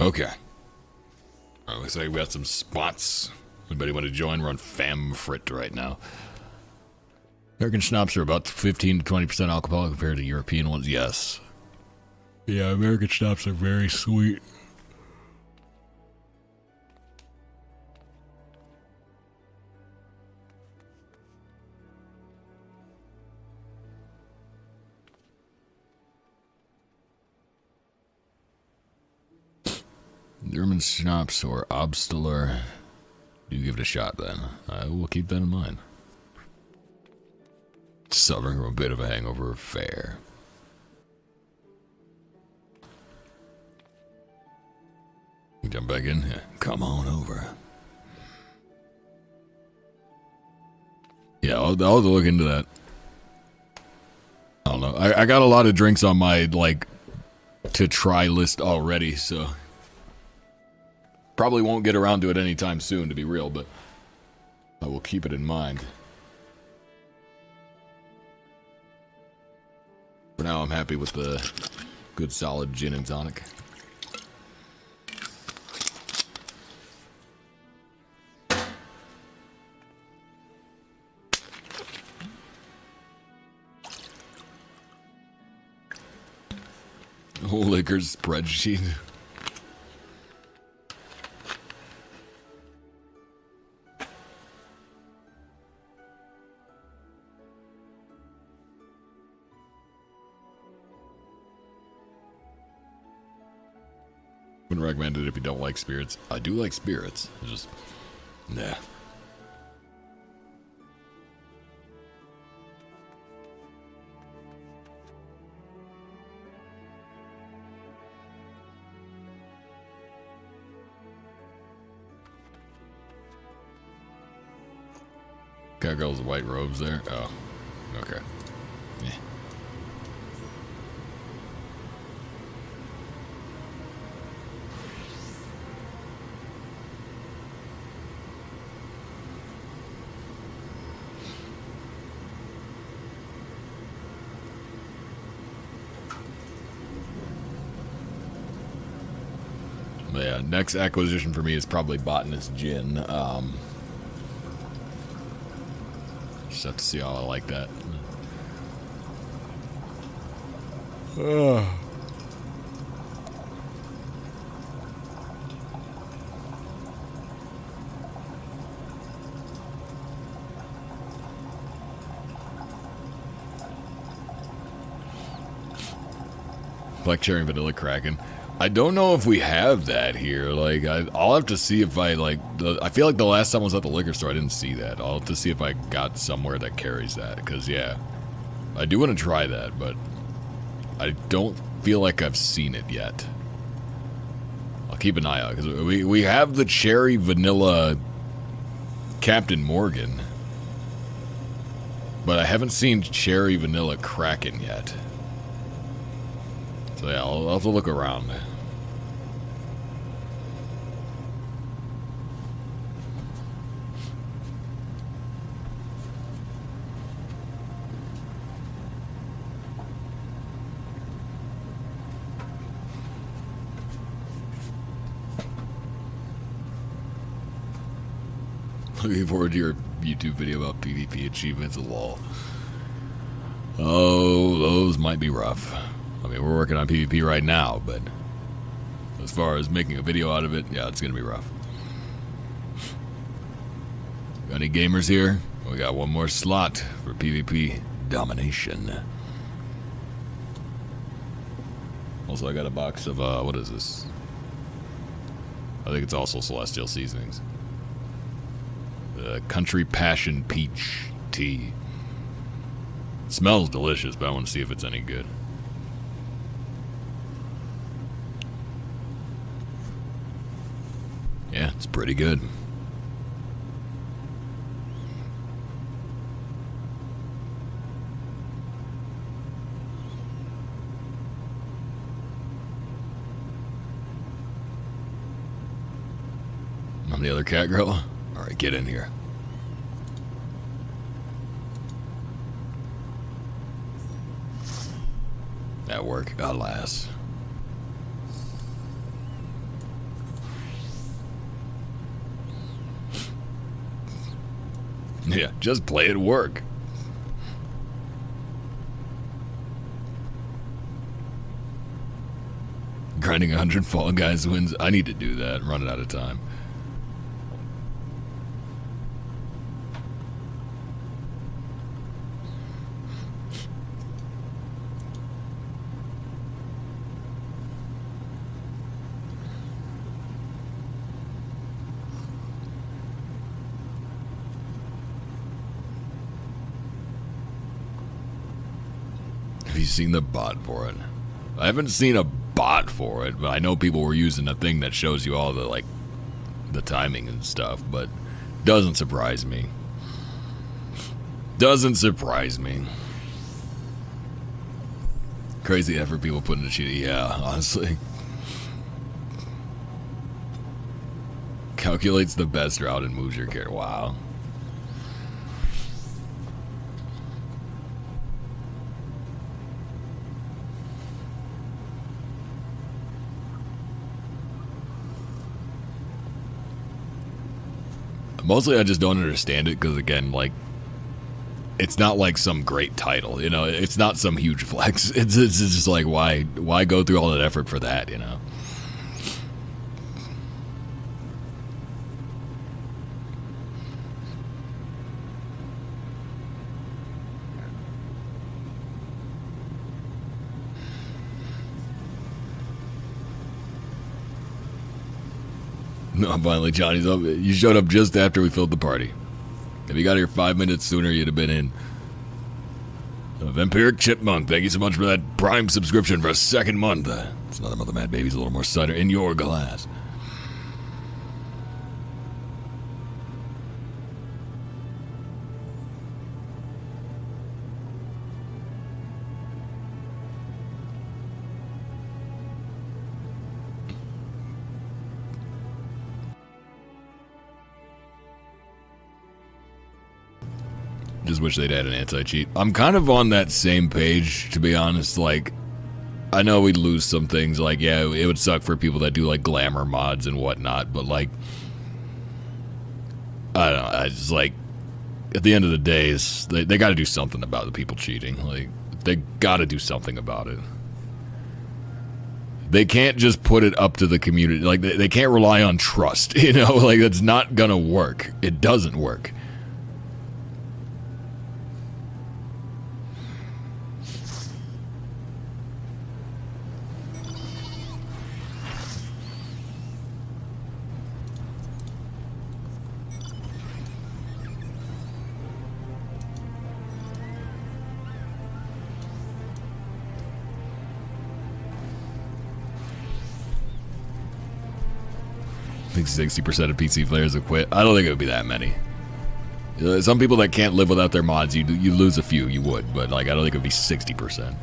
Okay. Alright, looks like we got some spots. Anybody want to join? We're on FamFrit right now. American schnapps are about 15 to 20% alcohol compared to European ones. Yes. Yeah, American schnapps are very sweet. German schnapps or Obstler. You give it a shot then. I will keep that in mind. Suffering from a bit of a hangover affair. You jump back in? Yeah. Come on over. Yeah, I'll have to look into that. I don't know. I got a lot of drinks on my, like, to try list already, so... Probably won't get around to it anytime soon, to be real, but... I will keep it in mind. For now, I'm happy with the good solid gin and tonic. Liquor spreadsheet. Wouldn't recommend it if you don't like spirits. I do like spirits. It's just, nah. Got girls in white robes there. Oh, okay. Yeah. But yeah, next acquisition for me is probably Botanist Gin. Just have to see how I like that. Black cherry and vanilla kraken. I don't know if we have that here. Like, I'll have to see if I, like, I feel like the last time I was at the liquor store, I didn't see that. I'll have to see if I got somewhere that carries that. Because, yeah, I do want to try that, but I don't feel like I've seen it yet. I'll keep an eye out, because we have the cherry vanilla Captain Morgan. But I haven't seen cherry vanilla Kraken yet. So yeah, I'll have to look around. Looking forward to your YouTube video about PvP achievements of LoL. Oh, those might be rough. I mean, we're working on PvP right now, but as far as making a video out of it, yeah, it's gonna be rough. Got any gamers here? We got one more slot for PvP domination. Also, I got a box of, what is this? I think it's also Celestial Seasonings. The Country Passion Peach Tea. It smells delicious, but I want to see if it's any good. Yeah, it's pretty good. I'm the other cat girl. Alright, get in here. At work, alas. Yeah, just play at work. Grinding 100 Fall Guys wins. I need to do that. I'm running out of time. Have you seen the bot for it? I haven't seen a bot for it, but I know people were using a thing that shows you all the, like, the timing and stuff, but doesn't surprise me. Doesn't surprise me. Crazy effort people put into cheating. Yeah, honestly. Calculates the best route and moves your character. Wow. Mostly I just don't understand it because, again, like, it's not like some great title, you know? It's not some huge flex. It's just like, why go through all that effort for that, you know? No, finally, Johnny's up. You showed up just after we filled the party. If you got here 5 minutes sooner, you'd have been in. Vampiric Chipmunk, thank you so much for that Prime subscription for a second month. It's another Mother Mad Baby's a little more cider in your glass. Just wish they'd add an anti-cheat. I'm kind of on that same page, to be honest. Like, I know we'd lose some things. Like, yeah, it would suck for people that do, like, glamour mods and whatnot. But, like, I don't know. I just, like, at the end of the day, they got to do something about the people cheating. Like, they got to do something about it. They can't just put it up to the community. Like, they can't rely on trust, you know? Like, that's not gonna work. It doesn't work. I think 60% of PC players have quit. I don't think it would be that many. Some people that can't live without their mods, you lose a few, you would, but like I don't think it would be 60%.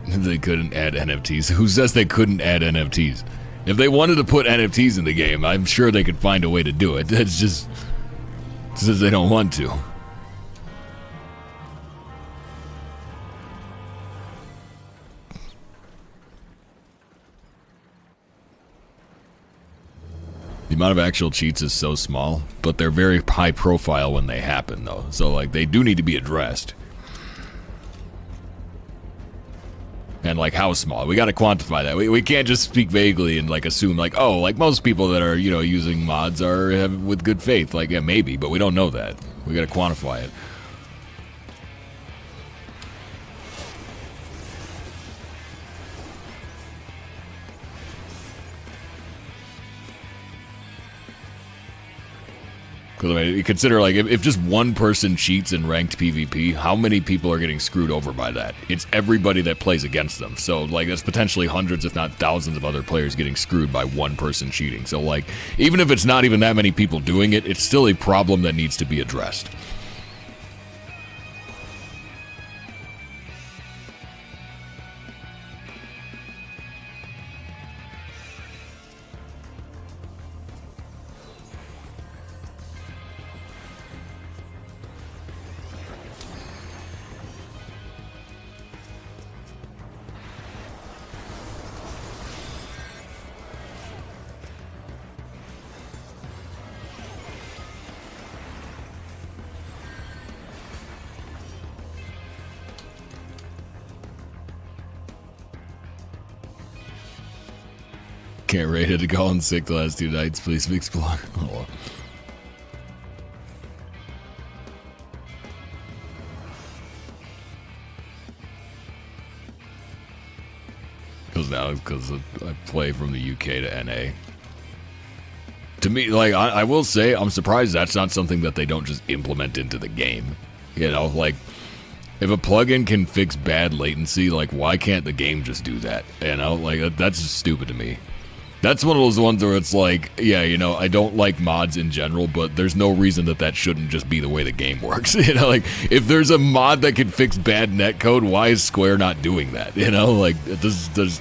They couldn't add NFTs. Who says they couldn't add NFTs? If they wanted to put NFTs in the game, I'm sure they could find a way to do it. It's just says they don't want to. The amount of actual cheats is so small, but they're very high profile when they happen, though. So, like, they do need to be addressed. And, like, how small? We gotta quantify that. We can't just speak vaguely and, like, assume, like, oh, like, most people that are, you know, using mods are with good faith. Like, yeah, maybe, but we don't know that. We gotta quantify it. Because, I mean, you consider, like, if just one person cheats in ranked PvP, how many people are getting screwed over by that? It's everybody that plays against them. So, like, that's potentially hundreds, if not thousands of other players getting screwed by one person cheating. So, like, even if it's not even that many people doing it, it's still a problem that needs to be addressed. Can't rate it to go on sick the last 2 nights. Please explore. Oh. now because I play from the UK to NA. To me, like, I will say, I'm surprised that's not something that they don't just implement into the game. You know, like, if a plugin can fix bad latency, like, why can't the game just do that? You know, like, that's just stupid to me. That's one of those ones where it's like, yeah, you know, I don't like mods in general, but there's no reason that shouldn't just be the way the game works. You know, like, if there's a mod that can fix bad netcode, why is Square not doing that? You know, like, there's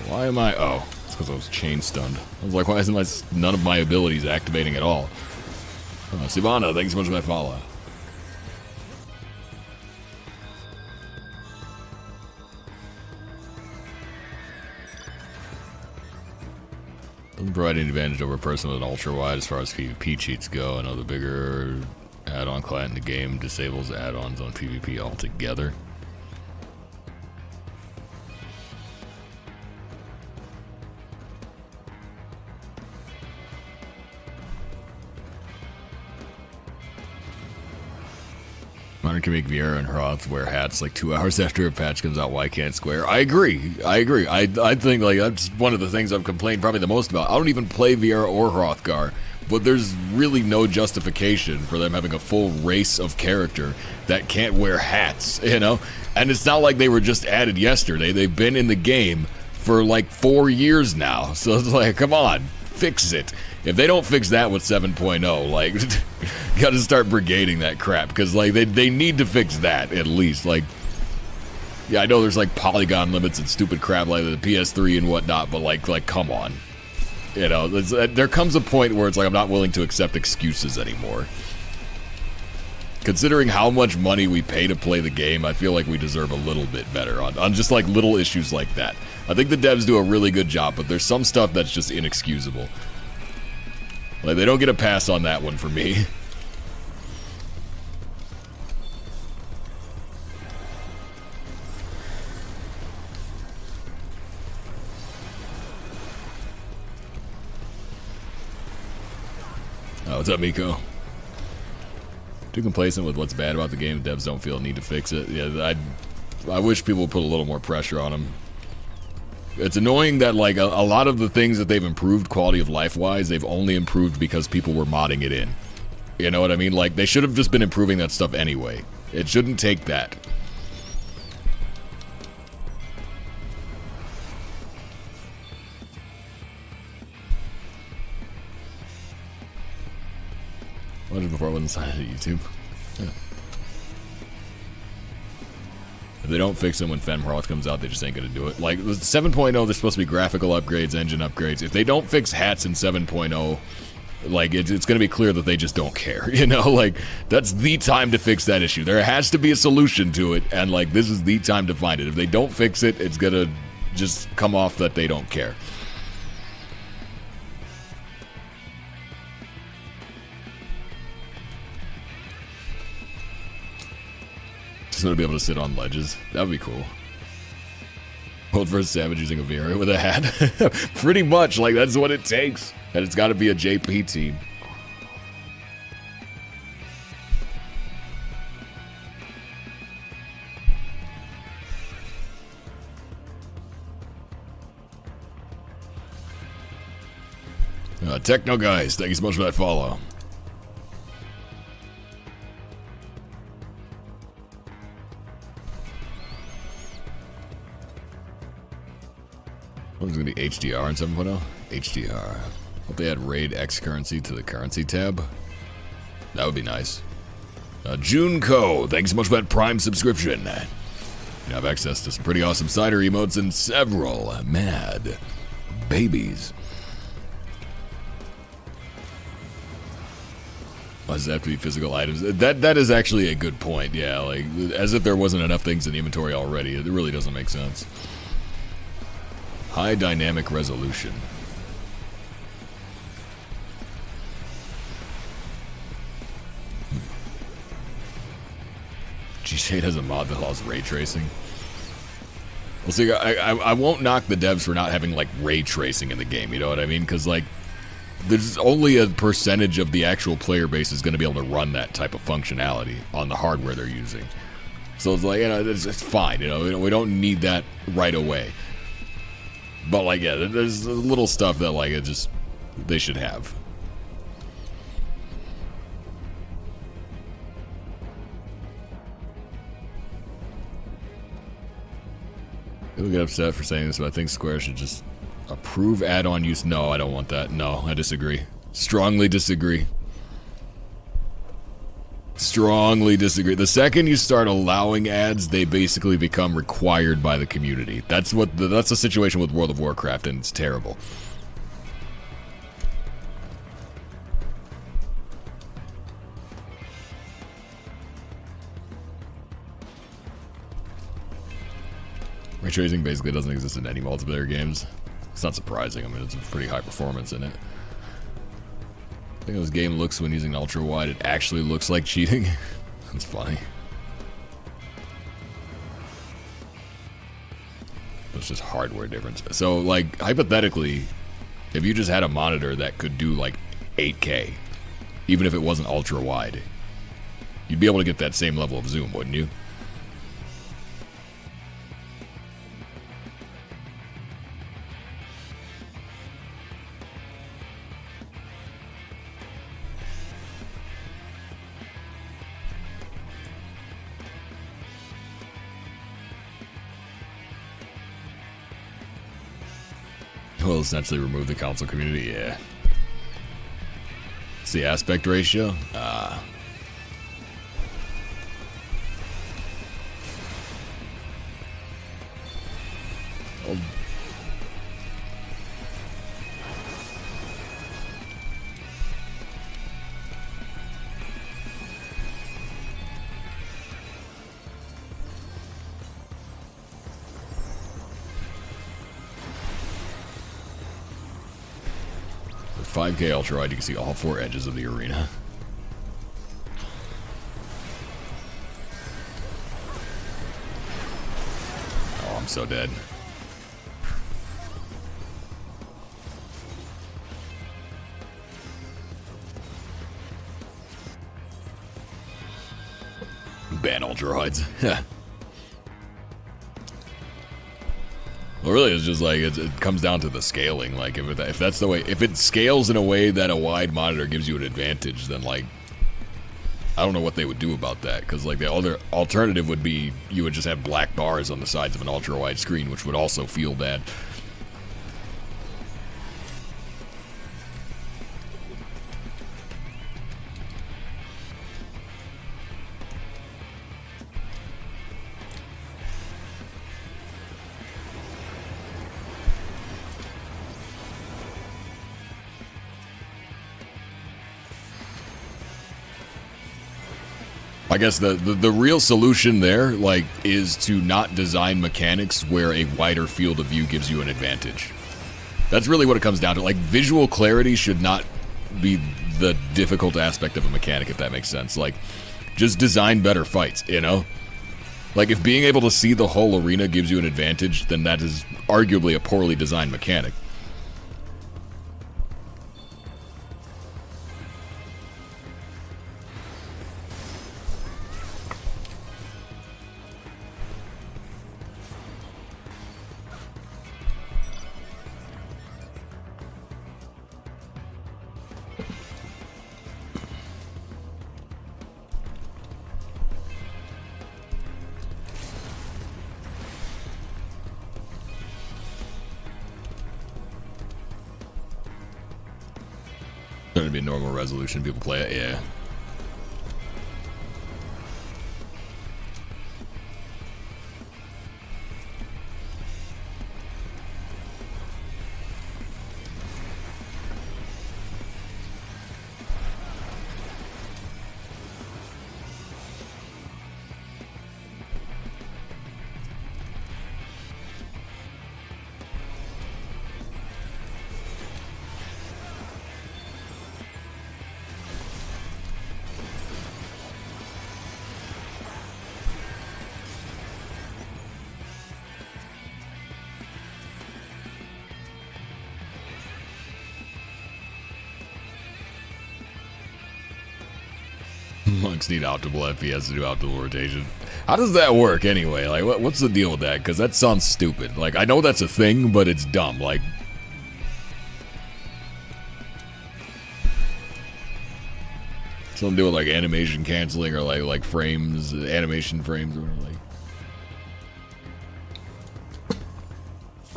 Why am I... Oh, it's because I was chain stunned. I was like, why isn't none of my abilities activating at all? Sivana, thanks so much for that follow. Doesn't provide any advantage over a person with an ultra-wide as far as PvP cheats go. I know the bigger add-on client in the game disables add-ons on PvP altogether. Modern can make Vieira and Hroth wear hats like 2 hours after a patch comes out. Why can't Square? I agree. I think, like, that's one of the things I've complained probably the most about. I don't even play Vieira or Hrothgar, but there's really no justification for them having a full race of character that can't wear hats, you know? And it's not like they were just added yesterday. They've been in the game for like 4 years now. So it's like, come on, fix it. If they don't fix that with 7.0, like, you gotta start brigading that crap, because, like, they need to fix that, at least. Like, yeah, I know there's, like, polygon limits and stupid crap like the PS3 and whatnot, but, like, come on. You know, there comes a point where it's like I'm not willing to accept excuses anymore. Considering how much money we pay to play the game, I feel like we deserve a little bit better on just, like, little issues like that. I think the devs do a really good job, but there's some stuff that's just inexcusable. Like, they don't get a pass on that one for me. Oh, what's up, Miko? Too complacent with what's bad about the game. Devs don't feel a need to fix it. Yeah, I wish people would put a little more pressure on them. It's annoying that, like, a lot of the things that they've improved quality of life-wise, they've only improved because people were modding it in. You know what I mean? Like, they should have just been improving that stuff anyway. It shouldn't take that. What did before I wasn't signed to YouTube? Yeah. If they don't fix them when Fenroth comes out, they just ain't gonna do it. Like, 7.0, there's supposed to be graphical upgrades, engine upgrades. If they don't fix hats in 7.0, like, it's gonna be clear that they just don't care, you know? Like, that's the time to fix that issue. There has to be a solution to it, and, like, this is the time to find it. If they don't fix it, it's gonna just come off that they don't care. Just want to be able to sit on ledges. That would be cool. Hold for a savage using a Vieira with a hat. Pretty much, like, that's what it takes. And it's got to be a JP team. Techno guys, thank you so much for that follow. What's going to be HDR in 7.0? HDR. Hope they add RAID X currency to the currency tab. That would be nice. Junko, thanks so much for that Prime subscription. You have access to some pretty awesome Cider emotes and several mad babies. Why does it have to be physical items? That is actually a good point, yeah. Like, as if there wasn't enough things in the inventory already. It really doesn't make sense. High dynamic resolution. GTA has a mod that allows ray tracing. Well, see, I won't knock the devs for not having, like, ray tracing in the game, you know what I mean? Because, like, there's only a percentage of the actual player base is going to be able to run that type of functionality on the hardware they're using. So it's like, you know, it's fine, you know, we don't need that right away. But, like, yeah, there's little stuff that, like, it just, they should have. People get upset for saying this, but I think Square should just approve add-on use. No, I don't want that. No, I disagree. Strongly disagree. Strongly disagree. The second you start allowing ads, they basically become required by the community. That's the situation with World of Warcraft, and it's terrible. Ray tracing basically doesn't exist in any multiplayer games. It's not surprising. I mean, it's a pretty high performance in it. I think this game looks, when using ultra wide, it actually looks like cheating. That's funny. It's just hardware difference. So, like, hypothetically, if you just had a monitor that could do, like, 8K, even if it wasn't ultra wide, you'd be able to get that same level of zoom, wouldn't you? Will essentially remove the console community, yeah. It's the aspect ratio? Oh. With 5K ultra wide, you can see all four edges of the arena. Oh, I'm so dead. Ban ultra wides. Well, really, it's just like, it comes down to the scaling. Like, if that's the way, if it scales in a way that a wide monitor gives you an advantage, then, like, I don't know what they would do about that. Because, like, the other alternative would be you would just have black bars on the sides of an ultra-wide screen, which would also feel bad. I guess the real solution there, like, is to not design mechanics where a wider field of view gives you an advantage. That's really what it comes down to. Like, visual clarity should not be the difficult aspect of a mechanic, if that makes sense. Like, just design better fights, you know? Like, if being able to see the whole arena gives you an advantage, then that is arguably a poorly designed mechanic. Going to be a normal resolution, people play it, yeah. Monks need optimal FPS to do optimal rotation. How does that work anyway? Like, what's the deal with that? Because that sounds stupid. Like, I know that's a thing, but it's dumb. Like, something to do with like animation canceling or like frames, animation frames or whatever. Like,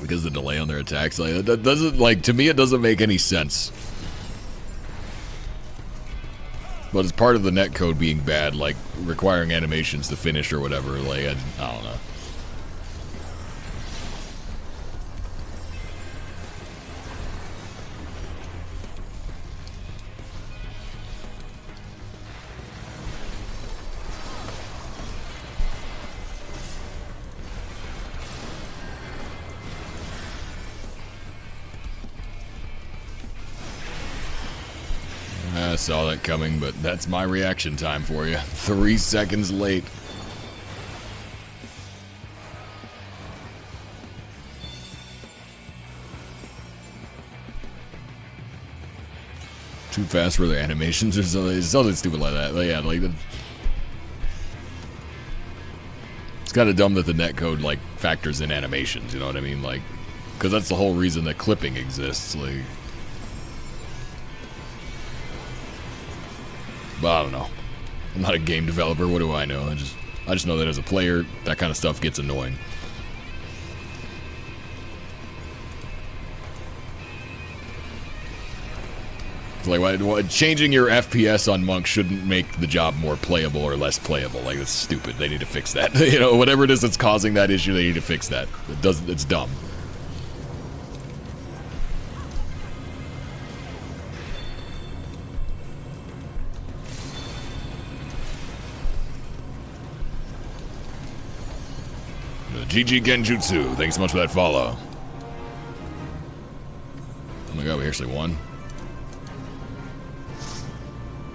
because the delay on their attacks, like that doesn't, like, to me it doesn't make any sense. But it's part of the netcode being bad, like requiring animations to finish or whatever. Like, I don't know. I saw that coming, but that's my reaction time for you. 3 seconds late. Too fast for their animations or something stupid like that. Like, yeah, like it's kind of dumb that the netcode like factors in animations. You know what I mean? Like, because that's the whole reason that clipping exists. Like. But I don't know. I'm not a game developer. What do I know? I just know that as a player, that kind of stuff gets annoying. It's like, why changing your FPS on Monk shouldn't make the job more playable or less playable. Like, that's stupid. They need to fix that. You know, whatever it is that's causing that issue, they need to fix that. It's dumb. GG Genjutsu, thanks so much for that follow. Oh my god, we actually won.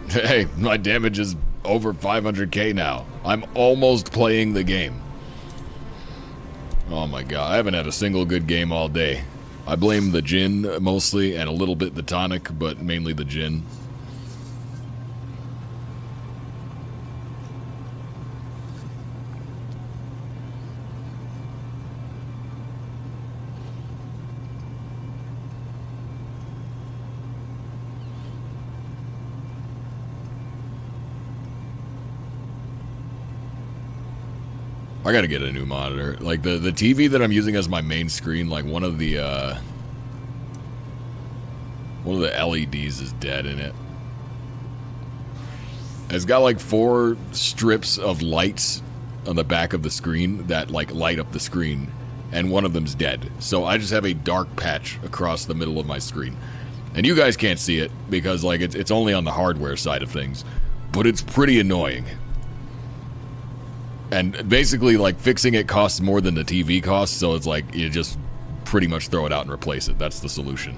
Hey, my damage is over 500k now. I'm almost playing the game. Oh my god, I haven't had a single good game all day. I blame the gin mostly, and a little bit the tonic, but mainly the gin. I gotta get a new monitor. Like, the TV that I'm using as my main screen, like, one of the LEDs is dead in it. It's got, like, 4 strips of lights on the back of the screen that, like, light up the screen, and one of them's dead. So I just have a dark patch across the middle of my screen. And you guys can't see it, because, like, it's only on the hardware side of things. But it's pretty annoying. And basically, like, fixing it costs more than the TV costs, so it's like, you just pretty much throw it out and replace it. That's the solution.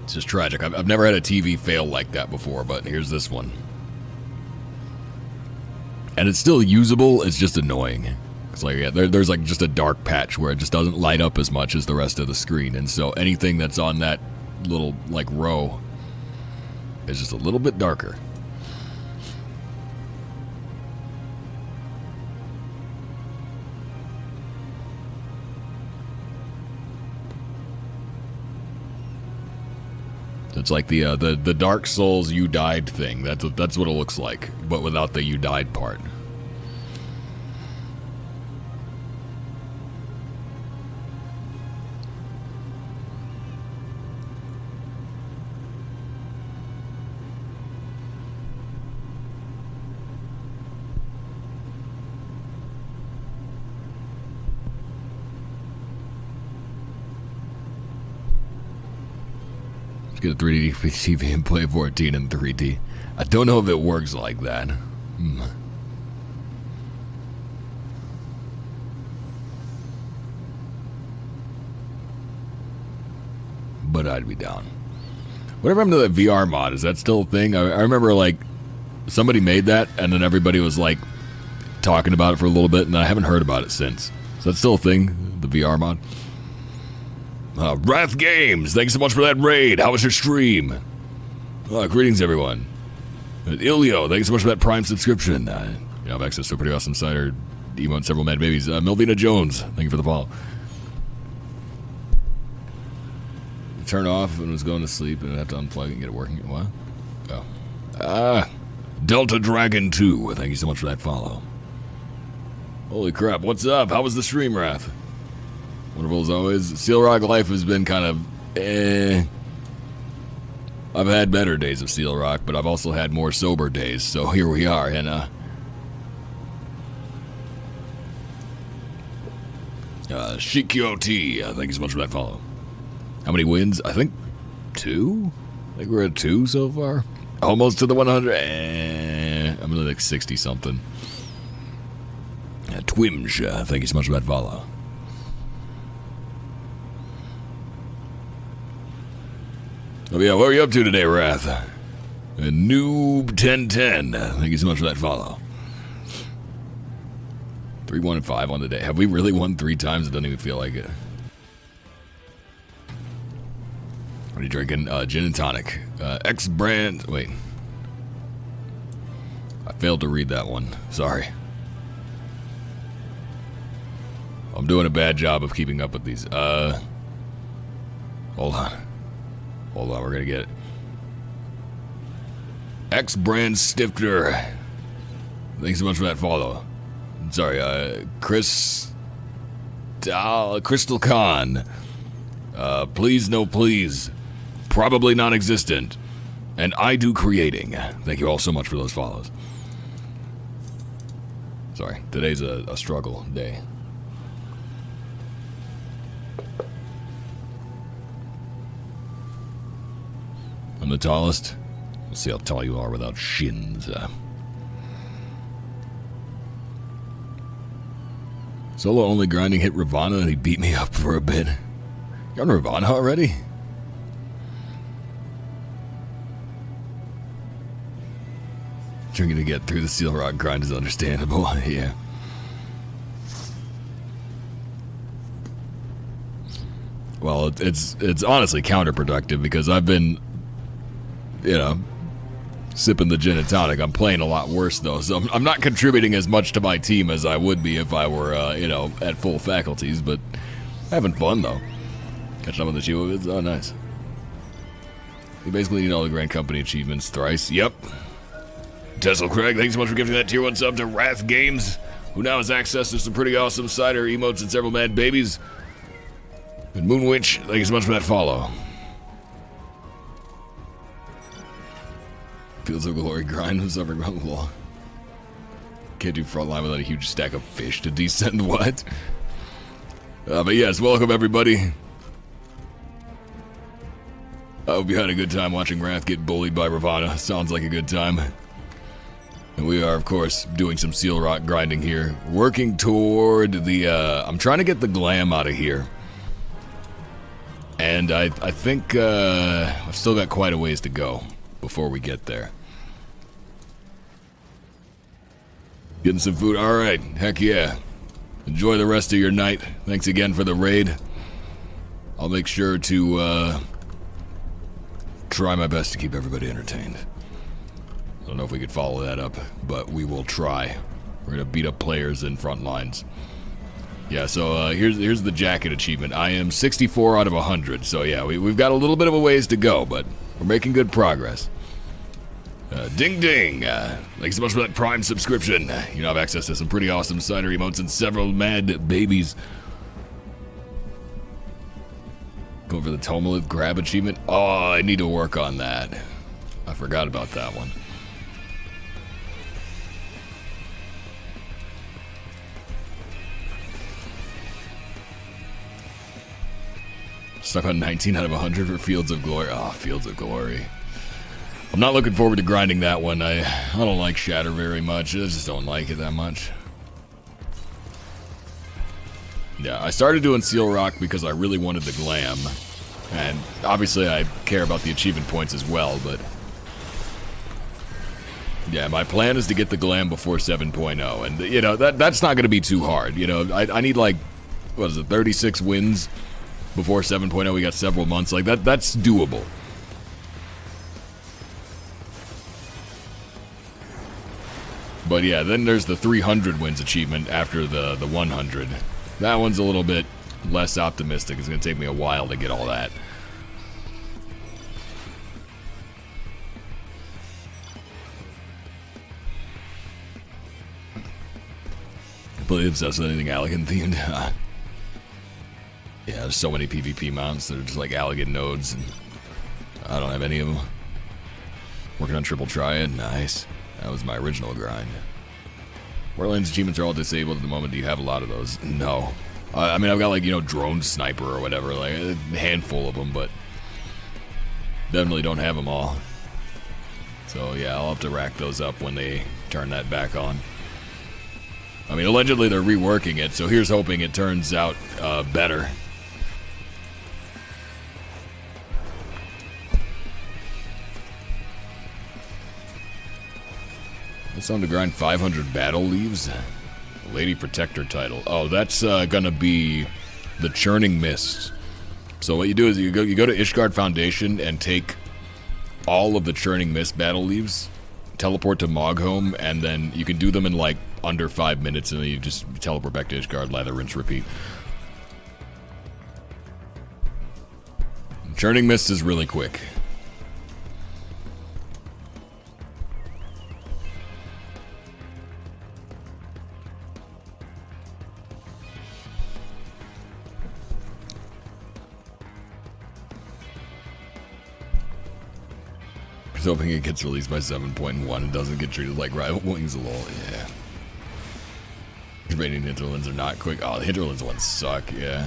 It's just tragic. I've never had a TV fail like that before, but here's this one. And it's still usable, it's just annoying. It's like, yeah, there's like just a dark patch where it just doesn't light up as much as the rest of the screen, and so anything that's on that little, like, row is just a little bit darker. It's like the Dark Souls "You Died" thing. That's what it looks like, but without the "You Died" part. Get a 3D TV and play 14 in 3D. I don't know if it works like that. but I'd be down. Whatever happened to that VR mod? Is that still a thing? I remember, like, somebody made that, and then everybody was, like, talking about it for a little bit, and I haven't heard about it since. Is that still a thing? The VR mod? Wrath Games, thanks so much for that raid. How was your stream? Greetings, everyone. Ilio, thanks so much for that Prime subscription. You have access to a pretty awesome cider, emote, several mad babies. Melvina Jones, thank you for the follow. Turn off and was going to sleep and I have to unplug and get it working. What? Oh. Delta Dragon 2, thank you so much for that follow. Holy crap, what's up? How was the stream, Wrath? Wonderful as always. Seal Rock life has been kind of I've had better days of Seal Rock, but I've also had more sober days, so here we are, and Shikyo T, thank you so much for that follow. How many wins? I think 2? I think we're at 2 so far. Almost to the 100. I'm really like 60 something. Twimsh, thank you so much for that follow. Oh yeah, what are you up to today, Wrath? Noob 1010, thank you so much for that follow. 3, 1, and 5 on the day. Have we really won 3 times? It doesn't even feel like it. What are you drinking? Gin and tonic. X brand. Wait. I failed to read that one. Sorry. I'm doing a bad job of keeping up with these. Hold on. Hold on, we're gonna get it. X brand Stifter. Thanks so much for that follow. Sorry, Crystal Con. Please, no please. Probably non-existent. And I do creating. Thank you all so much for those follows. Sorry, today's a struggle day. I'm the tallest. We'll see how tall you are without shins. Solo only grinding hit Ravana and he beat me up for a bit. You're on Ravana already? Trying to get through the Seal Rock grind is understandable, yeah. Well, it's honestly counterproductive because I've been, sipping the gin and tonic. I'm playing a lot worse, though, so I'm not contributing as much to my team as I would be if I were, at full faculties, but having fun, though. Catching up on the Chivo vids? Oh, nice. You basically need all the Grand Company achievements thrice. Yep. Tesla Craig, thanks so much for giving that tier 1 sub to Wrath Games, who now has access to some pretty awesome cider emotes and several mad babies. And Moonwitch, thank you so much for that follow. Fields of Glory grind of suffering around the wall. Can't do frontline without a huge stack of fish to descend what? But yes, welcome everybody. I hope you had a good time watching Wrath get bullied by Ravana. Sounds like a good time. And we are, of course, doing some Seal Rock grinding here. Working toward the, I'm trying to get the glam out of here. And I think, I've still got quite a ways to go before we get there. Getting some food. Alright, heck yeah. Enjoy the rest of your night. Thanks again for the raid. I'll make sure to, try my best to keep everybody entertained. I don't know if we could follow that up, but we will try. We're gonna beat up players in front lines. Yeah, so here's the jacket achievement. I am 64 out of 100, so yeah, we've got a little bit of a ways to go, but we're making good progress. Ding ding! Thanks so much for that Prime subscription. You now have access to some pretty awesome cider emotes and several mad babies. Going for the Tomalith grab achievement. Oh, I need to work on that. I forgot about that one. Stuck on 19 out of 100 for Fields of Glory. Oh, Fields of Glory. I'm not looking forward to grinding that one. I don't like Shatter very much. I just don't like it that much. Yeah, I started doing Seal Rock because I really wanted the glam. And obviously I care about the achievement points as well, but yeah, my plan is to get the glam before 7.0, and you know, that's not going to be too hard. You know, I need like, what is it, 36 wins before 7.0. We got several months. Like that's doable. But yeah, then there's the 300 wins achievement after the 100. That one's a little bit less optimistic. It's going to take me a while to get all that. Completely obsessed with anything Allegan themed. Yeah, there's so many PvP mounts that are just like Allegan nodes, and I don't have any of them. Working on Triple Triad, nice. That was my original grind. Warlane's achievements are all disabled at the moment. Do you have a lot of those? No. I mean, I've got like, you know, drone sniper or whatever, like a handful of them, but definitely don't have them all. So yeah, I'll have to rack those up when they turn that back on. I mean, allegedly they're reworking it, so here's hoping it turns out better. It's on to grind 500 battle leaves. Lady Protector title. Oh, that's gonna be the Churning Mist. So what you do is you go to Ishgard Foundation and take all of the Churning Mist battle leaves, teleport to Mogholm, and then you can do them in like under 5 minutes, and then you just teleport back to Ishgard, lather, rinse, repeat. Churning Mist is really quick. Hoping it gets released by 7.1 and doesn't get treated like Rival Wings a little, yeah. Rating hinterlands are not quick. Oh, the hinterlands ones suck, yeah.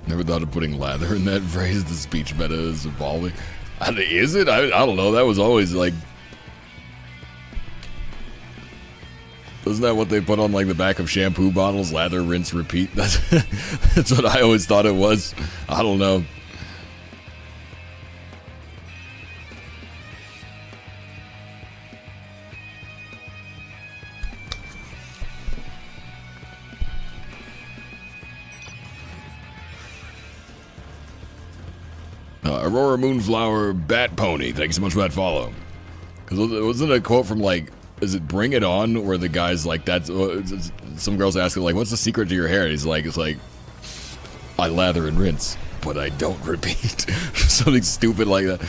Never thought of putting lather in that phrase. The speech meta is evolving. Is it? I don't know. That was always like... Isn't that what they put on like the back of shampoo bottles? Lather, rinse, repeat? That's what I always thought it was. I don't know. Aurora Moonflower Bat Pony, thank you so much for that follow. Because wasn't it a quote from like, is it Bring It On, where the guy's like, that's some girls ask him like, what's the secret to your hair? And he's like, it's like, I lather and rinse, but I don't repeat. Something stupid like that.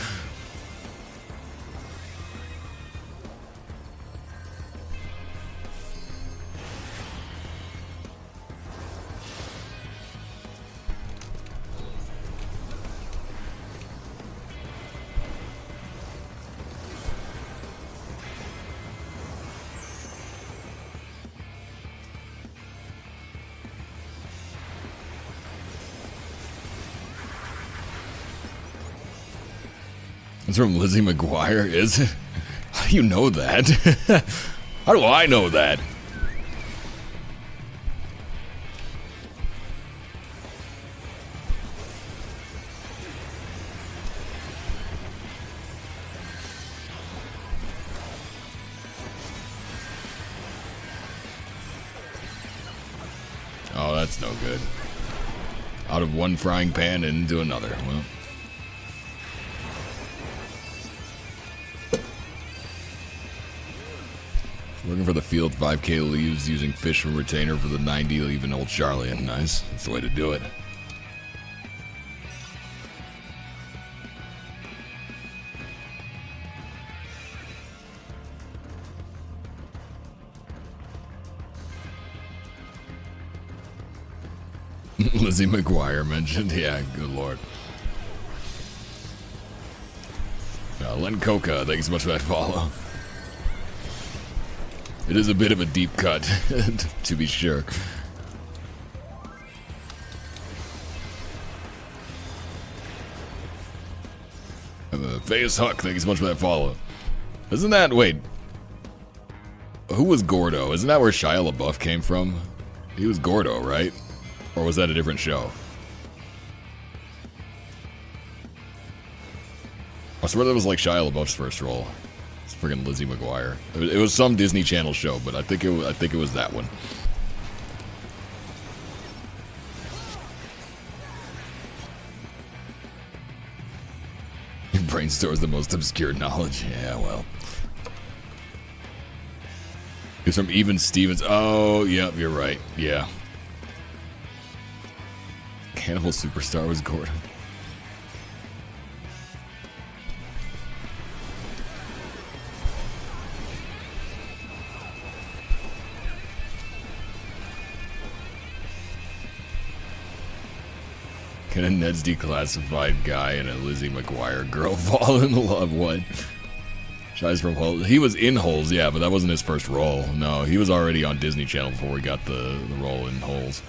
It's from Lizzie McGuire, is it? How do you know that? How do I know that? Oh, that's no good. Out of one frying pan and into another. Well. Looking for the field 5k leaves using fish from retainer for the 90 leave in Old Charlie. Nice. That's the way to do it. Lizzie McGuire mentioned. Yeah, good lord. Len Coca, thank you so much for that follow. It is a bit of a deep cut, to be sure. Face Huck, thank you so much for that follow. Isn't that, wait. Who was Gordo? Isn't that where Shia LaBeouf came from? He was Gordo, right? Or was that a different show? I swear that was like Shia LaBeouf's first role. It's friggin' Lizzie McGuire. It was some Disney Channel show, but I think it was that one. Your brain stores the most obscure knowledge. Yeah, well. It's from Even Stevens. Oh, yep, you're right. Yeah. Cannibal Superstar was Gordon. Can a Ned's Declassified guy and a Lizzie McGuire girl fall in love? What? Shies from Holes. He was in Holes, yeah, but that wasn't his first role. No, he was already on Disney Channel before he got the role in Holes.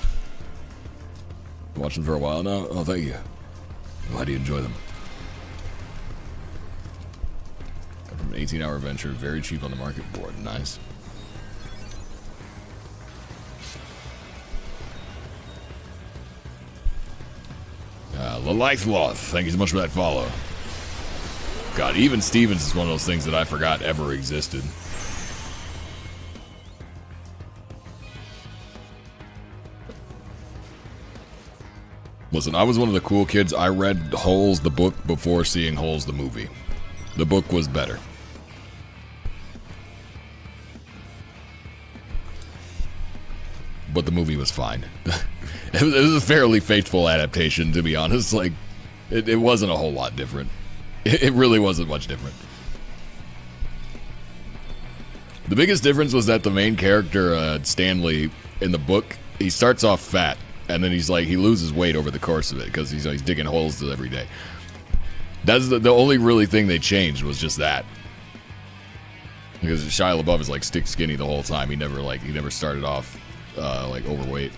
Watched them for a while now? Oh, thank you. Why do you enjoy them? Got from an 18-hour venture, very cheap on the market board. Nice. Lalitloth, thank you so much for that follow. God, Even Stevens is one of those things that I forgot ever existed. Listen, I was one of the cool kids. I read Holes, the book, before seeing Holes, the movie. The book was better. But the movie was fine. It was a fairly faithful adaptation, to be honest. Like, it wasn't a whole lot different. It really wasn't much different. The biggest difference was that the main character, Stanley, in the book, he starts off fat, and then he's like, he loses weight over the course of it, because he's digging holes every day. That's the only really thing they changed, was just that. Because Shia LaBeouf is like stick skinny the whole time. He never started off like overweight.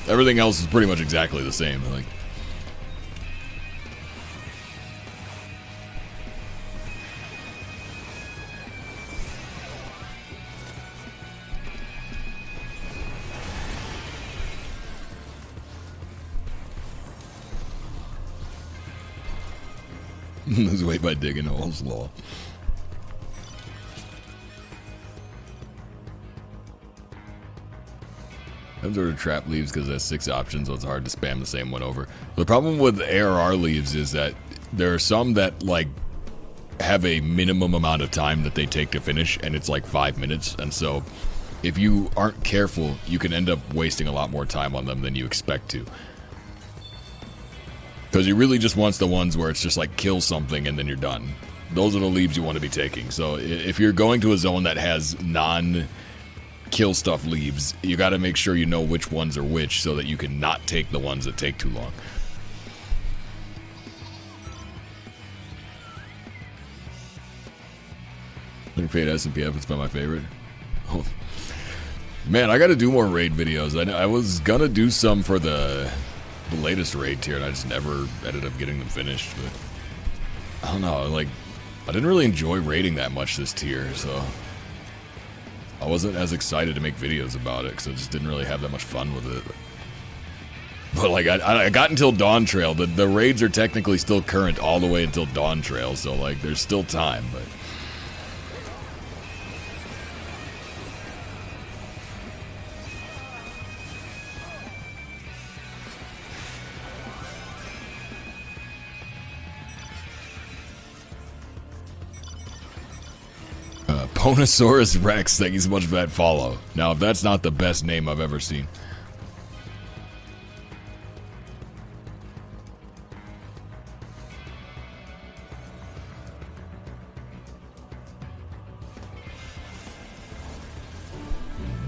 Everything else is pretty much exactly the same. Like, lose weight by digging holes. Law. I've ordered trap leaves because it has 6 options, so it's hard to spam the same one over. The problem with ARR leaves is that there are some that, like, have a minimum amount of time that they take to finish, and it's like 5 minutes. And so, if you aren't careful, you can end up wasting a lot more time on them than you expect to. Because he really just wants the ones where it's just like kill something and then you're done. Those are the leaves you want to be taking. So if you're going to a zone that has non-kill stuff leaves, you got to make sure you know which ones are which so that you can not take the ones that take too long. Fade SPF, it's been my favorite. Oh. Man, I got to do more raid videos. I was going to do some for the latest raid tier, and I just never ended up getting them finished. But I don't know, like, I didn't really enjoy raiding that much this tier, so I wasn't as excited to make videos about it because I just didn't really have that much fun with it. But like, I got until Dawn Trail. The raids are technically still current all the way until Dawn Trail, so like, there's still time. But Ponosaurus Rex, thank you so much for that follow. Now, if that's not the best name I've ever seen.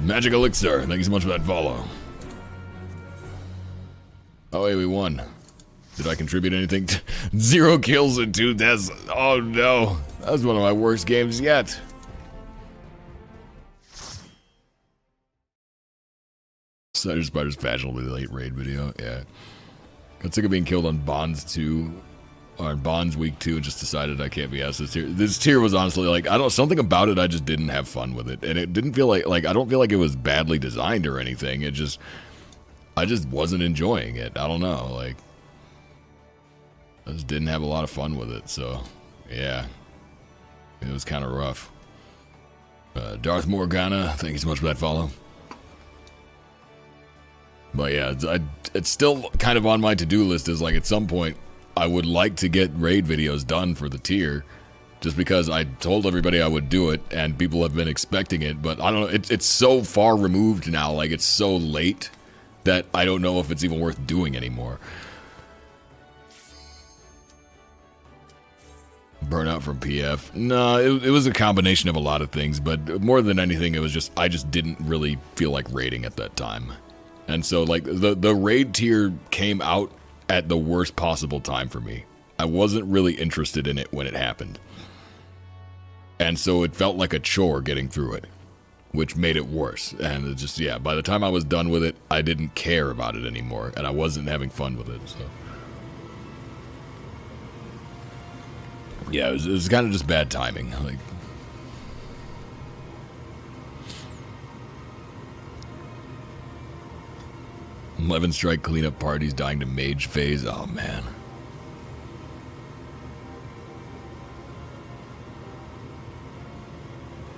Magic Elixir, thank you so much for that follow. Oh, hey, we won. Did I contribute anything? 0 kills and 2 deaths. Oh, no. That was one of my worst games yet. Cider Spider's fashionably late raid video. Yeah. Got sick of being killed on Bonds 2. Or Bonds week 2 and just decided I can't be asked this tier. This tier was honestly like, I don't know, something about it, I just didn't have fun with it. And it didn't feel like I don't feel like it was badly designed or anything. It just, I just wasn't enjoying it. I don't know, like, I just didn't have a lot of fun with it. So, yeah, it was kind of rough. Darth Morgana, thank you so much for that follow. But yeah, it's still kind of on my to-do list is like at some point, I would like to get raid videos done for the tier, just because I told everybody I would do it, and people have been expecting it, but I don't know, it's so far removed now, like it's so late, that I don't know if it's even worth doing anymore. Burnout from PF. No, it was a combination of a lot of things, but more than anything, it was just, I just didn't really feel like raiding at that time. And so, like, the raid tier came out at the worst possible time for me. I wasn't really interested in it when it happened. And so it felt like a chore getting through it, which made it worse. And it just, yeah, by the time I was done with it, I didn't care about it anymore, and I wasn't having fun with it, so. Yeah, it was kind of just bad timing, like. 11 strike cleanup parties dying to mage phase. Oh, man.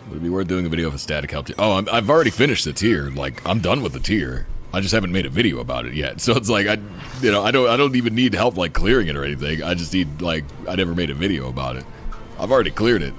Would it be worth doing a video of a static help tier? Oh, I've already finished the tier. Like, I'm done with the tier. I just haven't made a video about it yet. So it's like, I don't even need help, like, clearing it or anything. I just need, like, I never made a video about it. I've already cleared it.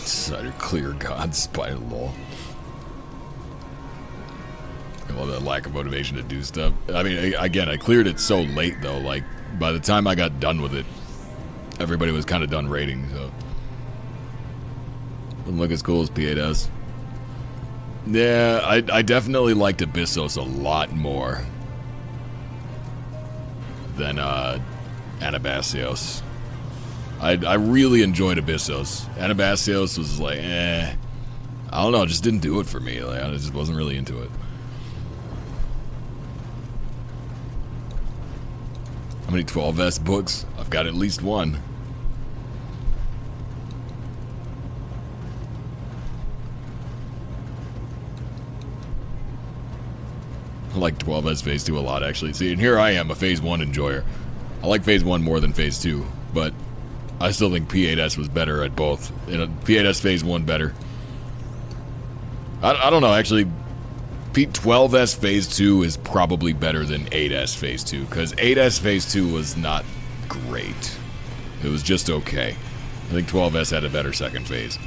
Cider clear God Spider lol. I love that lack of motivation to do stuff. I mean, again, I cleared it so late though. Like by the time I got done with it, everybody was kind of done raiding. So doesn't look as cool as P8 does. Yeah, I definitely liked Abyssos a lot more than Anabasios. I really enjoyed Abyssos. Anabasios was like, I don't know, it just didn't do it for me. Like, I just wasn't really into it. How many 12S books? I've got at least one. I like 12S Phase 2 a lot, actually. See, and here I am, a Phase 1 enjoyer. I like Phase 1 more than Phase 2, but I still think P8S was better at both. You know, P8S Phase 1 better. I don't know, actually. P12S Phase 2 is probably better than 8S Phase 2, because 8S Phase 2 was not great. It was just okay. I think 12S had a better second phase.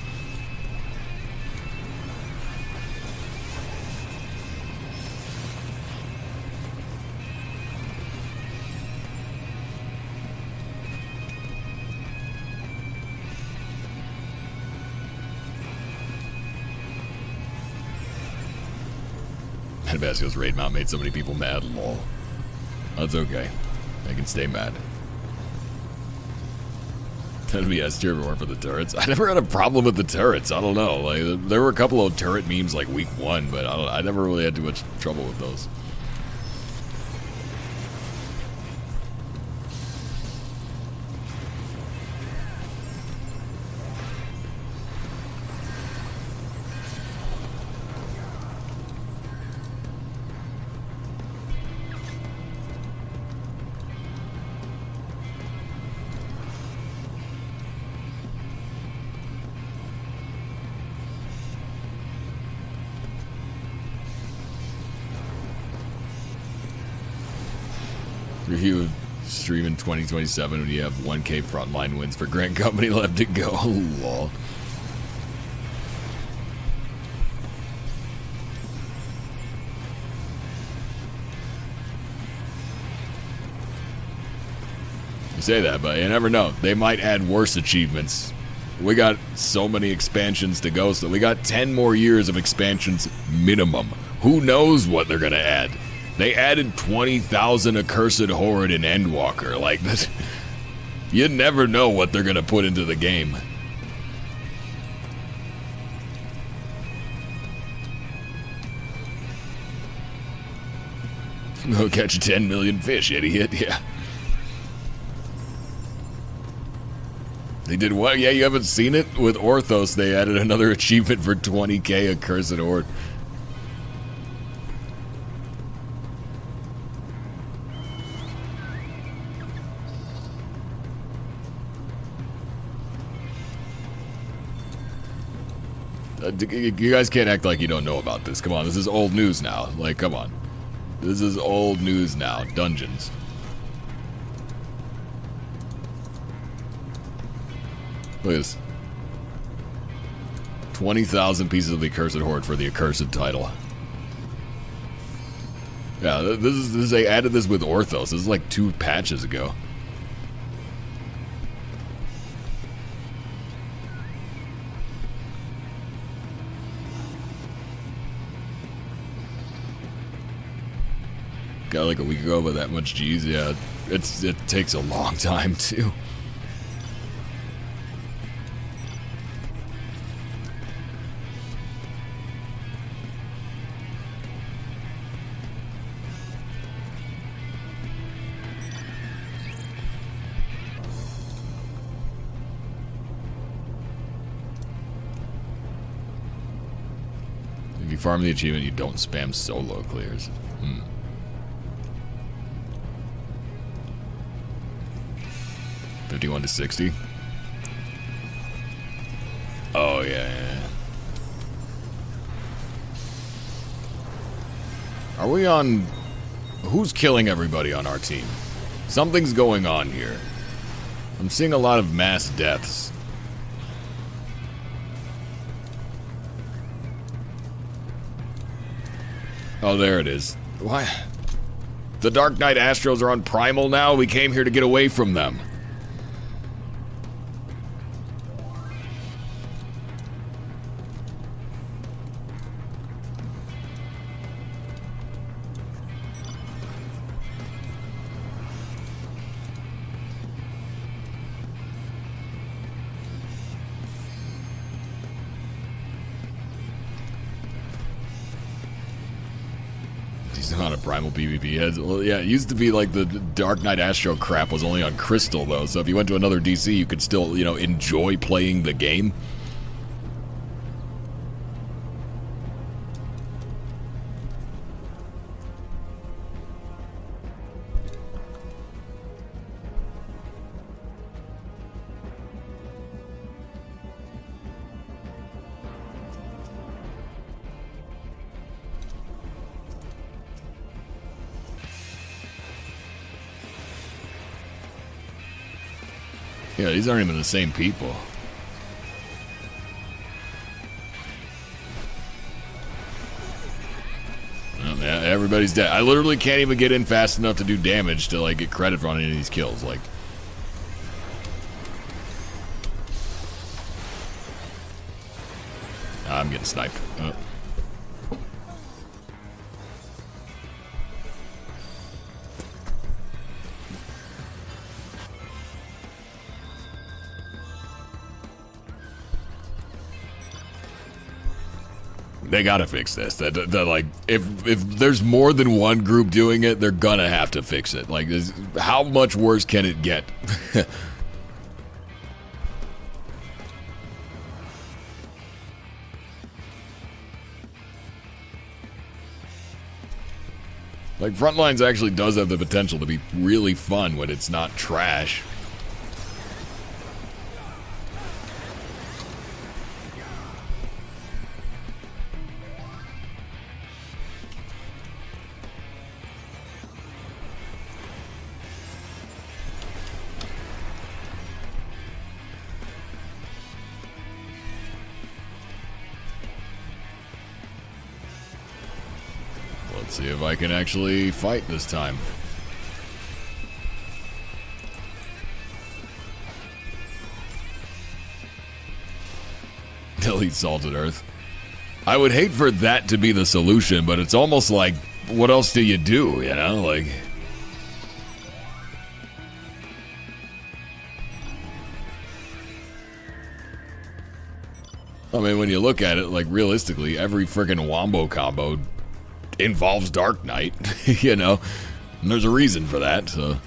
Basco's raid mount made so many people mad, lol. That's okay. I can stay mad. That'd be S tier if it weren't for the turrets. I never had a problem with the turrets. I don't know. Like there were a couple of turret memes like week 1, but I never really had too much trouble with those. Review of stream in 2027 when you have 1K frontline wins for Grant Company left to go. Lol. You say that, but you never know. They might add worse achievements We got so many expansions to go, so we got 10 more years of expansions minimum. Who knows what they're gonna add? They added 20,000 Accursed Horde in Endwalker. Like, that, you never know what they're gonna put into the game. Go catch 10 million fish, idiot. Yeah. They did what? Yeah, you haven't seen it? With Orthos, they added another achievement for 20k Accursed Horde. You guys can't act like you don't know about this. Come on, this is old news now. Like, come on. This is old news now. Dungeons. Look at this. 20,000 pieces of the Accursed Horde for the Accursed title. Yeah, this is they added this with Orthos. This is like 2 patches ago. Got like a week ago, but that much G's, yeah. It takes a long time too. If you farm the achievement, you don't spam solo clears. 51 to 60. Oh, yeah. Are we on... Who's killing everybody on our team? Something's going on here. I'm seeing a lot of mass deaths. Oh, there it is. Why? The Dark Knight Astros are on Primal now? We came here to get away from them. He's not a Primal PvP heads. Well, yeah, it used to be like the Dark Knight Astro crap was only on Crystal, though. So if you went to another DC, you could still, you know, enjoy playing the game. Yeah, these aren't even the same people. Well, yeah, everybody's dead. I literally can't even get in fast enough to do damage to like get credit for any of these kills. Like, I'm getting sniped. Oh. They gotta fix this. That like, if there's more than one group doing it, they're gonna have to fix it. Like, how much worse can it get? Like, Frontlines actually does have the potential to be really fun when it's not trash. Let's see if I can actually fight this time. Delete Salted Earth. I would hate for that to be the solution, but it's almost like, what else do you do, you know? Like... I mean, when you look at it, like, realistically, every friggin' wombo combo involves Dark Knight, you know? And there's a reason for that, so...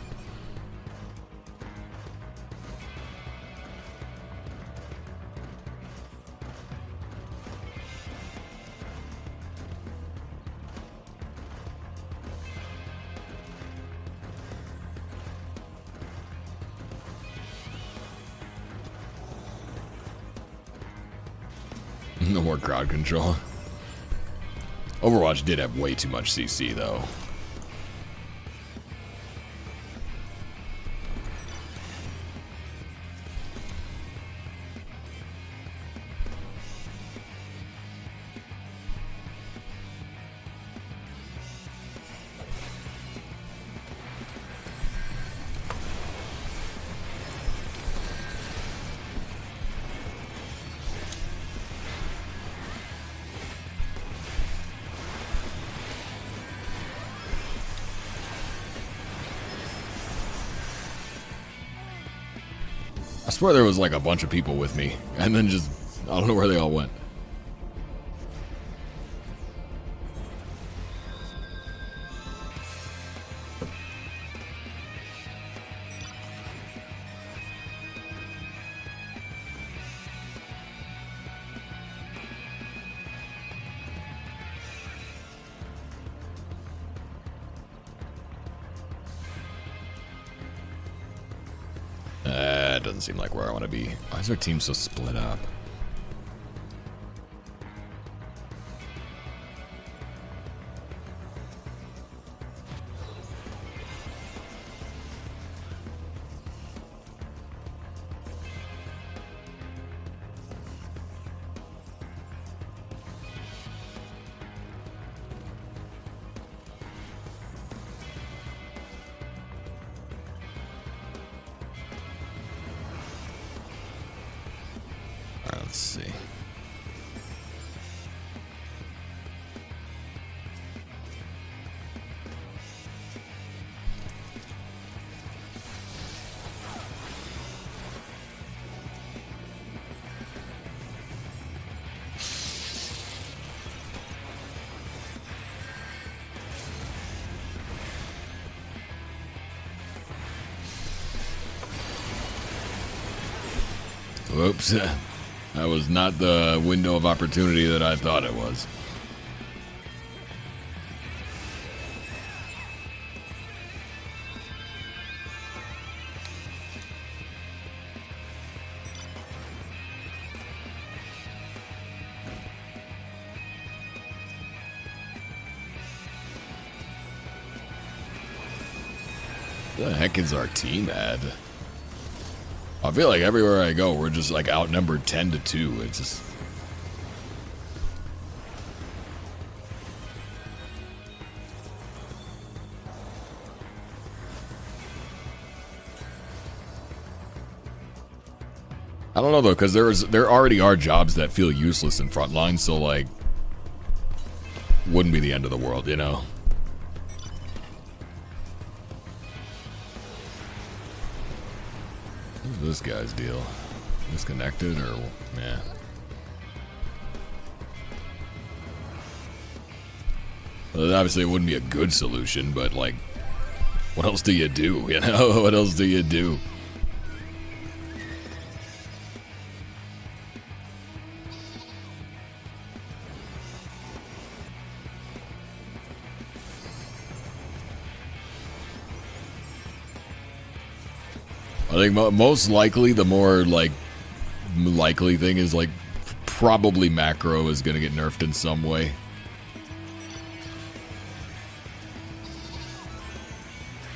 No more crowd control. Overwatch did have way too much CC, though. I swear there was like a bunch of people with me, and then just, I don't know where they all went. It doesn't seem like where I want to be. Why is our team so split up? Let's see. Whoops. That was not the window of opportunity that I thought it was. What the heck is our team at? I feel like everywhere I go, we're just like outnumbered 10-2. It's just... I don't know though, because there already are jobs that feel useless in frontline, so like, wouldn't be the end of the world, you know? This guy's deal. Disconnected or yeah. Well, obviously it wouldn't be a good solution, but like what else do you do? You know, what else do you do? I think most likely, the more like likely thing is like probably macro is going to get nerfed in some way.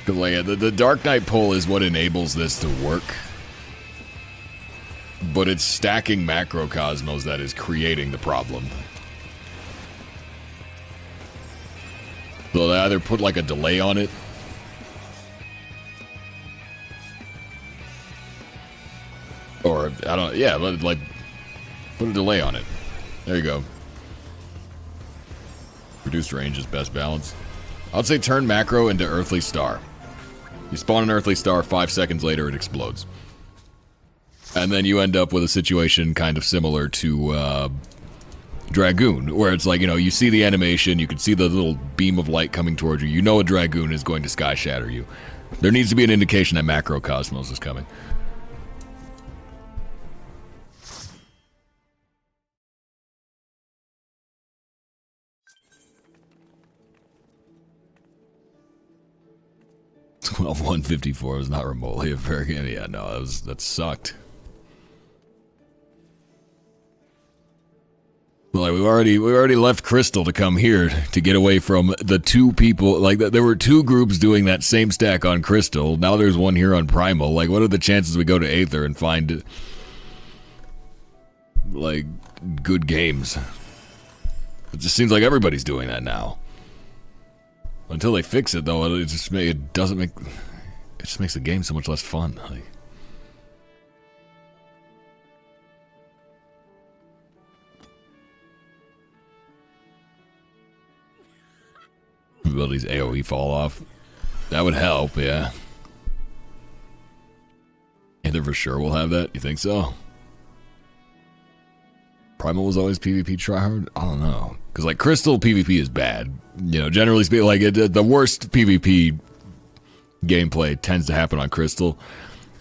Cause like the Dark Knight pull is what enables this to work, but it's stacking macrocosmos that is creating the problem. So they either put like a delay on it, or I don't, yeah, like Put a delay on it. There you go. Reduced range is best balance. I'd say turn macro into Earthly Star. You spawn an Earthly Star, 5 seconds later it explodes. And then you end up with a situation kind of similar to Dragoon, where it's like, you know, you see the animation, you can see the little beam of light coming towards you. You know a Dragoon is going to sky shatter you. There needs to be an indication that Macrocosmos is coming. Well, 154 was not remotely a fair game. Yeah, no, that sucked. Like we already left Crystal to come here to get away from the two people. Like there were two groups doing that same stack on Crystal. Now there's one here on Primal. Like, what are the chances we go to Aether and find like good games? It just seems like everybody's doing that now. Until they fix it, though, it just makes the game so much less fun. Like, abilities AoE fall off. That would help, yeah. Either for sure we'll have that. You think so? Primal was always PvP tryhard? I don't know. Because, like, Crystal PvP is bad. You know, generally speaking, like, the worst PvP gameplay tends to happen on Crystal,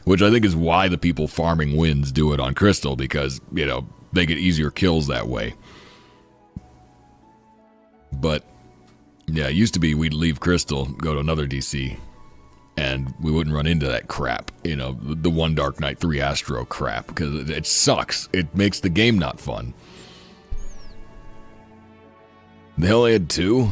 which I think is why the people farming wins do it on Crystal, because, you know, they get easier kills that way. But, yeah, it used to be we'd leave Crystal, go to another DC, and we wouldn't run into that crap. You know, the 1 Dark Knight, 3 Astro crap, because it sucks. It makes the game not fun. They only had 2?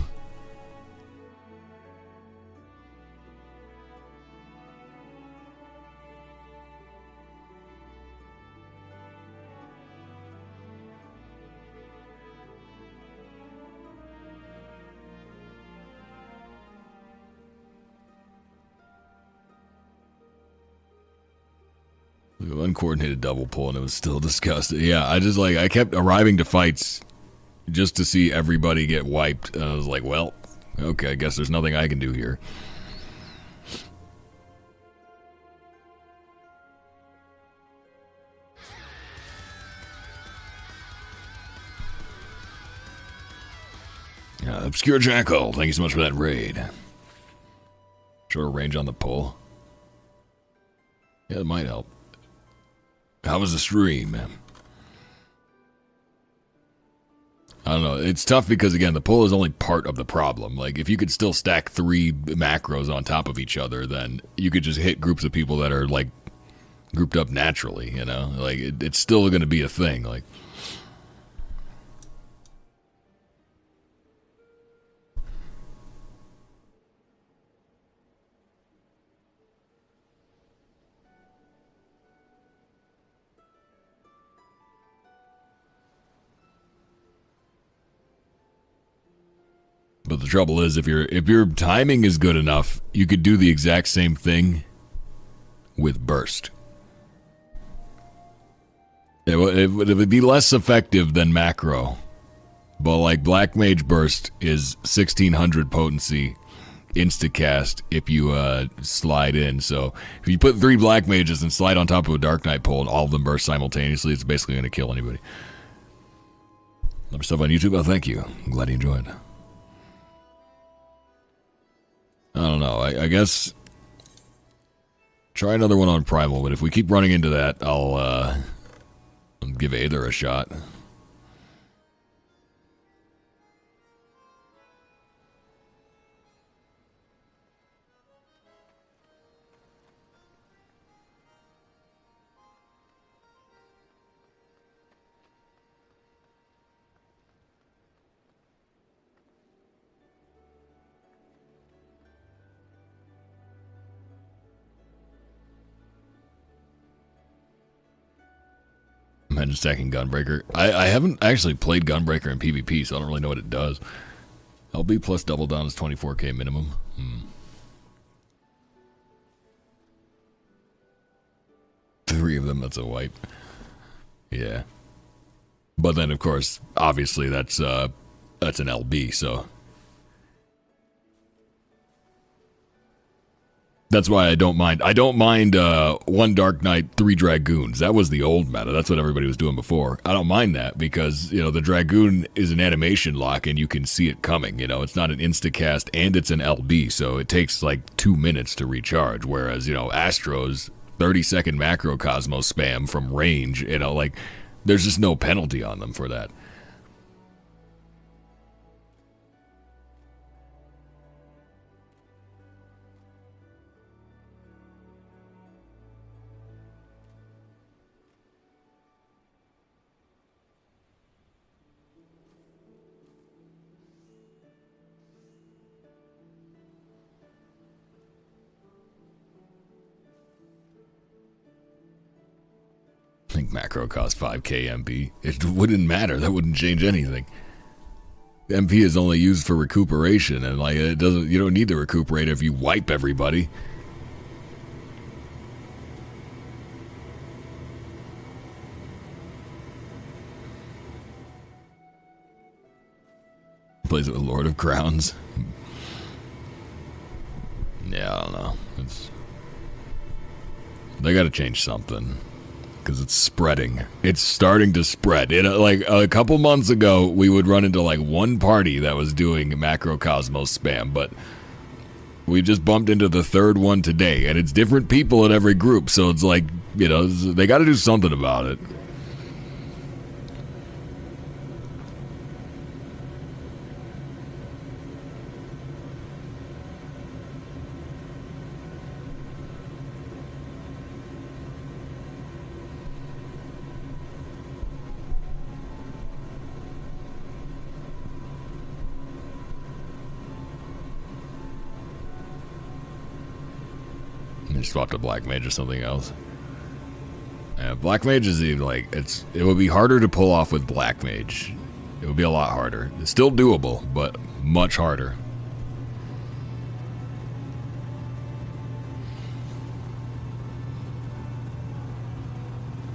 Uncoordinated double pull, and it was still disgusting. Yeah, I kept arriving to fights just to see everybody get wiped, and I was like, well, okay, I guess there's nothing I can do here. Obscure Jackal, thank you so much for that raid. Shorter range on the pull. Yeah, it might help. How was the stream? I don't know. It's tough because, again, the pull is only part of the problem. Like, if you could still stack 3 macros on top of each other, then you could just hit groups of people that are, like, grouped up naturally, you know? Like, it's still going to be a thing. Like, but the trouble is, if your timing is good enough, you could do the exact same thing with burst. It would be less effective than macro, but like Black Mage Burst is 1600 potency, instacast if you slide in. So if you put 3 Black Mages and slide on top of a Dark Knight pull and all of them burst simultaneously, it's basically going to kill anybody. Love your stuff on YouTube. Oh, thank you. I'm glad you enjoyed. I don't know. I guess try another one on Primal, but if we keep running into that, I'll give Aether a shot. Imagine stacking Gunbreaker. I haven't actually played Gunbreaker in PvP, so I don't really know what it does. LB plus double down is 24k minimum. 3 of them, that's a wipe. Yeah. But then, of course, obviously that's an LB, so that's why I don't mind. I don't mind one Dark Knight, 3 Dragoons. That was the old meta. That's what everybody was doing before. I don't mind that because, you know, the Dragoon is an animation lock and you can see it coming. You know, it's not an instacast and it's an LB, so it takes like 2 minutes to recharge. Whereas, you know, Astro's 30-second Macrocosmos spam from range, you know, like there's just no penalty on them for that. I think macro costs 5k MP. It wouldn't matter. That wouldn't change anything. MP is only used for recuperation, and like it doesn't. You don't need to recuperate if you wipe everybody. Plays it with Lord of Crowns. Yeah, I don't know. They got to change something. Because it's spreading. It's starting to spread. Like a couple months ago, we would run into like one party that was doing Macrocosmos spam, but we just bumped into the third one today, and it's different people in every group, so it's like, you know, they got to do something about it. Swap to Black Mage or something else. Yeah, Black Mage is like it would be harder to pull off with Black Mage. It would be a lot harder. It's still doable, but much harder.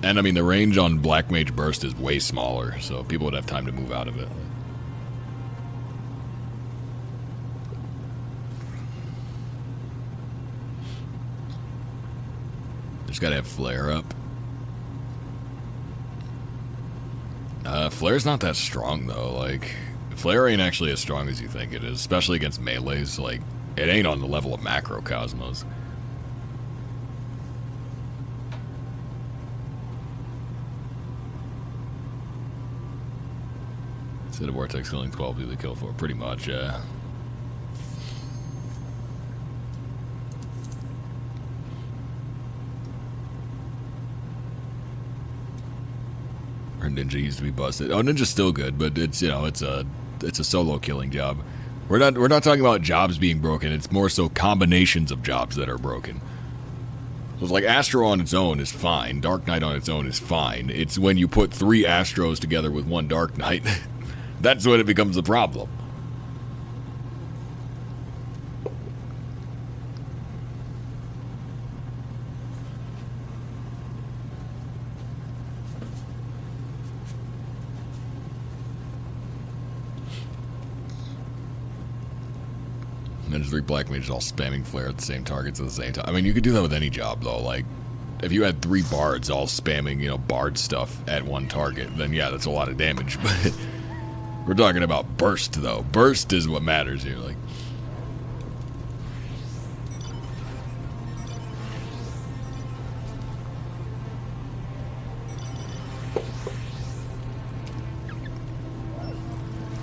And I mean the range on Black Mage Burst is way smaller, so people would have time to move out of it. Just gotta have Flare up. Flare's not that strong though. Like, Flare ain't actually as strong as you think it is, especially against melees. Like, it ain't on the level of Macrocosmos. Instead of Vortex killing 12, do the kill for pretty much, yeah. Or Ninja used to be busted. Oh, Ninja's still good, but it's, you know, it's a solo killing job. We're not talking about jobs being broken. It's more so combinations of jobs that are broken. So it's like Astro on its own is fine. Dark Knight on its own is fine. It's when you put 3 Astros together with 1 Dark Knight, that's when it becomes a problem. And then 3 Black Mages all spamming Flare at the same targets at the same time. I mean, you could do that with any job, though. Like, if you had 3 Bards all spamming, you know, Bard stuff at 1 target, then yeah, that's a lot of damage. But we're talking about Burst, though. Burst is what matters here. Like,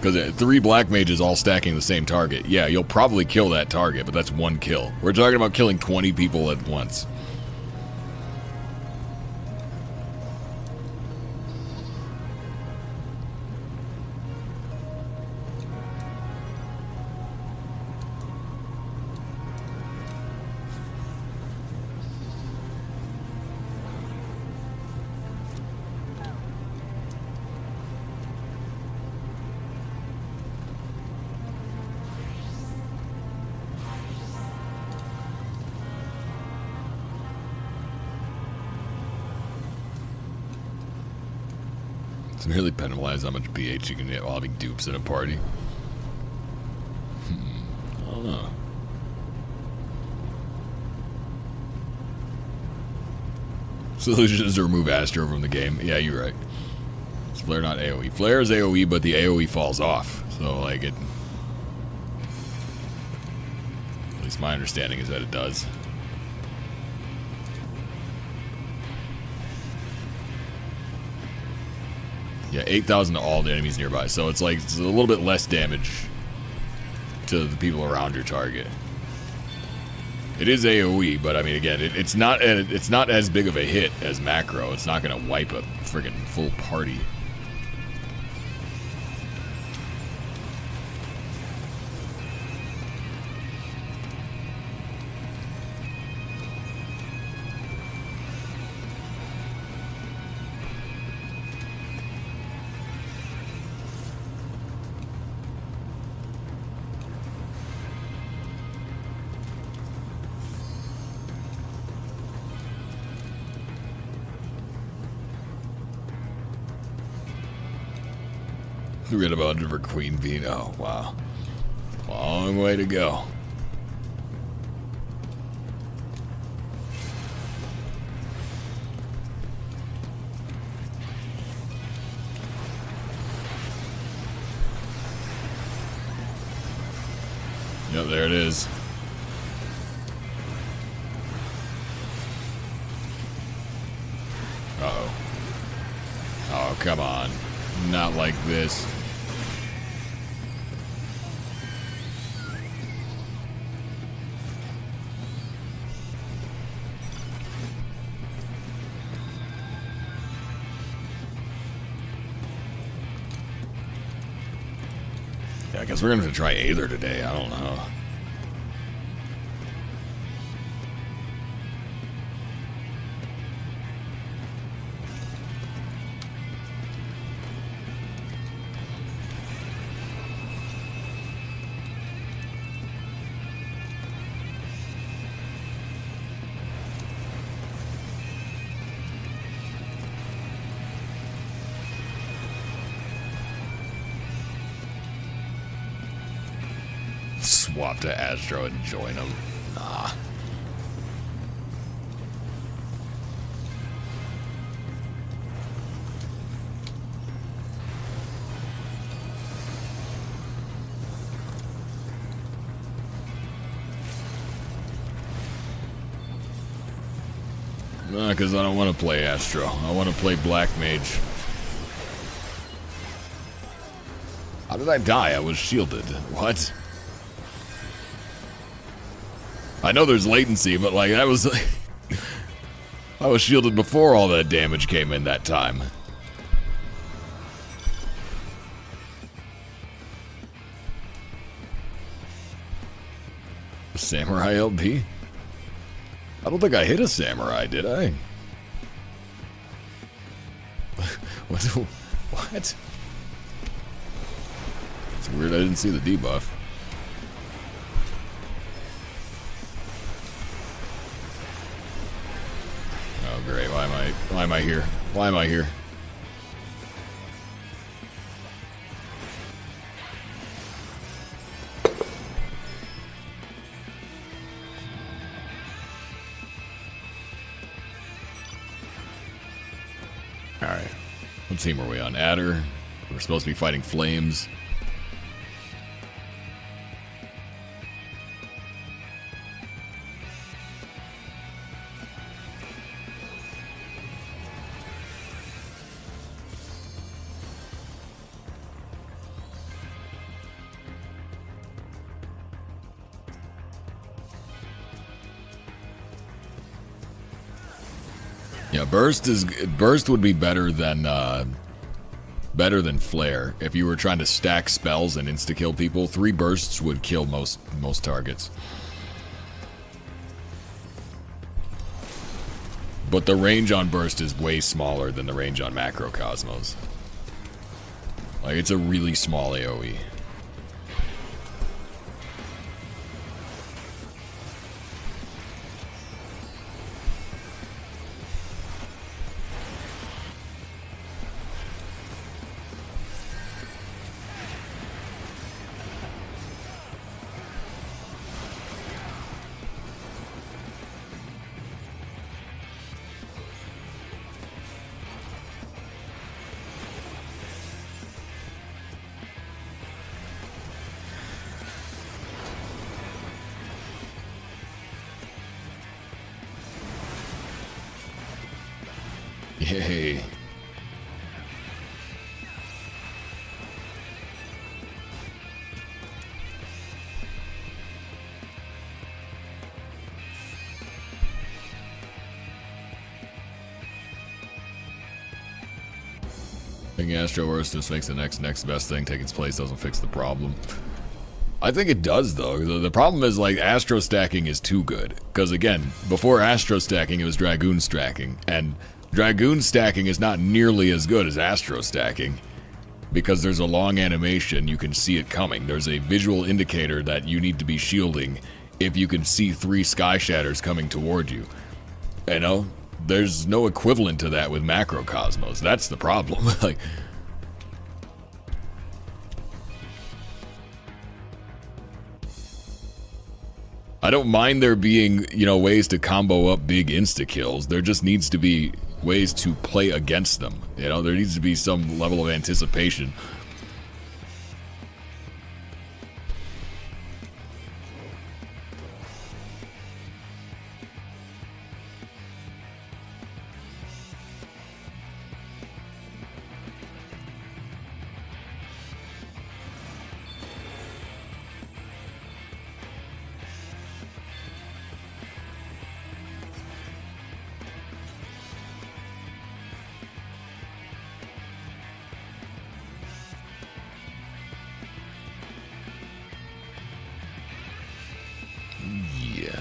because 3 Black Mages all stacking the same target. Yeah, you'll probably kill that target, but that's 1 kill. We're talking about killing 20 people at once. It's merely penalized how much BH you can get while having dupes in a party. I don't know. Solution is to remove Astro from the game. Yeah, you're right. It's Flare, not AoE. Flare is AoE, but the AoE falls off. So, like, it... At least my understanding is that it does. Yeah, 8,000 to all the enemies nearby. So it's like, it's a little bit less damage to the people around your target. It is AoE, but I mean, again, it's not as big of a hit as macro. It's not going to wipe a friggin' full party. Read about it for Queen Bean. Oh, wow. Long way to go. Yep, there it is. Uh-oh. Oh, come on. Not like this. Yeah, I guess we're gonna have to try Aether today. I don't know. Swap to Astro and join him. Nah. Nah, because I don't want to play Astro. I want to play Black Mage. How did I die? I was shielded. What? I know there's latency, but like that was like I was shielded before all that damage came in that time. Samurai LP? I don't think I hit a samurai, did I? What? What? It's weird I didn't see the debuff. Oh great, why am I here? Why am I here? Alright. What team are we on? Adder. We're supposed to be fighting flames. Yeah, burst would be better than flare. If you were trying to stack spells and insta kill people, 3 bursts would kill most targets. But the range on burst is way smaller than the range on macrocosmos. Like it's a really small AoE. Yay. I think Astro Earth just makes the next best thing take its place, doesn't fix the problem. I think it does, though. The problem is, like, Astro stacking is too good. Because, again, before Astro stacking, it was Dragoon stacking. And Dragoon stacking is not nearly as good as Astro stacking. Because there's a long animation, you can see it coming. There's a visual indicator that you need to be shielding if you can see 3 Sky Shatters coming toward you. You know? There's no equivalent to that with Macrocosmos. That's the problem. Like... I don't mind there being, you know, ways to combo up big insta-kills. There just needs to be ways to play against them. You know, there needs to be some level of anticipation. Yeah.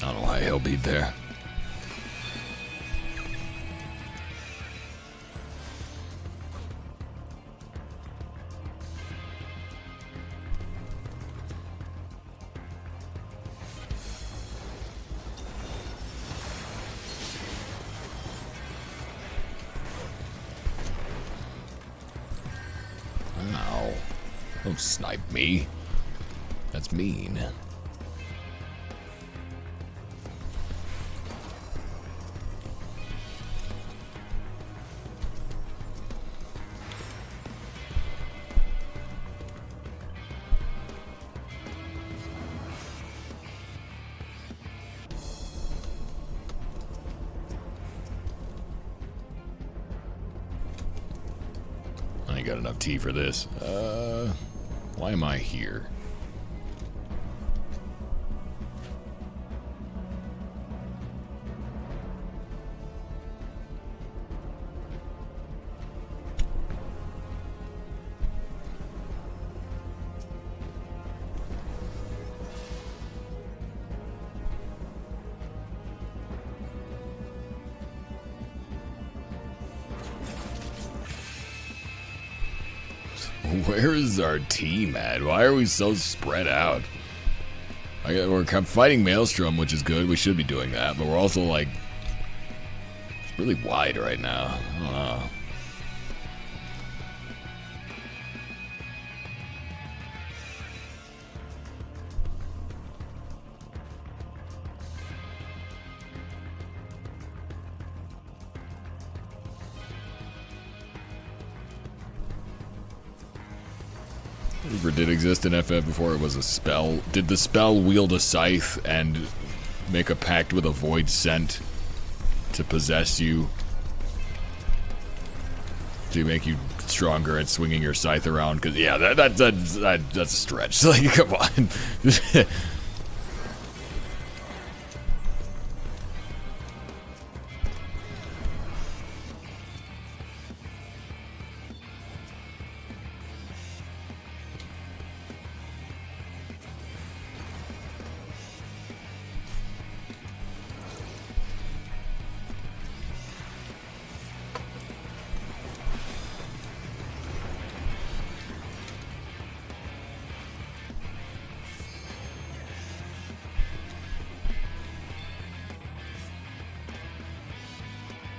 I don't know why he'll be there. Ow. Don't snipe me. That's mean. I ain't got enough tea for this. Why am I here? Where is our team at? Why are we so spread out? We're fighting Maelstrom, which is good. We should be doing that, but we're also like really wide right now. I don't know. Reaper did exist in FF before it was a spell. Did the spell wield a scythe and make a pact with a void scent to possess you? To make you stronger at swinging your scythe around? Because yeah, that's a stretch. Like, come on.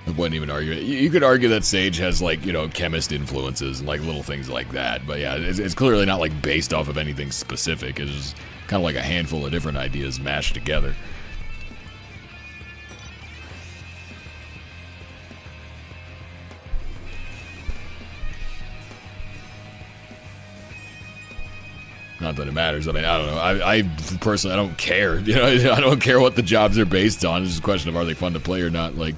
I wouldn't even argue it. You could argue that Sage has, like, you know, chemist influences and, like, little things like that. But, yeah, it's clearly not, like, based off of anything specific. It's just kind of like a handful of different ideas mashed together. Not that it matters. I mean, I don't know. I personally, I don't care. You know, I don't care what the jobs are based on. It's just a question of are they fun to play or not. Like,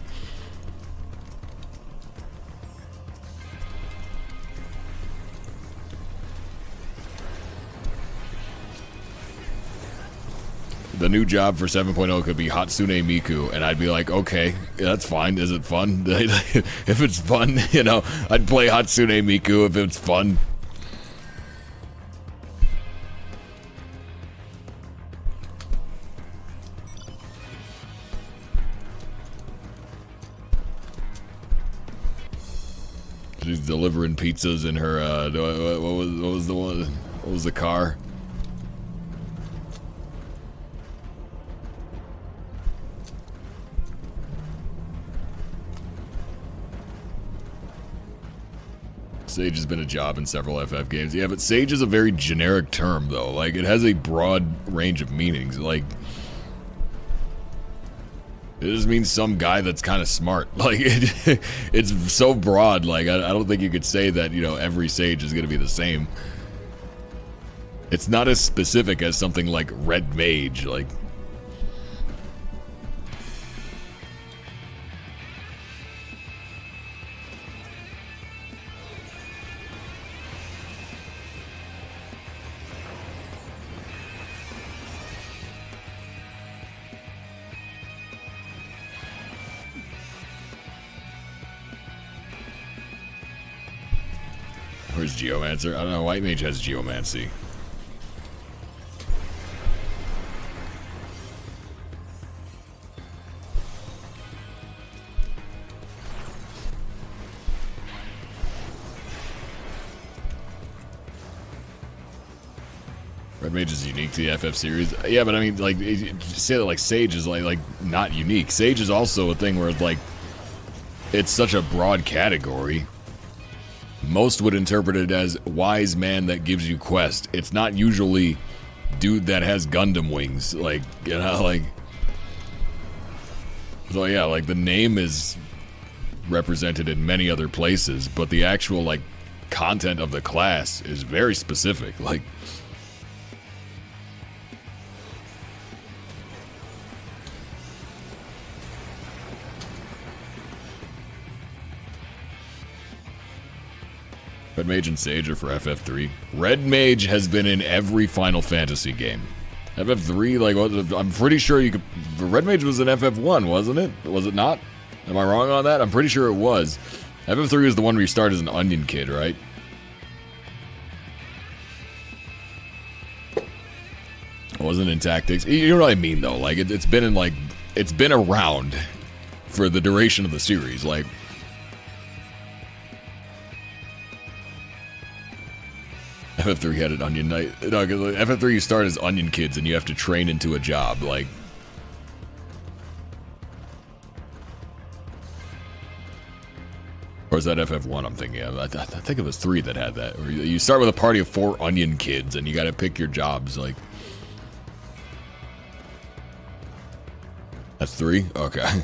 the new job for 7.0 could be Hatsune Miku, and I'd be like, okay, yeah, that's fine. Is it fun? If it's fun, you know, I'd play Hatsune Miku if it's fun. She's delivering pizzas in her, what was the one? What was the car? Sage has been a job in several FF games. Yeah, but Sage is a very generic term, though. Like, it has a broad range of meanings. Like, it just means some guy that's kind of smart. Like, it's so broad. Like, I don't think you could say that, you know, every Sage is going to be the same. It's not as specific as something like Red Mage. Like, where's Geomancer? I don't know. White Mage has Geomancy. Red Mage is unique to the FF series. Yeah, but I mean, like, say that like Sage is like not unique. Sage is also a thing where like it's such a broad category. Most would interpret it as wise man that gives you quest. It's not usually dude that has Gundam wings. Like, you know, like, so yeah, like the name is represented in many other places, but the actual like content of the class is very specific. Like, Red Mage and Sage are for FF3. Red Mage has been in every Final Fantasy game. FF3, like, I'm pretty sure you could... Red Mage was in FF1, wasn't it? Was it not? Am I wrong on that? I'm pretty sure it was. FF3 is the one where you start as an onion kid, right? It wasn't in Tactics. You know what I mean, though. Like, it's been in, like... It's been around for the duration of the series. Like... FF3 had an onion night. No, FF3 you start as onion kids and you have to train into a job, like... Or is that FF1 I'm thinking of? I think it was 3 that had that. Where you start with a party of 4 onion kids and you gotta pick your jobs, like... That's 3? Okay.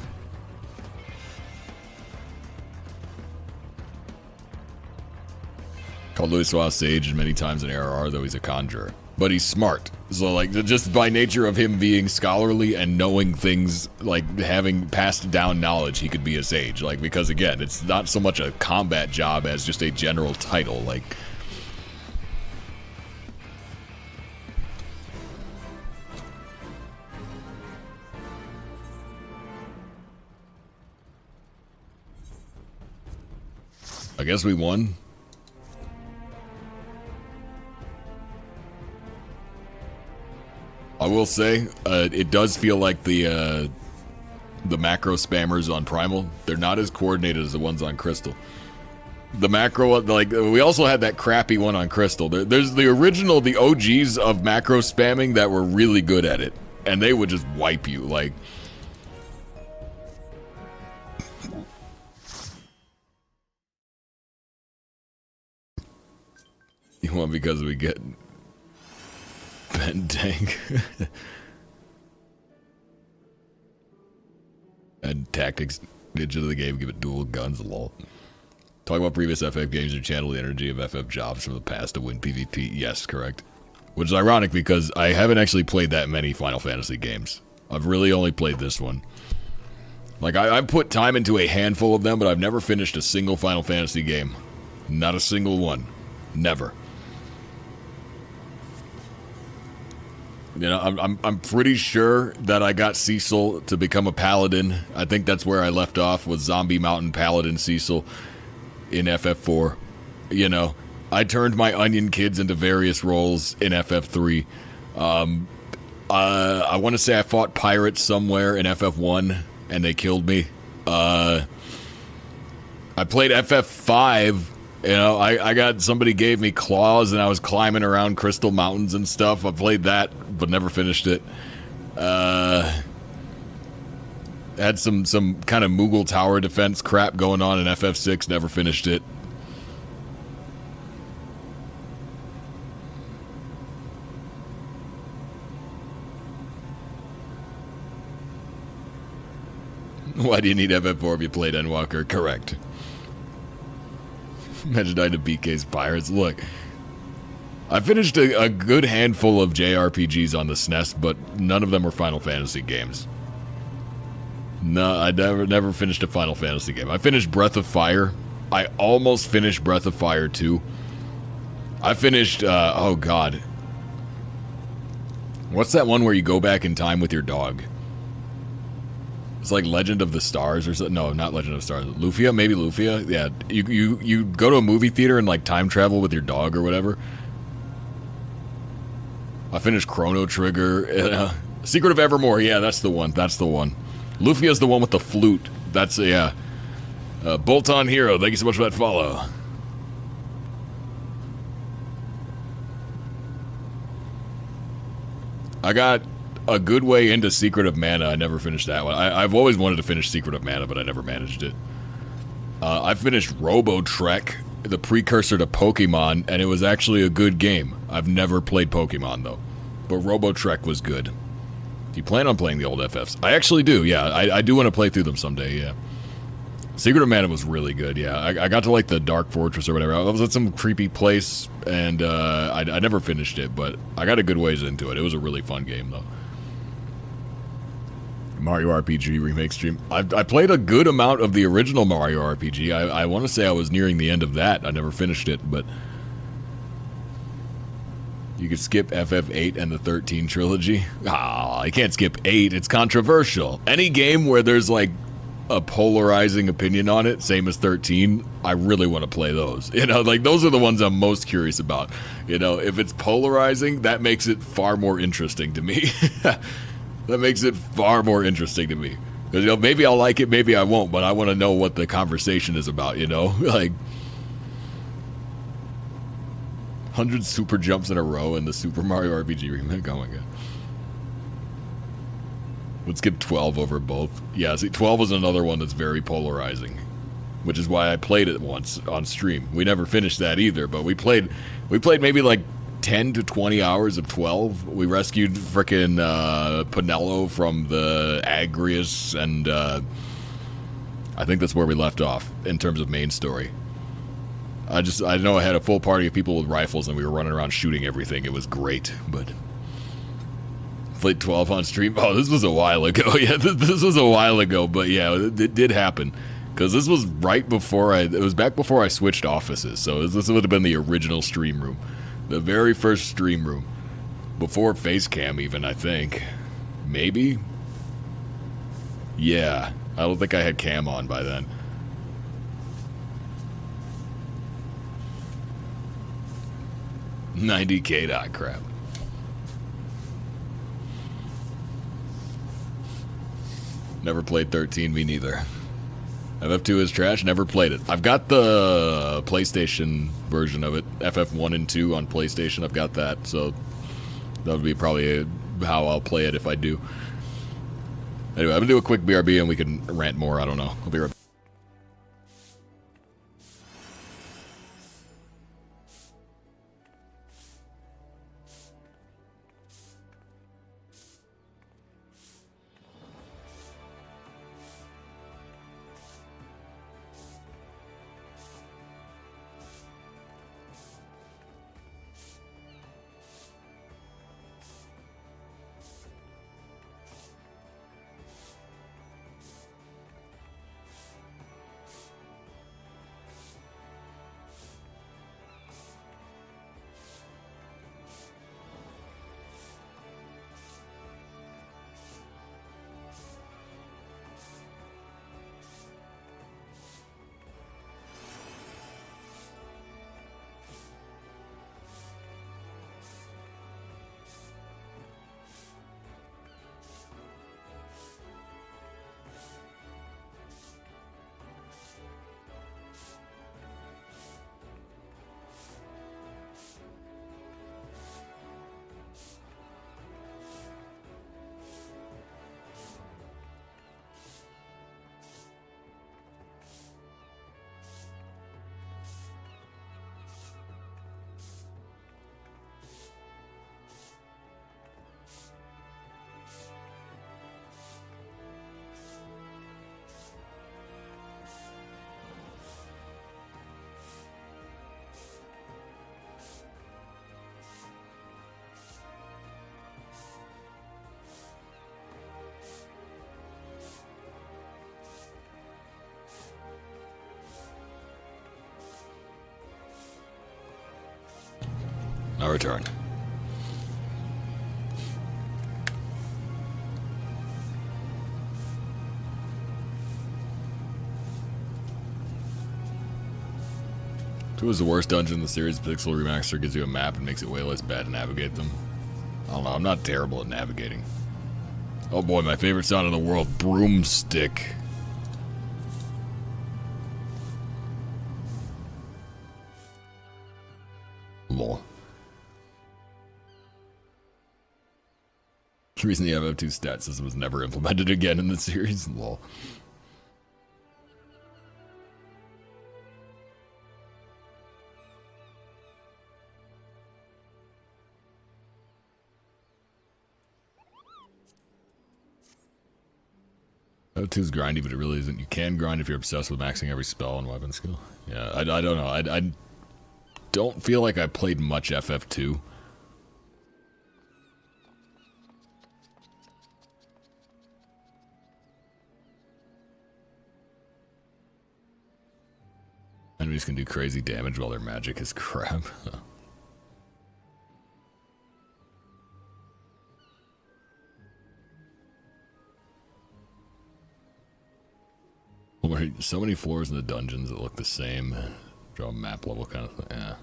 Called Louis Sage many times in ARR, though he's a conjurer. But he's smart. So, like, just by nature of him being scholarly and knowing things, like, having passed down knowledge, he could be a sage. Like, because, again, it's not so much a combat job as just a general title. Like... I guess we won. I will say, it does feel like the macro spammers on Primal, they're not as coordinated as the ones on Crystal. The macro, like, we also had that crappy one on Crystal. There's the original, the OGs of macro spamming that were really good at it. And they would just wipe you, like... You want because we get... Ben Tank. And Tactics, ninja of the game, give it dual guns, lol. Talk about previous FF games or channel the energy of FF jobs from the past to win PvP. Yes, correct. Which is ironic because I haven't actually played that many Final Fantasy games. I've really only played this one. Like, I've put time into a handful of them, but I've never finished a single Final Fantasy game. Not a single one. Never. You know, I'm pretty sure that I got Cecil to become a paladin. I think that's where I left off, was Zombie Mountain Paladin Cecil in FF4. You know, I turned my onion kids into various roles in FF3. I want to say I fought pirates somewhere in FF1, and they killed me. I played FF5. You know, I got, somebody gave me claws and I was climbing around crystal mountains and stuff. I played that, but never finished it. Had some kind of Moogle tower defense crap going on in FF6, never finished it. Why do you need FF4 if you played Endwalker? Correct. Imagine dying to BK's Pirates. Look, I finished a good handful of JRPGs on the SNES, but none of them were Final Fantasy games. No, I never finished a Final Fantasy game. I finished Breath of Fire. I almost finished Breath of Fire 2. I finished, oh god. What's that one where you go back in time with your dog? It's like Legend of the Stars or something. No, not Legend of the Stars. Lufia? Maybe Lufia? Yeah. You go to a movie theater and like time travel with your dog or whatever. I finished Chrono Trigger. Secret of Evermore. Yeah, that's the one. That's the one. Lufia's the one with the flute. That's, yeah. Bolt On Hero. Thank you so much for that follow. I got a good way into Secret of Mana. I never finished that one. I've always wanted to finish Secret of Mana, but I never managed it. I finished Robo Trek, the precursor to Pokemon, and it was actually a good game. I've never played Pokemon, though. But Robo Trek was good. Do you plan on playing the old FFs? I actually do, yeah. I do want to play through them someday, yeah. Secret of Mana was really good, yeah. I got to, like, the Dark Fortress or whatever. I was at some creepy place, and I never finished it, but I got a good ways into it. It was a really fun game, though. Mario RPG remake stream. I played a good amount of the original Mario RPG. I want to say I was nearing the end of that. I never finished it, but you could skip FF8 and the 13 trilogy. I can't skip 8. It's controversial. Any game where there's like a polarizing opinion on it, same as 13, I really want to play those. You know, like those are the ones I'm most curious about. You know, if it's polarizing, that makes it far more interesting to me. That makes it far more interesting to me. Because, you know, maybe I'll like it, maybe I won't, but I want to know what the conversation is about, you know? Like, 100 super jumps in a row in the Super Mario RPG remake. Oh my god. Would skip 12 over both. Yeah, see, 12 is another one that's very polarizing. Which is why I played it once on stream. We never finished that either, but we played maybe like 10 to 20 hours of 12. We rescued frickin' Pinello from the Agrius, and I think that's where we left off in terms of main story. I know I had a full party of people with rifles and we were running around shooting everything. It was great, but played 12 on stream. Oh, this was a while ago. Yeah, this was a while ago, but yeah, it did happen. Because this was right before it was back before I switched offices, so this would have been the original stream room. The very first stream room. Before Facecam even, I think. Maybe? Yeah. I don't think I had cam on by then. $90K dot crap. Never played 13, me neither. FF2 is trash, never played it. I've got the PlayStation version of it, FF1 and 2 on PlayStation, I've got that, so that would be probably how I'll play it if I do. Anyway, I'm gonna do a quick BRB and we can rant more, I don't know. I'll be right back. I return. Two is the worst dungeon in the series. Pixel Remaster gives you a map and makes it way less bad to navigate them. I don't know, I'm not terrible at navigating. Oh boy, my favorite sound in the world, broomstick. Lol. The reason the FF2 stat system was never implemented again in the series, lol. FF2's grindy, but it really isn't. You can grind if you're obsessed with maxing every spell and weapon skill. Yeah, I don't know. I don't feel like I played much FF2. Enemies can do crazy damage while their magic is crap. So many floors in the dungeons that look the same. Draw a map level kind of thing. Yeah.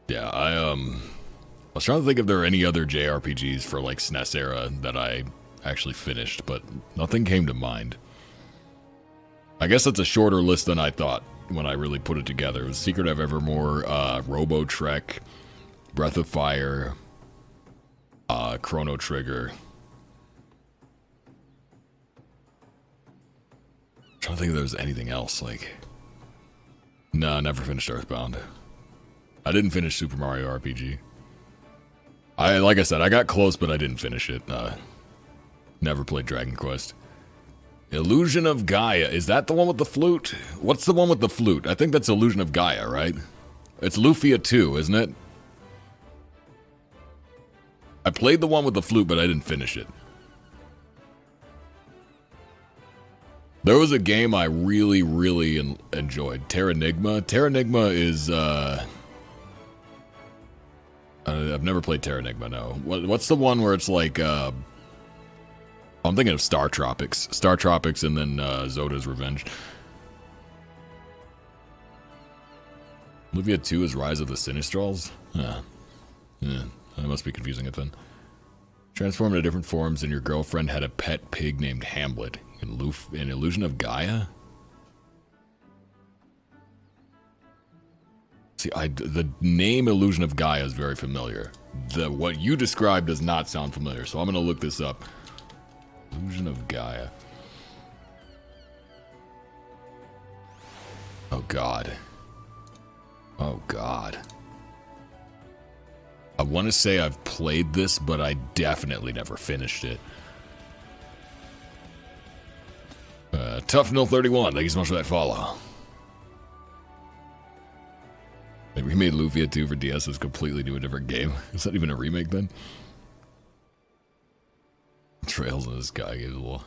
Yeah, I was trying to think if there are any other JRPGs for like SNES era that I actually finished, but nothing came to mind. I guess that's a shorter list than I thought when I really put it together. It was Secret of Evermore, Robo Trek, Breath of Fire, Chrono Trigger. I'm trying to think if there was anything else, like... No, I never finished Earthbound. I didn't finish Super Mario RPG. Like I said, I got close, but I didn't finish it. Never played Dragon Quest. Illusion of Gaia. Is that the one with the flute? What's the one with the flute? I think that's Illusion of Gaia, right? It's Lufia 2, isn't it? I played the one with the flute, but I didn't finish it. There was a game I really, really enjoyed. Terranigma. Terranigma is, I've never played Terranigma, no. What's the one where it's like, I'm thinking of Star Tropics. Star Tropics and then, Zoda's Revenge. Lufia 2 is Rise of the Sinistrals? Huh. Yeah. I must be confusing it then. Transform into different forms, and your girlfriend had a pet pig named Hamlet in Illusion of Gaia? See, the name Illusion of Gaia is very familiar. What you described does not sound familiar, so I'm going to look this up. Illusion of Gaia. Oh, God. Oh, God. I want to say I've played this, but I definitely never finished it. Tough Nil 31, thank you so much for that follow. Maybe we made Lufia 2 for DS as completely new, a different game. Is that even a remake then? Trails in the Sky gives a little...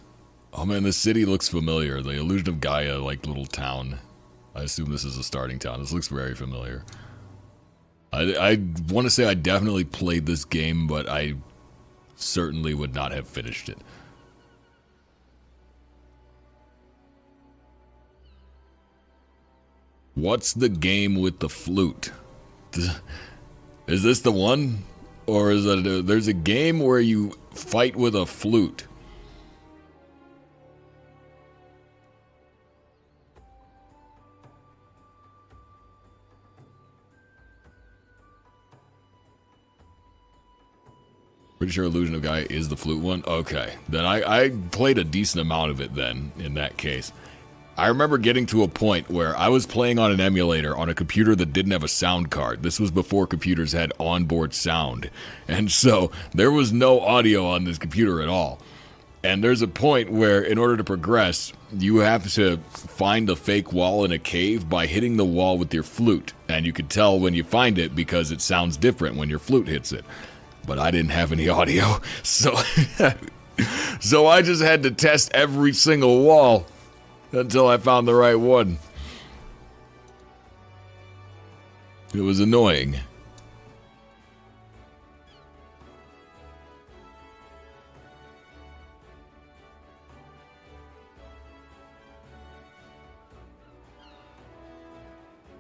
Oh man, this city looks familiar. The Illusion of Gaia, like little town. I assume this is a starting town. This looks very familiar. I want to say I definitely played this game, but I certainly would not have finished it. What's the game with the flute? Is this the one? Or is it there's a game where you fight with a flute? Pretty sure Illusion of Gaia is the flute one. Okay, then I played a decent amount of it then, in that case. I remember getting to a point where I was playing on an emulator on a computer that didn't have a sound card. This was before computers had onboard sound. And so there was no audio on this computer at all. And there's a point where in order to progress, you have to find a fake wall in a cave by hitting the wall with your flute. And you can tell when you find it because it sounds different when your flute hits it. But I didn't have any audio, so so I just had to test every single wall until I found the right one. It was annoying.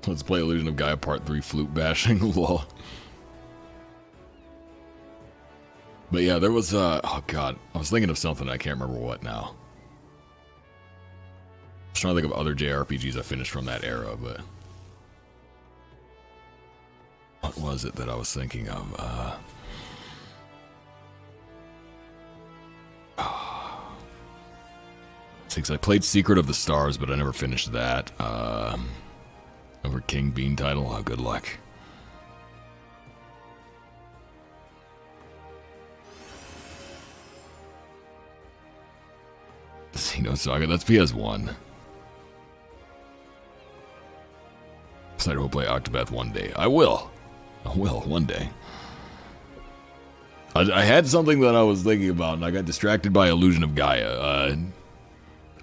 Let's play Illusion of Gaia Part 3 flute bashing. Lol. But yeah, there was, oh god, I was thinking of something, I can't remember what now. I was trying to think of other JRPGs I finished from that era, but... What was it that I was thinking of? Since I played Secret of the Stars, but I never finished that. Over King Bean title, oh, good luck. Xeno Saga, that's PS1. Cider will play Octopath one day. I will, one day. I had something that I was thinking about, and I got distracted by Illusion of Gaia.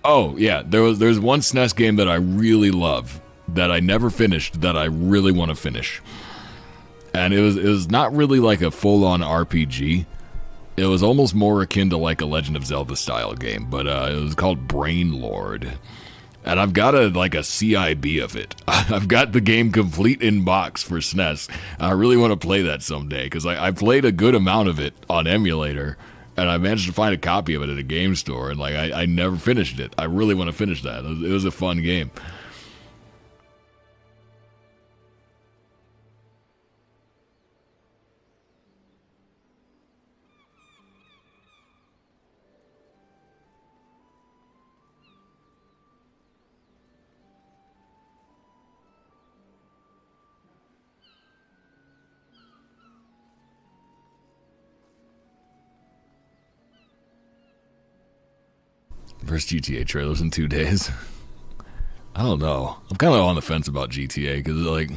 Oh, yeah, there's one SNES game that I really love, that I never finished, that I really want to finish. And it was not really like a full-on RPG. It was almost more akin to like a Legend of Zelda style game, but it was called Brain Lord. And I've got a CIB of it. I've got the game complete in box for SNES. I really want to play that someday, because I played a good amount of it on emulator, and I managed to find a copy of it at a game store, and like I never finished it. I really want to finish that. It was a fun game. First GTA trailers in 2 days. I don't know. I'm kind of on the fence about GTA because, like,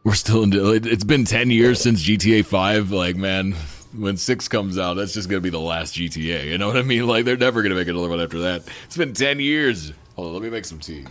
we're still in. It's been 10 years since GTA 5. Like, man, when 6 comes out, that's just gonna be the last GTA. You know what I mean? Like, they're never gonna make another one after that. It's been 10 years. Hold on, let me make some tea.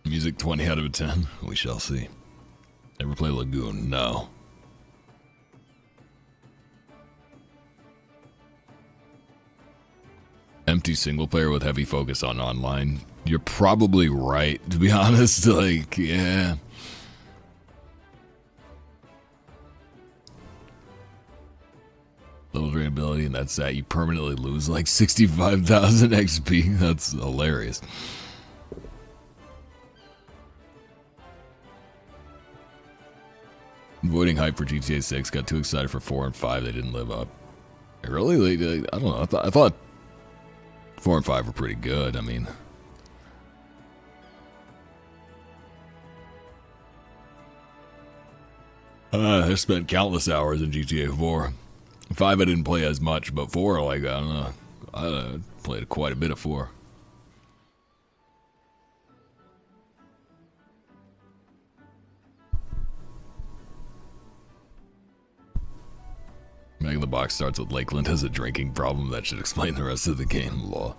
Music 20 out of 10. We shall see. Ever play Lagoon? No. Empty single player with heavy focus on online. You're probably right, to be honest. Like, yeah. Little drainability, and that's that. You permanently lose like 65,000 XP. That's hilarious. Avoiding hype for GTA 6. Got too excited for 4 and 5. They didn't live up. Really? I don't know. I thought 4 and 5 were pretty good. I mean, I spent countless hours in GTA 4. 5 I didn't play as much, but 4, like, I don't know. I played quite a bit of 4. Maybe the box starts with Lakeland has a drinking problem. That should explain the rest of the game. Law.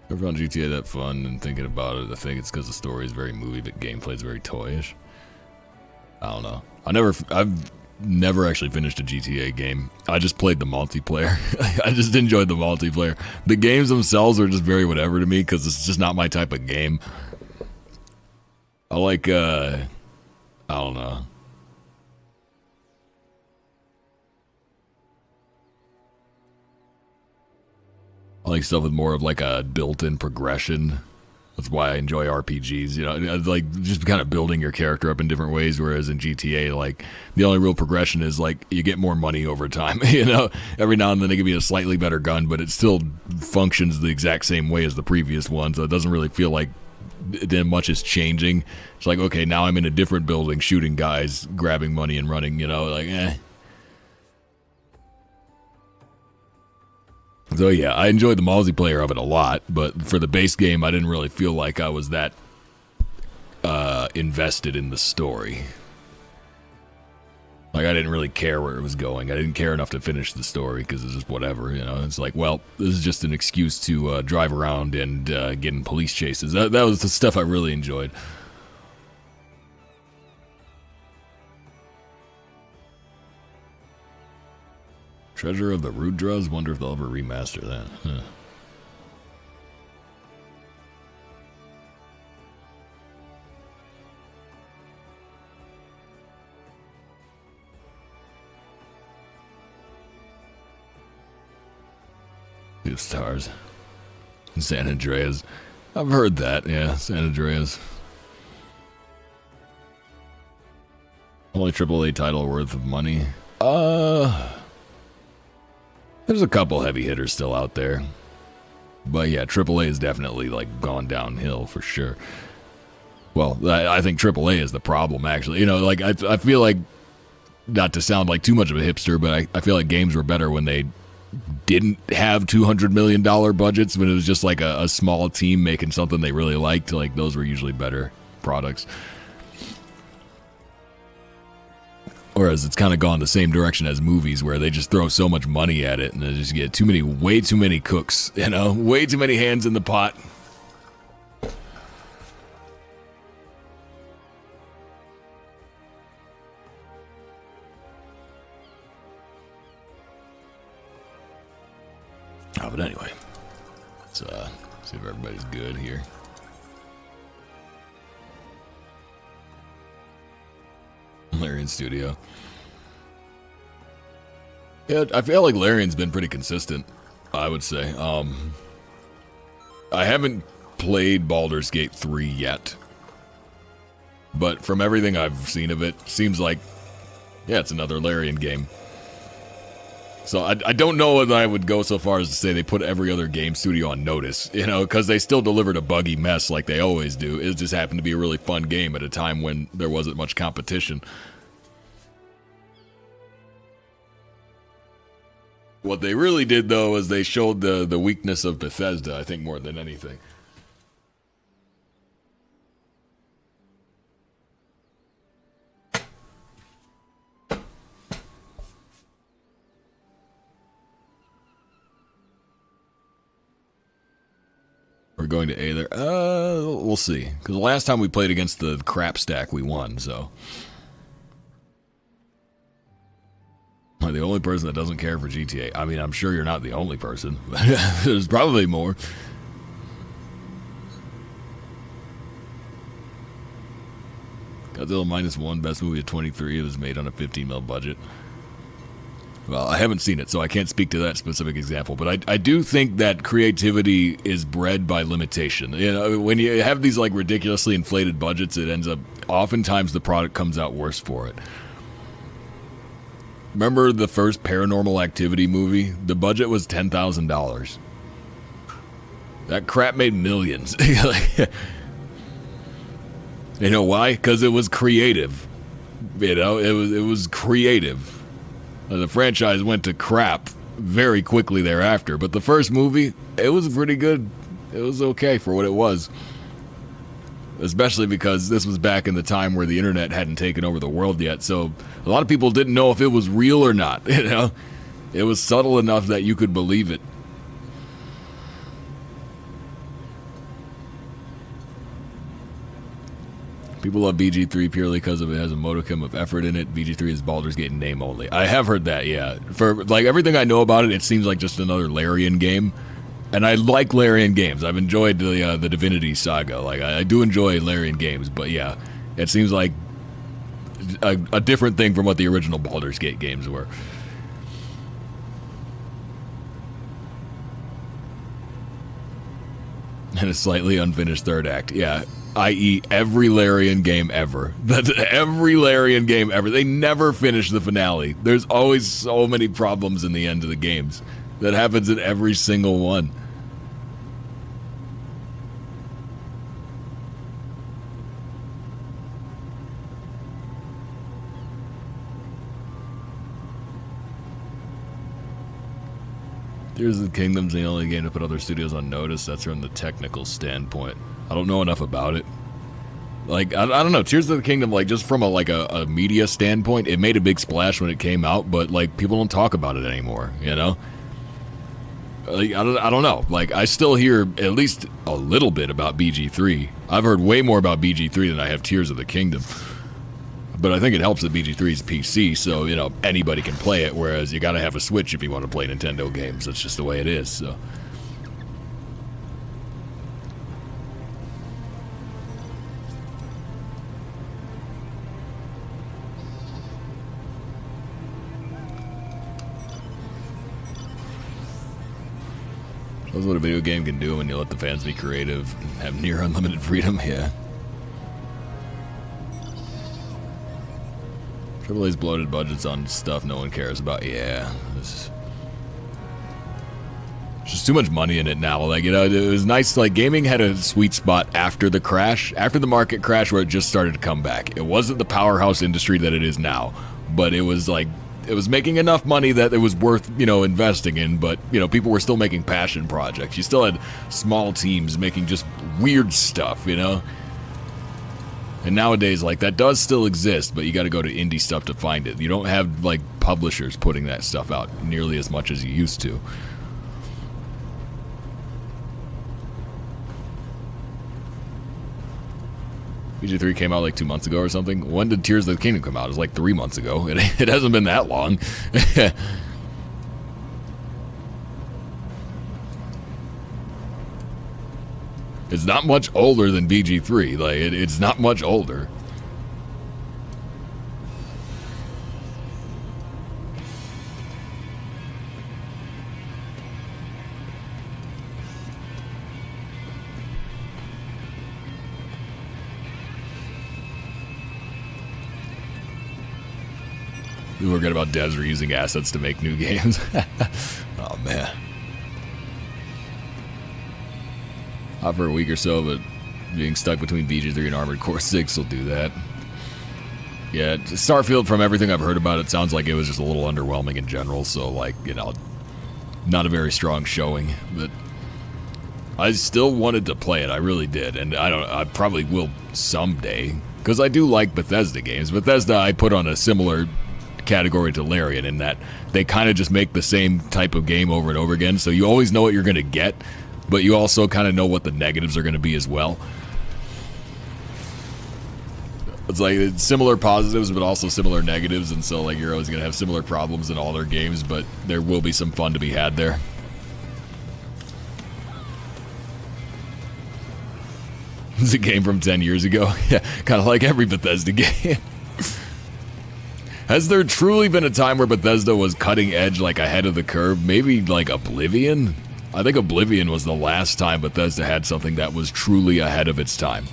Ever found GTA that fun? And thinking about it, I think it's because the story is very movie, but gameplay is very toyish. I don't know. I've never actually finished a GTA game. I just played the multiplayer. I just enjoyed the multiplayer. The games themselves are just very whatever to me because it's just not my type of game. I like, I don't know. I like stuff with more of like a built-in progression. That's why I enjoy RPGs, you know, like just kind of building your character up in different ways. Whereas in GTA, like the only real progression is like you get more money over time. You know, every now and then they give you a slightly better gun, but it still functions the exact same way as the previous one. So it doesn't really feel like much is changing. It's like, okay, now I'm in a different building shooting guys, grabbing money and running, you know, like, eh. So yeah, I enjoyed the multiplayer of it a lot, but for the base game, I didn't really feel like I was that invested in the story. Like, I didn't really care where it was going. I didn't care enough to finish the story, because it's just whatever, you know. It's like, well, this is just an excuse to drive around and get in police chases. That was the stuff I really enjoyed. Treasure of the Rudras? Wonder if they'll ever remaster that. Huh. Two stars. San Andreas. I've heard that, yeah, San Andreas. Only AAA title worth of money. There's a couple heavy hitters still out there. But yeah, AAA has definitely like gone downhill for sure. Well, I think AAA is the problem, actually. You know, like I feel like, not to sound like too much of a hipster, but I feel like games were better when they didn't have $200 million budgets, when it was just like a small team making something they really liked. Like, those were usually better products. Whereas it's kind of gone the same direction as movies, where they just throw so much money at it and they just get way too many cooks, you know, way too many hands in the pot. Oh, but anyway, let's see if everybody's good here. Larian Studio. Yeah, I feel like Larian's been pretty consistent, I would say. I haven't played Baldur's Gate 3 yet, but from everything I've seen of it, seems like, yeah, it's another Larian game. So I don't know whether I would go so far as to say they put every other game studio on notice, you know, because they still delivered a buggy mess like they always do. It just happened to be a really fun game at a time when there wasn't much competition. What they really did, though, is they showed the weakness of Bethesda, I think, more than anything. We're going to A there. We'll see. Because the last time we played against the crap stack, we won, so. I'm the only person that doesn't care for GTA. I mean, I'm sure you're not the only person. There's probably more. Godzilla -1, best movie of 23. It was made on a $15 million budget. Well, I haven't seen it, so I can't speak to that specific example. But I do think that creativity is bred by limitation. You know, when you have these like ridiculously inflated budgets, it ends up, oftentimes the product comes out worse for it. Remember the first Paranormal Activity movie? The budget was $10,000. That crap made millions. You know why? Because it was creative. You know, it was creative. The franchise went to crap very quickly thereafter, but the first movie, it was pretty good. It was okay for what it was. Especially because this was back in the time where the internet hadn't taken over the world yet, so a lot of people didn't know if it was real or not, you know? It was subtle enough that you could believe it. People love BG3 purely because of it has a modicum of effort in it. BG3 is Baldur's Gate in name only. I have heard that, yeah. For like everything I know about it, it seems like just another Larian game. And I like Larian games. I've enjoyed the Divinity Saga. Like I do enjoy Larian games, but yeah, it seems like a different thing from what the original Baldur's Gate games were. And a slightly unfinished third act. Yeah, i.e. every Larian game ever. That's every Larian game ever. They never finish the finale. There's always so many problems in the end of the games. That happens in every single one. Tears of the Kingdom's the only game to put other studios on notice. That's from the technical standpoint. I don't know enough about it. Like, I don't know. Tears of the Kingdom, like, just from a media standpoint, it made a big splash when it came out, but, like, people don't talk about it anymore, you know? Like, I don't know. Like, I still hear at least a little bit about BG3. I've heard way more about BG3 than I have Tears of the Kingdom. But I think it helps that BG3 is PC, so, you know, anybody can play it, whereas you gotta have a Switch if you want to play Nintendo games. That's just the way it is, so. That's what a video game can do when you let the fans be creative and have near unlimited freedom, yeah. AAA's bloated budgets on stuff no one cares about. Yeah, there's just too much money in it now. Like, you know, it was nice. Like, gaming had a sweet spot after the crash, after the market crash, where it just started to come back. It wasn't the powerhouse industry that it is now, but it was like, it was making enough money that it was worth, you know, investing in. But, you know, people were still making passion projects. You still had small teams making just weird stuff, you know. And nowadays, like, that does still exist, but you got to go to indie stuff to find it. You don't have, like, publishers putting that stuff out nearly as much as you used to. BG3 came out like 2 months ago or something. When did Tears of the Kingdom come out? It was like 3 months ago. It hasn't been that long. It's not much older than BG3. Like, it's not much older. We were good about devs reusing assets to make new games. Oh, man. Out for a week or so, but being stuck between BG3 and Armored Core 6 will do that. Yeah, Starfield, from everything I've heard about it, sounds like it was just a little underwhelming in general, so, like, you know, not a very strong showing, but I still wanted to play it, I really did, and I probably will someday, because I do like Bethesda games. Bethesda I put on a similar category to Larian in that they kind of just make the same type of game over and over again, so you always know what you're going to get, but you also kind of know what the negatives are going to be as well. It's like it's similar positives, but also similar negatives, and so like you're always going to have similar problems in all their games, but there will be some fun to be had there. It's a game from 10 years ago. Yeah, kind of like every Bethesda game. Has there truly been a time where Bethesda was cutting edge, like ahead of the curve? Maybe like Oblivion? I think Oblivion was the last time Bethesda had something that was truly ahead of its time.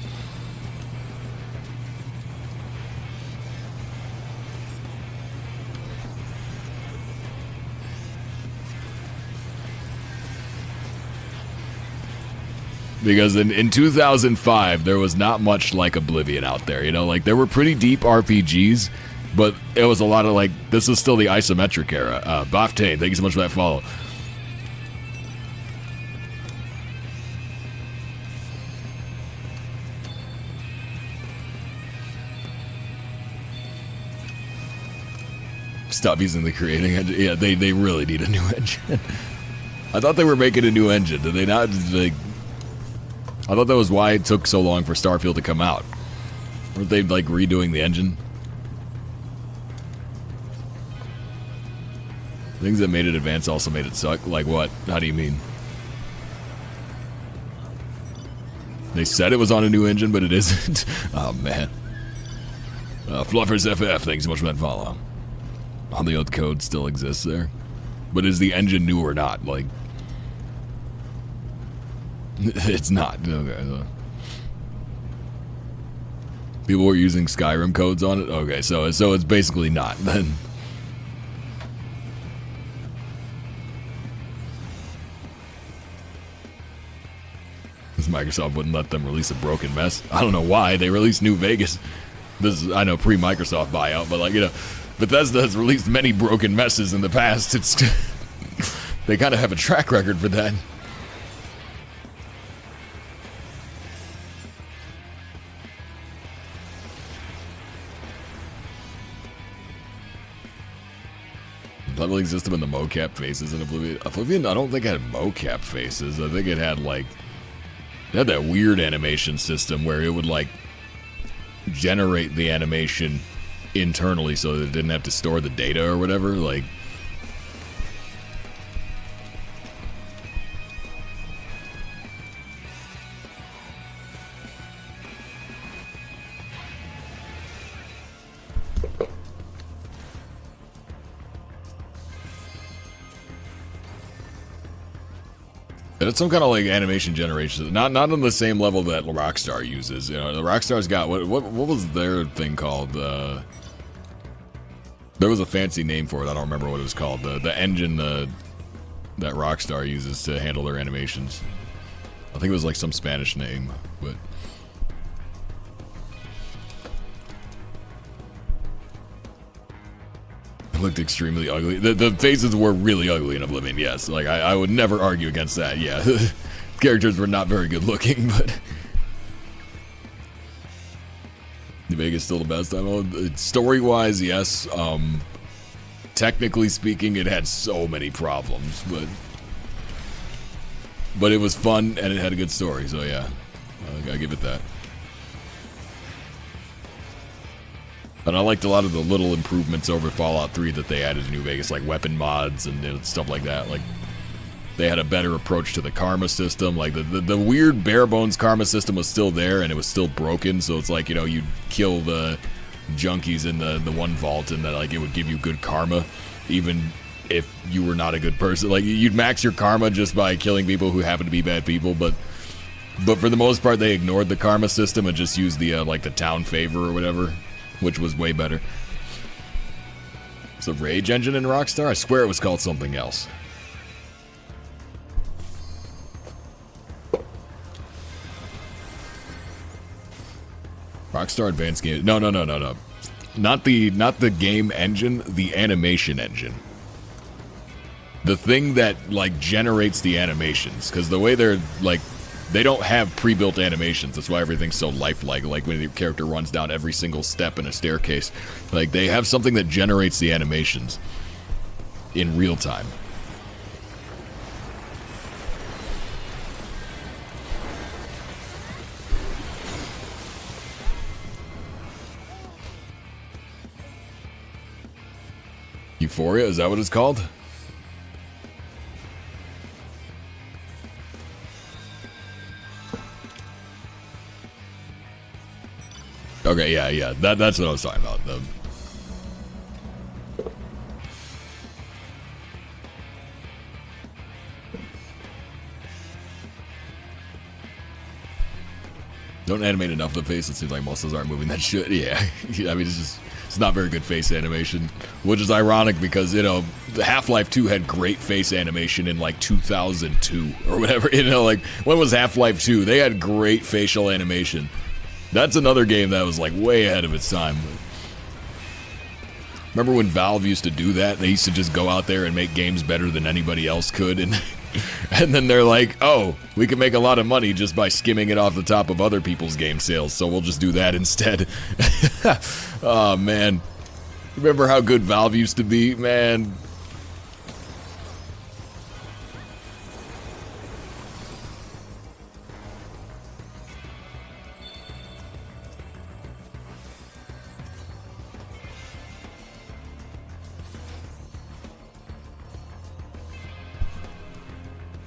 Because in 2005, there was not much like Oblivion out there, you know? Like, there were pretty deep RPGs, but it was a lot of, like, this is still the isometric era. Baftain, thank you so much for that follow. Stop using the creating engine. Yeah, they really need a new engine. I thought they were making a new engine. Did they not? Like, I thought that was why it took so long for Starfield to come out. Weren't they, like, redoing the engine? Things that made it advance also made it suck. Like what? How do you mean? They said it was on a new engine, but it isn't. Oh, man. Fluffers FF, thanks so much for that follow. All the old code still exists there. But is the engine new or not? Like, It's not. Okay. People were using Skyrim codes on it? Okay, so it's basically not then. Because Microsoft wouldn't let them release a broken mess. I don't know why. They released New Vegas. This is, I know, pre-Microsoft buyout, but like, you know, Bethesda has released many broken messes in the past. It's they kind of have a track record for that. Leveling system and the mocap faces in Oblivion. Oblivion, I don't think it had mocap faces. I think it had like, it had that weird animation system where it would like generate the animation internally so that it didn't have to store the data or whatever. Like, it's some kind of like animation generation, not on the same level that Rockstar uses. You know, the Rockstar's got what was their thing called? There was a fancy name for it. I don't remember what it was called. The engine that Rockstar uses to handle their animations. I think it was like some Spanish name, but. Looked extremely ugly. The faces were really ugly in Oblivion, yes. Like, I would never argue against that, yeah. Characters were not very good looking, but... New Vegas still the best. I know, story-wise, yes. Technically speaking, it had so many problems, but it was fun, and it had a good story, so yeah. I gotta give it that. And I liked a lot of the little improvements over Fallout 3 that they added to New Vegas, like weapon mods and stuff like that. Like, they had a better approach to the karma system. Like, the weird bare-bones karma system was still there, and it was still broken. So it's like, you know, you'd kill the junkies in the one vault, and then, like, it would give you good karma, even if you were not a good person. Like, you'd max your karma just by killing people who happen to be bad people, but for the most part, they ignored the karma system and just used the, like, the town favor or whatever, which was way better. It's a Rage engine in Rockstar? I swear it was called something else. Rockstar Advanced Game. No. Not the game engine, the animation engine. The thing that, like, generates the animations. Because the way they're, like, they don't have pre-built animations. That's why everything's so lifelike. Like when your character runs down every single step in a staircase. Like they have something that generates the animations in real time. Euphoria? Is that what it's called? Okay, yeah. That's what I was talking about. Don't animate enough of the face. It seems like most of us aren't moving that shit. Yeah. I mean, it's not very good face animation, which is ironic because, you know, Half-Life 2 had great face animation in like 2002 or whatever. You know, like when was Half-Life 2? They had great facial animation. That's another game that was like way ahead of its time. Remember when Valve used to do that? They used to just go out there and make games better than anybody else could, and then they're like, oh, we can make a lot of money just by skimming it off the top of other people's game sales, so we'll just do that instead. Oh, man. Remember how good Valve used to be? Man.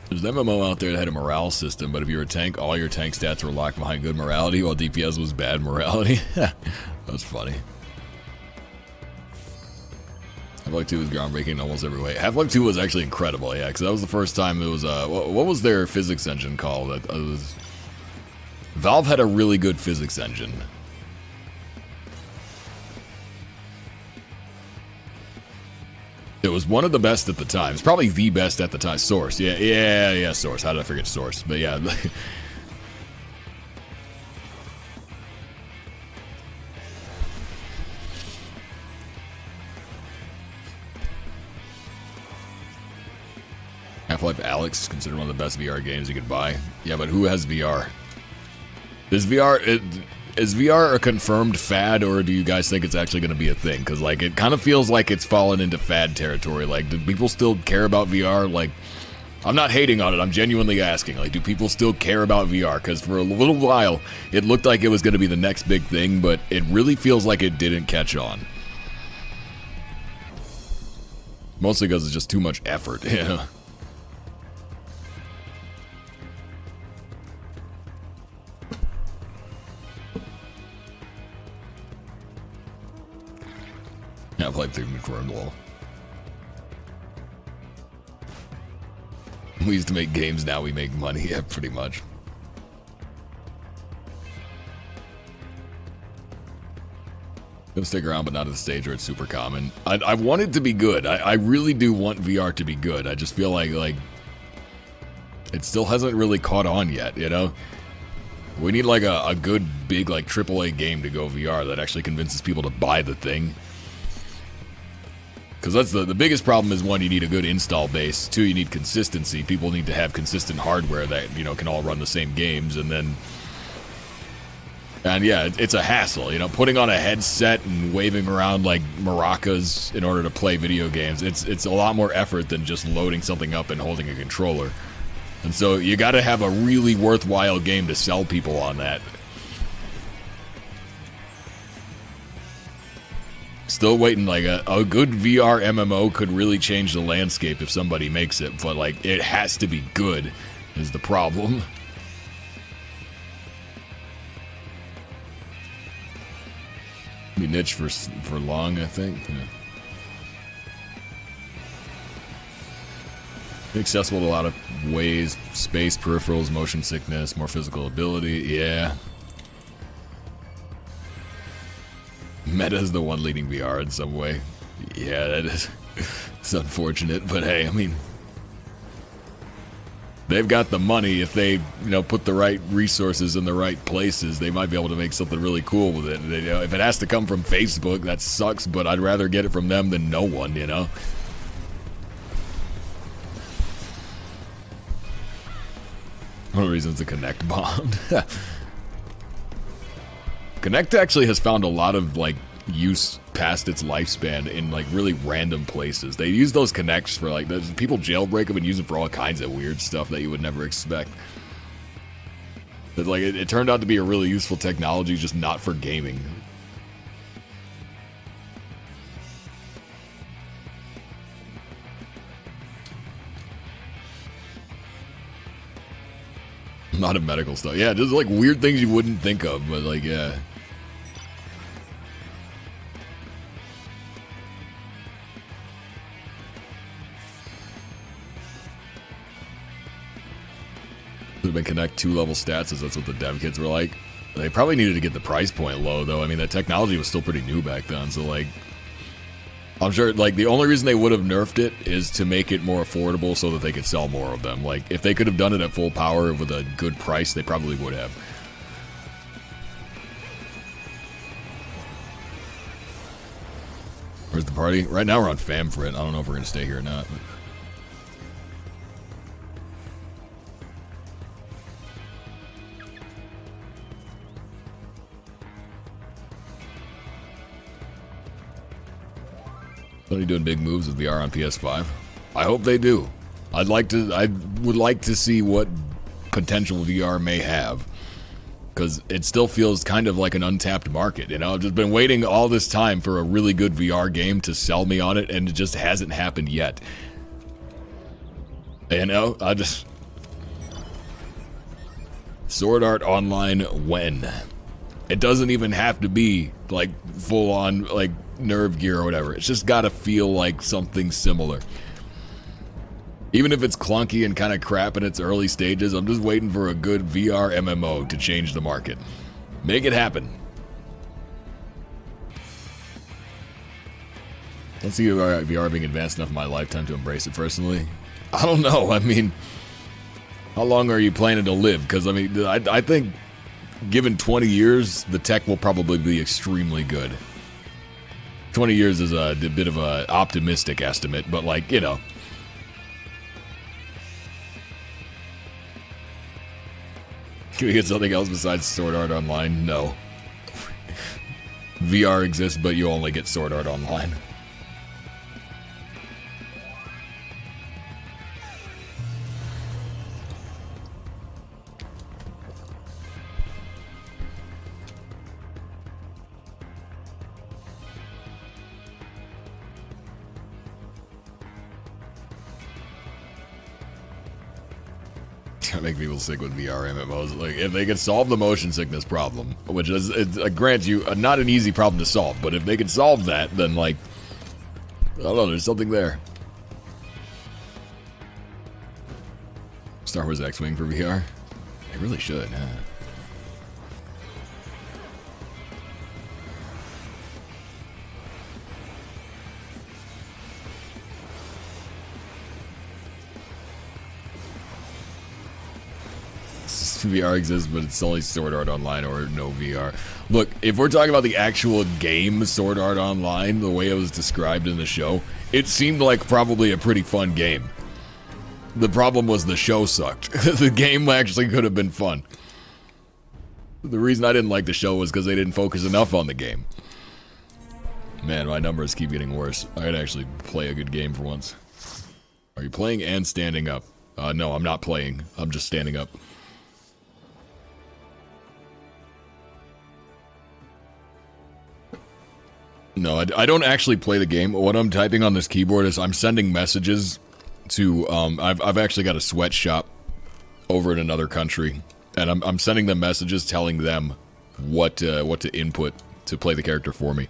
There's an MMO out there that had a morale system, but if you were a tank, all your tank stats were locked behind good morality, while DPS was bad morality. That's funny. Half-Life 2 was groundbreaking in almost every way. Half-Life 2 was actually incredible, yeah, because that was the first time it was, what was their physics engine called? Valve had a really good physics engine. It was one of the best at the time. It's probably the best at the time. Source, yeah, Source. How did I forget Source? But yeah. Half-Life Alyx is considered one of the best VR games you could buy. Yeah, but who has VR? Is VR a confirmed fad, or do you guys think it's actually going to be a thing? Because, like, it kind of feels like it's fallen into fad territory. Like, do people still care about VR? Like, I'm not hating on it. I'm genuinely asking. Like, do people still care about VR? Because for a little while, it looked like it was going to be the next big thing, but it really feels like it didn't catch on. Mostly because it's just too much effort, yeah. Half-Life 3 confirmed, lol. We used to make games, now we make money, yeah, pretty much. It'll stick around, but not at the stage where it's super common. I want it to be good. I really do want VR to be good. I just feel like it still hasn't really caught on yet, you know? We need like a good, big, like AAA game to go VR that actually convinces people to buy the thing. Because that's the biggest problem is, one, you need a good install base. Two, you need consistency. People need to have consistent hardware that, you know, can all run the same games. And yeah, it's a hassle, you know, putting on a headset and waving around like maracas in order to play video games. It's a lot more effort than just loading something up and holding a controller. And so you got to have a really worthwhile game to sell people on that. Still waiting, like a good VR MMO could really change the landscape if somebody makes it, but like it has to be good is the problem. Be niche for long, I think. Yeah. Accessible to a lot of ways, space, peripherals, motion sickness, more physical ability, yeah. Meta is the one leading VR in some way. Yeah, that is. It's unfortunate, but hey, I mean, they've got the money. If they, you know, put the right resources in the right places, they might be able to make something really cool with it. You know, if it has to come from Facebook, that sucks, but I'd rather get it from them than no one, you know? One of the reasons the Kinect bombed. Kinect actually has found a lot of, like, use past its lifespan in, like, really random places. They use those Kinects for, like, people jailbreak them and use them for all kinds of weird stuff that you would never expect. But, like, it turned out to be a really useful technology, just not for gaming. A lot of medical stuff. Yeah, just, like, weird things you wouldn't think of, but, like, yeah. Could have been Kinect 2-level stats, as that's what the dev kids were like. They probably needed to get the price point low, though. I mean, the technology was still pretty new back then, so, like, I'm sure, like, the only reason they would have nerfed it is to make it more affordable so that they could sell more of them. Like, if they could have done it at full power with a good price, they probably would have. Where's the party? Right now we're on Famfrit. I don't know if we're going to stay here or not. But. Sony doing big moves with VR on PS5. I hope they do. I would like to see what potential VR may have, because it still feels kind of like an untapped market. You know, I've just been waiting all this time for a really good VR game to sell me on it, and it just hasn't happened yet. You know, Sword Art Online when? It doesn't even have to be like full on like nerve gear or whatever. It's just got to feel like something similar. Even if it's clunky and kind of crap in its early stages, I'm just waiting for a good VR MMO to change the market. Make it happen. Let's see if VR being advanced enough in my lifetime to embrace it personally. I don't know. I mean, how long are you planning to live? Because, I mean, I think given 20 years, the tech will probably be extremely good. 20 years is a bit of an optimistic estimate, but, like, you know. Can we get something else besides Sword Art Online? No. VR exists, but you only get Sword Art Online. Make people sick with VR MMOs. Like, if they could solve the motion sickness problem, which is, grant you, not an easy problem to solve, but if they could solve that, then, like, I don't know, there's something there. Star Wars X-Wing for VR? They really should, huh? VR exists, but it's only Sword Art Online or no VR. Look, if we're talking about the actual game Sword Art Online, the way it was described in the show, it seemed like probably a pretty fun game. The problem was the show sucked. The game actually could have been fun. The reason I didn't like the show was because they didn't focus enough on the game. Man, my numbers keep getting worse. I'd actually play a good game for once. Are you playing and standing up? No, I'm not playing. I'm just standing up. No, I don't actually play the game. What I'm typing on this keyboard is I'm sending messages to, I've actually got a sweatshop over in another country, and I'm sending them messages telling them what to input to play the character for me.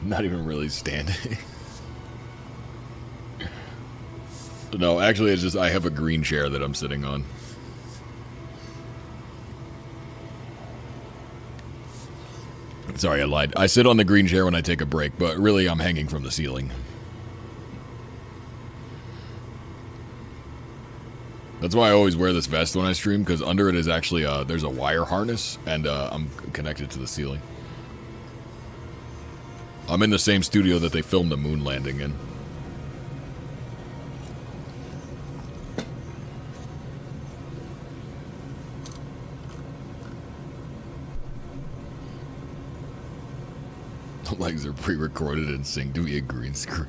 Not even really standing. No, actually it's just I have a green chair that I'm sitting on. Sorry, I lied. I sit on the green chair when I take a break, but really I'm hanging from the ceiling. That's why I always wear this vest when I stream, because under it is actually, there's a wire harness, and I'm connected to the ceiling. I'm in the same studio that they filmed the moon landing in. The legs are pre-recorded and synced to be a green screen.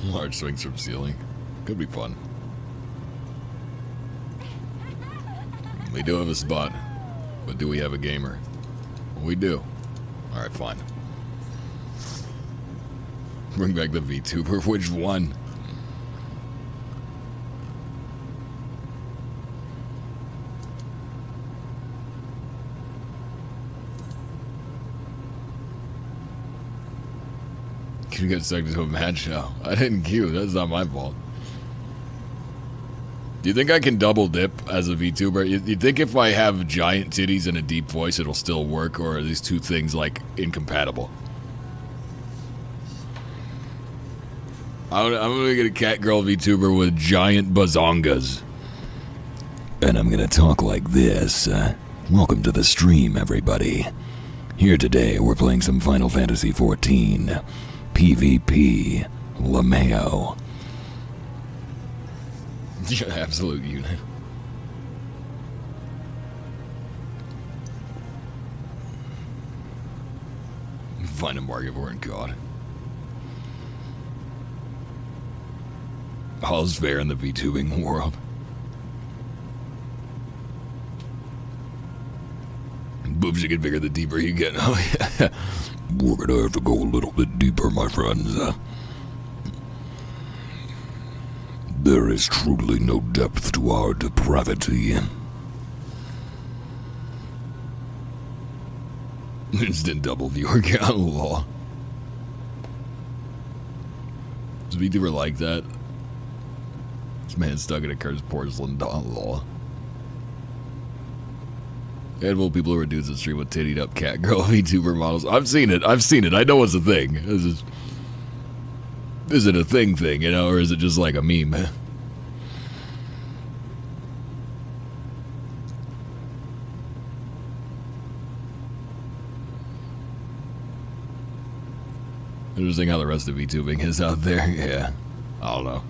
Large swings from ceiling. Could be fun. We do have a spot, but do we have a gamer? We do. Alright, fine. Bring back the VTuber. Which one? You get sucked into a match? No, I didn't queue. That's not my fault. Do you think I can double dip as a VTuber? You think if I have giant titties and a deep voice, it'll still work, or are these two things, like, incompatible? I'm gonna get a cat girl VTuber with giant bazongas. And I'm gonna talk like this. Welcome to the stream, everybody. Here today, we're playing some Final Fantasy XIV. PvP. LeMayo. Absolute unit. Find a market for it, God. All's fair in the VTubing world. Boobs you get bigger the deeper you get. Oh yeah. We're gonna have to go a little bit deeper, my friends. There is truly no depth to our depravity. Instant double viewer count, lol. Does VTuber like that? This man's stuck in a cursed porcelain doll, lol. Handful of people who are dudes that stream with tittied up cat girl VTuber models. I've seen it. I know it's a thing. Is it a thing, you know, or is it just like a meme? Interesting how the rest of VTubing is out there. Yeah. I don't know.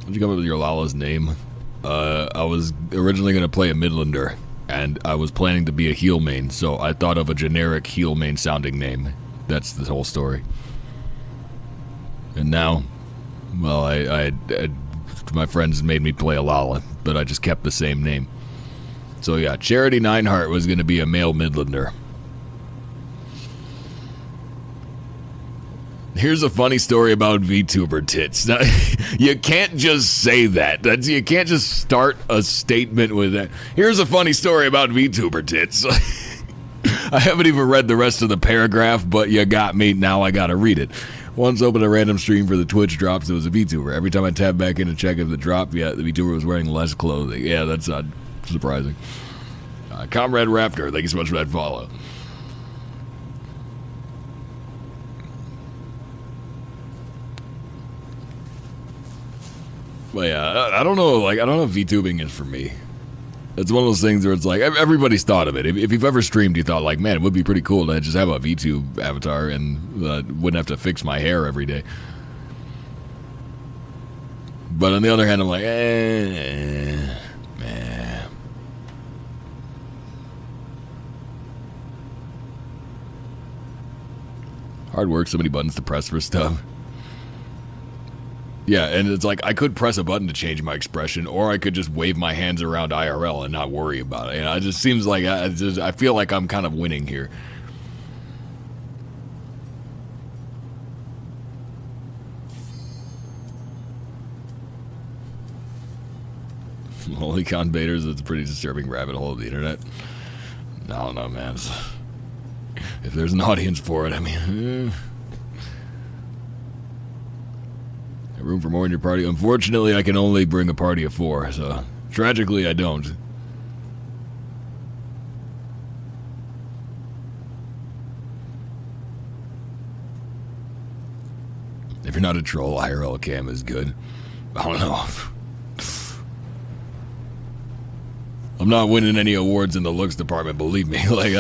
How'd you come up with your Lala's name? I was originally going to play a Midlander, and I was planning to be a heel main, so I thought of a generic heel main sounding name. That's the whole story. And now, well, I my friends made me play a Lala, but I just kept the same name. So yeah, Charity Nineheart was going to be a male Midlander. Here's a funny story about VTuber tits. Now, you can't just say that. You can't just start a statement with that. Here's a funny story about VTuber tits. I haven't even read the rest of the paragraph, but you got me. Now I gotta read it. Once opened a random stream for the Twitch drops, it was a VTuber. Every time I tabbed back in to check if the drop, yeah, the VTuber was wearing less clothing. Yeah, that's not surprising. Comrade Raptor, thank you so much for that follow. But yeah, I don't know if VTubing is for me. It's one of those things where it's like, everybody's thought of it. If you've ever streamed, you thought like, man, it would be pretty cool to just have a VTube avatar and wouldn't have to fix my hair every day. But on the other hand, I'm like, man. Hard work, so many buttons to press for stuff. Yeah, and it's like, I could press a button to change my expression, or I could just wave my hands around IRL and not worry about it. You know, it just seems like, I feel like I'm kind of winning here. Lolicon baiters, it's a pretty disturbing rabbit hole of the internet. I don't know, man. If there's an audience for it, I mean... Room for more in your party? Unfortunately, I can only bring a party of 4, so... Tragically, I don't. If you're not a troll, IRL cam is good. I don't know. I'm not winning any awards in the looks department, believe me. Like,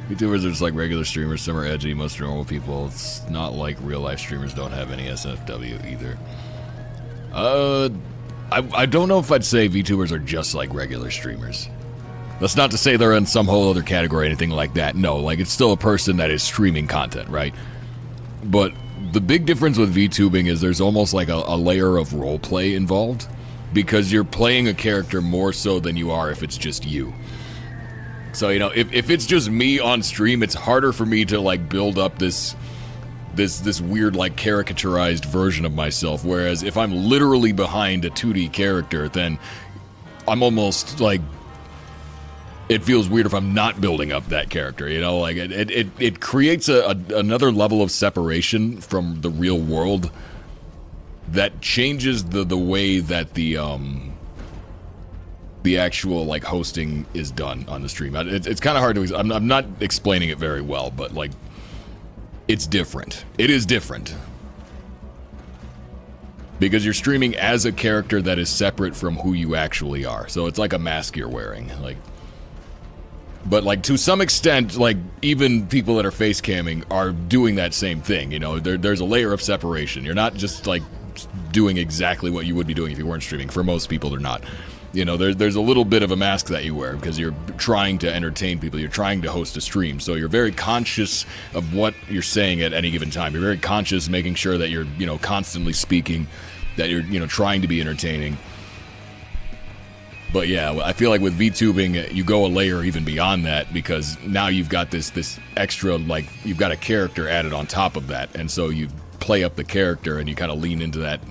YouTubers are just like regular streamers. Some are edgy, most are normal people. It's not like real life streamers don't have any SFW either. I don't know if I'd say VTubers are just like regular streamers. That's not to say they're in some whole other category or anything like that. No, like it's still a person that is streaming content, right? But the big difference with VTubing is there's almost like a layer of roleplay involved, because you're playing a character more so than you are if it's just you. So, you know, if it's just me on stream, it's harder for me to, like, build up this weird, like, caricaturized version of myself. Whereas if I'm literally behind a 2D character, then I'm almost, like, it feels weird if I'm not building up that character, you know? Like, it creates another level of separation from the real world that changes the way that the actual, like, hosting is done on the stream. It's kind of hard to... I'm not explaining it very well, but, like, it's different. It is different. Because you're streaming as a character that is separate from who you actually are. So it's like a mask you're wearing, like... But, like, to some extent, like, even people that are face camming are doing that same thing, you know? There's a layer of separation. You're not just, like, doing exactly what you would be doing if you weren't streaming. For most people, they're not. You know, there's a little bit of a mask that you wear because you're trying to entertain people. You're trying to host a stream. So you're very conscious of what you're saying at any given time. You're very conscious making sure that you're, you know, constantly speaking, that you're, you know, trying to be entertaining. But yeah, I feel like with VTubing, you go a layer even beyond that because now you've got this extra, like, you've got a character added on top of that. And so you play up the character and you kind of lean into that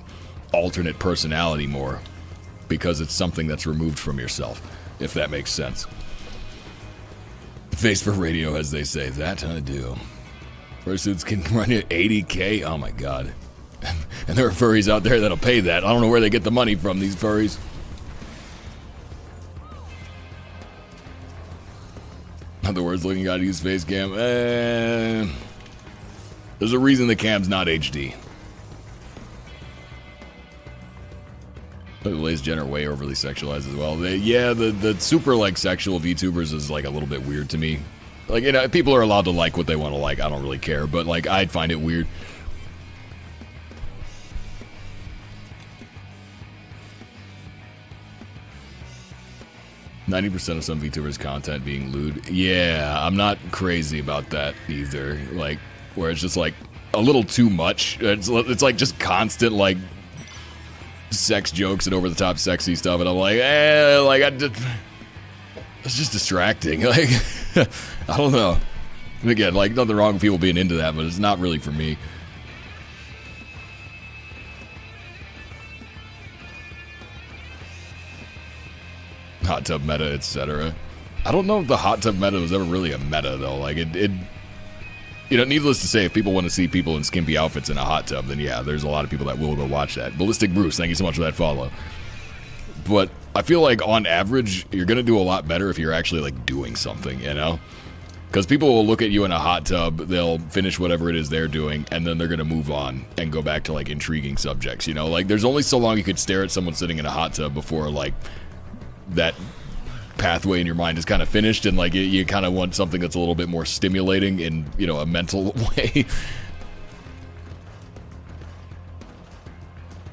alternate personality more because it's something that's removed from yourself, if that makes sense. Face for radio, as they say. That I do. Fursuits can run you 80K? Oh my god. And there are furries out there that'll pay that. I don't know where they get the money from, these furries. In other words, looking how to use face cam. There's a reason the cam's not HD. Ladies Jen are way overly sexualized as well. The super, like, sexual VTubers is, like, a little bit weird to me. Like, you know, people are allowed to like what they want to like. I don't really care, but, like, I'd find it weird. %of some VTubers' content being lewd. Yeah, I'm not crazy about that either. Like, where it's just, like, a little too much. It's like, just constant, like, sex jokes and over-the-top sexy stuff, and I'm like, it's just distracting. Like, I don't know. And again, like, nothing wrong with people being into that, but it's not really for me. Hot tub meta, etc. I don't know if the hot tub meta was ever really a meta, though. Like, it you know, needless to say, if people want to see people in skimpy outfits in a hot tub, then yeah, there's a lot of people that will go watch that. Ballistic Bruce, thank you so much for that follow. But I feel like, on average, you're going to do a lot better if you're actually, like, doing something, you know? Because people will look at you in a hot tub, they'll finish whatever it is they're doing, and then they're going to move on and go back to, like, intriguing subjects, you know? Like, there's only so long you could stare at someone sitting in a hot tub before, like, that pathway in your mind is kind of finished, and, like, you kind of want something that's a little bit more stimulating in, you know, a mental way.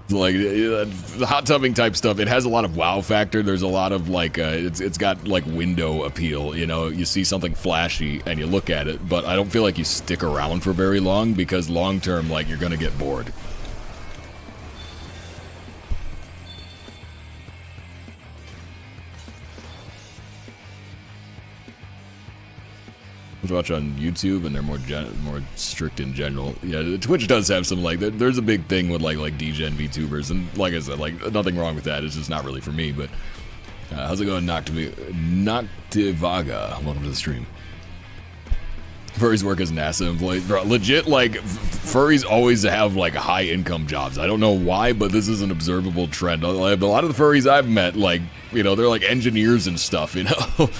Like, the hot tubbing type stuff, it has a lot of wow factor. There's a lot of, like, it's got, like, window appeal, you know? You see something flashy and you look at it, but I don't feel like you stick around for very long because long term, like, you're gonna get bored. Watch on YouTube, and they're more strict in general. Yeah, Twitch does have some, like, there's a big thing with like DGen VTubers, and like I said, like, nothing wrong with that. It's just not really for me. But how's it going, Noctivaga? Welcome to the stream. Furries work as NASA employees. Bro, legit, like, furries always have, like, high income jobs. I don't know why, but this is an observable trend. A lot of the furries I've met, like, you know, they're like engineers and stuff, you know.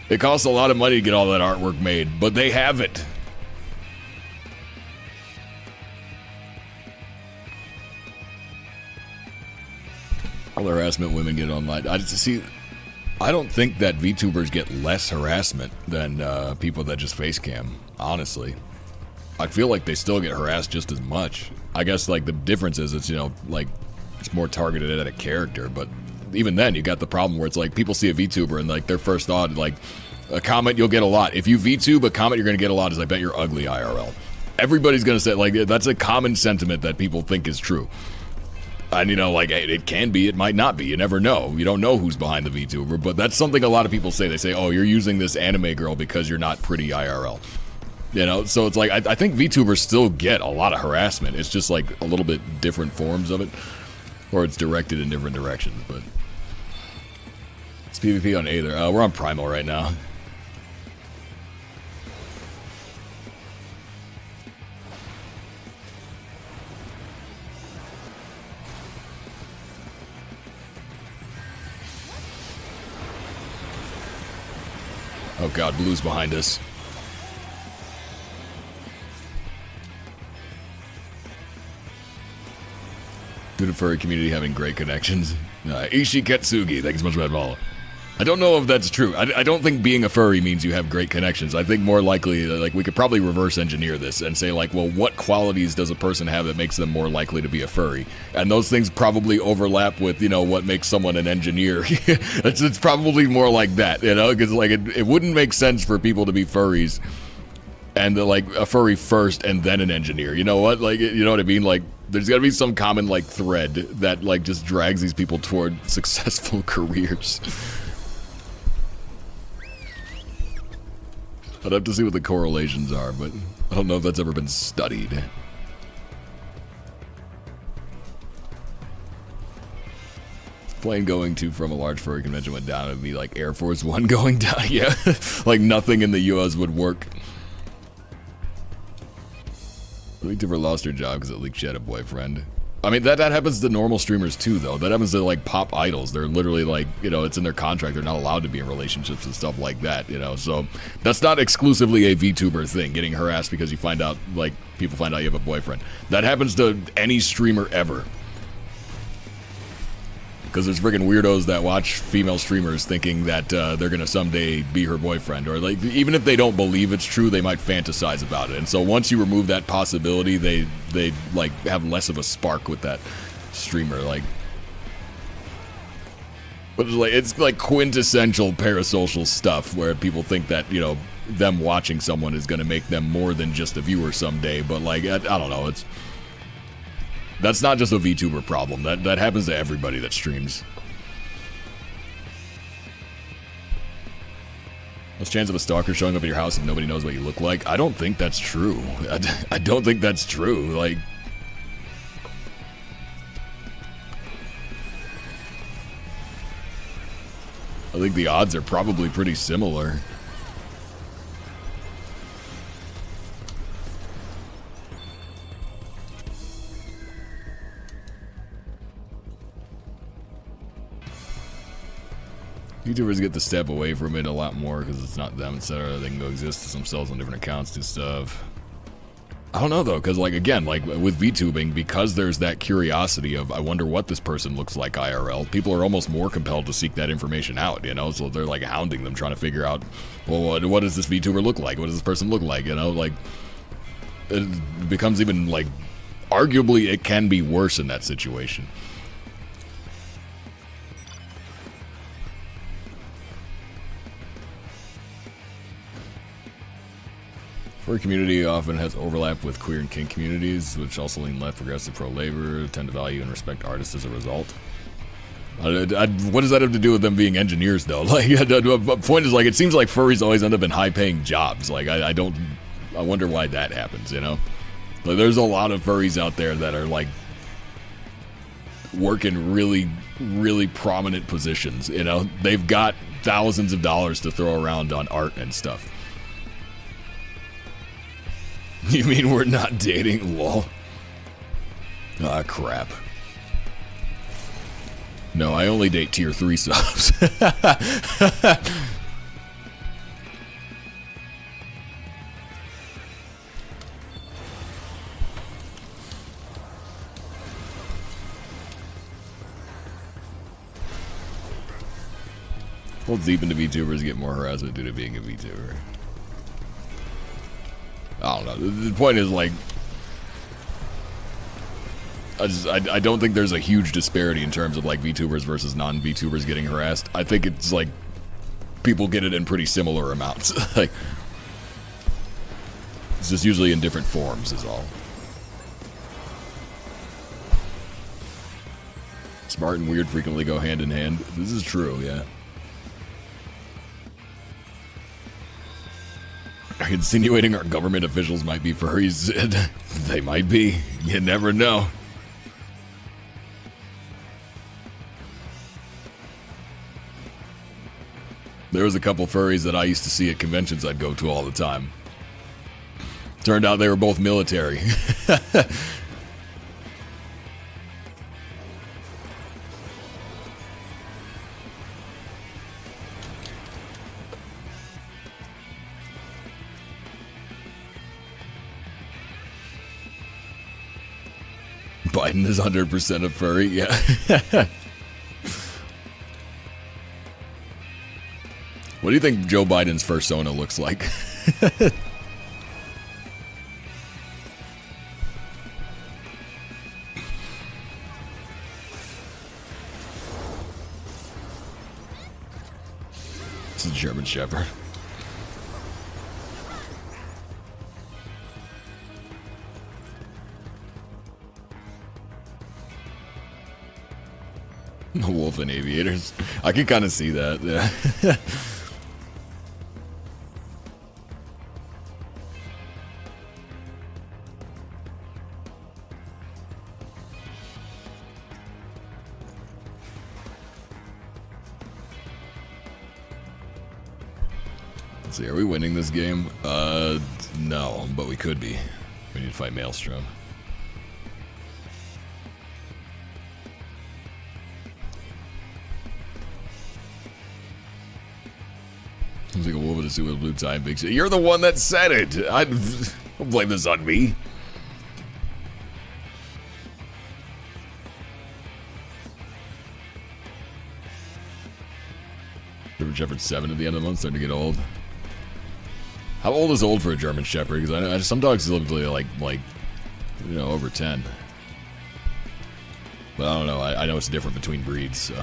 It costs a lot of money to get all that artwork made, but they have it. All the harassment women get online. I don't think that VTubers get less harassment than people that just face cam, honestly. I feel like they still get harassed just as much. I guess, like, the difference is it's, you know, like, it's more targeted at a character, but even then, you got the problem where it's like people see a VTuber and, like, their first thought, like, a comment you'll get a lot. If you VTube, a comment you're going to get a lot is, I bet you're ugly IRL. Everybody's going to say, like, that's a common sentiment that people think is true. And, you know, like, it can be, it might not be. You never know. You don't know who's behind the VTuber, but that's something a lot of people say. They say, oh, you're using this anime girl because you're not pretty IRL. You know, so it's like, I think VTubers still get a lot of harassment. It's just, like, a little bit different forms of it, or it's directed in different directions, but PvP on Aether. We're on Primal right now. Oh god, Blue's behind us. Due to furry community having great connections. Ishi Ketsugi, thanks so much for that follow. I don't know if that's true. I don't think being a furry means you have great connections. I think more likely, like, we could probably reverse engineer this and say, like, well, what qualities does a person have that makes them more likely to be a furry? And those things probably overlap with, you know, what makes someone an engineer. It's probably more like that, you know? Because, like, it wouldn't make sense for people to be furries and, like, a furry first and then an engineer. You know what? Like, you know what I mean? Like, there's got to be some common, like, thread that, like, just drags these people toward successful careers. I'd have to see what the correlations are, but I don't know if that's ever been studied. Plane going to from a large furry convention went down, it'd be like Air Force One going down. Yeah, like nothing in the US would work. VTuber lost her job because it leaked she had a boyfriend. I mean, that happens to normal streamers too, though. That happens to, like, pop idols. They're literally, like, you know, it's in their contract. They're not allowed to be in relationships and stuff like that, you know? So that's not exclusively a VTuber thing, getting harassed because you find out, like, people find out you have a boyfriend. That happens to any streamer ever. Because there's friggin' weirdos that watch female streamers thinking that they're gonna someday be her boyfriend. Or, like, even if they don't believe it's true, they might fantasize about it. And so once you remove that possibility, they like, have less of a spark with that streamer. Like, but it's like quintessential parasocial stuff where people think that, you know, them watching someone is gonna make them more than just a viewer someday. But, like, I don't know, that's not just a VTuber problem. That happens to everybody that streams. What's the chance of a stalker showing up at your house and nobody knows what you look like? I don't think that's true. I don't think that's true. Like, I think the odds are probably pretty similar. YouTubers get to step away from it a lot more because it's not them, etc. They can go exist as themselves on different accounts, do stuff. I don't know though, because, like, again, like with VTubing, because there's that curiosity of, I wonder what this person looks like IRL, people are almost more compelled to seek that information out, you know? So they're, like, hounding them, trying to figure out, well, what does this VTuber look like? What does this person look like? You know, like, it becomes even, like, arguably it can be worse in that situation. Furry community often has overlap with queer and kink communities, which also lean left, progressive, pro-labor, tend to value and respect artists as a result. What does that have to do with them being engineers, though? Like, the point is, like, it seems like furries always end up in high-paying jobs. Like, I wonder why that happens, you know? Like, there's a lot of furries out there that are, like, working really, really prominent positions, you know? They've got thousands of dollars to throw around on art and stuff. You mean we're not dating? Lol. Ah, crap. No, I only date tier 3 subs. Well, deep into VTubers get more harassment due to being a VTuber. I don't know. The point is, like, I don't think there's a huge disparity in terms of, like, VTubers versus non-VTubers getting harassed. I think it's, like, people get it in pretty similar amounts. Like, it's just usually in different forms is all. Smart and weird frequently go hand in hand. This is true, yeah. Are you insinuating our government officials might be furries? They might be. You never know. There was a couple furries that I used to see at conventions I'd go to all the time. Turned out they were both military. Biden is 100% a furry, yeah. What do you think Joe Biden's fursona looks like? It's a German Shepherd. The wolf and aviators. I can kind of see that, yeah. Let's see, are we winning this game? No, but we could be. We need to fight Maelstrom. Seems like a wolf with a suit with a blue tie and big shit. You're the one that said it! I don't blame this on me. German Shepherd 7 at the end of the month, starting to get old. How old is old for a German Shepherd? Because I know some dogs live like you know, over 10. But I don't know. I know it's different between breeds, so.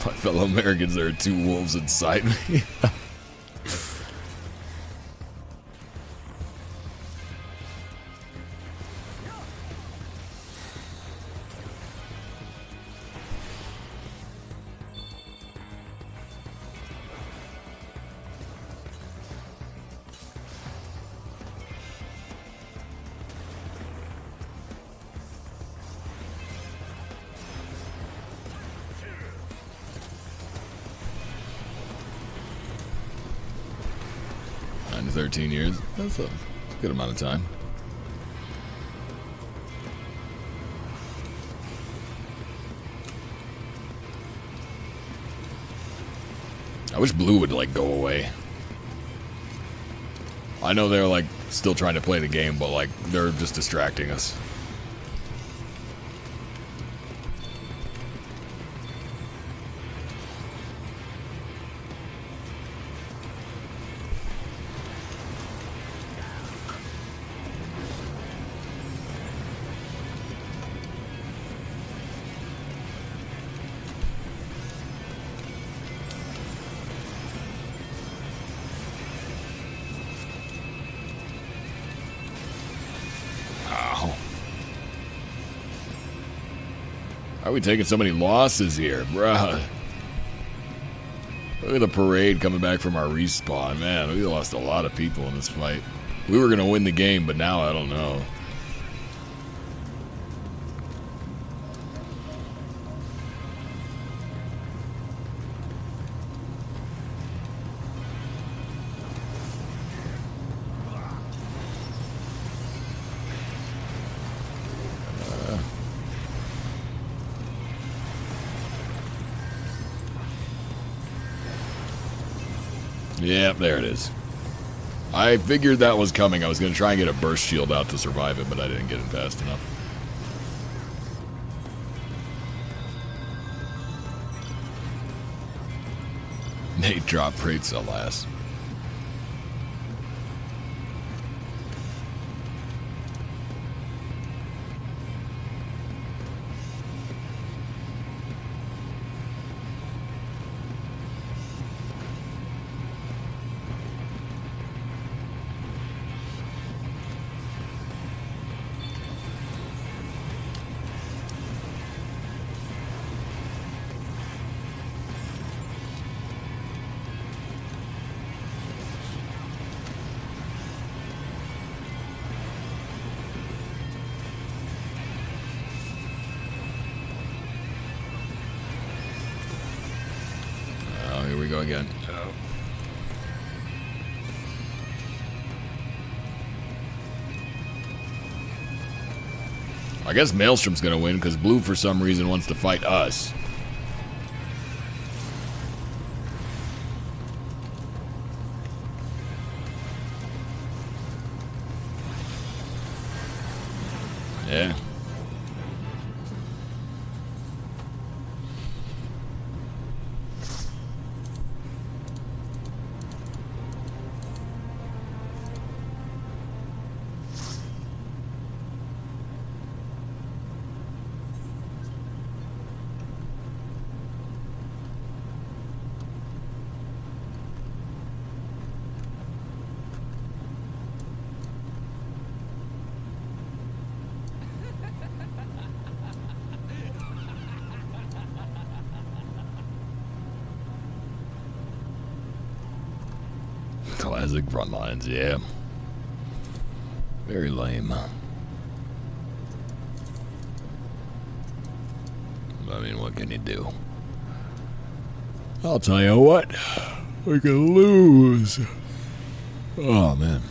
My fellow Americans, there are two wolves inside me. To 13 years. That's a good amount of time. I wish Blue would like go away. I know they're like still trying to play the game, but like they're just distracting us. How are we taking so many losses here, bruh? Look at the parade coming back from our respawn. Man, we lost a lot of people in this fight. We were going to win the game, but now I don't know. Yep, there it is. I figured that was coming. I was going to try and get a burst shield out to survive it, but I didn't get it fast enough. Nate dropped crates, alas. go again. I guess Maelstrom's gonna win because Blue for some reason wants to fight us. Yeah. Classic front lines, yeah. Very lame. I mean, what can you do? I'll tell you what. We can lose. Oh, man.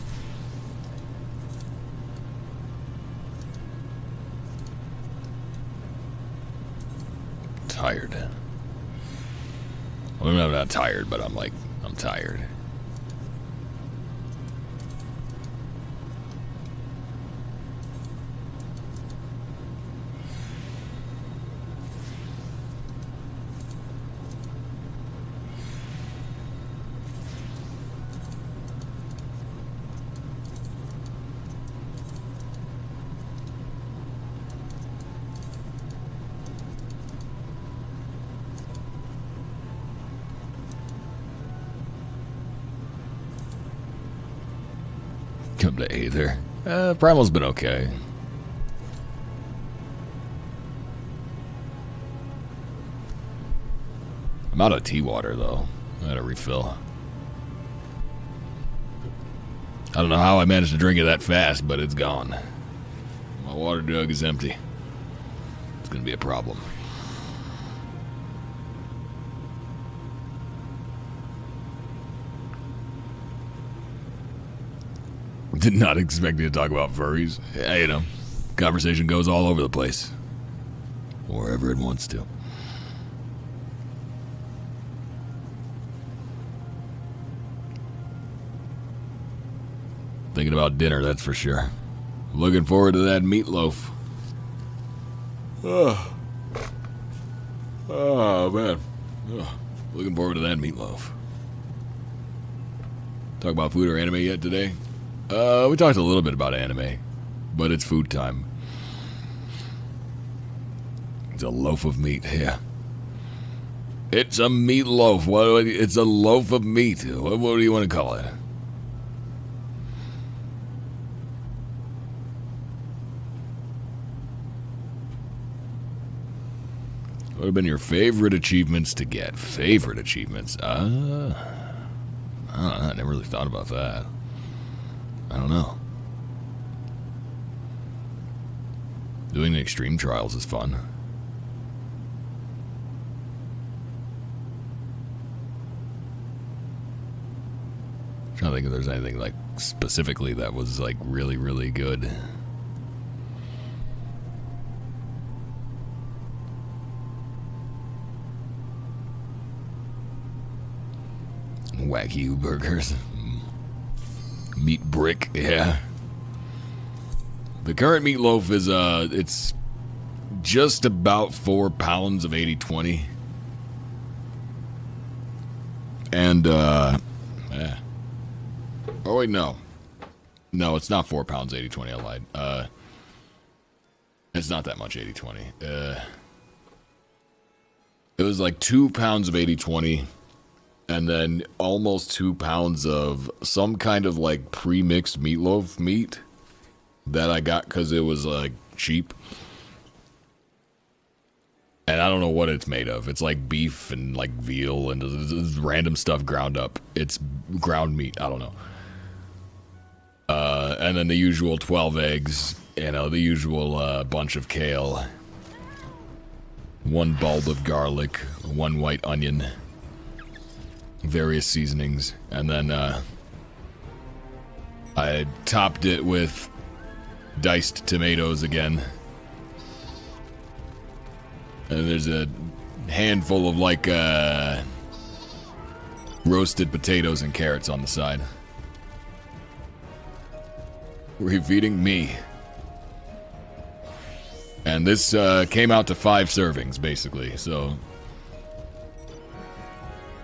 Tired. Well, I'm not tired, but I'm tired. Come to Aether. Primal's been okay. I'm out of tea water, though. I gotta refill. I don't know how I managed to drink it that fast, but it's gone. My water jug is empty. It's gonna be a problem. Did not expect you to talk about furries. Yeah, you know, conversation goes all over the place. Wherever it wants to. Thinking about dinner, that's for sure. Looking forward to that meatloaf. Oh man. Looking forward to that meatloaf. Talk about food or anime yet today? We talked a little bit about anime, but it's food time. It's a loaf of meat, yeah. It's a meatloaf. It's a loaf of meat. What do you want to call it? What have been your favorite achievements to get? Favorite achievements? I don't know. I never really thought about that. I don't know. Doing the extreme trials is fun. I'm trying to think if there's anything like specifically that was like really, really good. Wagyu burgers. Meat brick, yeah. The current meatloaf is, it's just about 4 pounds of 80/20. And, yeah. Oh, wait, no. No, it's not 4 pounds 80/20, I lied. It's not that much 80/20. It was like 2 pounds of 80/20. And then almost 2 pounds of some kind of like pre-mixed meatloaf meat that I got because it was like cheap. And I don't know what it's made of. It's like beef and like veal and random stuff ground up. It's ground meat. I don't know. And then the usual 12 eggs, you know, the usual bunch of kale, 1 bulb of garlic, 1 white onion. various seasonings, and then I topped it with diced tomatoes again. And there's a handful of like roasted potatoes and carrots on the side. Were you feeding me? And this came out to 5 servings, basically, so...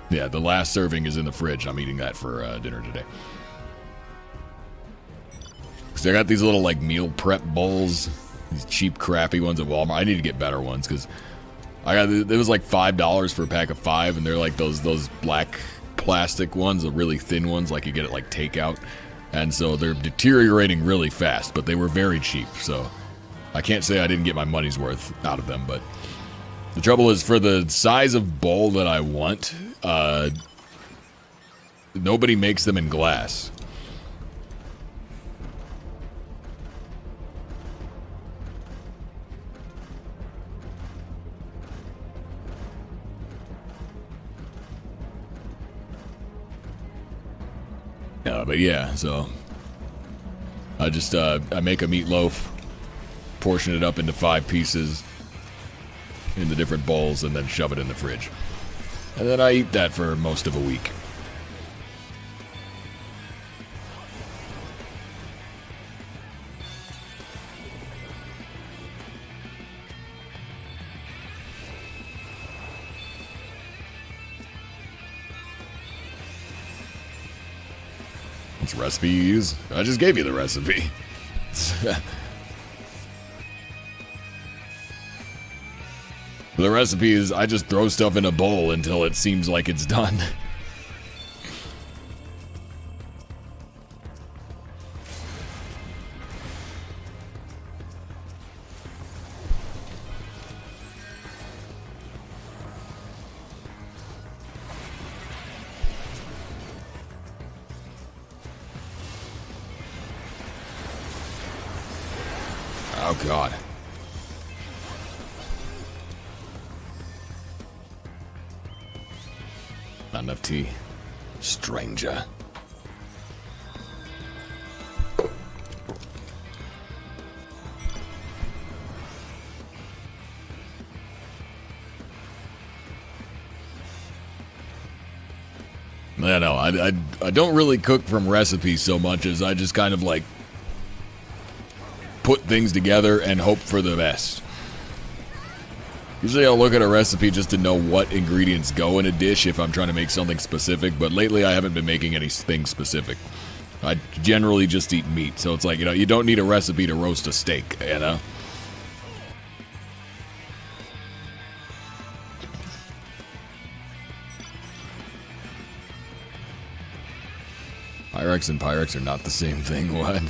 Yeah, the last serving is in the fridge. I'm eating that for dinner today. So I got these little, like, meal prep bowls. These cheap, crappy ones at Walmart. I need to get better ones, because it was like $5 for a pack of 5, and they're like those black plastic ones, the really thin ones, like you get at, like, takeout. And so they're deteriorating really fast, but they were very cheap, so... I can't say I didn't get my money's worth out of them, but the trouble is, for the size of bowl that I want, nobody makes them in glass. But yeah, so I just I make a meatloaf, portion it up into 5 pieces in the different bowls, and then shove it in the fridge. And then I eat that for most of a week. What's recipe you use? I just gave you the recipe. The recipe is I just throw stuff in a bowl until it seems like it's done. Oh, God. Not enough tea. Stranger. No, I don't really cook from recipes so much as I just kind of like put things together and hope for the best. Usually I'll look at a recipe just to know what ingredients go in a dish if I'm trying to make something specific, but lately I haven't been making anything specific. I generally just eat meat, so it's like, you know, you don't need a recipe to roast a steak, you know? Pyrex and Pyrex are not the same thing, what?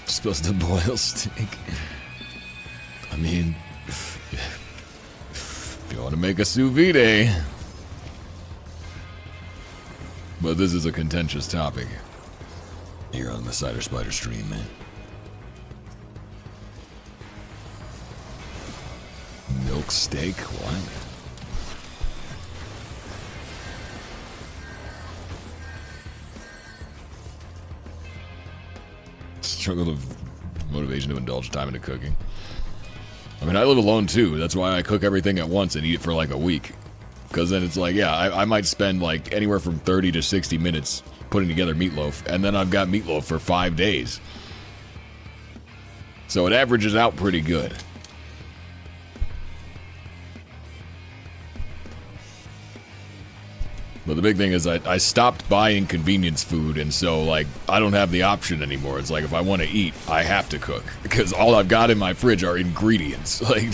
Supposed to boil steak. I mean, if you want to make a sous vide. But this is a contentious topic here on the Cider Spider stream, man. Milk steak? What? Struggle of motivation to indulge time into cooking. I mean, I live alone too. That's why I cook everything at once and eat it for like a week. Because then it's like, yeah, I might spend like anywhere from 30 to 60 minutes putting together meatloaf, and then I've got meatloaf for 5 days. So it averages out pretty good. But the big thing is I stopped buying convenience food, and so, like, I don't have the option anymore. It's like, if I want to eat, I have to cook. Because all I've got in my fridge are ingredients. Like...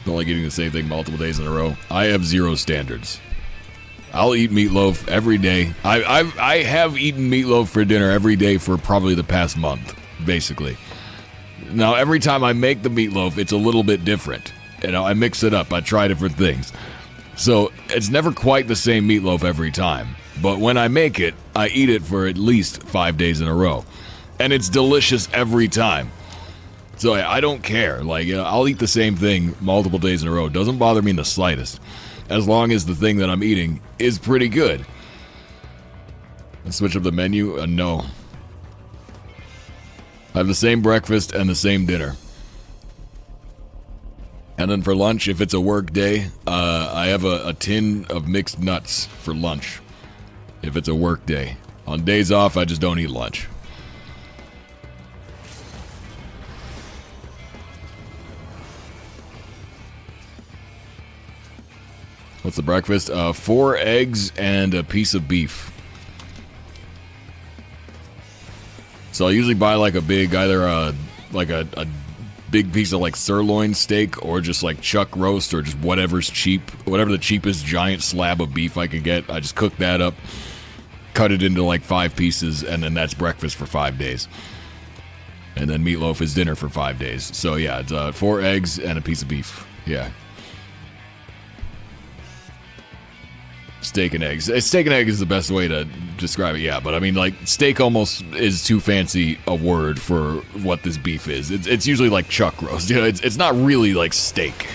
Don't like eating the same thing multiple days in a row. I have zero standards. I'll eat meatloaf every day. I have eaten meatloaf for dinner every day for probably the past month, basically. Now, every time I make the meatloaf, it's a little bit different. You know, I mix it up. I try different things. So it's never quite the same meatloaf every time. But when I make it, I eat it for at least 5 days in a row. And it's delicious every time. So I don't care. Like, you know, I'll eat the same thing multiple days in a row. It doesn't bother me in the slightest. As long as the thing that I'm eating is pretty good. Let's switch up the menu. No. I have the same breakfast and the same dinner. And then for lunch, if it's a work day, I have a tin of mixed nuts for lunch. If it's a work day. On days off, I just don't eat lunch. What's the breakfast? 4 eggs and a piece of beef. So I usually buy like a big, either a big piece of like sirloin steak or just like chuck roast or just whatever's cheap, whatever the cheapest giant slab of beef I can get. I just cook that up, cut it into like 5 pieces, and then that's breakfast for 5 days. And then meatloaf is dinner for 5 days. So yeah, it's 4 eggs and a piece of beef. Yeah. Steak and eggs. Steak and egg is the best way to describe it, yeah. But I mean, like, steak almost is too fancy a word for what this beef is. It's usually like chuck roast. You know, it's not really like steak.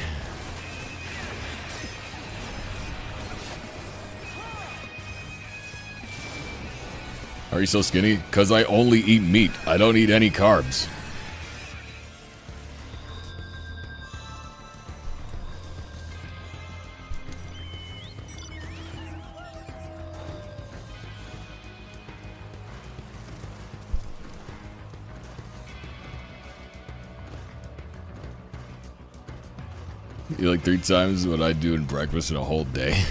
Are you so skinny? Because I only eat meat. I don't eat any carbs. You like 3 times what I do in breakfast in a whole day.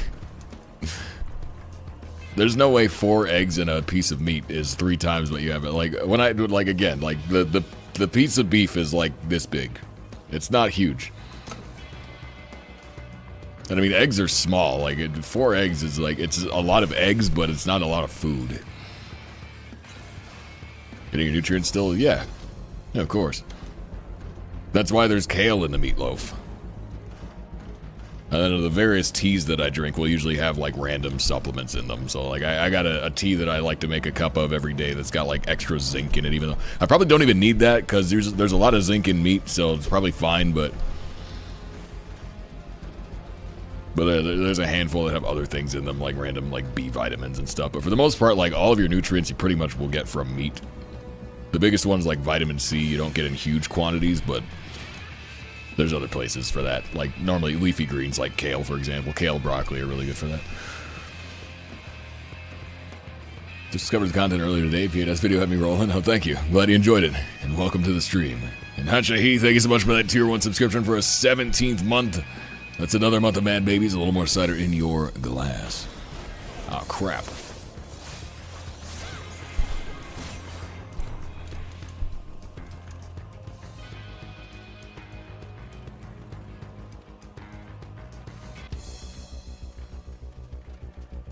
There's no way 4 eggs and a piece of meat is 3 times what you have. Like when I do, like again, like the piece of beef is like this big. It's not huge. And I mean, eggs are small. Like 4 eggs is like, it's a lot of eggs, but it's not a lot of food. Getting your nutrients still? Yeah, of course. That's why there's kale in the meatloaf. And then the various teas that I drink will usually have like random supplements in them. So like I got a tea that I like to make a cup of every day that's got like extra zinc in it, even though I probably don't even need that because there's a lot of zinc in meat, so it's probably fine. But there's a handful that have other things in them, like random like B vitamins and stuff. But for the most part, like all of your nutrients you pretty much will get from meat. The biggest ones like vitamin C you don't get in huge quantities, but there's other places for that. Like normally leafy greens like kale, for example. Kale, broccoli are really good for that. Just discovered the content earlier today. VODs video had me rolling. Oh, thank you. Glad you enjoyed it. And welcome to the stream. And Hachahi, thank you so much for that tier 1 subscription for a 17th month. That's another month of Mad Babies. A little more cider in your glass. Oh, crap.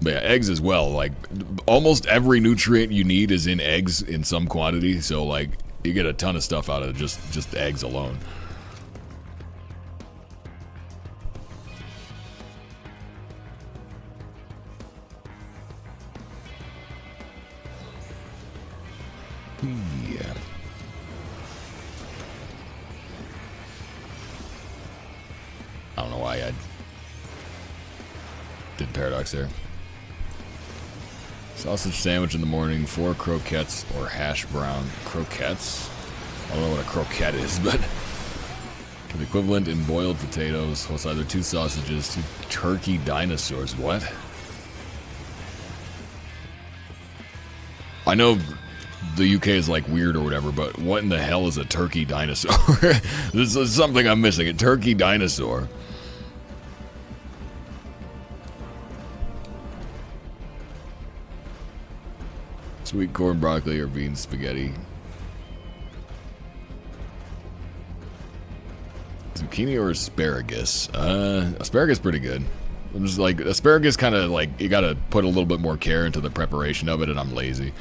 But yeah, eggs as well. Like, almost every nutrient you need is in eggs in some quantity. So, like, you get a ton of stuff out of just eggs alone. Yeah. I don't know why I did paradox there. Sausage sandwich in the morning, 4 croquettes or hash brown. Croquettes? I don't know what a croquette is, but the equivalent in boiled potatoes. What's either 2 sausages, 2 turkey dinosaurs. What? I know the UK is like weird or whatever, but what in the hell is a turkey dinosaur? This is something I'm missing. A turkey dinosaur. Sweet corn, broccoli, or bean spaghetti. Zucchini or asparagus? Asparagus pretty good. I'm just like, asparagus kind of like, you gotta put a little bit more care into the preparation of it, and I'm lazy.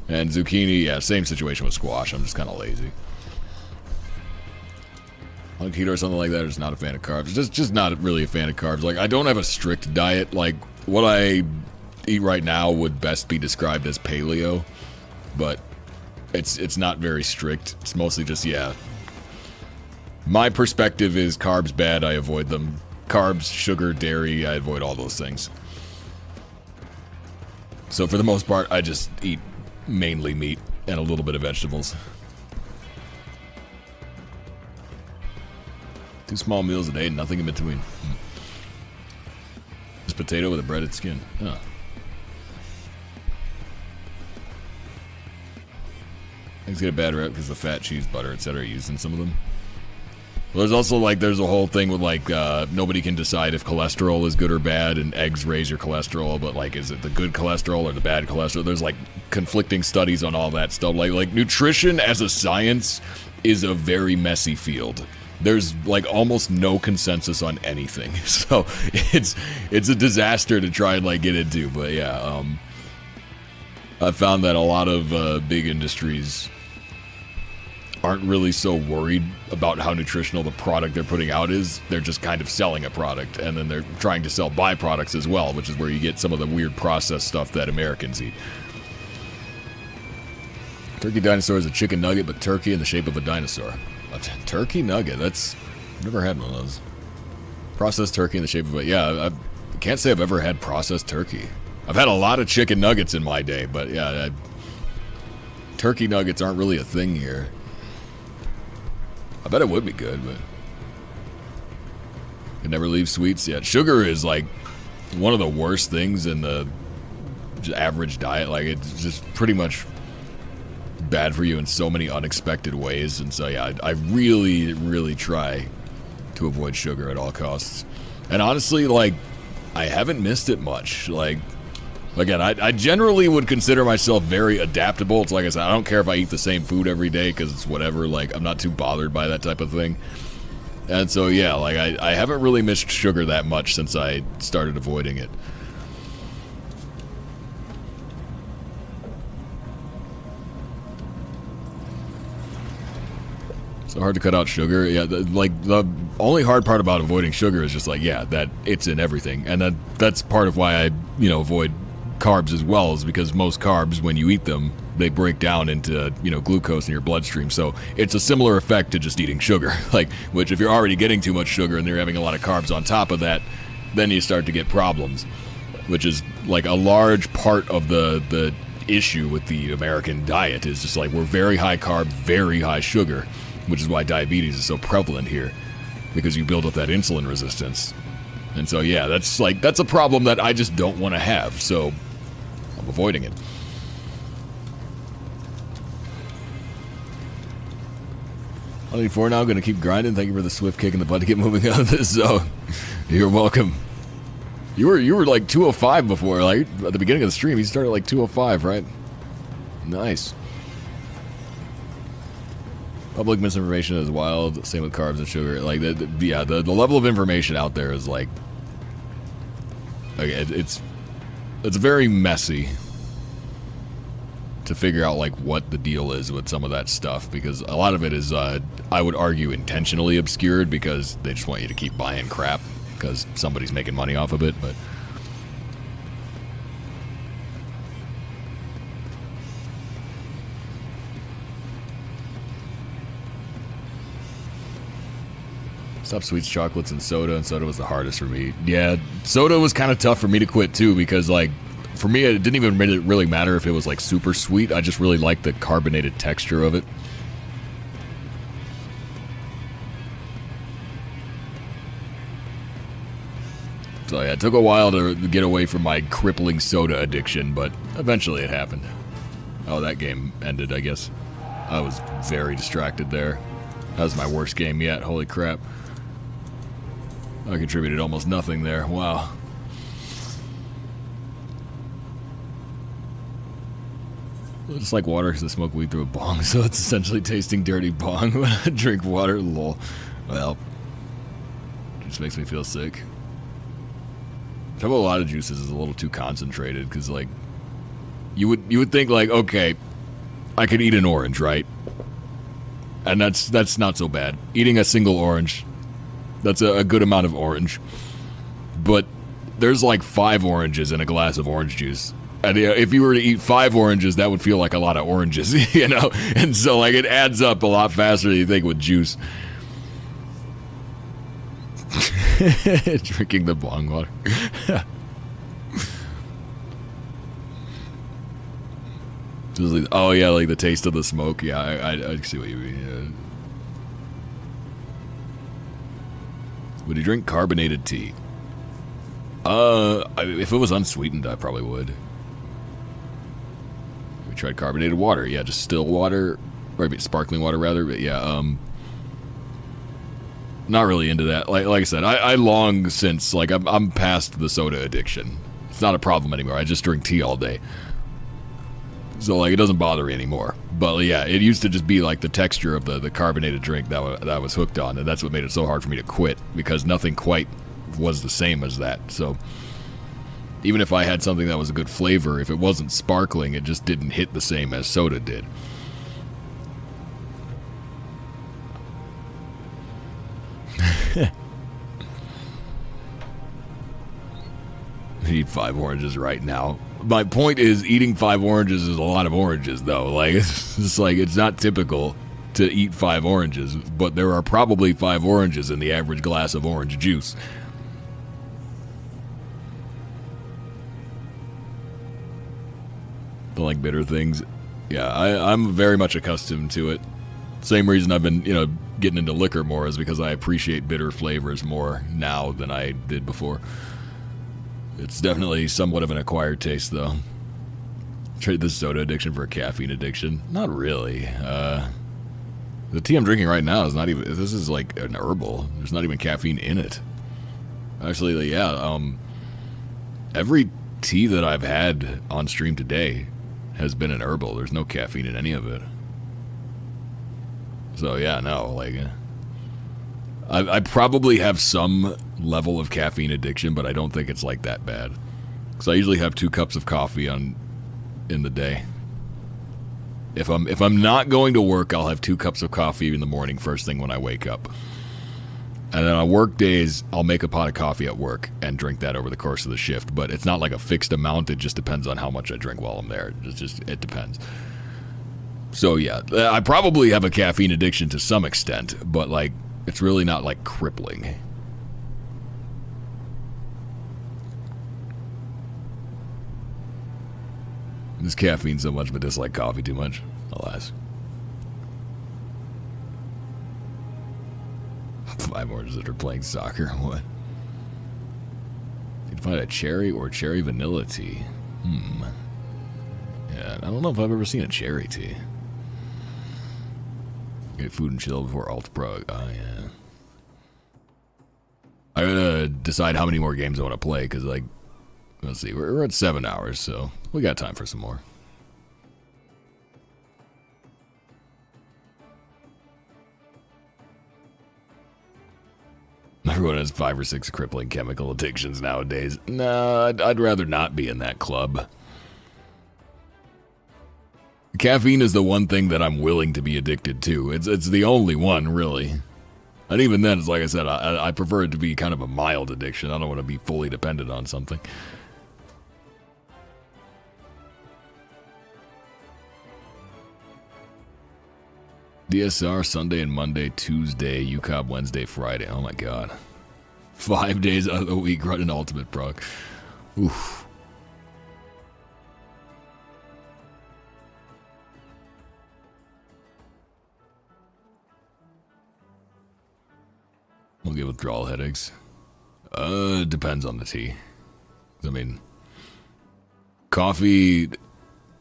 And zucchini, yeah, same situation with squash. I'm just kind of lazy. Like keto or something like that, I'm just not a fan of carbs. Just not really a fan of carbs. Like, I don't have a strict diet. Like, what I eat right now would best be described as paleo, but it's not very strict. It's mostly just, yeah. My perspective is carbs bad, I avoid them. Carbs, sugar, dairy, I avoid all those things. So for the most part, I just eat mainly meat and a little bit of vegetables. 2 small meals a day, nothing in between. Just potato with a breaded skin. Huh. Things get a bad rep because the fat, cheese, butter, etc. used in some of them. Well, there's also like, there's a whole thing with like, nobody can decide if cholesterol is good or bad, and eggs raise your cholesterol, but like, is it the good cholesterol or the bad cholesterol? There's like conflicting studies on all that stuff. Like nutrition as a science is a very messy field. There's like almost no consensus on anything, so it's a disaster to try and like get into. But yeah, I found that a lot of big industries aren't really so worried about how nutritional the product they're putting out is. They're just kind of selling a product, and then they're trying to sell byproducts as well, which is where you get some of the weird processed stuff that Americans eat. Turkey dinosaur is a chicken nugget, but turkey in the shape of a dinosaur. A turkey nugget? That's... I've never had one of those. Processed turkey in the shape of a... Yeah, I can't say I've ever had processed turkey. I've had a lot of chicken nuggets in my day, but yeah, turkey nuggets aren't really a thing here. I bet it would be good, but... It never leaves sweets yet. Sugar is like one of the worst things in the average diet. Like, it's just pretty much bad for you in so many unexpected ways. And so yeah, I really, really try to avoid sugar at all costs. And honestly, like, I haven't missed it much. Like, again, I generally would consider myself very adaptable. It's like I said, I don't care if I eat the same food every day, because it's whatever. Like, I'm not too bothered by that type of thing. And so yeah, like, I haven't really missed sugar that much since I started avoiding it. So hard to cut out sugar. Yeah, the only hard part about avoiding sugar is just like, yeah, that it's in everything. And that's part of why I, avoid carbs as well, is because most carbs, when you eat them, they break down into, glucose in your bloodstream. So it's a similar effect to just eating sugar. Like, which if you're already getting too much sugar and you're having a lot of carbs on top of that, then you start to get problems. Which is like a large part of the issue with the American diet, is just like, we're very high carb, very high sugar. Which is why diabetes is so prevalent here, because you build up that insulin resistance. And so yeah, that's a problem that I just don't want to have, so I'm avoiding it. $184 now, gonna keep grinding. Thank you for the swift kick in the butt to get moving out of this zone. You're welcome. You were like 205 before, like at the beginning of the stream. You started like 205, right? Nice. Public misinformation is wild. Same with carbs and sugar. Like, the level of information out there is like it's very messy to figure out like what the deal is with some of that stuff, because a lot of it is I would argue intentionally obscured, because they just want you to keep buying crap because somebody's making money off of it. But stop sweets, chocolates, and soda was the hardest for me. Yeah, soda was kind of tough for me to quit too, because like, for me, it didn't even really matter if it was like super sweet. I just really liked the carbonated texture of it. So yeah, it took a while to get away from my crippling soda addiction, but eventually it happened. Oh, that game ended, I guess. I was very distracted there. That was my worst game yet, holy crap. I contributed almost nothing there. Wow. Just like water, because I smoke weed through a bong, so it's essentially tasting dirty bong when I drink water. Lol. Well, it just makes me feel sick. Trouble with a lot of juices is a little too concentrated, because, like, you would think, like, okay, I could eat an orange, right? And that's not so bad. Eating a single orange, that's a good amount of orange. But there's like 5 oranges in a glass of orange juice. And if you were to eat 5 oranges, that would feel like a lot of oranges, you know? And so, like, it adds up a lot faster than you think with juice. Drinking the bong water. Oh, yeah, like the taste of the smoke. Yeah, I see what you mean. Would you drink carbonated tea? If it was unsweetened, I probably would. We tried carbonated water. Yeah, just still water. Or sparkling water, rather. But yeah, not really into that. Like I said, I long since, like, I'm past the soda addiction. It's not a problem anymore. I just drink tea all day. So, like, it doesn't bother me anymore. But, yeah, it used to just be, like, the texture of the carbonated drink that I was hooked on. And that's what made it so hard for me to quit. Because nothing quite was the same as that. So, even if I had something that was a good flavor, if it wasn't sparkling, it just didn't hit the same as soda did. Eat 5 oranges right now. My point is, eating 5 oranges is a lot of oranges, though. Like, it's just like, it's not typical to eat 5 oranges, but there are probably 5 oranges in the average glass of orange juice. Don't like bitter things. Yeah, I'm very much accustomed to it. Same reason I've been, getting into liquor more is because I appreciate bitter flavors more now than I did before. It's definitely somewhat of an acquired taste, though. Trade this soda addiction for a caffeine addiction? Not really. The tea I'm drinking right now is not even... This is like an herbal. There's not even caffeine in it. Actually, yeah, every tea that I've had on stream today has been an herbal. There's no caffeine in any of it. So, yeah, no, like... I probably have some level of caffeine addiction, but I don't think it's like that bad. Because I usually have 2 cups of coffee in the day. If I'm not going to work, I'll have 2 cups of coffee in the morning first thing when I wake up. And then on work days, I'll make a pot of coffee at work and drink that over the course of the shift. But it's not like a fixed amount. It just depends on how much I drink while I'm there. It depends. So yeah, I probably have a caffeine addiction to some extent, but like, it's really not, like, crippling. This caffeine so much, but dislike coffee too much. Alas. 5 oranges after playing soccer. What? You can find a cherry or cherry vanilla tea. Yeah, I don't know if I've ever seen a cherry tea. Get food and chill before Alt Prog. Oh, yeah. I gotta decide how many more games I want to play, because, like, let's see, we're at 7 hours, so we got time for some more. Everyone has 5 or 6 crippling chemical addictions nowadays. Nah, I'd rather not be in that club. Caffeine is the one thing that I'm willing to be addicted to. It's the only one, really. And even then, it's like I said, I prefer it to be kind of a mild addiction. I don't want to be fully dependent on something. DSR Sunday and Monday, Tuesday, UCOB Wednesday, Friday. Oh my god. 5 days out of the week running Ultimate Proc. Oof. We'll get withdrawal headaches. Depends on the tea. I mean, coffee,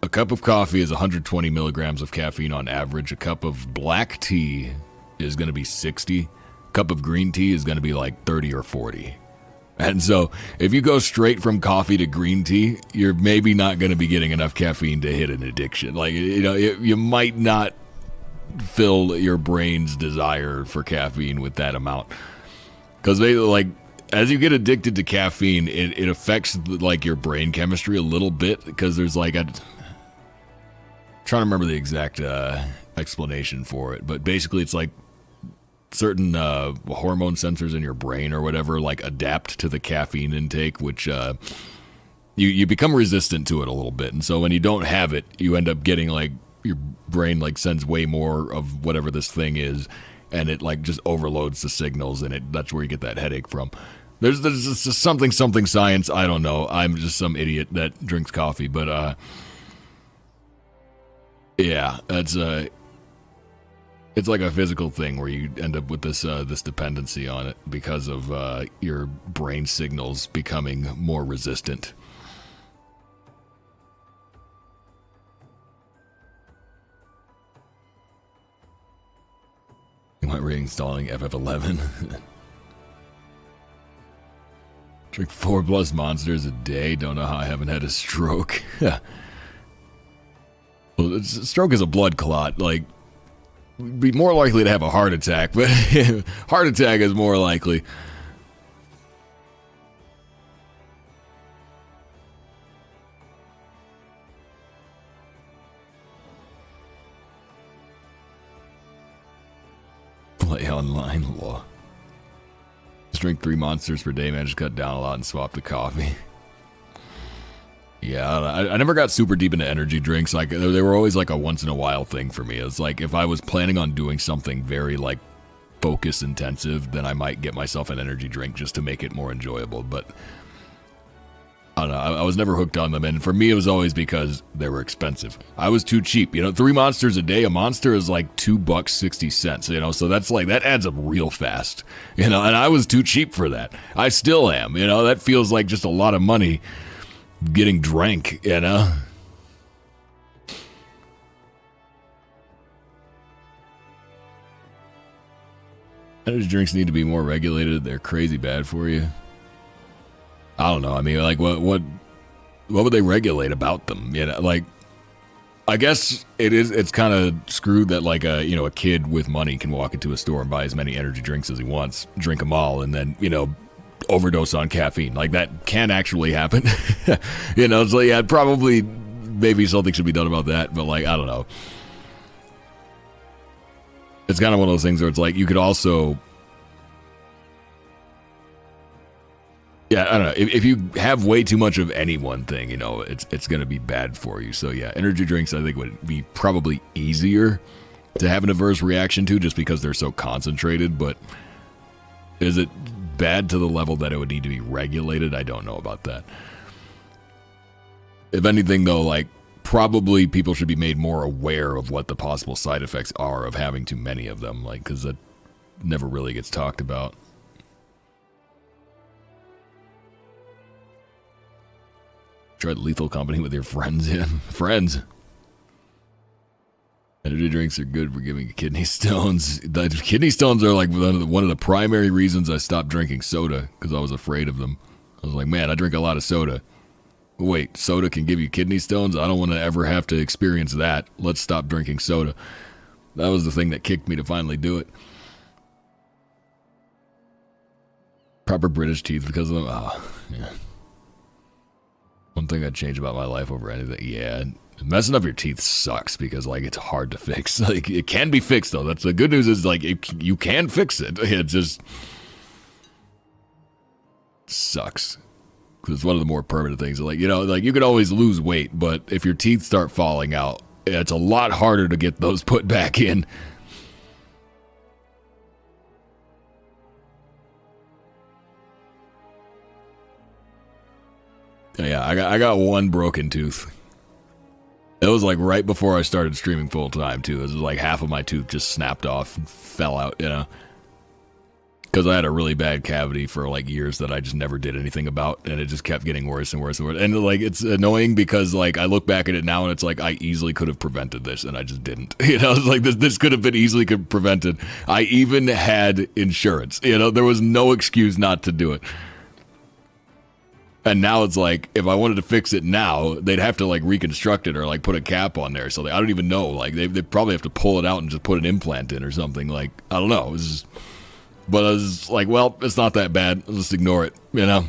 a cup of coffee is 120 milligrams of caffeine on average. A cup of black tea is going to be 60. A cup of green tea is going to be like 30 or 40. And so, if you go straight from coffee to green tea, you're maybe not going to be getting enough caffeine to hit an addiction. Like, you might not fill your brain's desire for caffeine with that amount. Because they, like, as you get addicted to caffeine, it affects like your brain chemistry a little bit because there's like a trying to remember the exact explanation for it, but basically it's like certain hormone sensors in your brain or whatever like adapt to the caffeine intake, which you become resistant to it a little bit, and so when you don't have it, you end up getting like your brain like sends way more of whatever this thing is, and it like just overloads the signals, and that's where you get that headache from. There's just something science. I don't know. I'm just some idiot that drinks coffee, but yeah, that's it's like a physical thing where you end up with this dependency on it because of your brain signals becoming more resistant. You might reinstalling FF11. Drink 4+ monsters a day. Don't know how I haven't had a stroke. Well, a stroke is a blood clot. Like, be more likely to have a heart attack, but heart attack is more likely. Play online, law. Just drink 3 monsters per day, man. Just cut down a lot and swap to coffee. Yeah, I never got super deep into energy drinks. Like, they were always like a once in a while thing for me. It's like if I was planning on doing something very like focus intensive, then I might get myself an energy drink just to make it more enjoyable. But I don't know. I was never hooked on them, and for me, it was always because they were expensive. I was too cheap. 3 monsters a day. A monster is like $2.60. So that's like that adds up real fast. And I was too cheap for that. I still am. That feels like just a lot of money getting drank. Energy drinks need to be more regulated. They're crazy bad for you. I don't know. I mean, like, what would they regulate about them? Like, I guess it's kind of screwed that like a kid with money can walk into a store and buy as many energy drinks as he wants, drink them all, and then overdose on caffeine. Like, that can actually happen. So yeah, probably maybe something should be done about that. But like, I don't know. It's kind of one of those things where it's like you could also. Yeah, I don't know. If you have way too much of any one thing, it's going to be bad for you. So yeah, energy drinks I think would be probably easier to have an adverse reaction to just because they're so concentrated. But is it bad to the level that it would need to be regulated? I don't know about that. If anything, though, like probably people should be made more aware of what the possible side effects are of having too many of them, like because that never really gets talked about. Tried Lethal Company with your friends, yeah. Friends. Energy drinks are good for giving you kidney stones. The kidney stones are like one of the primary reasons I stopped drinking soda, because I was afraid of them. I was like, man, I drink a lot of soda. Wait, soda can give you kidney stones? I don't want to ever have to experience that. Let's stop drinking soda. That was the thing that kicked me to finally do it. Proper British teeth because of them. Oh, yeah. One thing I'd change about my life over anything. Yeah, messing up your teeth sucks because, like, it's hard to fix. Like, it can be fixed, though. That's the good news is, like, you can fix it. It just sucks. Because it's one of the more permanent things. Like, like, you can always lose weight, but if your teeth start falling out, it's a lot harder to get those put back in. Yeah, I got one broken tooth. It was like right before I started streaming full time too. It was like half of my tooth just snapped off and fell out, because I had a really bad cavity for like years that I just never did anything about, and it just kept getting worse and worse and worse. And like it's annoying because like I look back at it now and it's like I easily could have prevented this and I just didn't. It's like this could have been easily prevented. I even had insurance. There was no excuse not to do it. And now it's like, if I wanted to fix it now, they'd have to like reconstruct it or like put a cap on there. So I don't even know. Like they probably have to pull it out and just put an implant in or something. Like, I don't know. But I was like, well, it's not that bad. I'll just ignore it, you know?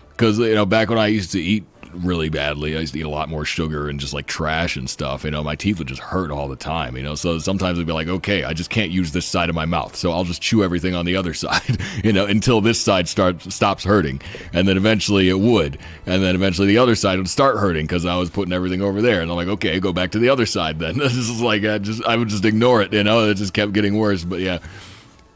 Because, you know, back when I used to eat really badly, I used to eat a lot more sugar and just like trash and stuff, you know, my teeth would just hurt all the time, you know? So sometimes it'd be like, okay, I just can't use this side of my mouth, so I'll just chew everything on the other side, you know, until this side stops hurting. And then eventually it would. And then eventually the other side would start hurting because I was putting everything over there. And I'm like, okay, go back to the other side then. This is like, I would just ignore it, you know? It just kept getting worse. But yeah.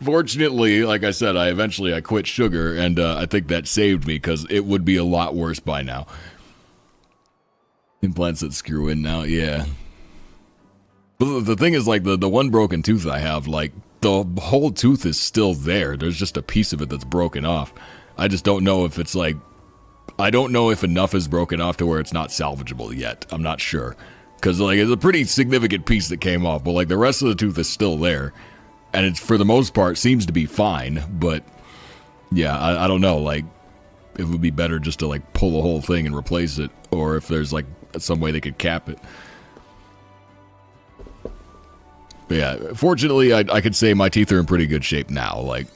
Fortunately, like I said, I quit sugar, and I think that saved me because it would be a lot worse by now. Implants that screw in now, yeah. But the thing is, like, the one broken tooth I have, like, the whole tooth is still there. There's just a piece of it that's broken off. I just don't know if it's, like, I don't know if enough is broken off to where it's not salvageable yet. I'm not sure. Because, like, it's a pretty significant piece that came off, but, like, the rest of the tooth is still there. And it's, for the most part, seems to be fine, but, yeah, I don't know, like, it would be better just to, like, pull the whole thing and replace it, or if there's, like, some way they could cap it. But yeah, fortunately, I could say my teeth are in pretty good shape now, like,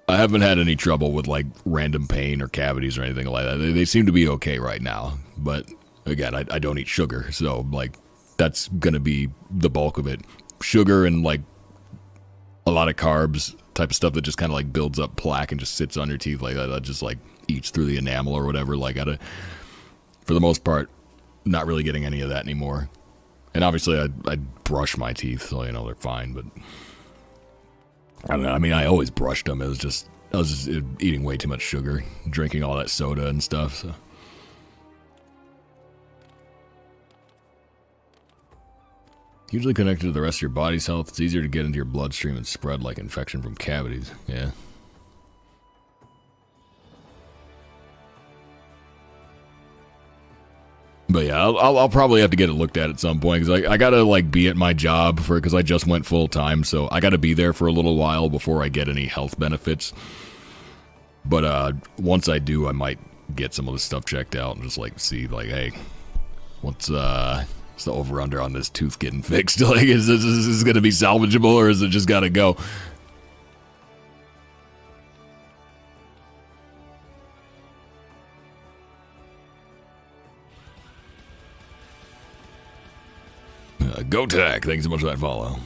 I haven't had any trouble with, like, random pain or cavities or anything like that. They seem to be okay right now, but, again, I don't eat sugar, so, like, that's gonna be the bulk of it. Sugar and, like, a lot of carbs type of stuff that just kind of like builds up plaque and just sits on your teeth like that. That just like eats through the enamel or whatever. Like, for the most part, not really getting any of that anymore. And obviously I brush my teeth, so, you know, they're fine, but I don't know. I mean, I always brushed them. I was just eating way too much sugar, drinking all that soda and stuff, so. Usually connected to the rest of your body's health, it's easier to get into your bloodstream and spread like infection from cavities. Yeah. But yeah, I'll probably have to get it looked at some point, because I gotta like be at my job because I just went full time, so I gotta be there for a little while before I get any health benefits. But once I do, I might get some of this stuff checked out and just like see like, hey, what's the over-under on this tooth getting fixed? Like, is this going to be salvageable, or is it just got to go? Go Tech, thanks so much for that follow.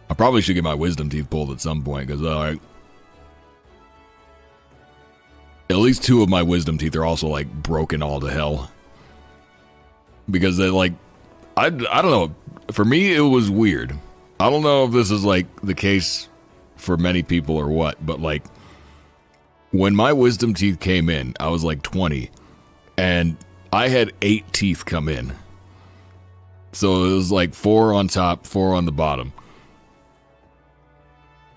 I probably should get my wisdom teeth pulled at some point, because, alright, at least 2 of my wisdom teeth are also, like, broken all to hell. Because they, like, I don't know. For me, it was weird. I don't know if this is, like, the case for many people or what, but, like, when my wisdom teeth came in, I was, like, 20, and I had 8 teeth come in. So it was, like, 4 on top, 4 on the bottom.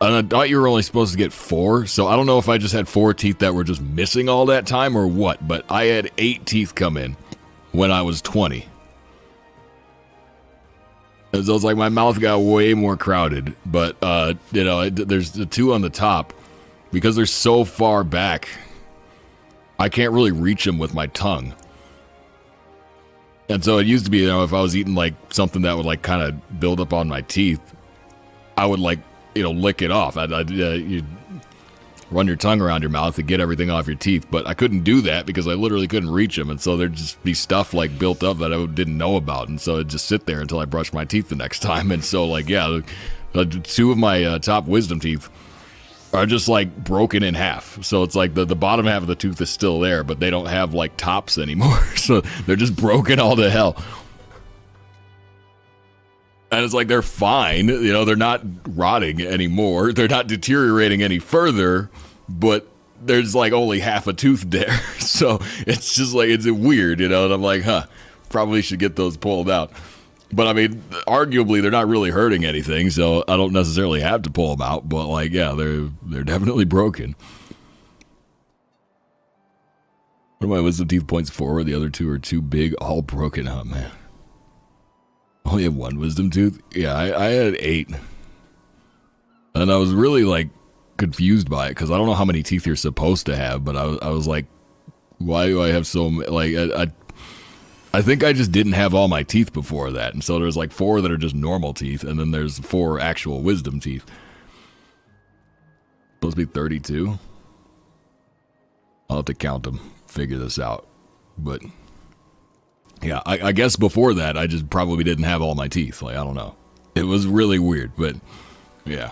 And I thought you were only supposed to get 4, so I don't know if I just had 4 teeth that were just missing all that time or what, but I had 8 teeth come in when I was 20. And so it's like my mouth got way more crowded, but, you know, there's the 2 on the top, because they're so far back, I can't really reach them with my tongue. And so it used to be, you know, if I was eating, like, something that would, like, kind of build up on my teeth, I would, like, you know, lick it off. You'd run your tongue around your mouth to get everything off your teeth, but I couldn't do that because I literally couldn't reach them, and so there'd just be stuff like built up that I didn't know about, and so it'd just sit there until I brushed my teeth the next time. And so, like, yeah, 2 of my top wisdom teeth are just like broken in half, so it's like the bottom half of the tooth is still there, but they don't have like tops anymore, so they're just broken all to hell. And it's like, they're fine, you know, they're not rotting anymore, they're not deteriorating any further, but there's like only half a tooth there. So it's just like, it's weird, you know, and I'm like, probably should get those pulled out. But I mean, arguably they're not really hurting anything, so I don't necessarily have to pull them out, but like, yeah, they're definitely broken. One of my wisdom teeth points forward, the other 2 are too big, all broken up, man. Only have 1 wisdom tooth? Yeah, I had 8. And I was really, like, confused by it, because I don't know how many teeth you're supposed to have, but I was like, why do I have so many? Like, I think I just didn't have all my teeth before that, and so there's like 4 that are just normal teeth, and then there's 4 actual wisdom teeth. Supposed to be 32. I'll have to count them, figure this out. But yeah, I guess before that, I just probably didn't have all my teeth. Like, I don't know. It was really weird, but yeah.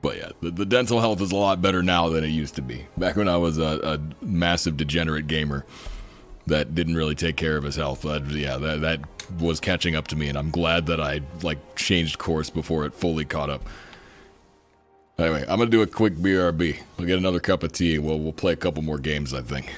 But yeah, the dental health is a lot better now than it used to be. Back when I was a massive degenerate gamer that didn't really take care of his health, that was catching up to me, and I'm glad that I changed course before it fully caught up. Anyway, I'm gonna do a quick BRB. We'll get another cup of tea. We'll play a couple more games, I think.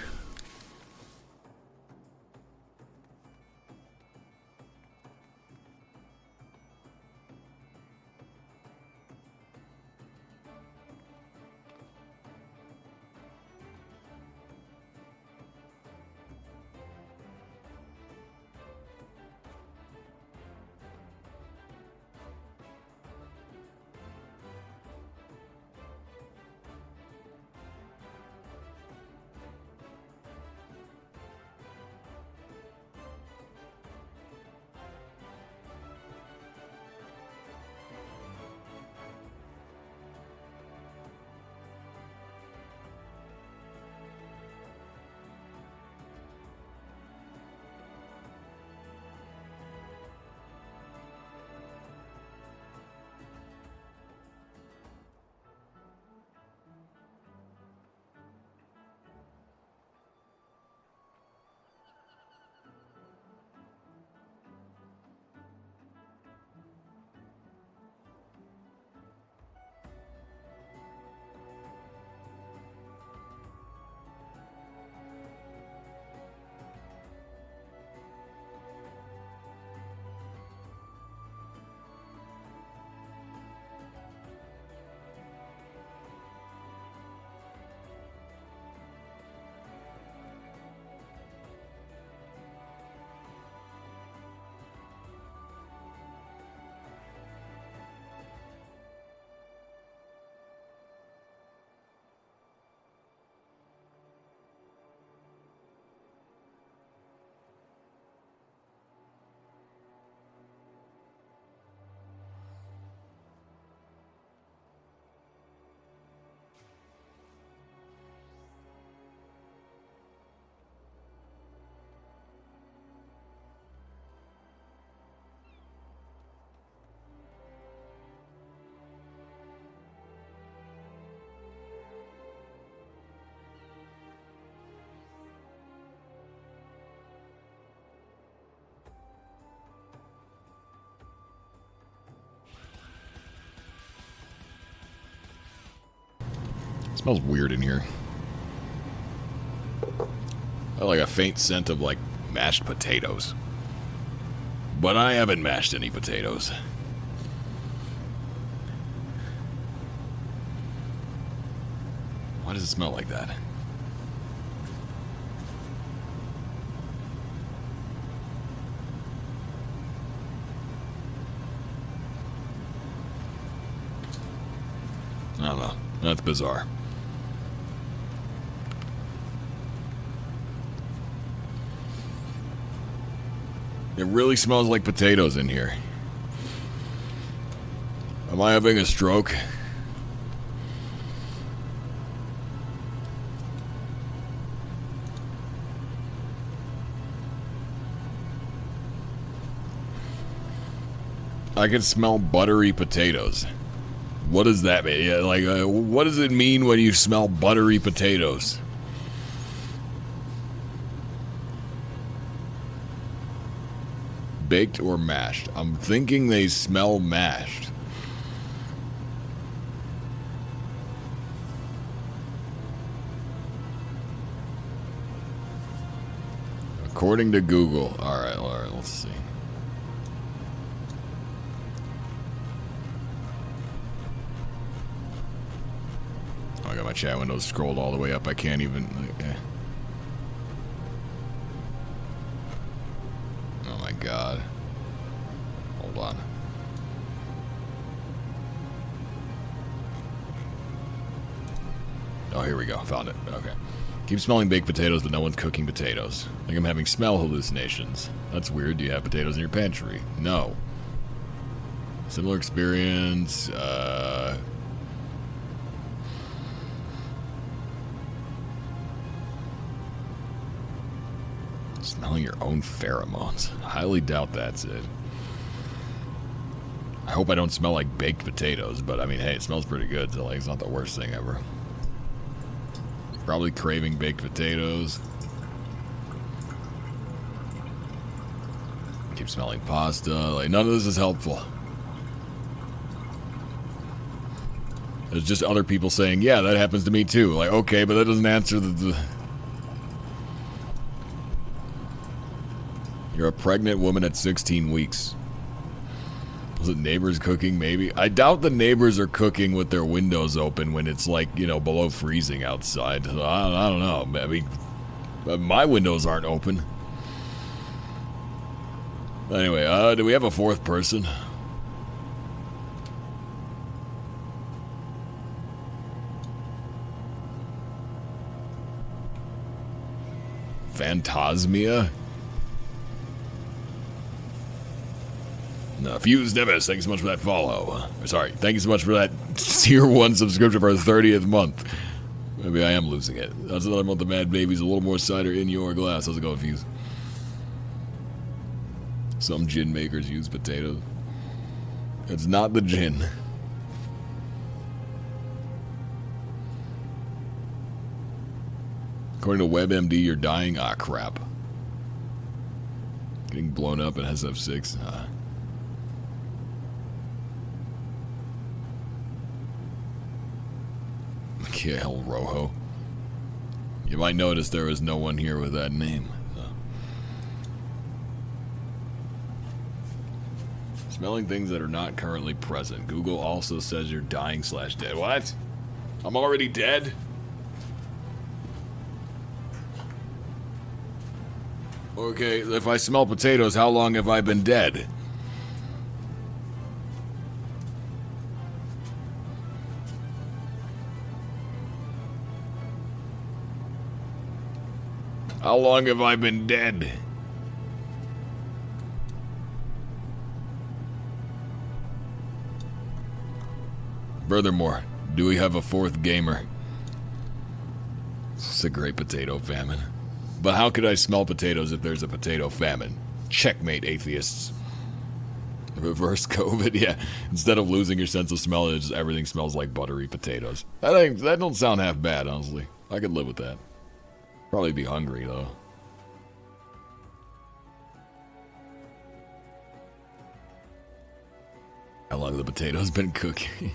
It smells weird in here. I like a faint scent of mashed potatoes. But I haven't mashed any potatoes. Why does it smell like that? I don't know. That's bizarre. It really smells like potatoes in here. Am I having a stroke? I can smell buttery potatoes. What does that mean? Yeah, what does it mean when you smell buttery potatoes? Baked or mashed? I'm thinking they smell mashed. According to Google. Alright, let's see. I got my chat window scrolled all the way up. I can't even... Okay. Oh my god. Hold on. Oh, here we go. Found it. Okay. Keep smelling baked potatoes, but no one's cooking potatoes. I think I'm having smell hallucinations. That's weird. Do you have potatoes in your pantry? No. Similar experience. Smelling your own pheromones. Highly doubt that's it. I hope I don't smell like baked potatoes, but I mean, hey, it smells pretty good, so like, it's not the worst thing ever. Probably craving baked potatoes. Keep smelling pasta. Like, none of this is helpful. There's just other people saying, yeah, that happens to me too. Like, okay, but that doesn't answer the... You're a pregnant woman at 16 weeks. Was it neighbors cooking, maybe? I doubt the neighbors are cooking with their windows open when it's like, you know, below freezing outside. So I don't know. I mean, my windows aren't open. Anyway, do we have a fourth person? Phantasmia? Fused Nevis, thank you so much for that follow. Sorry, thank you so much for that tier 1 subscription for our 30th month. Maybe I am losing it. That's another month of Mad Babies, a little more cider in your glass. How's it going, Fuse? Some gin makers use potatoes. It's not the gin. According to WebMD, you're dying. Ah, crap. Getting blown up in SF6. Mikhail Rojo. You might notice there is no one here with that name. So. Smelling things that are not currently present. Google also says you're dying/dead. What? I'm already dead? Okay, if I smell potatoes, how long have I been dead? How long have I been dead? Furthermore, do we have a fourth gamer? It's a great potato famine. But how could I smell potatoes if there's a potato famine? Checkmate, atheists. Reverse COVID, yeah. Instead of losing your sense of smell, it's just everything smells like buttery potatoes. That don't sound half bad, honestly. I could live with that. Probably be hungry, though. How long have the potatoes been cooking?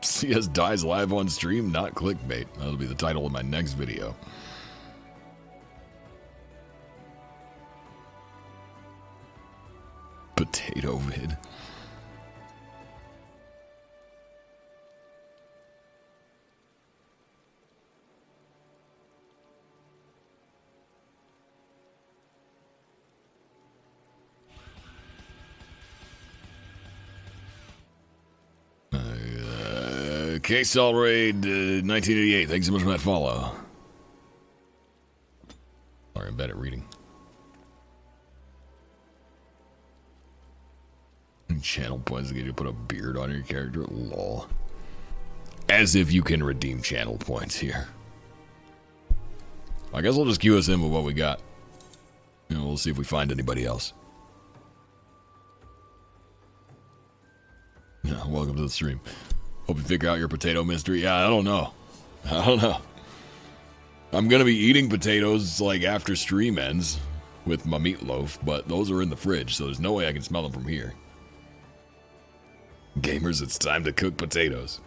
CS dies live on stream, not clickbait. That'll be the title of my next video. Potato vid. K-Sal Raid 1988. Thanks so much for that follow. Sorry, I'm bad at reading. Channel points to get you to put a beard on your character. Lol. As if you can redeem channel points here. I guess we'll just queue us in with what we got. And we'll see if we find anybody else. Yeah, welcome to the stream. Hope you figure out your potato mystery. Yeah, I don't know. I'm gonna be eating potatoes like after stream ends with my meatloaf, but those are in the fridge, so there's no way I can smell them from here. Gamers, it's time to cook potatoes.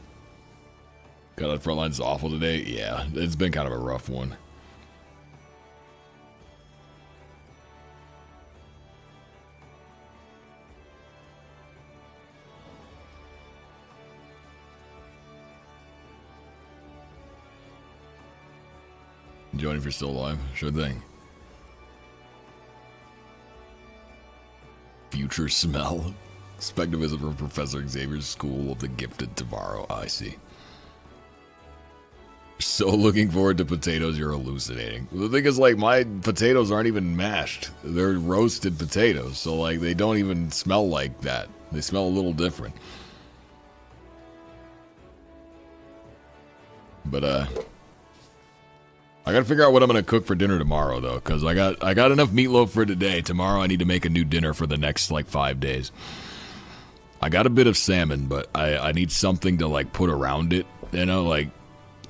God, that front line's awful today. Yeah, it's been kind of a rough one. Join if you're still alive. Sure thing. Future smell. Expect a visit from Professor Xavier's School of the Gifted tomorrow. I see. So looking forward to potatoes, you're hallucinating. The thing is, like, my potatoes aren't even mashed. They're roasted potatoes, so, like, they don't even smell like that. They smell a little different. But, I gotta figure out what I'm gonna cook for dinner tomorrow, though, because I got enough meatloaf for today. Tomorrow I need to make a new dinner for the next, like, 5 days. I got a bit of salmon, but I need something to, like, put around it, you know, like...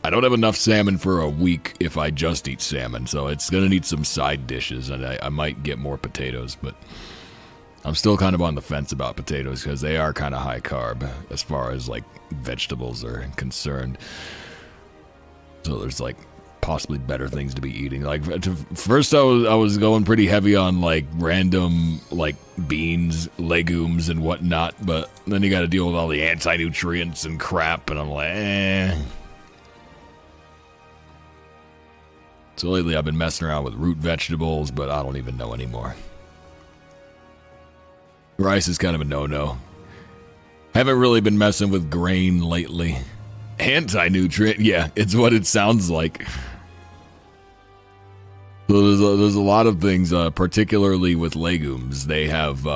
I don't have enough salmon for a week if I just eat salmon, so it's going to need some side dishes, and I might get more potatoes, but I'm still kind of on the fence about potatoes because they are kind of high carb as far as, like, vegetables are concerned. So there's, like, possibly better things to be eating. Like, first I was going pretty heavy on, like, random, like, beans, legumes, and whatnot, but then you got to deal with all the anti-nutrients and crap, and I'm like, eh... So lately I've been messing around with root vegetables, but I don't even know anymore. Rice is kind of a no-no. Haven't really been messing with grain lately. Anti-nutrient? Yeah, it's what it sounds like. So there's a lot of things, particularly with legumes. They have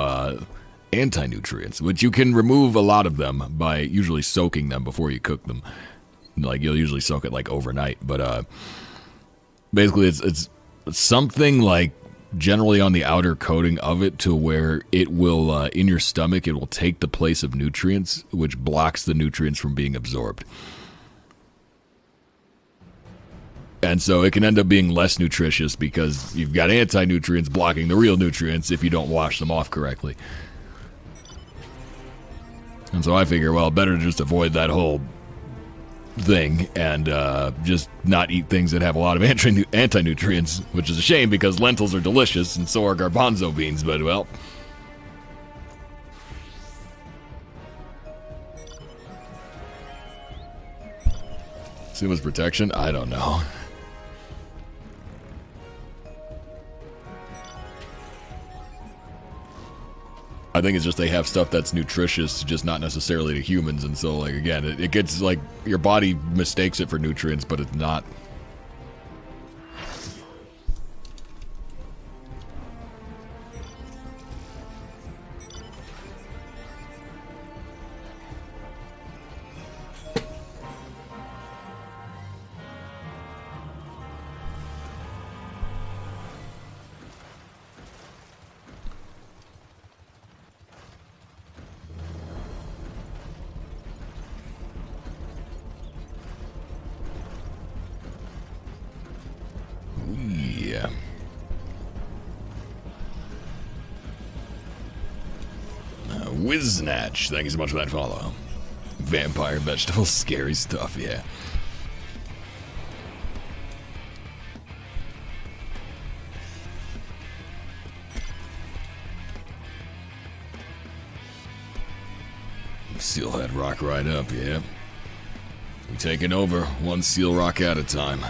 anti-nutrients, which you can remove a lot of them by usually soaking them before you cook them. Like, you'll usually soak it, like, overnight, but, basically, it's something like generally on the outer coating of it to where it will, in your stomach, it will take the place of nutrients, which blocks the nutrients from being absorbed. And so it can end up being less nutritious because you've got anti-nutrients blocking the real nutrients if you don't wash them off correctly. And so I figure, well, better to just avoid that whole thing and just not eat things that have a lot of anti-nutrients, which is a shame because lentils are delicious and so are garbanzo beans, but well. Suma's protection? I don't know. I think it's just they have stuff that's nutritious, just not necessarily to humans, and so, like, again, it gets, like, your body mistakes it for nutrients, but it's not. Yeah. Wiznatch, thank you so much for that follow. Vampire vegetables, scary stuff, yeah. Steelhead rock right up, yeah. We taking over, one seal rock at a time.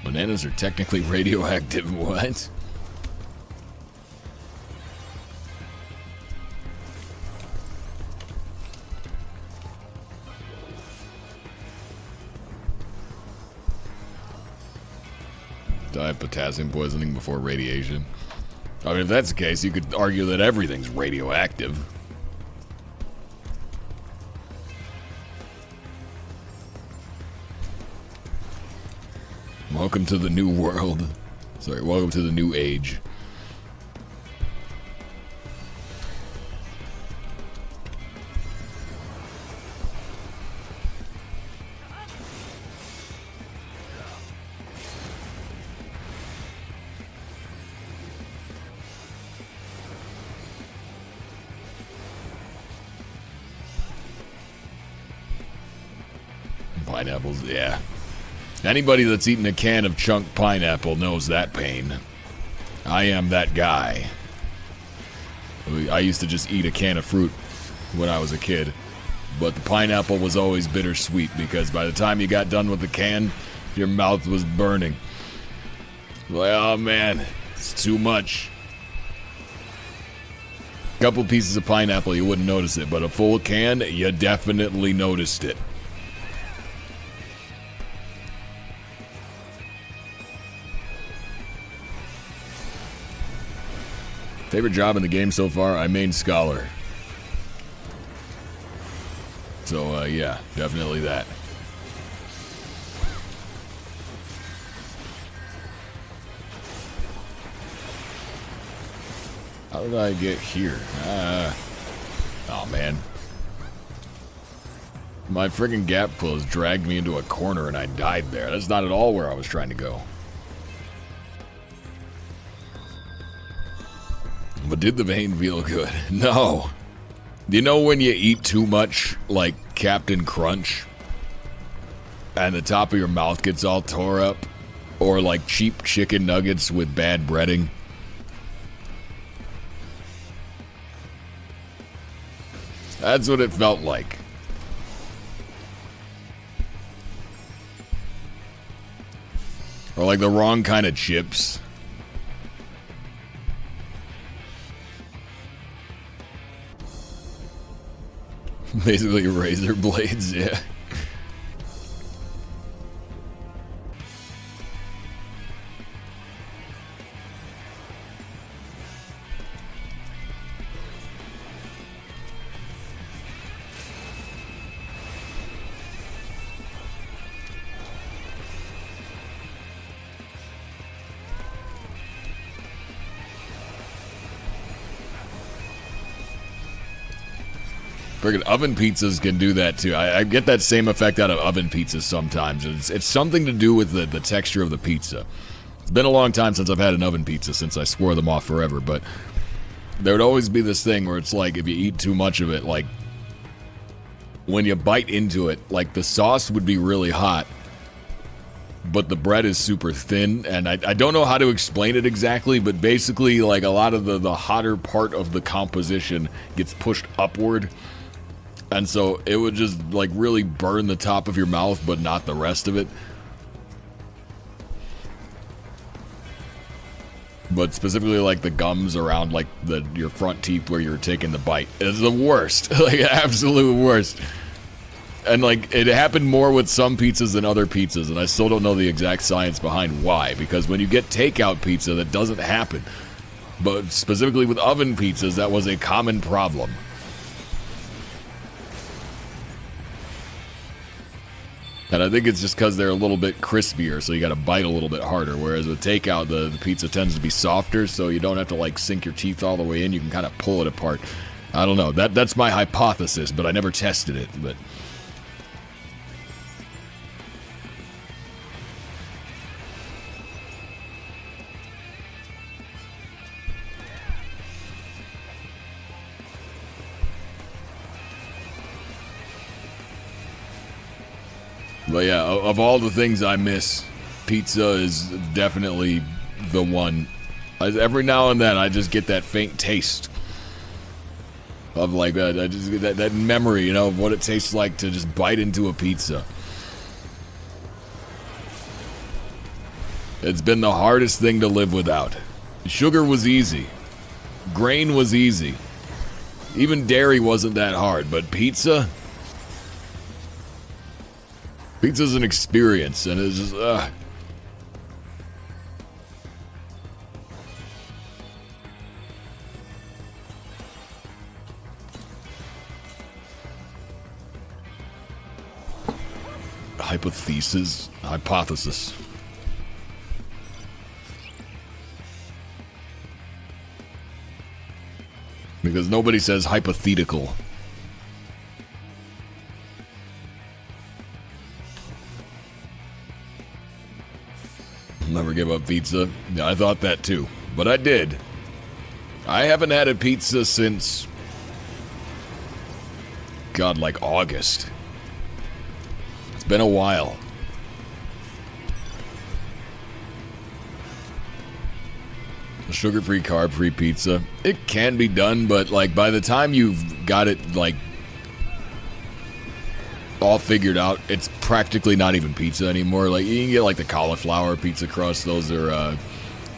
Bananas are technically radioactive, what? Die of potassium poisoning before radiation. I mean, if that's the case, you could argue that everything's radioactive. Welcome to the new world. Sorry, welcome to the new age. Pineapples, yeah. Anybody that's eaten a can of chunk pineapple knows that pain. I am that guy. I used to just eat a can of fruit when I was a kid. But the pineapple was always bittersweet because by the time you got done with the can, your mouth was burning. Like, oh man, it's too much. A couple pieces of pineapple, you wouldn't notice it, but a full can, you definitely noticed it. Favorite job in the game so far? I main scholar. So, yeah, definitely that. How did I get here? Oh, man. My friggin' gap close dragged me into a corner and I died there. That's not at all where I was trying to go. But did the vein feel good? No. You know when you eat too much, like Captain Crunch, and the top of your mouth gets all tore up? Or like cheap chicken nuggets with bad breading? That's what it felt like. Or like the wrong kind of chips. Basically razor blades, yeah. Friggin' oven pizzas can do that too. I get that same effect out of oven pizzas sometimes. It's something to do with the texture of the pizza. It's been a long time since I've had an oven pizza, since I swore them off forever, but there would always be this thing where it's like if you eat too much of it, like when you bite into it, like the sauce would be really hot, but the bread is super thin, and I don't know how to explain it exactly, but basically like a lot of the hotter part of the composition gets pushed upward. And so it would just like really burn the top of your mouth, but not the rest of it. But specifically like the gums around like your front teeth where you're taking the bite is the worst. Like absolute worst. And like it happened more with some pizzas than other pizzas, and I still don't know the exact science behind why. Because when you get takeout pizza, that doesn't happen. But specifically with oven pizzas, that was a common problem. And I think it's just because they're a little bit crispier, so you got to bite a little bit harder. Whereas with takeout, the pizza tends to be softer, so you don't have to like sink your teeth all the way in. You can kind of pull it apart. I don't know. That's my hypothesis, but I never tested it. But yeah, of all the things I miss, pizza is definitely the one. Every now and then I just get that faint taste of like I just get that memory, you know, of what it tastes like to just bite into a pizza. It's been the hardest thing to live without. Sugar was easy. Grain was easy. Even dairy wasn't that hard, but pizza? Pizza's an experience, and it's just, Hypothesis. Because nobody says hypothetical. Never give up pizza. Yeah, I thought that too. But I did. I haven't had a pizza since... God, like August. It's been a while. Sugar-free, carb-free pizza. It can be done, but like by the time you've got it like all figured out, it's practically not even pizza anymore. Like you can get like the cauliflower pizza crust; those are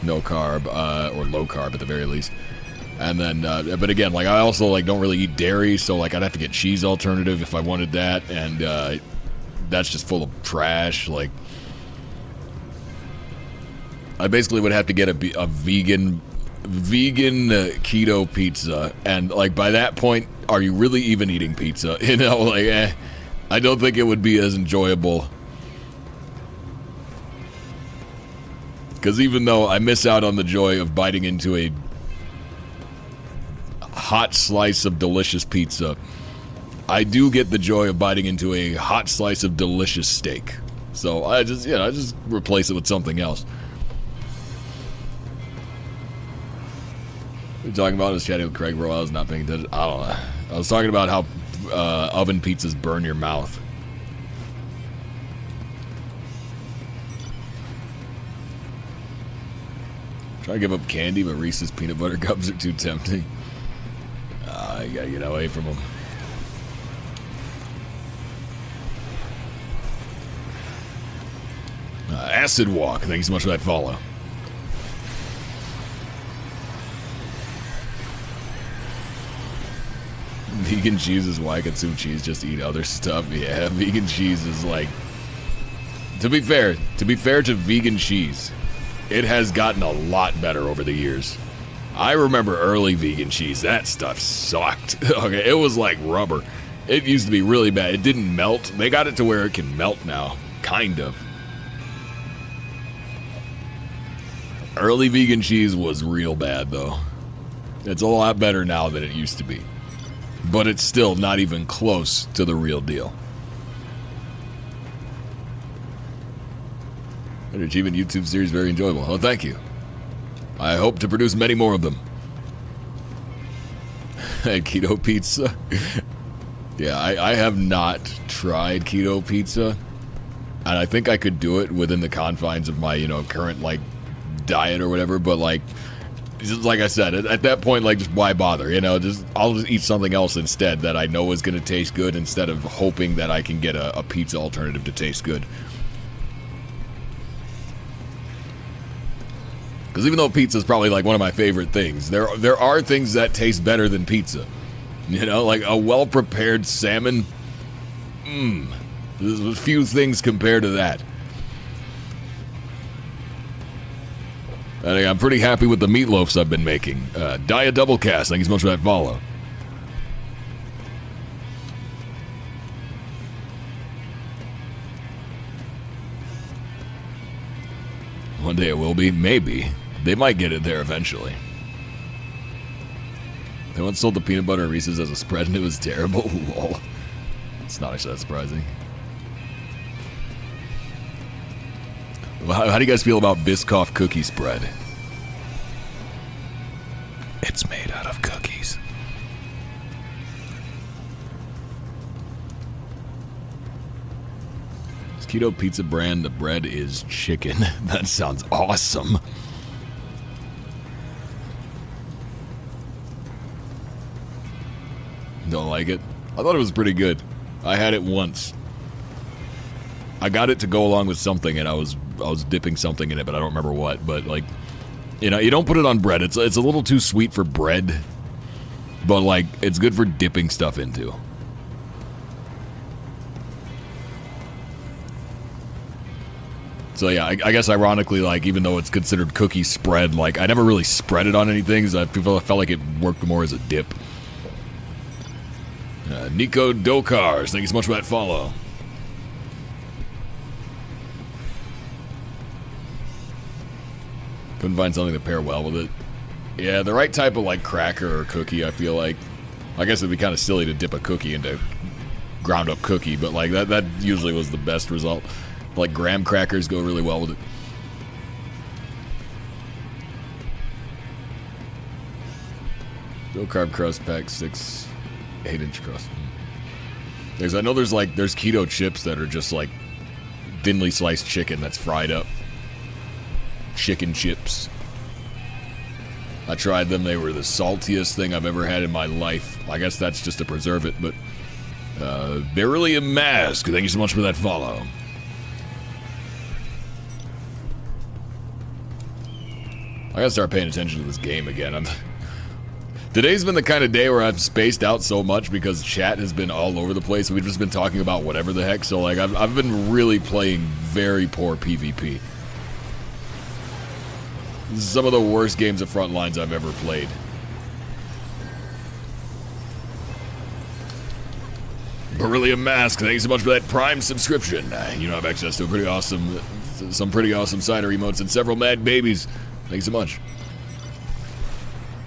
no carb or low carb at the very least. And then, but again, like I also like don't really eat dairy, so like I'd have to get cheese alternative if I wanted that, and that's just full of trash. Like I basically would have to get a vegan keto pizza, and like by that point, are you really even eating pizza? You know, like I don't think it would be as enjoyable. Because even though I miss out on the joy of biting into a hot slice of delicious pizza, I do get the joy of biting into a hot slice of delicious steak. So I just replace it with something else. What are you talking about? I was chatting with Craig, bro. I was not paying attention. I don't know. I was talking about how oven pizzas burn your mouth. Try to give up candy, but Reese's peanut butter cups are too tempting. You gotta get away from them. Acid Walk. Thank you so much for that follow. Vegan cheese is why I consume cheese just to eat other stuff. Yeah, vegan cheese is like... To be fair to vegan cheese, it has gotten a lot better over the years. I remember early vegan cheese. That stuff sucked. Okay, it was like rubber. It used to be really bad. It didn't melt. They got it to where it can melt now. Kind of. Early vegan cheese was real bad, though. It's a lot better now than it used to be. But it's still not even close to the real deal. Achievement YouTube series, very enjoyable. Oh, thank you. I hope to produce many more of them. And keto pizza. Yeah, I have not tried keto pizza. And I think I could do it within the confines of my, current, like, diet or whatever. But, like, just like I said, at that point, like, just why bother? I'll just eat something else instead that I know is going to taste good instead of hoping that I can get a pizza alternative to taste good. Because even though pizza is probably like one of my favorite things, there are things that taste better than pizza. Like a well-prepared salmon. There's a few things compared to that. I'm pretty happy with the meatloafs I've been making. Dia Double Cast, thank you so much for that follow. One day it will be, maybe. They might get it there eventually. They once sold the peanut butter and Reese's as a spread and it was terrible. Lol. It's not actually that surprising. How do you guys feel about Biscoff cookie spread? It's made out of cookies. This keto pizza brand, the bread is chicken. That sounds awesome. Don't like it? I thought it was pretty good. I had it once. I got it to go along with something, and I was dipping something in it, but I don't remember what. But like, you don't put it on bread. It's a little too sweet for bread, but like it's good for dipping stuff into. So yeah, I guess ironically, like even though it's considered cookie spread, like I never really spread it on anything, so I felt like it worked more as a dip. Nico Dokars, thank you so much for that follow. Couldn't find something to pair well with it. Yeah, the right type of like cracker or cookie, I feel like. I guess it'd be kind of silly to dip a cookie into ground up cookie, but like that usually was the best result. Like graham crackers go really well with it. Low carb crust pack 6 8-inch crust. I know there's keto chips that are just like thinly sliced chicken that's fried up. Chicken chips. I tried them. They were the saltiest thing I've ever had in my life. I guess that's just to preserve it, but... Beryllium Mask, thank you so much for that follow. I gotta start paying attention to this game again. Today's been the kind of day where I've spaced out so much because chat has been all over the place. We've just been talking about whatever the heck, so like I've been really playing very poor PvP. This is some of the worst games of Frontlines I've ever played. Beryllium Mask, thank you so much for that Prime subscription. You know I have access to some pretty awesome Cider emotes and several mad babies. Thanks so much.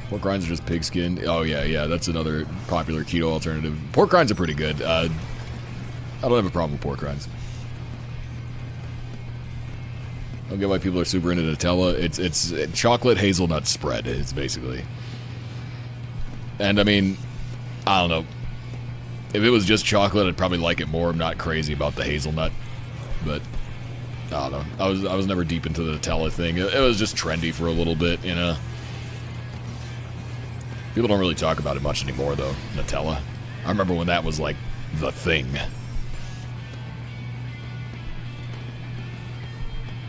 Pork rinds are just pigskin. Oh yeah, that's another popular keto alternative. Pork rinds are pretty good. I don't have a problem with pork rinds. I don't get why people are super into Nutella. It's chocolate hazelnut spread, it's basically. And I mean, I don't know. If it was just chocolate, I'd probably like it more. I'm not crazy about the hazelnut, but I don't know. I was never deep into the Nutella thing. It was just trendy for a little bit, you know. People don't really talk about it much anymore, though. Nutella. I remember when that was like the thing.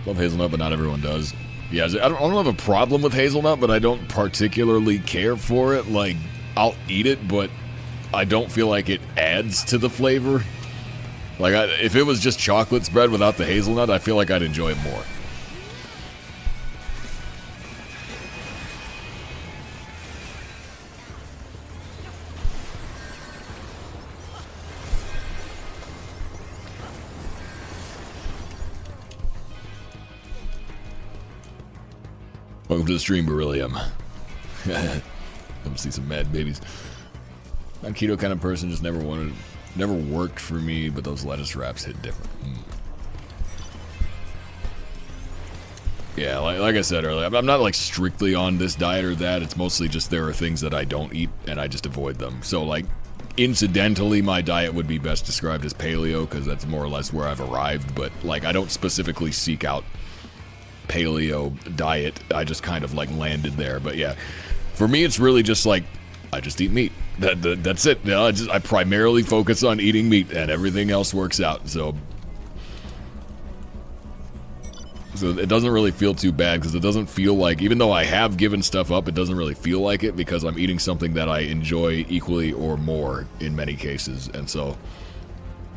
Love hazelnut, but not everyone does. Yeah, I don't have a problem with hazelnut, but I don't particularly care for it. Like, I'll eat it, but I don't feel like it adds to the flavor. Like, if it was just chocolate spread without the hazelnut, I feel like I'd enjoy it more. Welcome to the stream, Beryllium. Come see some mad babies. I'm a keto kind of person, just never worked for me, but those lettuce wraps hit different. Yeah, like I said earlier, I'm not like strictly on this diet or that. It's mostly just there are things that I don't eat and I just avoid them. So like, incidentally, my diet would be best described as paleo because that's more or less where I've arrived. But like, I don't specifically seek out paleo diet. I just kind of like landed there. But yeah, for me, it's really just like I just eat meat. That's it. You know, I primarily focus on eating meat, and everything else works out. So it doesn't really feel too bad because it doesn't feel like, even though I have given stuff up, it doesn't really feel like it because I'm eating something that I enjoy equally or more in many cases. And so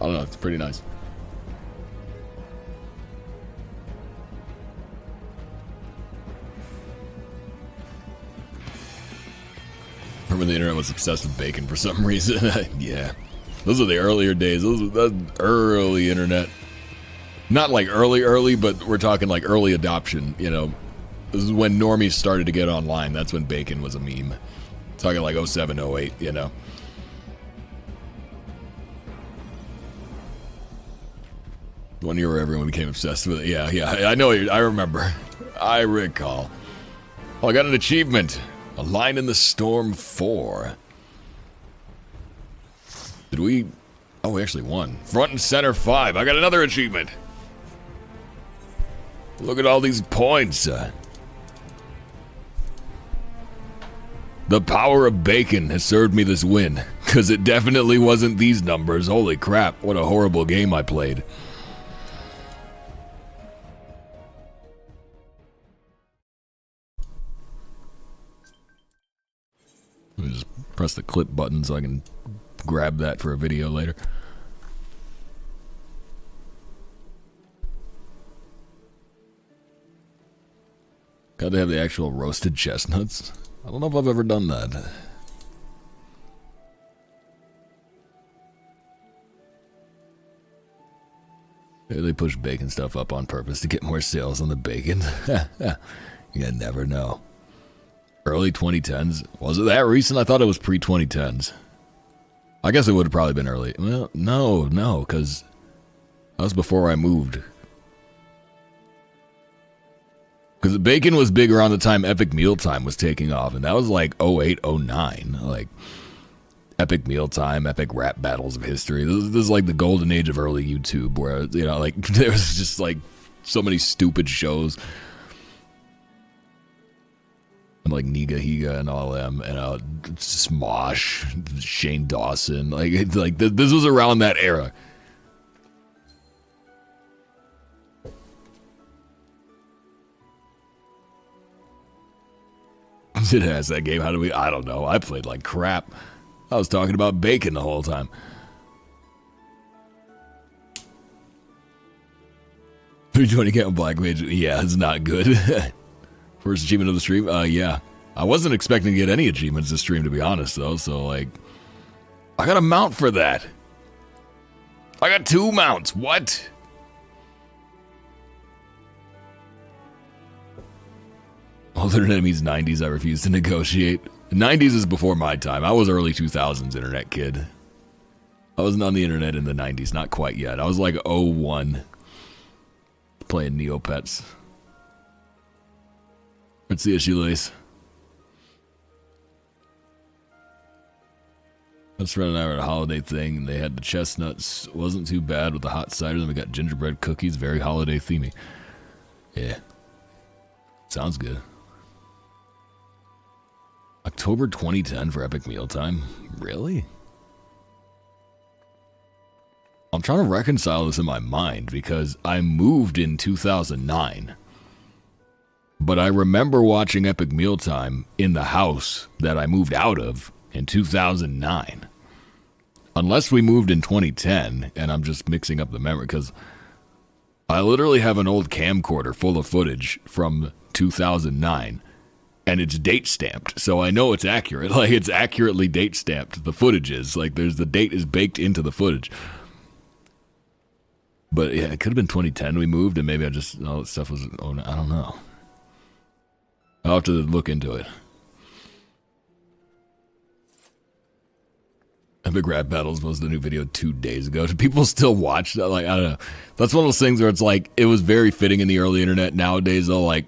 I don't know. It's pretty nice. Remember the internet was obsessed with bacon for some reason. Yeah. Those are the earlier days. That's early internet. Not like early, but we're talking like early adoption, you know. This is when normies started to get online. That's when bacon was a meme. Talking like 07, 08, you know. One year where everyone became obsessed with it. Yeah, I know. I remember. I recall. Oh, I got an achievement. A Line in the Storm 4. Did we... Oh, we actually won. Front and Center 5. I got another achievement. Look at all these points. The power of bacon has served me this win. Because it definitely wasn't these numbers. Holy crap, what a horrible game I played. Let me just press the clip button so I can grab that for a video later. Got to have the actual roasted chestnuts. I don't know if I've ever done that. Maybe they push bacon stuff up on purpose to get more sales on the bacon. You never know. Early 2010s? Was it that recent? I thought it was pre-2010s. I guess it would have probably been early. Well, no, because that was before I moved. Because bacon was big around the time Epic Mealtime was taking off, and that was like 08, 09. Like, Epic Mealtime, Epic Rap Battles of History. This is like the golden age of early YouTube, where, you know, like, there was just like so many stupid shows. And like Niga Higa and all them, and Smosh, Shane Dawson, like this was around that era. It has that game. How do we? I don't know. I played like crap. I was talking about bacon the whole time. $320 count Black Mage. Yeah, it's not good. First achievement of the stream? Yeah. I wasn't expecting to get any achievements this stream, to be honest, though. So, like, I got a mount for that. I got 2 mounts. What? Alternate enemies 90s, I refuse to negotiate. 90s is before my time. I was early 2000s internet kid. I wasn't on the internet in the 90s. Not quite yet. I was like 01. Playing Neopets. What's the issue, Lace? Best friend and I were at a holiday thing, and they had the chestnuts. Wasn't too bad with the hot cider. Then we got gingerbread cookies. Very holiday themey. Yeah. Sounds good. October 2010 for Epic Mealtime? Really? I'm trying to reconcile this in my mind because I moved in 2009. But I remember watching Epic Mealtime in the house that I moved out of in 2009. Unless we moved in 2010, and I'm just mixing up the memory, because I literally have an old camcorder full of footage from 2009, and it's date stamped, so I know it's accurate. Like, it's accurately date stamped. The footage is. Like, the date is baked into the footage. But yeah, it could have been 2010 we moved, and maybe all that stuff was, I don't know. I'll have to look into it. Epic Rap Battles was the new video 2 days ago. Do people still watch that? Like, I don't know. That's one of those things where it's like, it was very fitting in the early internet. Nowadays, though, like,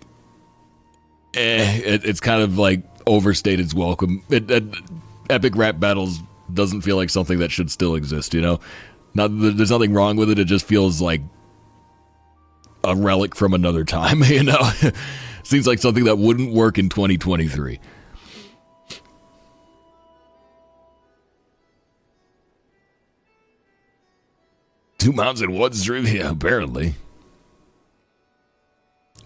it's kind of like overstated its welcome. Epic Rap Battles doesn't feel like something that should still exist, you know? There's nothing wrong with it. It just feels like a relic from another time, you know? Seems like something that wouldn't work in 2023. Two mounts in one stream? Yeah, apparently.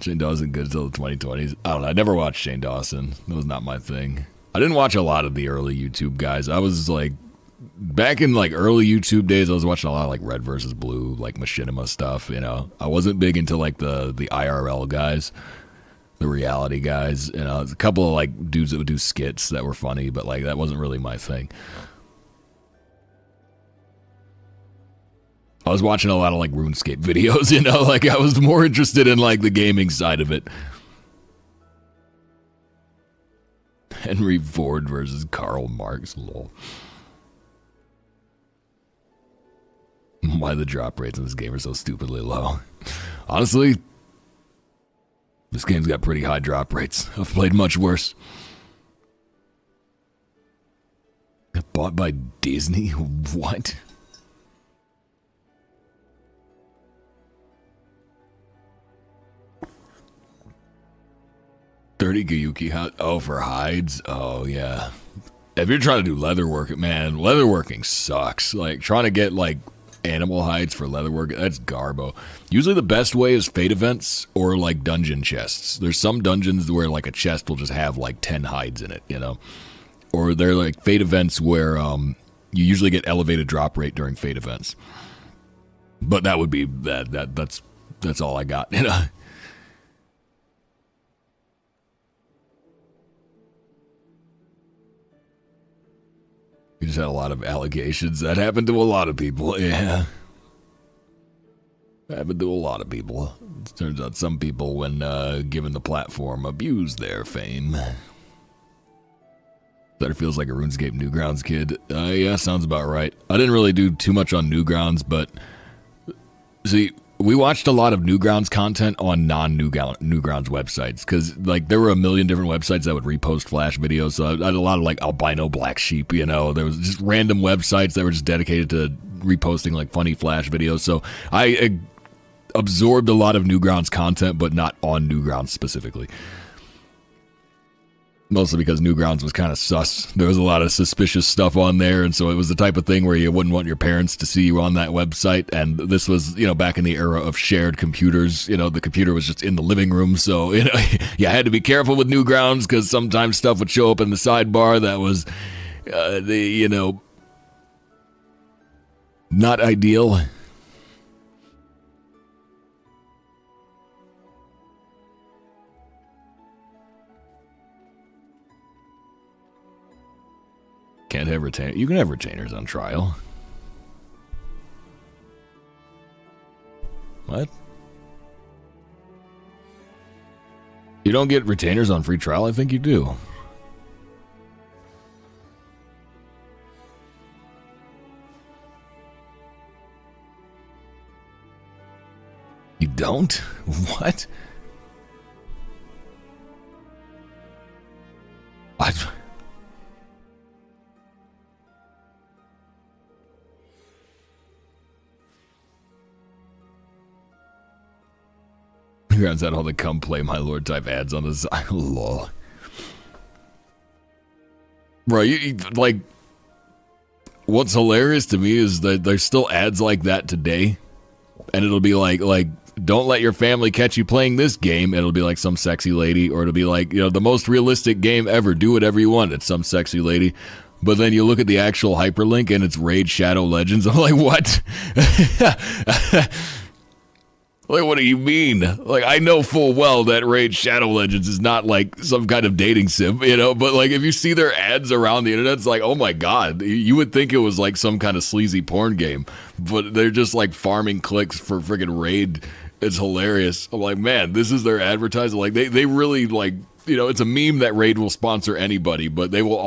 Shane Dawson good until the 2020s. I don't know. I never watched Shane Dawson. That was not my thing. I didn't watch a lot of the early YouTube guys. I was like, back in like early YouTube days, I was watching a lot of like Red versus Blue, like Machinima stuff, you know. I wasn't big into like the IRL guys, the reality guys, you know. A couple of like dudes that would do skits that were funny, but like that wasn't really my thing. I was watching a lot of like RuneScape videos, you know, like I was more interested in like the gaming side of it. Henry Ford versus Karl Marx, lol. Why the drop rates in this game are so stupidly low. Honestly, this game's got pretty high drop rates. I've played much worse. Got bought by Disney? What? $30 Gayuki hot. Oh, for hides? Oh, yeah. If you're trying to do leatherwork, man, leatherworking sucks. Like, trying to get, like, animal hides for leatherwork, that's garbo. Usually the best way is fate events or, like, dungeon chests. There's some dungeons where, like, a chest will just have, like, 10 hides in it, you know? Or they're, like, fate events where you usually get elevated drop rate during fate events. But that would be, that's all I got, you know? We just had a lot of allegations. That happened to a lot of people, yeah. Happened to a lot of people. It turns out some people, when given the platform, abuse their fame. That feels like a RuneScape Newgrounds kid. Yeah, sounds about right. I didn't really do too much on Newgrounds, but... See, we watched a lot of Newgrounds content on non-Newgrounds websites, because like there were a million different websites that would repost Flash videos, so I had a lot of like albino black sheep, you know, there was just random websites that were just dedicated to reposting like funny Flash videos, so I absorbed a lot of Newgrounds content, but not on Newgrounds specifically. Mostly because Newgrounds was kind of sus. There was a lot of suspicious stuff on there, and so it was the type of thing where you wouldn't want your parents to see you on that website. And this was, back in the era of shared computers. The computer was just in the living room, so you had to be careful with Newgrounds because sometimes stuff would show up in the sidebar that was, not ideal. Can't have retainers. You can have retainers on trial. What? You don't get retainers on free trial? I think you do. You don't? What? Newgrounds had all the come play my lord type ads on the side. Lol. Bro, what's hilarious to me is that there's still ads like that today. And it'll be like, don't let your family catch you playing this game. It'll be like some sexy lady, or it'll be like, the most realistic game ever. Do whatever you want. It's some sexy lady. But then you look at the actual hyperlink and it's Raid Shadow Legends. I'm like, what? Like, what do you mean? Like, I know full well that Raid Shadow Legends is not like some kind of dating sim, but like if you see their ads around the internet, it's like, oh my god, you would think it was like some kind of sleazy porn game, but they're just like farming clicks for friggin' Raid. It's hilarious. I'm like, man, this is their advertising. Like, they really like, it's a meme that Raid will sponsor anybody, but they will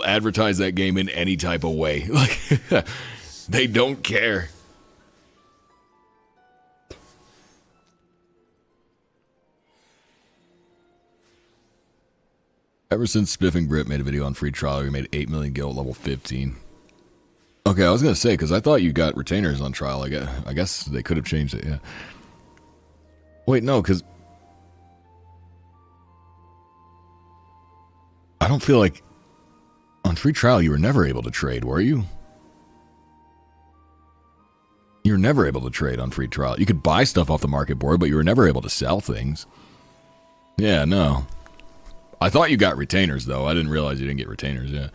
advertise that game in any type of way. Like, they don't care. Ever since Spiff and Grit made a video on free trial, we made 8 million gil at level 15. Okay, I was going to say, because I thought you got retainers on trial. I guess they could have changed it, yeah. Wait, no, because I don't feel like on free trial you were never able to trade, were you? You were never able to trade on free trial. You could buy stuff off the market board, but you were never able to sell things. Yeah, no. I thought you got retainers, though. I didn't realize you didn't get retainers, yeah.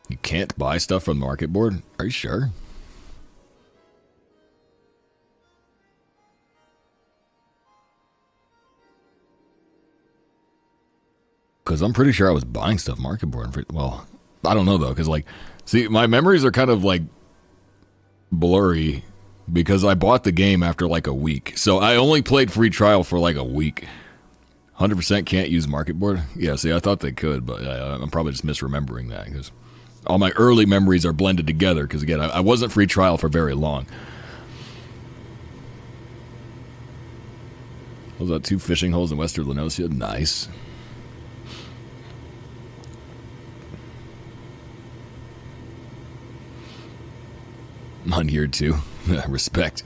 You can't buy stuff from the market board? Are you sure? Because I'm pretty sure I was buying stuff market board. Well, I don't know, though, because, like, see, my memories are kind of, like, blurry because I bought the game after, like, a week. So I only played free trial for, like, a week. 100% can't use market board? Yeah, see, I thought they could, but I'm probably just misremembering that because all my early memories are blended together because, again, I wasn't free trial for very long. Was that 2 fishing holes in Western Lenosia? Nice. On year 2. Respect.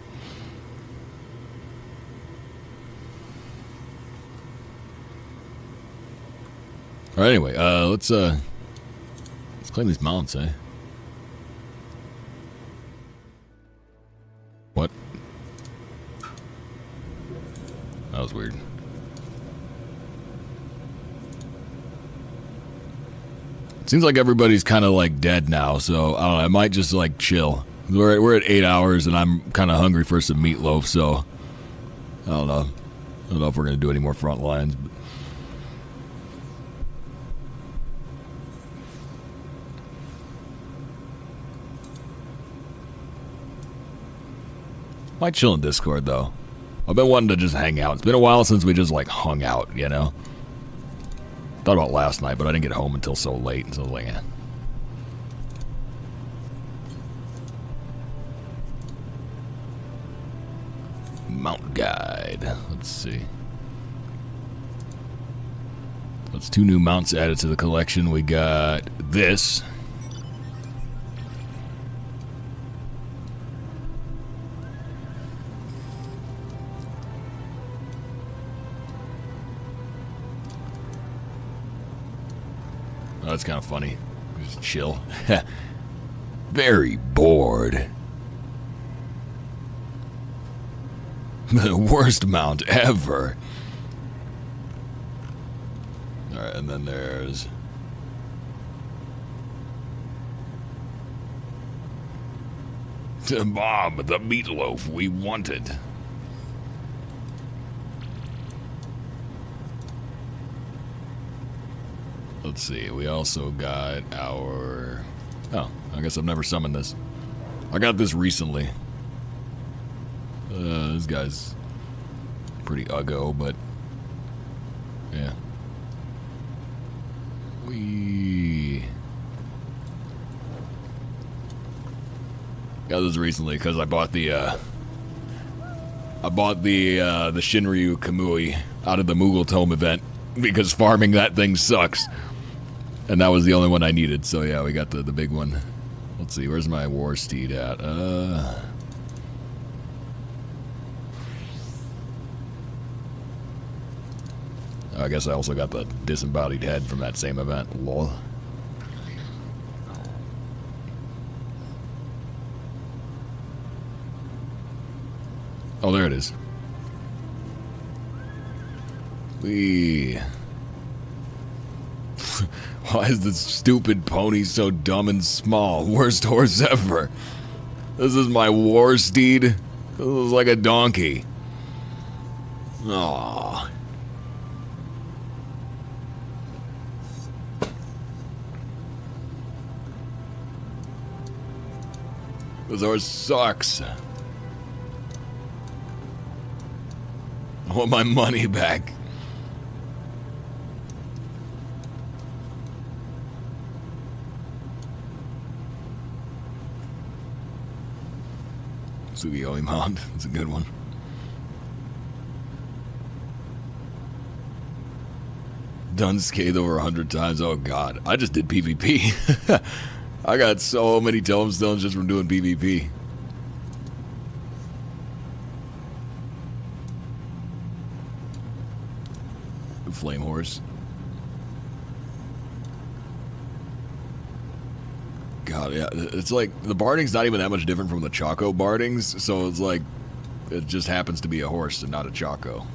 Alright, anyway, let's claim these mounts, eh? What? That was weird. It seems like everybody's kind of like dead now, so I don't know, I might just like chill. We're at 8 hours, and I'm kind of hungry for some meatloaf, so I don't know. I don't know if we're going to do any more front lines. But might chill in Discord, though. I've been wanting to just hang out. It's been a while since we just, like, hung out, Thought about last night, but I didn't get home until so late, and so I was like, eh. Mount guide. Let's see. That's 2 new mounts added to the collection. We got this. That's kind of funny. Just chill. Very bored. The worst mount ever. Alright, and then there's... Bob, the meatloaf we wanted. Let's see, we also got our... Oh, I guess I've never summoned this. I got this recently. This guy's pretty uggo, but... Yeah. We got this recently because I bought the Shinryu Kamui out of the Moogle Tome event because farming that thing sucks. And that was the only one I needed, so yeah, we got the big one. Let's see, where's my war steed at? I guess I also got the disembodied head from that same event. Lol. Oh, there it is. Why is this stupid pony so dumb and small? Worst horse ever. This is my war steed. This is like a donkey. Aww. This horse sucks. I want my money back. Sugiyoi Mound. That's a good one. Done scathed over 100 times. Oh god. I just did PvP. I got so many tomestones just from doing PvP. Flame horse. God, yeah, it's like the barding's not even that much different from the Choco bardings, so it's like it just happens to be a horse and not a Choco.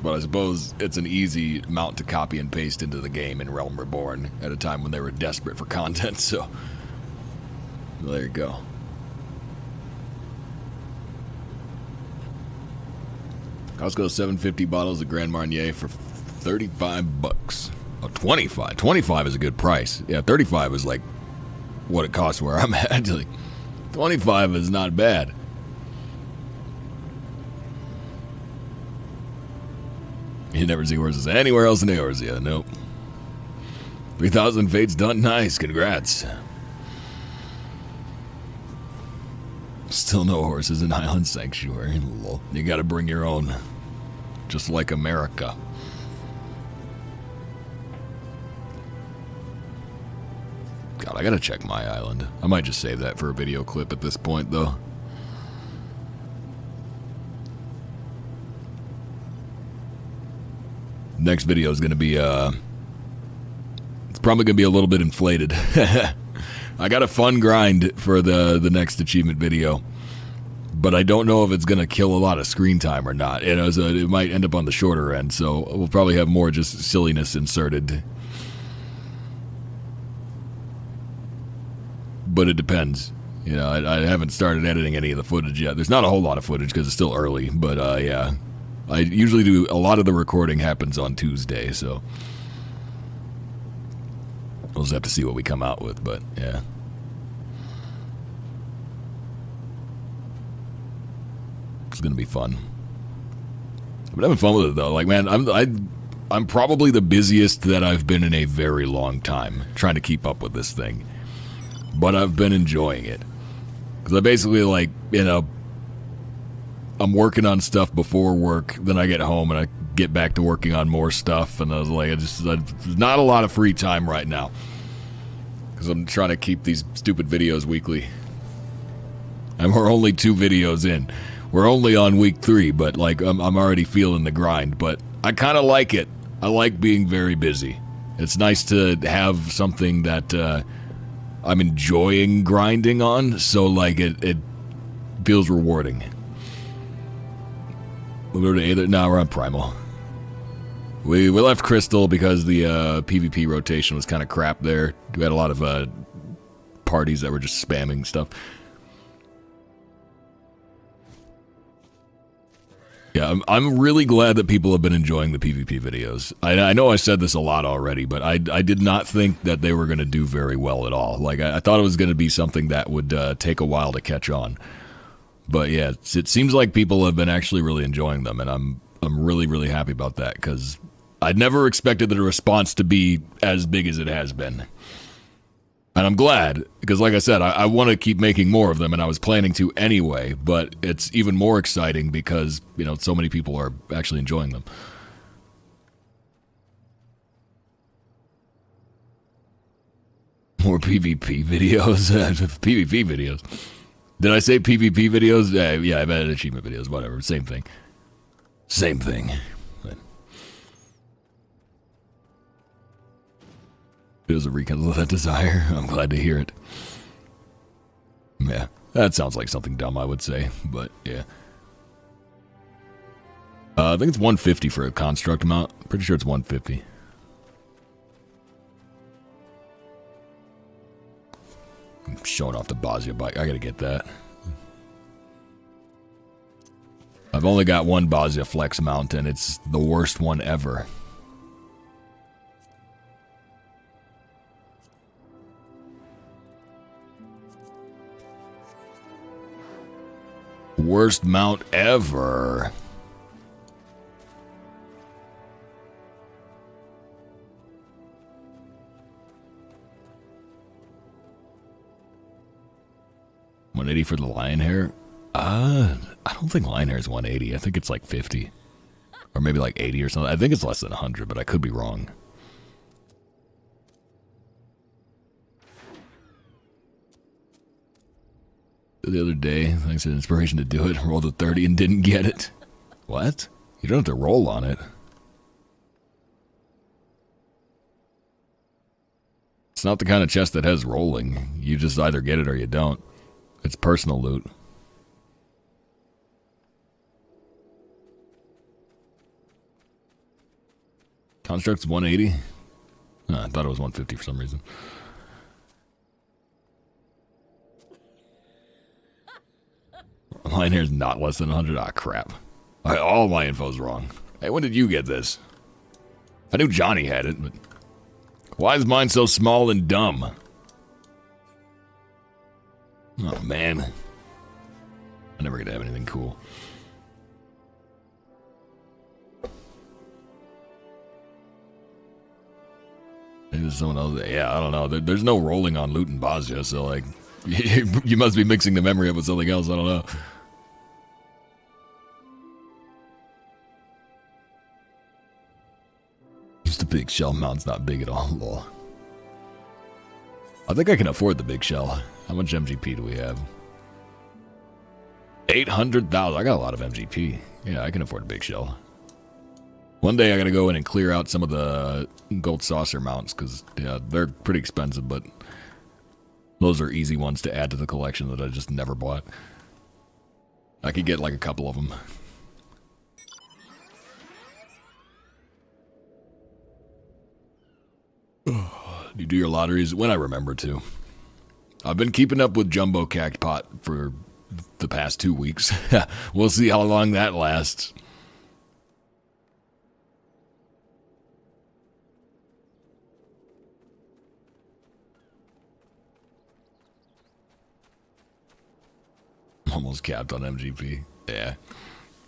But I suppose it's an easy mount to copy and paste into the game in Realm Reborn at a time when they were desperate for content, so there you go. Costco 750 bottles of Grand Marnier for 35 bucks. Oh, 25. 25 is a good price. Yeah, 35 is like what it costs where I'm at. Like, 25 is not bad. You never see horses anywhere else in Eorzea. Nope. 3,000 fates done. Nice. Congrats. Still no horses in Highland Sanctuary. Lol. You gotta bring your own. Just like America. God, I gotta check my island. I might just save that for a video clip at this point, though. Next video is gonna be, it's probably gonna be a little bit inflated. I got a fun grind for the next achievement video, but I don't know if it's going to kill a lot of screen time or not. It might end up on the shorter end, so we'll probably have more just silliness inserted. But it depends. You know, I haven't started editing any of the footage yet. There's not a whole lot of footage because it's still early, but yeah. I usually do, a lot of the recording happens on Tuesday, so we'll just have to see what we come out with, but yeah. It's gonna be fun. I'm having fun with it though. Like, man, I'm probably the busiest that I've been in a very long time trying to keep up with this thing. But I've been enjoying it. Because I basically, like, you know, I'm working on stuff before work, then I get home and I get back to working on more stuff, and I was like, there's not a lot of free time right now. Because I'm trying to keep these stupid videos weekly. And we're only 2 videos in. We're only on week 3, but like I'm already feeling the grind. But I kind of like it. I like being very busy. It's nice to have something that I'm enjoying grinding on, so like it feels rewarding. Now we're on Primal. We left Crystal because the PvP rotation was kind of crap there. We had a lot of parties that were just spamming stuff. Yeah, I'm really glad that people have been enjoying the PvP videos. I know I said this a lot already, but I did not think that they were going to do very well at all. Like, I thought it was going to be something that would take a while to catch on. But yeah, it seems like people have been actually really enjoying them, and I'm really, really happy about that, because I'd never expected the response to be as big as it has been. And I'm glad, because like I said, I want to keep making more of them, and I was planning to anyway, but it's even more exciting because, you know, so many people are actually enjoying them. More PvP videos? PvP videos. Did I say PvP videos? Yeah, I've added achievement videos, whatever, same thing. Same thing. Feels a rekindle of that desire. I'm glad to hear it. Yeah, that sounds like something dumb I would say, but yeah. I think it's 150 for a construct mount. Pretty sure it's 150. I'm showing off the Bosnia bike. I gotta get that. I've only got one Bosnia Flex mount, and it's the worst one ever. Worst mount ever. $180 for the lion hair? I don't think lion hair is 180. I think it's like 50. Or maybe like 80 or something. I think it's less than 100, but I could be wrong. The other day, thanks to inspiration to do it, rolled a 30 and didn't get it. What? You don't have to roll on it. It's not the kind of chest that has rolling. You just either get it or you don't. It's personal loot. Construct's 180? I thought it was 150 for some reason. Lion hair's not less than 100? Ah, crap. All my info's wrong. Hey, when did you get this? I knew Johnny had it, but... Why is mine so small and dumb? Oh, man. I never get to have anything cool. Maybe there's someone else. Yeah, I don't know. There's no rolling on loot in Bosnia, so, like... You must be mixing the memory up with something else. I don't know. Just a big shell mount's not big at all. Lol. I think I can afford the big shell. How much MGP do we have? 800,000. I got a lot of MGP. Yeah, I can afford a big shell. One day I gotta go in and clear out some of the gold saucer mounts, because, yeah, they're pretty expensive, but those are easy ones to add to the collection that I just never bought. I could get like a couple of them. You do your lotteries when I remember to. I've been keeping up with Jumbo Cactpot for the past 2 weeks. We'll see how long that lasts. Almost capped on MGP. Yeah.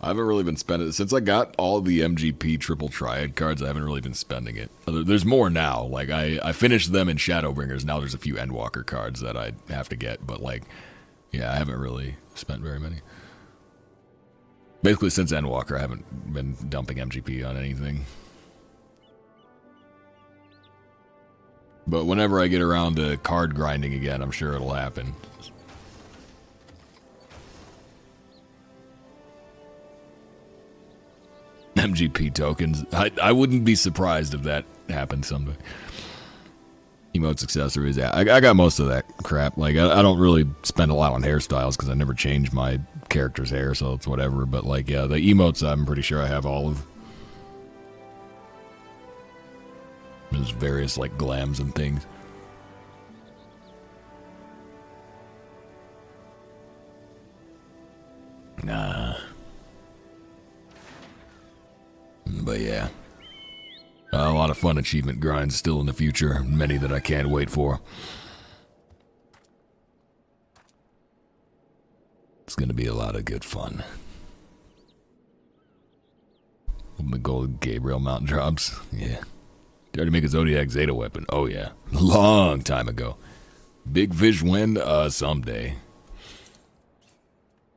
I haven't really been spending it. Since I got all the MGP triple triad cards, I haven't really been spending it. There's more now. Like, I finished them in Shadowbringers. Now there's a few Endwalker cards that I have to get. But, like, yeah, I haven't really spent very many. Basically, since Endwalker, I haven't been dumping MGP on anything. But whenever I get around to card grinding again, I'm sure it'll happen. MGP tokens. I wouldn't be surprised if that happened someday. Emotes, accessories, yeah, I got most of that crap. Like, I don't really spend a lot on hairstyles because I never change my character's hair, so it's whatever. But, like, yeah, the emotes, I'm pretty sure I have all of. There's various, like, glams and things. But yeah, a lot of fun achievement grinds still in the future, many that I can't wait for. It's gonna be a lot of good fun. The gold Gabriel mount drops, yeah. Tried to make a Zodiac Zeta weapon, oh yeah, long time ago. Big fish win, someday.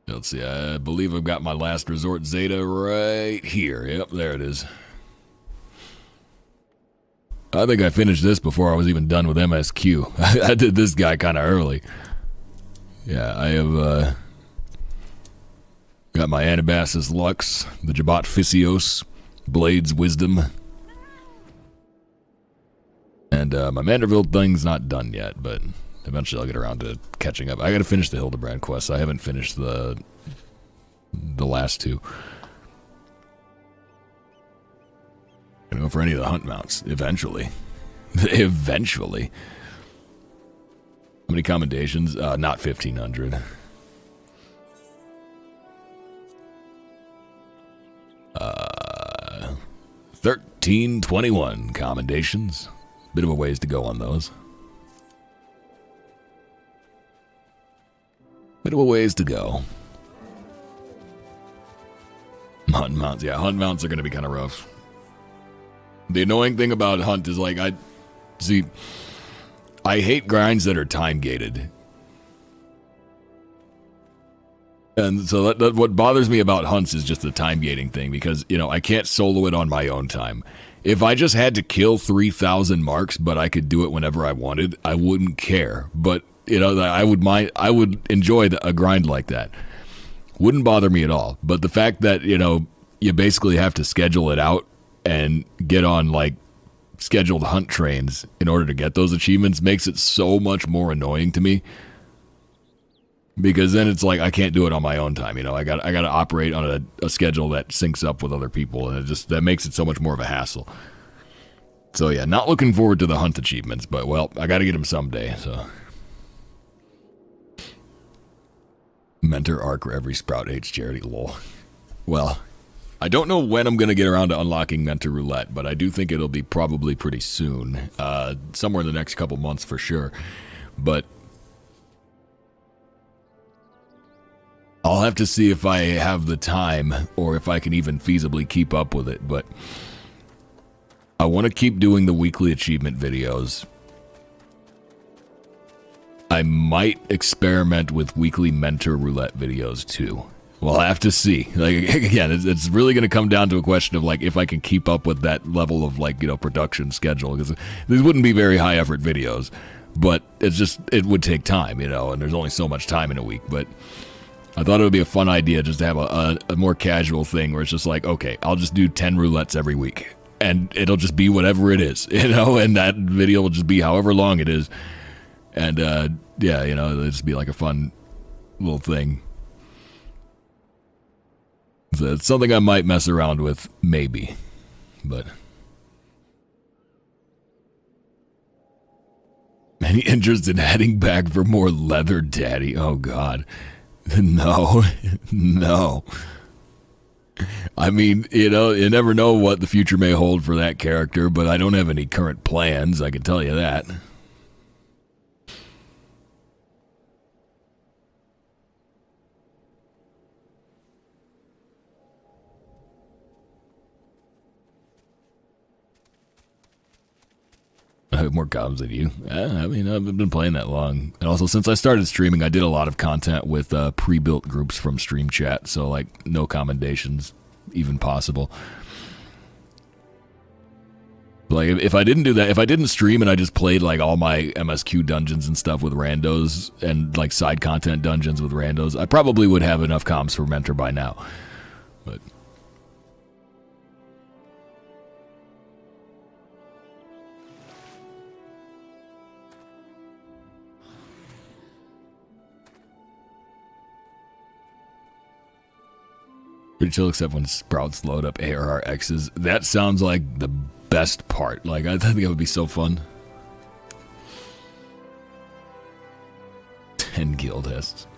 Let's see, I believe I've got my last resort Zeta right here. Yep, there it is. I think I finished this before I was even done with MSQ. I did this guy kind of early. Yeah, I have got my Anabasis Lux, the Jabot Physios, Blades Wisdom, and my Manderville thing's not done yet, but eventually I'll get around to catching up. I gotta finish the Hildebrand quest. I haven't finished the last two. Gonna go for any of the hunt mounts, eventually. Eventually. How many commendations? Not 1,500. 1,321 commendations. Bit of a ways to go on those. Bit of a ways to go. Hunt mounts, yeah, hunt mounts are going to be kind of rough. The annoying thing about hunt is, like, I hate grinds that are time gated. And so that what bothers me about hunts is just the time gating thing, because, you know, I can't solo it on my own time. If I just had to kill 3,000 marks, but I could do it whenever I wanted, I wouldn't care. But, you know, I would enjoy a grind like that. Wouldn't bother me at all. But the fact that, you know, you basically have to schedule it out and get on, like, scheduled hunt trains in order to get those achievements makes it so much more annoying to me. Because then it's like I can't do it on my own time, you know. I got to operate on a schedule that syncs up with other people, and that makes it so much more of a hassle. So yeah, not looking forward to the hunt achievements, but well, I got to get them someday. So mentor arc where every sprout hates charity. Lol. Well, I don't know when I'm gonna get around to unlocking mentor roulette, but I do think it'll be probably pretty soon, somewhere in the next couple months for sure. But I'll have to see if I have the time or if I can even feasibly keep up with it, but I want to keep doing the weekly achievement videos. I might experiment with weekly mentor roulette videos too. We'll have to see. Like, again, it's really going to come down to a question of, like, if I can keep up with that level of, like, you know, production schedule, because these wouldn't be very high effort videos, but it would take time, you know, and there's only so much time in a week. But I thought it would be a fun idea just to have a more casual thing where it's just like, okay, I'll just do 10 roulettes every week, and it'll just be whatever it is, you know, and that video will just be however long it is. And, yeah, you know, it'll just be like a fun little thing. So it's something I might mess around with, maybe, but any interest in heading back for more leather, Daddy? Oh, God. No, no. I mean, you know, you never know what the future may hold for that character, but I don't have any current plans, I can tell you that. I have more comms than you. I mean, I've been playing that long. And also, since I started streaming, I did a lot of content with pre-built groups from Stream Chat, so, like, no commendations even possible. Like, if I didn't do that, if I didn't stream and I just played, like, all my MSQ dungeons and stuff with randos and, like, side content dungeons with randos, I probably would have enough comms for Mentor by now. But Pretty chill except when sprouts load up ARRXs. That sounds like the best part. Like, I think it would be so fun. 10 guild tests.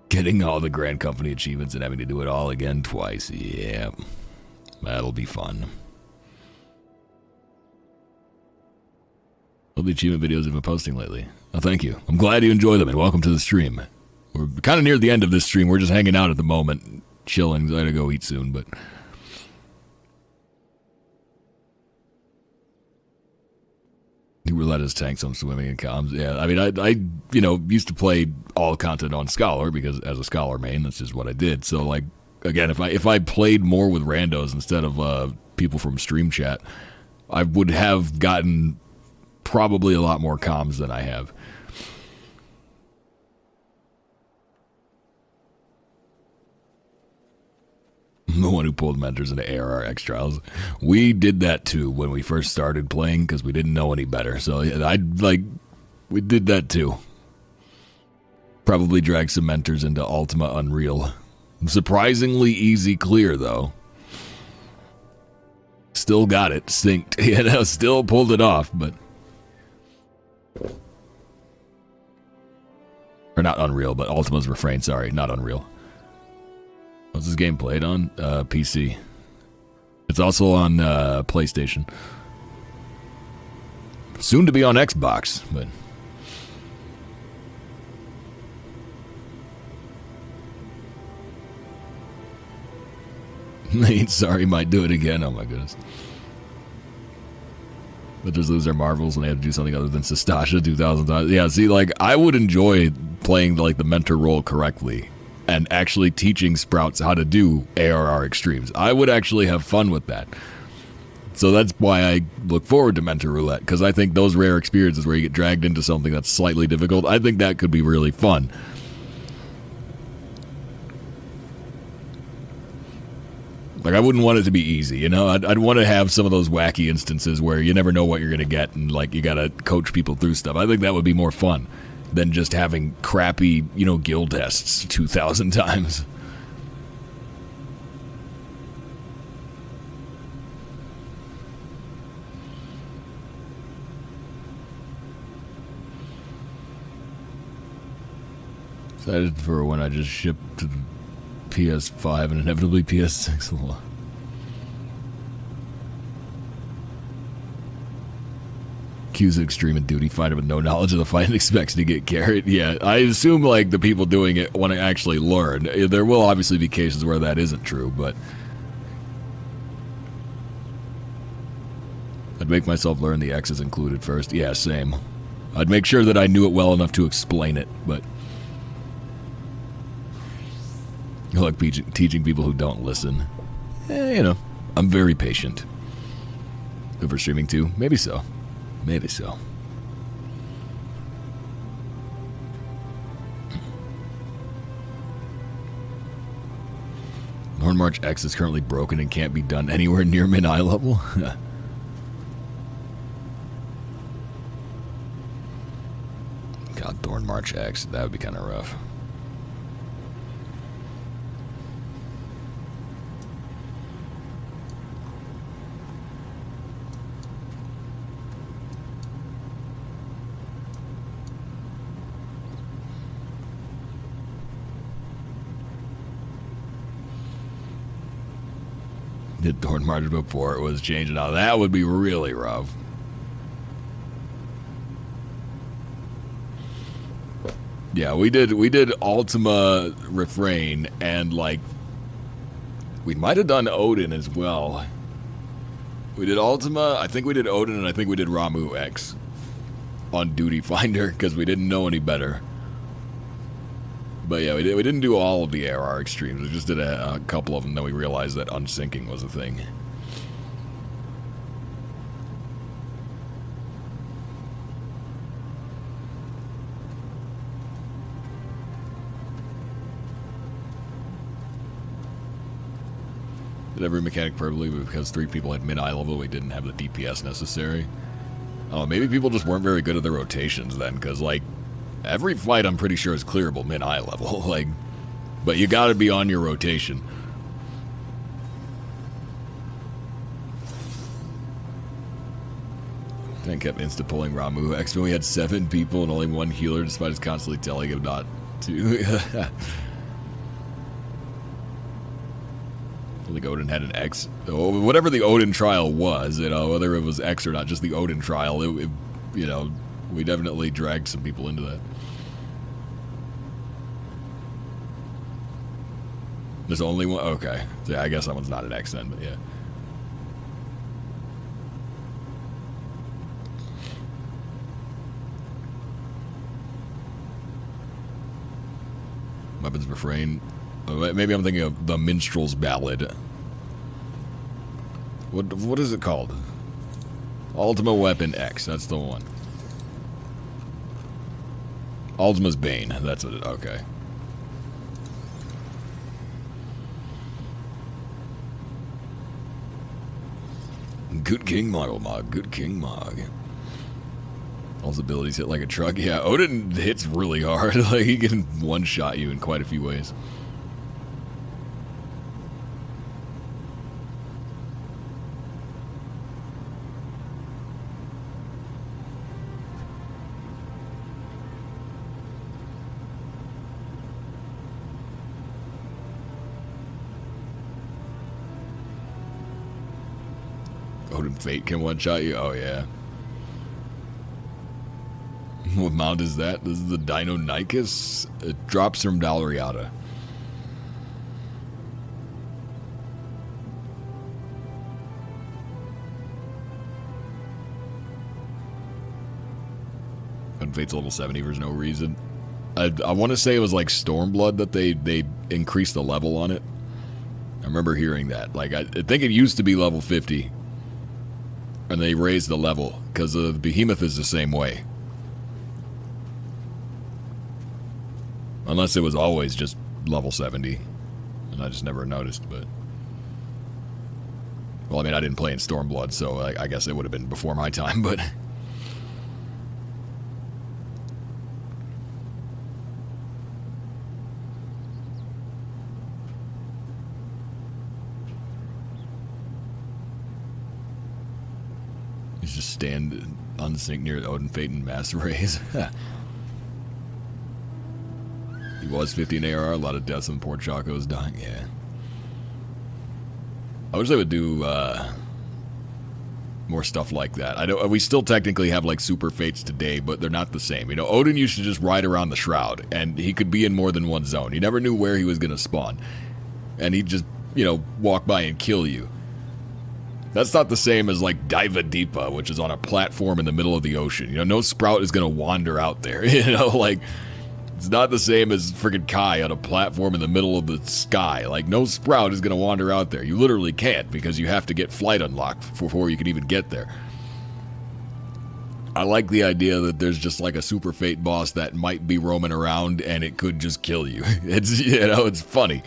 Getting all the Grand Company achievements and having to do it all again twice. Yeah. That'll be fun. All the achievement videos you've been posting lately. Oh, thank you. I'm glad you enjoy them, and welcome to the stream. We're kind of near the end of this stream. We're just hanging out at the moment, chilling. I gotta go eat soon, but... Rouletta's tank some swimming and comms. Yeah, I mean, I used to play all content on Scholar, because as a Scholar main, that's just what I did. So, like, again, if I played more with randos instead of people from stream chat, I would have gotten probably a lot more comms than I have. I'm the one who pulled mentors into ARRX trials. We did that too when we first started playing because we didn't know any better. So we did that too. Probably dragged some mentors into Ultima Unreal. Surprisingly easy clear though. Still got it synced. Still pulled it off, but... Or not Unreal, but Ultima's Refrain, sorry, not Unreal. What's this game played on? PC. It's also on PlayStation. Soon to be on Xbox, but... Sorry, might do it again. Oh my goodness. But just lose their marvels when they have to do something other than Sastasha 2,000 times. Yeah, see, like, I would enjoy playing, like, the mentor role correctly and actually teaching Sprouts how to do ARR extremes. I would actually have fun with that. So that's why I look forward to Mentor Roulette, because I think those rare experiences where you get dragged into something that's slightly difficult, I think that could be really fun. Like, I wouldn't want it to be easy, you know? I'd want to have some of those wacky instances where you never know what you're going to get and, like, you got to coach people through stuff. I think that would be more fun than just having crappy, you know, guild tests 2,000 times. Excited for when I just shipped to PS5 and inevitably PS6. Q's extreme and duty fighter with no knowledge of the fight and expects to get carried. Yeah, I assume like the people doing it want to actually learn. There will obviously be cases where that isn't true, but I'd make myself learn the X's included first. Yeah, same. I'd make sure that I knew it well enough to explain it, but I like teaching people who don't listen. You know, I'm very patient. Good for streaming too? Maybe so. Maybe so. Horn March X is currently broken and can't be done anywhere near mid-eye level. God, Thorn March X, that would be kind of rough. Did Thorn March before it was changed. Now that would be really rough. Yeah, we did Ultima Refrain, and like we might have done Odin as well. We did Ultima, I think we did Odin, and I think we did Ramu X on Duty Finder because we didn't know any better. But yeah, we didn't do all of the ARR extremes. We just did a couple of them, then we realized that unsyncing was a thing. Did every mechanic purposely, but because 3 people had mid-eye level, we didn't have the DPS necessary. Oh, maybe people just weren't very good at their rotations then, because like Every fight I'm pretty sure is clearable mid-high level, like, but you gotta be on your rotation. Then kept insta-pulling Ramu. X when we had 7 people and only 1 healer, despite us constantly telling him not to. I think Odin had an X. Oh, whatever the Odin trial was, you know, whether it was X or not, just the Odin trial, you know, we definitely dragged some people into that. There's only one? Okay. So yeah, I guess that one's not an X then, but yeah. Weapons refrain. Maybe I'm thinking of the Minstrel's Ballad. What is it called? Ultima Weapon X. That's the one. Ultima's Bane. That's what it. Okay. Good King Mog. Good King Mog. All his abilities hit like a truck. Yeah, Odin hits really hard. Like, he can one-shot you in quite a few ways. Odin Fate can one-shot you? Oh, yeah. What mount is that? This is the Dino Nykus. It drops from Dalriata. And Fate's level 70 for no reason. I want to say it was like Stormblood that they increased the level on it. I remember hearing that. Like, I think it used to be level 50. And they raised the level. Because the Behemoth is the same way. Unless it was always just level 70. And I just never noticed, but... Well, I mean, I didn't play in Stormblood, so I guess it would have been before my time, but... You just stand on the sink near Odin Fate and Mass Rays. He was 50 in AR, a lot of deaths and poor Chaco's dying, yeah. I wish they would do more stuff like that. We still technically have like super fates today, but they're not the same. You know, Odin used to just ride around the Shroud, and he could be in more than one zone. You never knew where he was going to spawn. And he'd just, you know, walk by and kill you. That's not the same as like Diva Deepa, which is on a platform in the middle of the ocean. You know, no Sprout is going to wander out there, you know, like... It's not the same as friggin' Kai on a platform in the middle of the sky. Like, no Sprout is going to wander out there. You literally can't, because you have to get flight unlocked before you can even get there. I like the idea that there's just like a super fate boss that might be roaming around and it could just kill you. It's, you know, it's funny.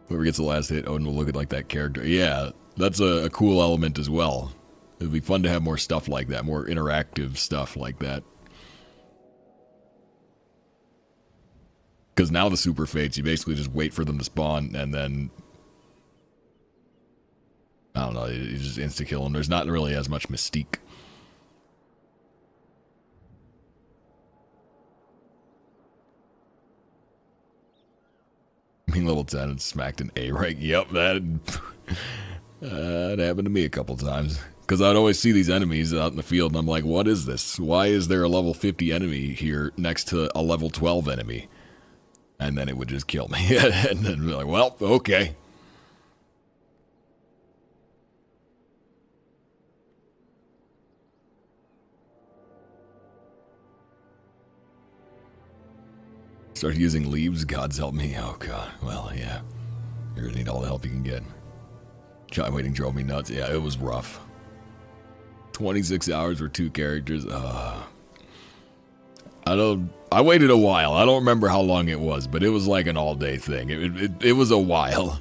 Whoever gets the last hit, Odin will look at like that character. Yeah, that's a cool element as well. It would be fun to have more stuff like that, more interactive stuff like that. Because now the super fates, you basically just wait for them to spawn and then... I don't know, you just insta-kill them. There's not really as much mystique. I mean, level 10 and smacked an A rank. Yep, that happened to me a couple times. Because I'd always see these enemies out in the field, and I'm like, what is this? Why is there a level 50 enemy here next to a level 12 enemy? And then it would just kill me. And then be like, well, okay. Start using leaves, gods help me. Oh god, well, yeah. You're gonna need all the help you can get. Chai waiting drove me nuts. Yeah, it was rough. 26 hours for 2 characters. I waited a while. I don't remember how long it was, but it was like an all-day thing. It was a while.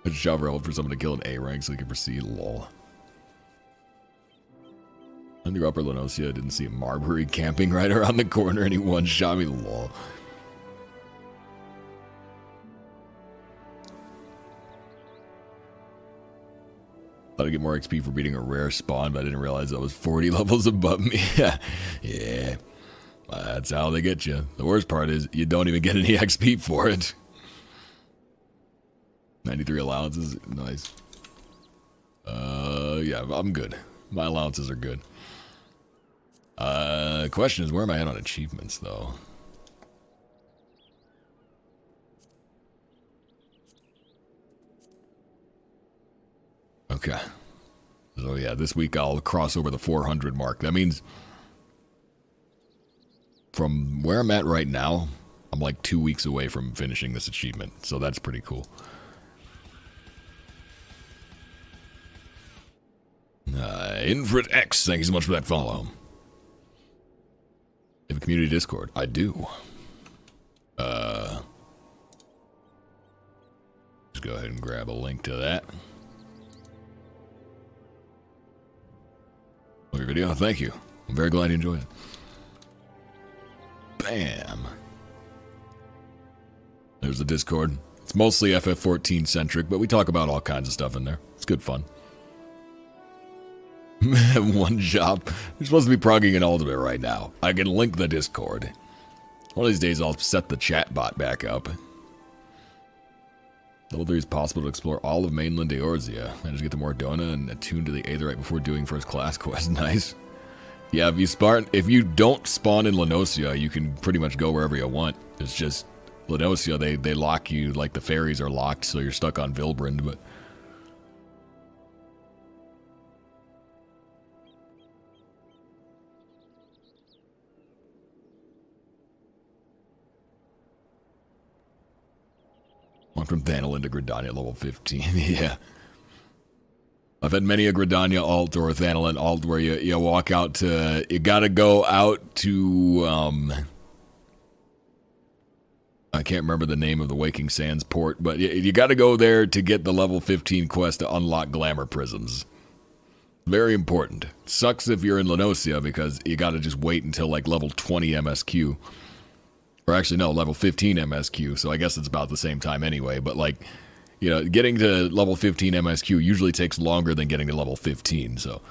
A shove roll for someone to kill an A rank so he can proceed. Lol. Under Upper Lenosia, I didn't see a Marbury camping right around the corner and he one-shot me. Lol. Thought I'd get more XP for beating a rare spawn, but I didn't realize that was 40 levels above me. Yeah. That's how they get you. The worst part is you don't even get any XP for it. 93 allowances. Nice. Yeah, I'm good. My allowances are good. Question is, where am I at on achievements, though? Okay. So yeah, this week I'll cross over the 400 mark. That means from where I'm at right now, I'm like 2 weeks away from finishing this achievement. So that's pretty cool. Infrit X, thank you so much for that follow. You have a community Discord? I do. Just go ahead and grab a link to that. Love your video, thank you. I'm very glad you enjoyed it. Bam. There's the Discord. It's mostly FF14 centric, but we talk about all kinds of stuff in there. It's good fun. One shop. You're supposed to be progging an ultimate right now. I can link the Discord. One of these days I'll set the chat bot back up. Level 3 is possible to explore all of mainland Eorzea. Manage to get to Mordona and attune to the Aetherite before doing first class quest. Nice. Yeah, if you don't spawn in Lenosia, you can pretty much go wherever you want. It's just Lenosia, they lock you, like the ferries are locked, so you're stuck on Vilbrand, but went from Thanalin to Gridania level 15. Yeah. I've had many a Gridania alt or a Thanalin alt where you walk out to... You gotta go out to... I can't remember the name of the Waking Sands port, but you gotta go there to get the level 15 quest to unlock Glamour Prisms. Very important. Sucks if you're in Lenosia because you gotta just wait until like level 20 MSQ. Or actually, no, level 15 MSQ, so I guess it's about the same time anyway. But, like, you know, getting to level 15 MSQ usually takes longer than getting to level 15, so.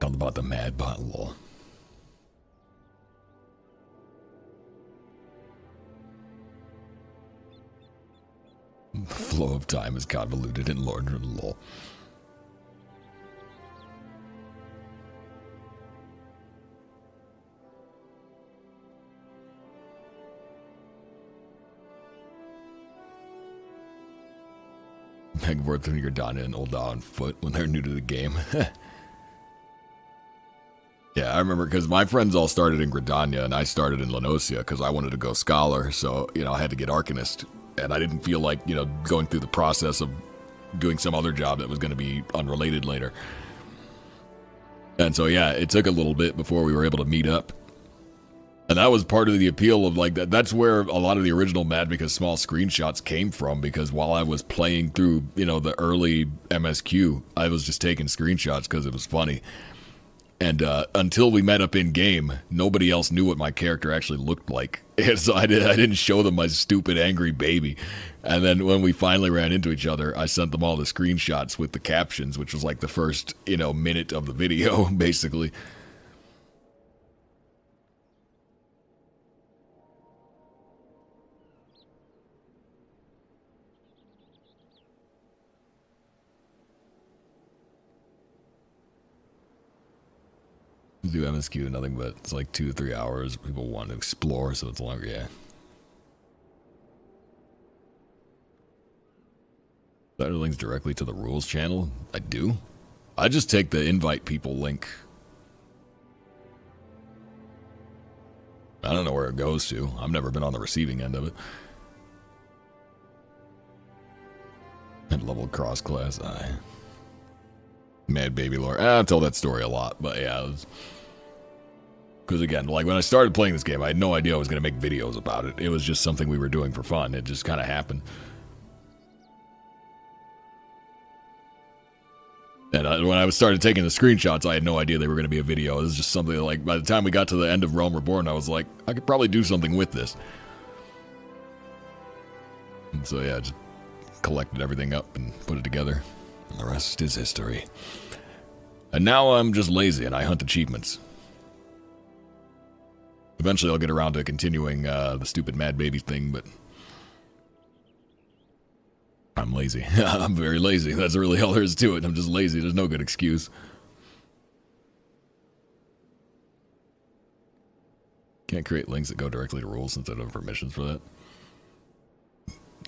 Talk about the mad bot, lol. The flow of time is convoluted and lol. Megworth and Gridania and Ul'dah on foot when they're new to the game. Yeah, I remember because my friends all started in Gridania and I started in Lenosia because I wanted to go Scholar, so, you know, I had to get Arcanist. And I didn't feel like, you know, going through the process of doing some other job that was going to be unrelated later. And so, yeah, it took a little bit before we were able to meet up. And that was part of the appeal of, like, that's where a lot of the original Mad Because Small screenshots came from, because while I was playing through, you know, the early MSQ, I was just taking screenshots because it was funny. And until we met up in-game, nobody else knew what my character actually looked like. And so I didn't show them my stupid, angry baby. And then when we finally ran into each other, I sent them all the screenshots with the captions, which was like the first, you know, minute of the video, basically. Do MSQ, nothing but it's like 2 to 3 hours. People want to explore, so it's longer, yeah. That links directly to the rules channel? I do. I just take the invite people link. I don't know where it goes to. I've never been on the receiving end of it. And level cross class, Mad baby lore. I tell that story a lot, but yeah. Because again, like when I started playing this game, I had no idea I was going to make videos about it. It was just something we were doing for fun. It just kind of happened. And when I started taking the screenshots, I had no idea they were going to be a video. It was just something like, by the time we got to the end of Realm Reborn, I was like, I could probably do something with this. And so yeah, I just collected everything up and put it together. And the rest is history. And now I'm just lazy and I hunt achievements. Eventually I'll get around to continuing the stupid Mad Baby thing, but I'm lazy. I'm very lazy. That's really all there is to it. I'm just lazy. There's no good excuse. Can't create links that go directly to rules since I don't have permissions for that.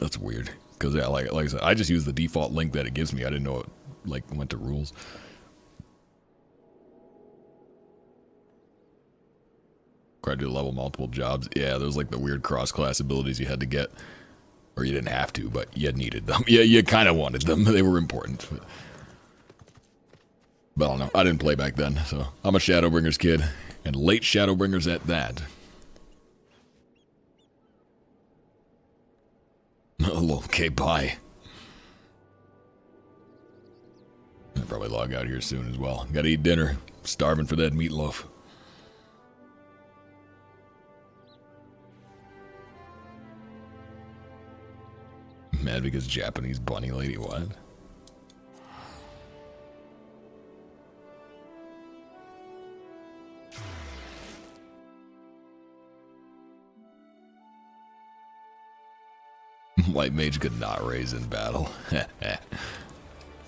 That's weird. Because, yeah, like I said, I just use the default link that it gives me. I didn't know it, like, went to rules. Required to level multiple jobs. Yeah, those, like, the weird cross-class abilities you had to get. Or you didn't have to, but you needed them. Yeah, you kind of wanted them. They were important. But I don't know. I didn't play back then, so I'm a Shadowbringers kid. And late Shadowbringers at that. Okay, bye. I'll probably log out here soon as well. Gotta eat dinner. Starving for that meatloaf. Mad because Japanese bunny lady, what? White mage could not raise in battle.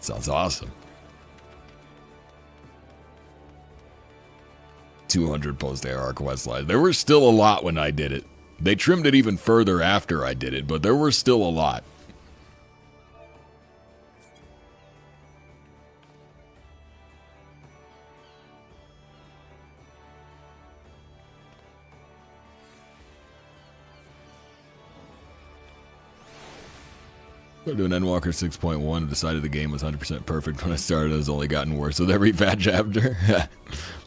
Sounds awesome. 200 post-AR quest lines. There were still a lot when I did it. They trimmed it even further after I did it, but there were still a lot. Started doing Endwalker 6.1 and decided the game was 100% perfect. When I started, it has only gotten worse with every fat chapter.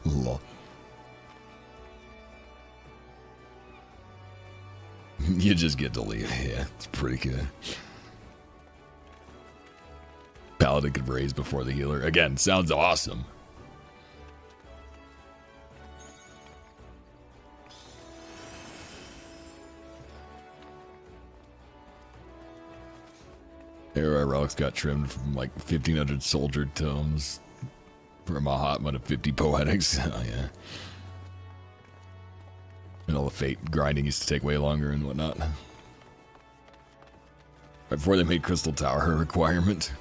Lol. You just get to leave. Yeah, it's pretty good. Paladin could raise before the healer. Again, sounds awesome. Arrow relics got trimmed from like 1,500 soldier tomes for a Mahatma to 50 poetics. Oh, yeah. And all the fate grinding used to take way longer and whatnot. Right before they made Crystal Tower a requirement.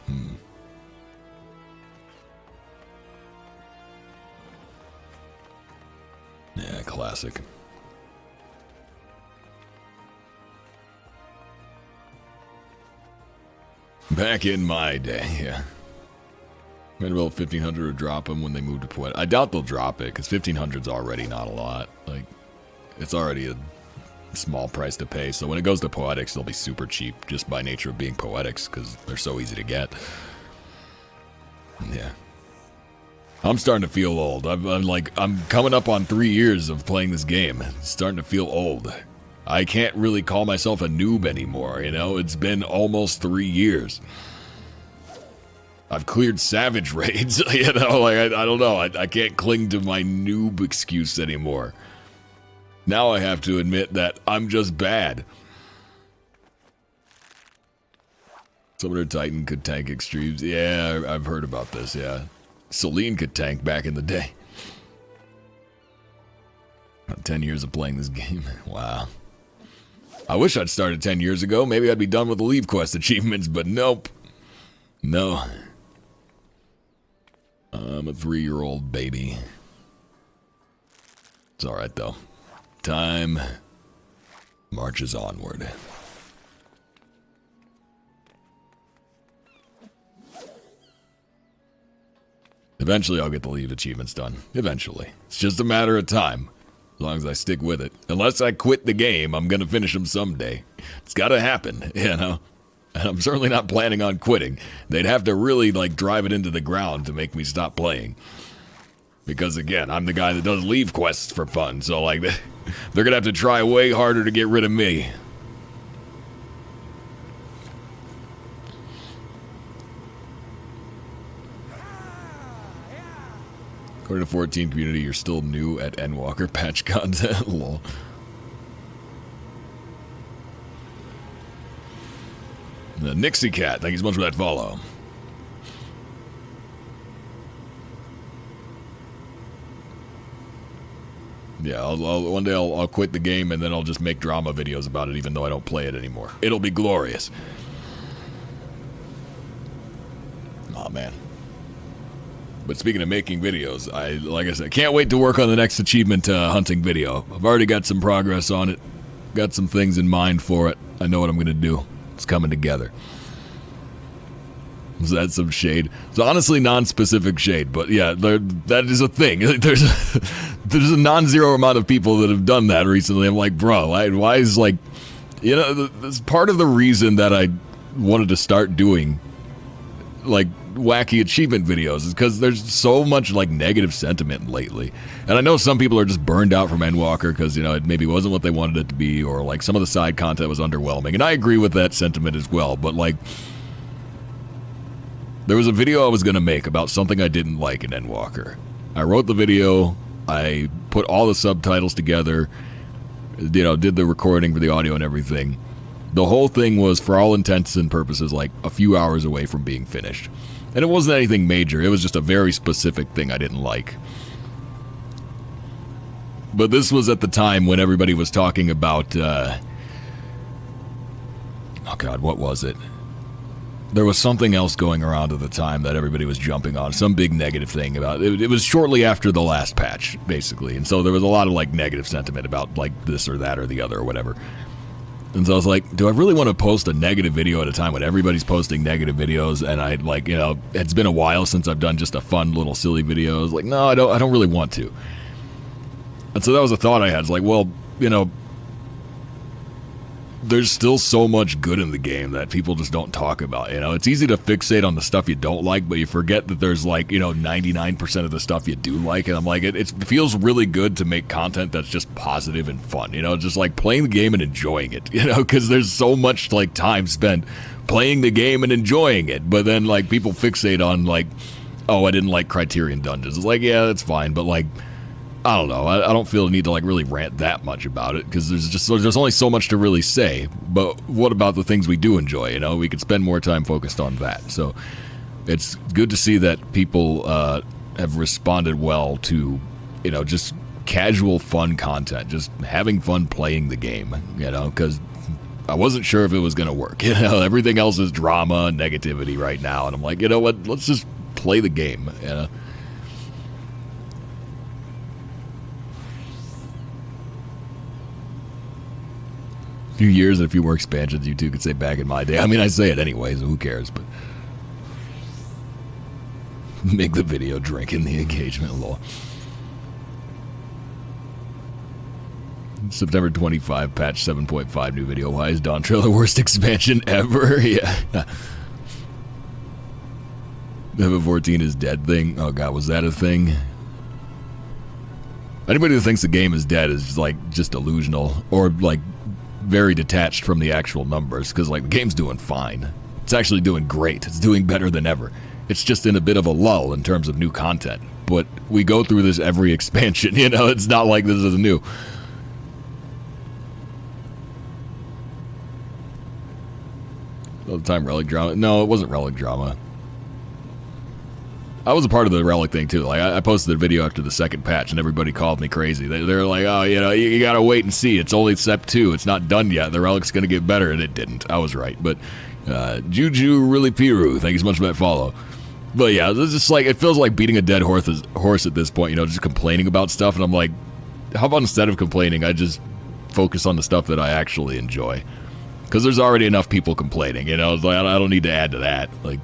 Yeah, classic. Back in my day, yeah. Maybe 1,500 would drop them when they moved to Poetic. I doubt they'll drop it, because 1,500's already not a lot. Like, it's already a small price to pay, so when it goes to Poetics, they'll be super cheap, just by nature of being Poetics, because they're so easy to get. Yeah. I'm starting to feel old. I'm coming up on 3 years of playing this game. It's starting to feel old. I can't really call myself a noob anymore, you know? It's been almost 3 years. I've cleared savage raids, you know? Like, I don't know. I can't cling to my noob excuse anymore. Now I have to admit that I'm just bad. Summoner Titan could tank extremes. Yeah, I've heard about this, yeah. Celine could tank back in the day. 10 years of playing this game. Wow. I wish I'd started 10 years ago. Maybe I'd be done with the Leave Quest achievements, but nope. No. I'm a 3-year-old baby. It's alright, though. Time marches onward. Eventually, I'll get the Leave achievements done. Eventually. It's just a matter of time. As long as I stick with it. Unless I quit the game, I'm gonna finish them someday. It's gotta happen, you know? And I'm certainly not planning on quitting. They'd have to really, like, drive it into the ground to make me stop playing. Because, again, I'm the guy that does leave quests for fun, so, like, they're gonna have to try way harder to get rid of me. According to 14 community, you're still new at Endwalker patch content. Lol. The Nixie Cat, thank you so much for that follow. Yeah, one day I'll quit the game and then I'll just make drama videos about it, even though I don't play it anymore. It'll be glorious. Aw, man. But speaking of making videos, like I said, can't wait to work on the next achievement hunting video. I've already got some progress on it. Got some things in mind for it. I know what I'm going to do. It's coming together. Is that some shade? It's honestly non-specific shade, but yeah, that is a thing. There's a non-zero amount of people that have done that recently. I'm like, bro, why is, like, you know, this part of the reason that I wanted to start doing, like, wacky achievement videos is because there's so much, like, negative sentiment lately. And I know some people are just burned out from Endwalker because, you know, it maybe wasn't what they wanted it to be, or, like, some of the side content was underwhelming. And I agree with that sentiment as well, but, like, there was a video I was going to make about something I didn't like in Endwalker. I wrote the video, I put all the subtitles together, you know, did the recording for the audio and everything. The whole thing was, for all intents and purposes, like, a few hours away from being finished. And it wasn't anything major, it was just a very specific thing I didn't like. But this was at the time when everybody was talking about, oh god, what was it? There was something else going around at the time that everybody was jumping on, some big negative thing about it. It was shortly after the last patch, basically, and so there was a lot of, like, negative sentiment about, like, this or that or the other or whatever. And so I was like, do I really want to post a negative video at a time when everybody's posting negative videos? And I, like, you know, it's been a while since I've done just a fun little silly video. I was like, no, I don't really want to. And so that was a thought I had. It's like, well, you know, there's still so much good in the game that people just don't talk about, you know? It's easy to fixate on the stuff you don't like, but you forget that there's, like, you know, 99% of the stuff you do like, and I'm like, it feels really good to make content that's just positive and fun, you know? Just, like, playing the game and enjoying it, you know? Because there's so much, like, time spent playing the game and enjoying it, but then, like, people fixate on, like, oh, I didn't like Criterion Dungeons. It's like, yeah, that's fine, but, like, I don't know. I don't feel the need to, like, really rant that much about it, because there's only so much to really say. But what about the things we do enjoy? You know, we could spend more time focused on that. So it's good to see that people have responded well to, you know, just casual fun content, just having fun playing the game. You know, because I wasn't sure if it was going to work. You know, everything else is drama and negativity right now, and I'm like, you know what? Let's just play the game. You know. Few years and a few more expansions, you two could say back in my day. I mean, I say it anyway, so who cares, but make the video drink in the engagement law. September 25, patch 7.5, new video. Why is Dawn Trail the worst expansion ever? Yeah. Level 14 is dead thing. Oh god, was that a thing? Anybody who thinks the game is dead is, like, just delusional, or, like, very detached from the actual numbers, because, like, the game's doing fine. It's actually doing great. It's doing better than ever. It's just in a bit of a lull in terms of new content. But we go through this every expansion, you know? It's not like this is new. All the time Relic Drama? No, it wasn't Relic Drama. I was a part of the Relic thing, too. Like, I posted a video after the second patch, and everybody called me crazy. They're like, oh, you know, you gotta wait and see. It's only Step 2. It's not done yet. The Relic's gonna get better, and it didn't. I was right. But, Juju Really Piru, thank you so much for that follow. But, yeah, it's just like, it feels like beating a dead horse at this point, you know, just complaining about stuff. And I'm like, how about instead of complaining, I just focus on the stuff that I actually enjoy? Because there's already enough people complaining, you know? It's like, I don't need to add to that. Like,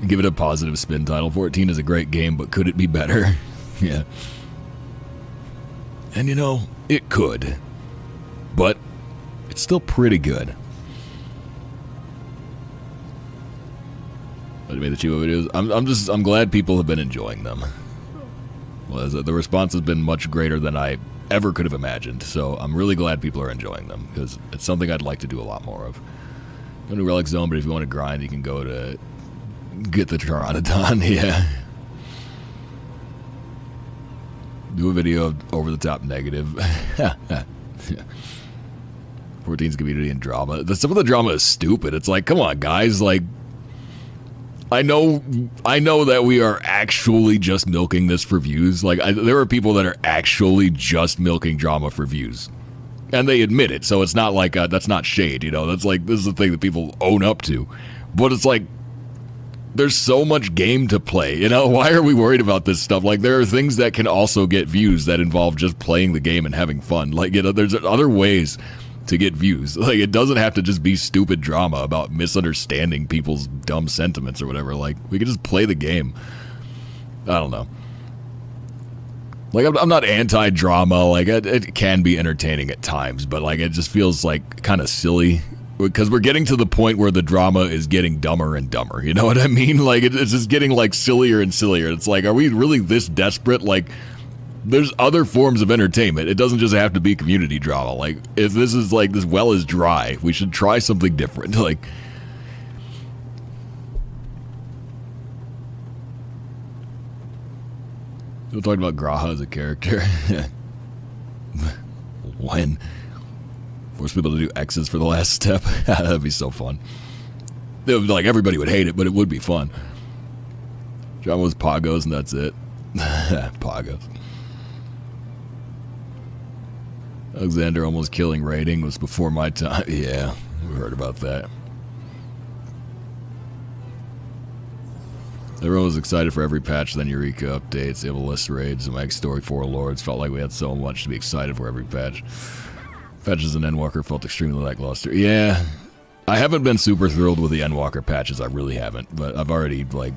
give it a positive spin. Title 14 is a great game, but could it be better? Yeah. And it could. But it's still pretty good. I made the Chivo videos. I'm glad people have been enjoying them. Well, the response has been much greater than I ever could have imagined, so I'm really glad people are enjoying them, because it's something I'd like to do a lot more of. Go to Relic Zone, but if you want to grind, you can go to get the Pteranodon, yeah. Do a video of over-the-top negative. 14's community and drama. Some of the drama is stupid. It's like, come on, guys, like, I know that we are actually just milking this for views. Like, there are people that are actually just milking drama for views. And they admit it, so it's not like, that's not shade, That's like, this is the thing that people own up to. But it's like, there's so much game to play, Why are we worried about this stuff? Like, there are things that can also get views that involve just playing the game and having fun. Like, there's other ways to get views. Like, it doesn't have to just be stupid drama about misunderstanding people's dumb sentiments or whatever. Like, we can just play the game. I don't know. Like, I'm not anti-drama. Like, it can be entertaining at times, but, like, it just feels, like, kind of silly. Because we're getting to the point where the drama is getting dumber and dumber. You know what I mean? Like, it's just getting, like, sillier and sillier. It's like, are we really this desperate? Like, there's other forms of entertainment. It doesn't just have to be community drama. Like, if this is, like, this well is dry, we should try something different. Like, we'll talk about Graha as a character. When? Force people to do X's for the last step. That'd be so fun. It would, like, everybody would hate it, but it would be fun. Drama was Pagos, and that's it. Pagos. Alexander almost killing rating was before my time. Yeah, we heard about that. Everyone was excited for every patch, then Eureka updates, able list raids, and Mike's Story 4 Lords. Felt like we had so much to be excited for every patch. Patches and Endwalker felt extremely lackluster. Yeah, I haven't been super thrilled with the Endwalker patches. I really haven't, but I've already, like,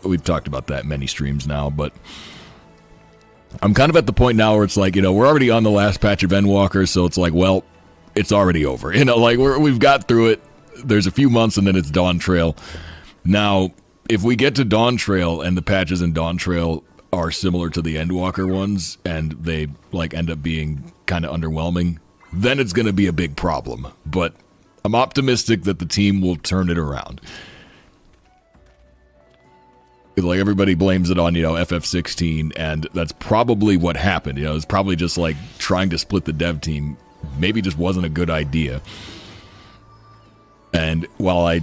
we've talked about that many streams now, but I'm kind of at the point now where it's like, we're already on the last patch of Endwalker, so it's like, well, it's already over. Like, we've got through it. There's a few months, and then it's Dawn Trail. Now, if we get to Dawn Trail and the patches in Dawn Trail are similar to the Endwalker ones, and they, like, end up being kind of underwhelming, then it's going to be a big problem. But I'm optimistic that the team will turn it around. Like, everybody blames it on, FF16, and that's probably what happened. It's probably just, like, trying to split the dev team maybe just wasn't a good idea. And while I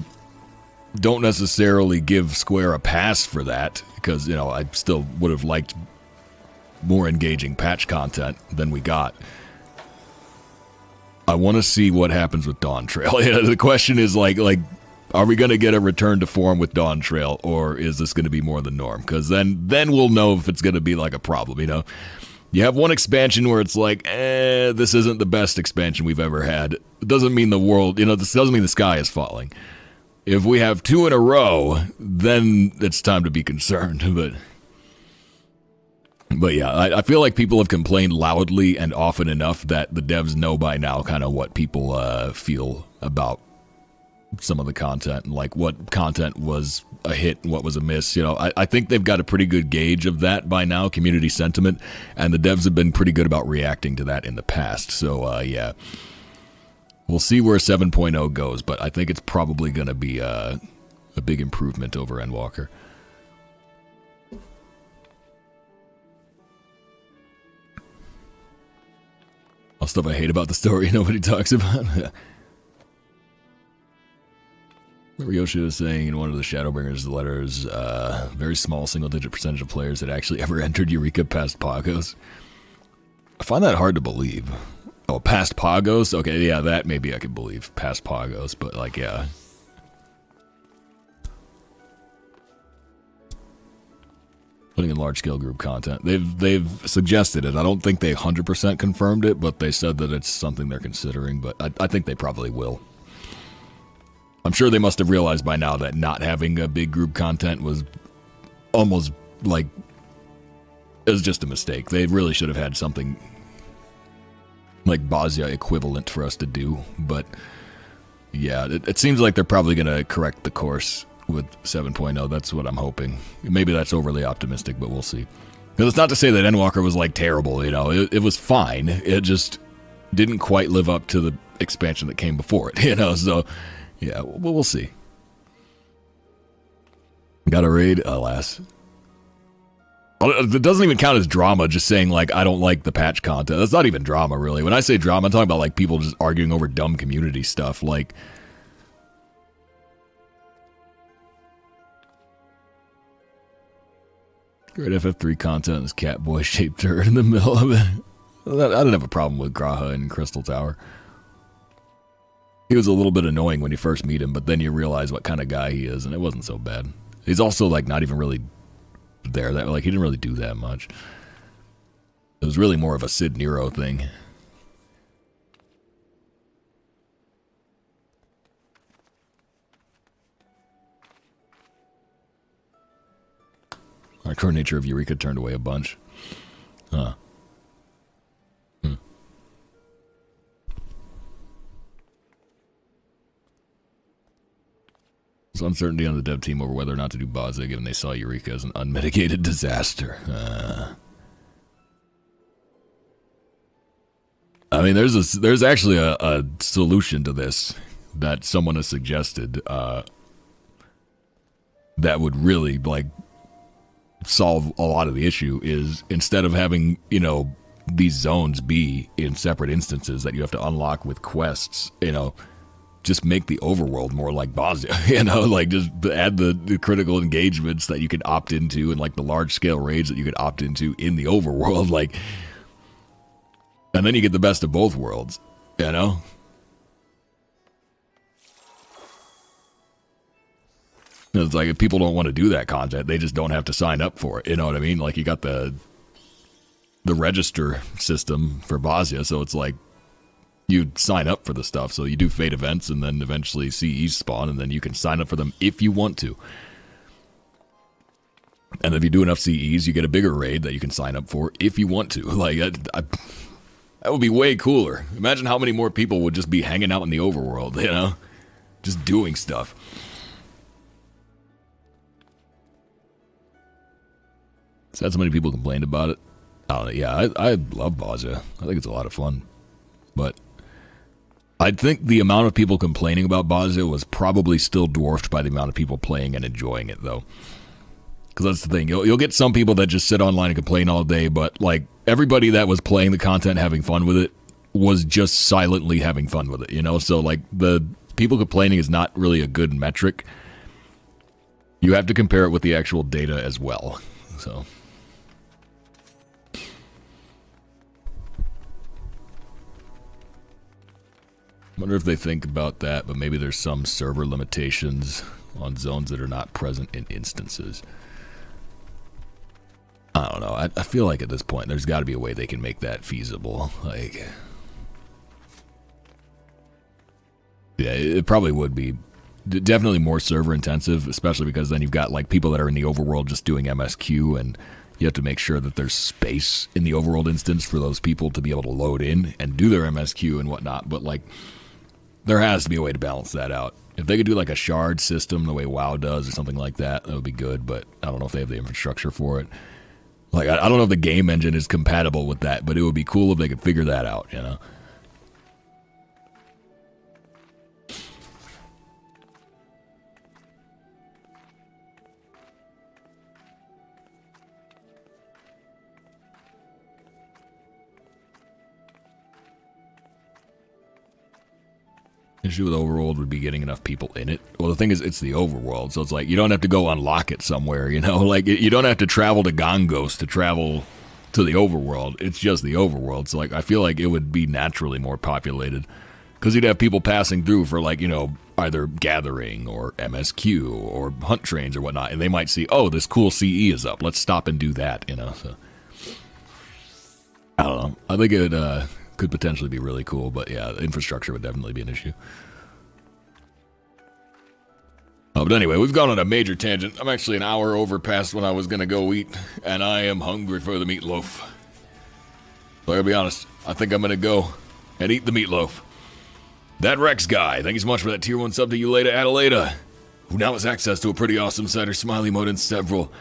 don't necessarily give Square a pass for that, because, I still would have liked more engaging patch content than we got, I want to see what happens with Dawn Trail. The question is, like, are we going to get a return to form with Dawn Trail, or is this going to be more the norm? Because then we'll know if it's going to be, like, a problem, You have one expansion where it's like, this isn't the best expansion we've ever had. It doesn't mean the world, this doesn't mean the sky is falling. If we have two in a row, then it's time to be concerned. But yeah, I feel like people have complained loudly and often enough that the devs know by now kind of what people feel about some of the content, and like what content was a hit and what was a miss. I think they've got a pretty good gauge of that by now, community sentiment, and the devs have been pretty good about reacting to that in the past. So yeah, we'll see where 7.0 goes, but I think it's probably going to be a big improvement over Endwalker. All stuff I hate about the story nobody talks about. Ryoshi was saying in one of the Shadowbringers letters, very small single-digit percentage of players had actually ever entered Eureka past Pagos. I find that hard to believe. Oh, past Pagos? Okay, yeah, that maybe I could believe. Past Pagos, but like, yeah. Putting in large-scale group content. They've suggested it. I don't think they 100% confirmed it, but they said that it's something they're considering, but I think they probably will. I'm sure they must have realized by now that not having a big group content was almost like, it was just a mistake. They really should have had something like Bosnia equivalent for us to do, but yeah, it seems like they're probably going to correct the course with 7.0. That's what I'm hoping. Maybe that's overly optimistic, but we'll see. Because it's not to say that Endwalker was like terrible, you know, it was fine. It just didn't quite live up to the expansion that came before it, you know, so yeah, we'll see. Got a raid? Alas. It doesn't even count as drama, just saying, like, I don't like the patch content. That's not even drama, really. When I say drama, I'm talking about, like, people just arguing over dumb community stuff, like... Great FF3 content is Catboy-shaped turd in the middle of it. I didn't have a problem with Graha and Crystal Tower. He was a little bit annoying when you first meet him, but then you realize what kind of guy he is, and it wasn't so bad. He's also, like, not even really... there, that like he didn't really do that much. It was really more of a Sid Nero thing. Our core nature of Eureka turned away a bunch. Huh. There's uncertainty on the dev team over whether or not to do Bosnia, given they saw Eureka as an unmitigated disaster. I mean, there's actually a solution to this that someone has suggested that would really, like, solve a lot of the issue. Is instead of having, you know, these zones be in separate instances that you have to unlock with quests, you know, just make the overworld more like Bosnia, you know, like just add the critical engagements that you can opt into and like the large scale raids that you could opt into in the overworld, like, and then you get the best of both worlds, you know? It's like if people don't want to do that content, they just don't have to sign up for it, you know what I mean? Like you got the register system for Bosnia, so it's like, you sign up for the stuff, so you do fate events, and then eventually CEs spawn, and then you can sign up for them if you want to. And if you do enough CEs, you get a bigger raid that you can sign up for if you want to. Like, that would be way cooler. Imagine how many more people would just be hanging out in the overworld, you know? Just doing stuff. Sad so many people complained about it. I don't know, yeah, I love Bosnia. I think it's a lot of fun. But I think the amount of people complaining about Bosnia was probably still dwarfed by the amount of people playing and enjoying it, though. Because that's the thing. You'll get some people that just sit online and complain all day, but like everybody that was playing the content, having fun with it, was just silently having fun with it, you know? So like the people complaining is not really a good metric. You have to compare it with the actual data as well. So... wonder if they think about that, but maybe there's some server limitations on zones that are not present in instances. I don't know. I feel like at this point there's got to be a way they can make that feasible. Like, yeah, it probably would be definitely more server intensive, especially because then you've got like people that are in the overworld just doing MSQ, and you have to make sure that there's space in the overworld instance for those people to be able to load in and do their MSQ and whatnot. But like, there has to be a way to balance that out. If they could do like a shard system the way WoW does or something like that, that would be good, but I don't know if they have the infrastructure for it. Like, I don't know if the game engine is compatible with that, but it would be cool if they could figure that out, you know? Issue with overworld would be getting enough people in it. Well, the thing is, it's the overworld, so it's like you don't have to go unlock it somewhere, you know? Like, you don't have to travel to Gongos to travel to the overworld. It's just the overworld. So, like, I feel like it would be naturally more populated because you'd have people passing through for, like, you know, either gathering or MSQ or hunt trains or whatnot, and they might see, oh, this cool CE is up. Let's stop and do that, you know? So, I don't know. I think it could potentially be really cool, but yeah, the infrastructure would definitely be an issue. Oh, but anyway, we've gone on a major tangent. I'm actually an hour over past when I was going to go eat, and I am hungry for the meatloaf. So I gotta be honest, I think I'm going to go. and eat the meatloaf. That Rex guy, thank you so much for that tier 1 sub to you later, Adelaida, who now has access to a pretty awesome Cider Smiley mode and several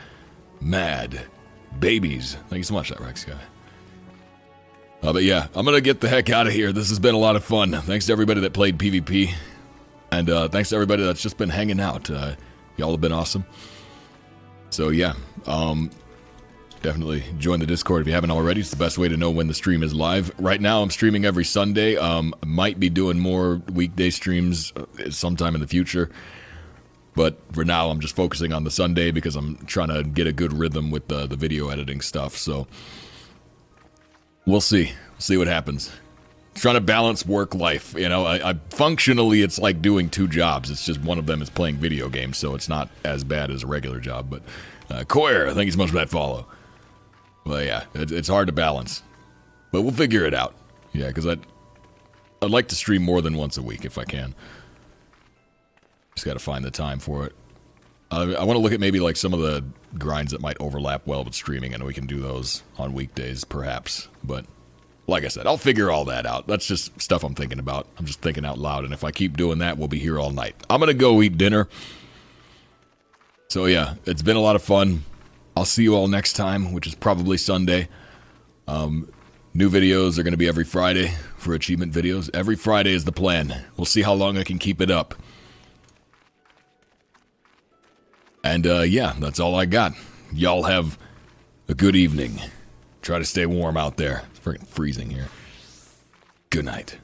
mad babies. Thank you so much, that Rex guy. But yeah, I'm gonna get the heck out of here. This has been a lot of fun. Thanks to everybody that played PvP. And thanks to everybody that's just been hanging out. Y'all have been awesome. So yeah, definitely join the Discord if you haven't already. It's the best way to know when the stream is live. Right now, I'm streaming every Sunday. Might be doing more weekday streams sometime in the future. But for now, I'm just focusing on the Sunday because I'm trying to get a good rhythm with the video editing stuff. So we'll see. We'll see what happens. Trying to balance work life, you know. I functionally, it's like doing 2 jobs. It's just one of them is playing video games, so it's not as bad as a regular job. But Koyer, thank you so much for that follow. Well, yeah, it's hard to balance, but we'll figure it out. Yeah, because I'd like to stream more than once a week if I can. Just got to find the time for it. I want to look at maybe like some of the grinds that might overlap well with streaming, and we can do those on weekdays, perhaps. But like I said, I'll figure all that out. That's just stuff I'm thinking about. I'm just thinking out loud, and if I keep doing that, we'll be here all night. I'm going to go eat dinner. So yeah, it's been a lot of fun. I'll see you all next time, which is probably Sunday. New videos are going to be every Friday for achievement videos. Every Friday is the plan. We'll see how long I can keep it up. And yeah, that's all I got. Y'all have a good evening. Try to stay warm out there. It's freaking freezing here. Good night.